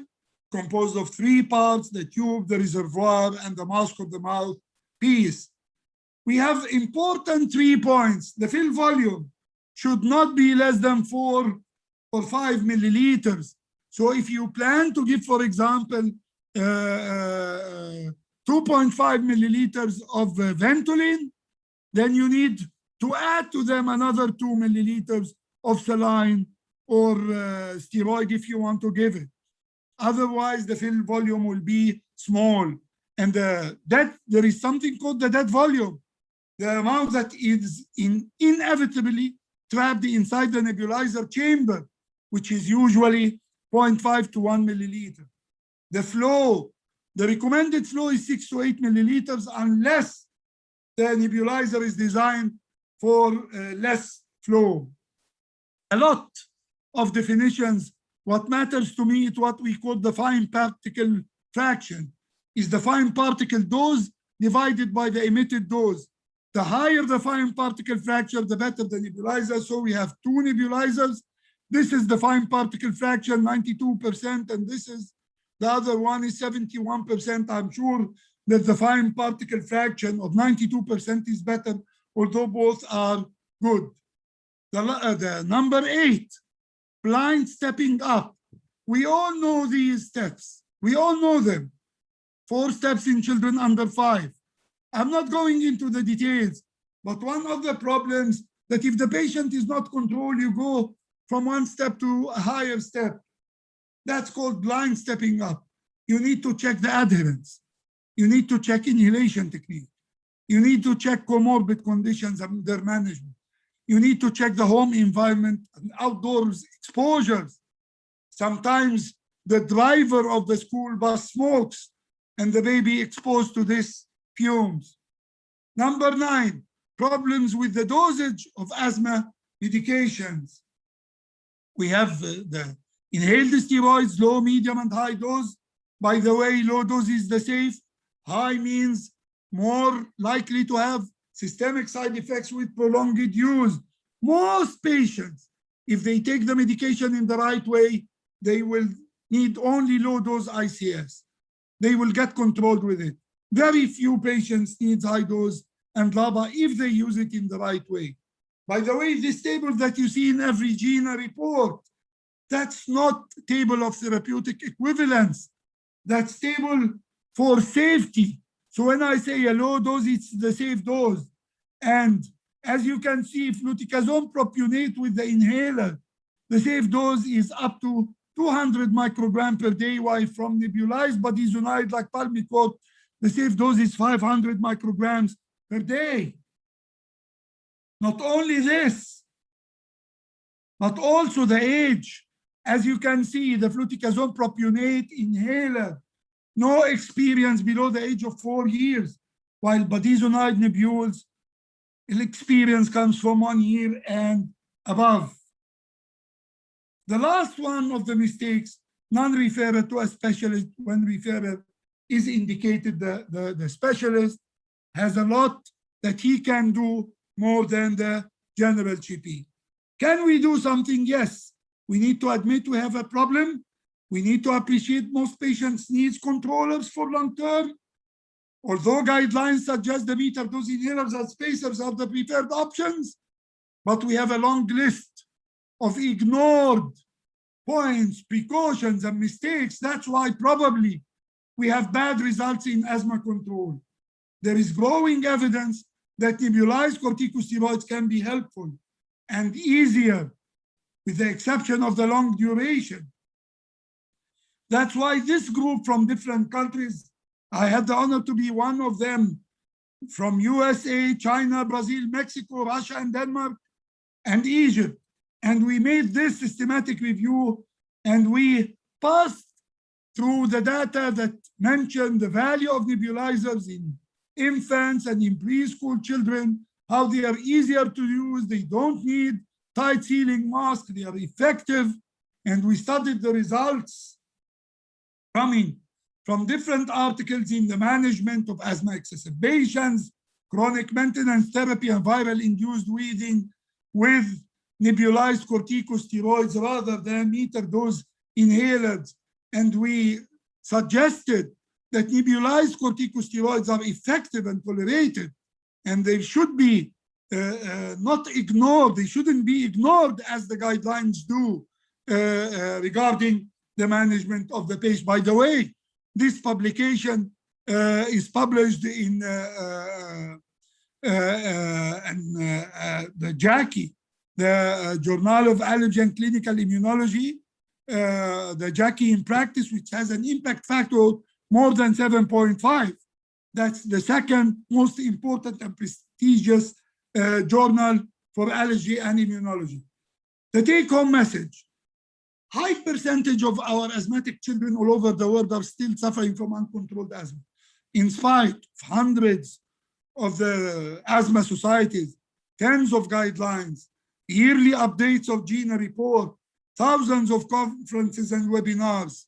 composed of 3 parts: the tube, the reservoir, and the mask of the mouth piece. We have important 3 points. The fill volume should not be less than 4 or 5 milliliters. So if you plan to give, for example, 2.5 milliliters of Ventolin, then you need to add to them another 2 milliliters of saline or steroid if you want to give it. Otherwise, the fill volume will be small. And there is something called the dead volume, the amount that is inevitably trapped inside the nebulizer chamber, which is usually 0.5 to 1 milliliter. The flow, the recommended flow is 6 to 8 milliliters unless the nebulizer is designed for less flow. A lot of definitions. What matters to me is what we call the fine particle fraction, is the fine particle dose divided by the emitted dose. The higher the fine particle fraction, the better the nebulizer. So we have 2 nebulizers. This is the fine particle fraction, 92%, and this is the other one is 71%. I'm sure that the fine particle fraction of 92% is better, although both are good. The number 8, blind stepping up. We all know these steps. We all know them. 4 steps in children under 5. I'm not going into the details, but one of the problems that if the patient is not controlled, you go from 1 step to a higher step. That's called blind stepping up. You need to check the adherence. You need to check inhalation technique. You need to check comorbid conditions and their management. You need to check the home environment and outdoors exposures. Sometimes the driver of the school bus smokes and the baby exposed to this fumes. Number 9, problems with the dosage of asthma medications. We have the inhaled steroids, low, medium, and high dose. By the way, low dose is the safe. High means more likely to have systemic side effects with prolonged use. Most patients, if they take the medication in the right way, they will need only low dose ICS. They will get controlled with it. Very few patients need high dose and LABA if they use it in the right way. By the way, this table that you see in every GINA report, that's not table of therapeutic equivalence. That's table for safety. So when I say a low dose, it's the safe dose. And as you can see, fluticasone propionate with the inhaler, the safe dose is up to 200 microgram per day, while from nebulized budesonide like Palmicote, the safe dose is 500 micrograms per day. Not only this, but also the age. As you can see, the fluticasone propionate inhaler, no experience below the age of 4 years, while budesonide nebules, experience comes from 1 year and above. The last one of the mistakes, non-referrer to a specialist when referrer is indicated. The specialist has a lot that he can do more than the general GP. Can we do something? Yes. We need to admit we have a problem. We need to appreciate most patients need controllers for long term. Although guidelines suggest the meter dose inhalers and spacers are the preferred options, but we have a long list of ignored points, precautions, and mistakes. That's why probably we have bad results in asthma control. There is growing evidence that nebulized corticosteroids can be helpful and easier, with the exception of the long duration. That's why this group from different countries, I had the honor to be one of them, from USA, China, Brazil, Mexico, Russia, and Denmark, and Egypt. And we made this systematic review, and we passed through the data that mentioned the value of nebulizers in infants and in preschool children, how they are easier to use, they don't need tight sealing masks, they are effective. And we studied the results coming from different articles in the management of asthma exacerbations, chronic maintenance therapy, and viral-induced wheezing with nebulized corticosteroids rather than meter-dose inhalers. And we suggested that nebulized corticosteroids are effective and tolerated, and they should be not ignored. They shouldn't be ignored as the guidelines do regarding the management of the patient. By the way, this publication is published in the JACI, the Journal of Allergy and Clinical Immunology, the JACI in practice, which has an impact factor of more than 7.5. That's the second most important and prestigious journal for allergy and immunology. The take-home message: high percentage of our asthmatic children all over the world are still suffering from uncontrolled asthma, in spite of hundreds of the asthma societies, tens of guidelines, yearly updates of GINA report, thousands of conferences and webinars,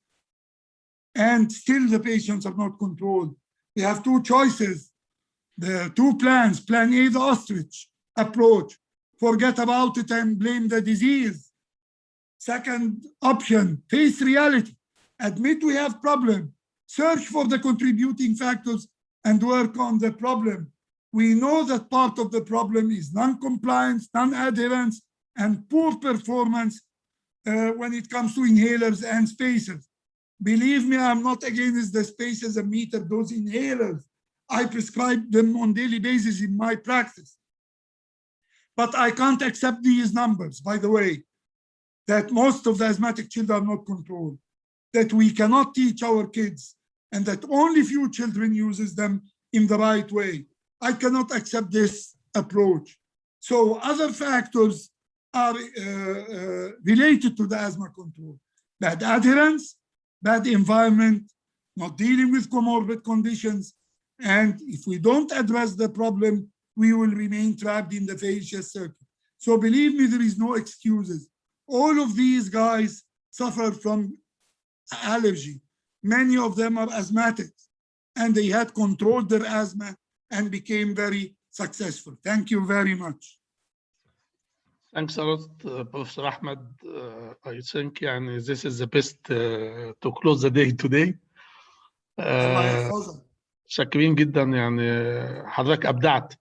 and still the patients are not controlled. We have two choices, the two plans. Plan A, the ostrich approach, forget about it and blame the disease. Second option, face reality, admit we have problem, search for the contributing factors and work on the problem. We know that part of the problem is non-compliance, non-adherence, and poor performance when it comes to inhalers and spacers. Believe me, I'm not against the spacers and meter-dose inhalers. I prescribe them on daily basis in my practice. But I can't accept these numbers, by the way, that most of the asthmatic children are not controlled, that we cannot teach our kids, and that only few children uses them in the right way. I cannot accept this approach. So other factors are related to the asthma control: bad adherence, bad environment, not dealing with comorbid conditions. And if we don't address the problem, we will remain trapped in the vicious circle. So believe me, there is no excuses. All of these guys suffer from allergy. Many of them are asthmatics, and they had controlled their asthma and became very successful. Thank you very much. Thanks a lot, Professor Ahmed. I think this is the best to close the day today. الله يحفظك. شاكرين جدا، يعني حضرتك أبدعت.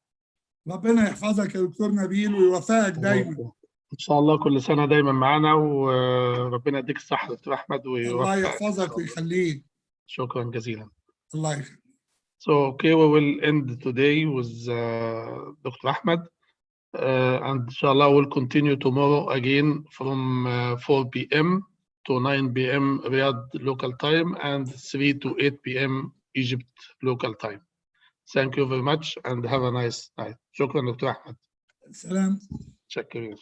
ربنا يحفظك يا دكتور نبيل ويوفقك دايما. إن شاء الله كل سنة دايما معنا، وربنا يديك الصحة دكتور أحمد ويوفقك. الله يحفظك ويخليك. شكرا جزيلا. الله يخليك. So, okay, we will end today with Dr. Ahmed. And inshallah, we'll continue tomorrow again from 4 p.m. to 9 p.m. Riyadh local time and 3 to 8 p.m. Egypt local time. Thank you very much and have a nice night. شكرا دكتور أحمد. سلام. شكرا.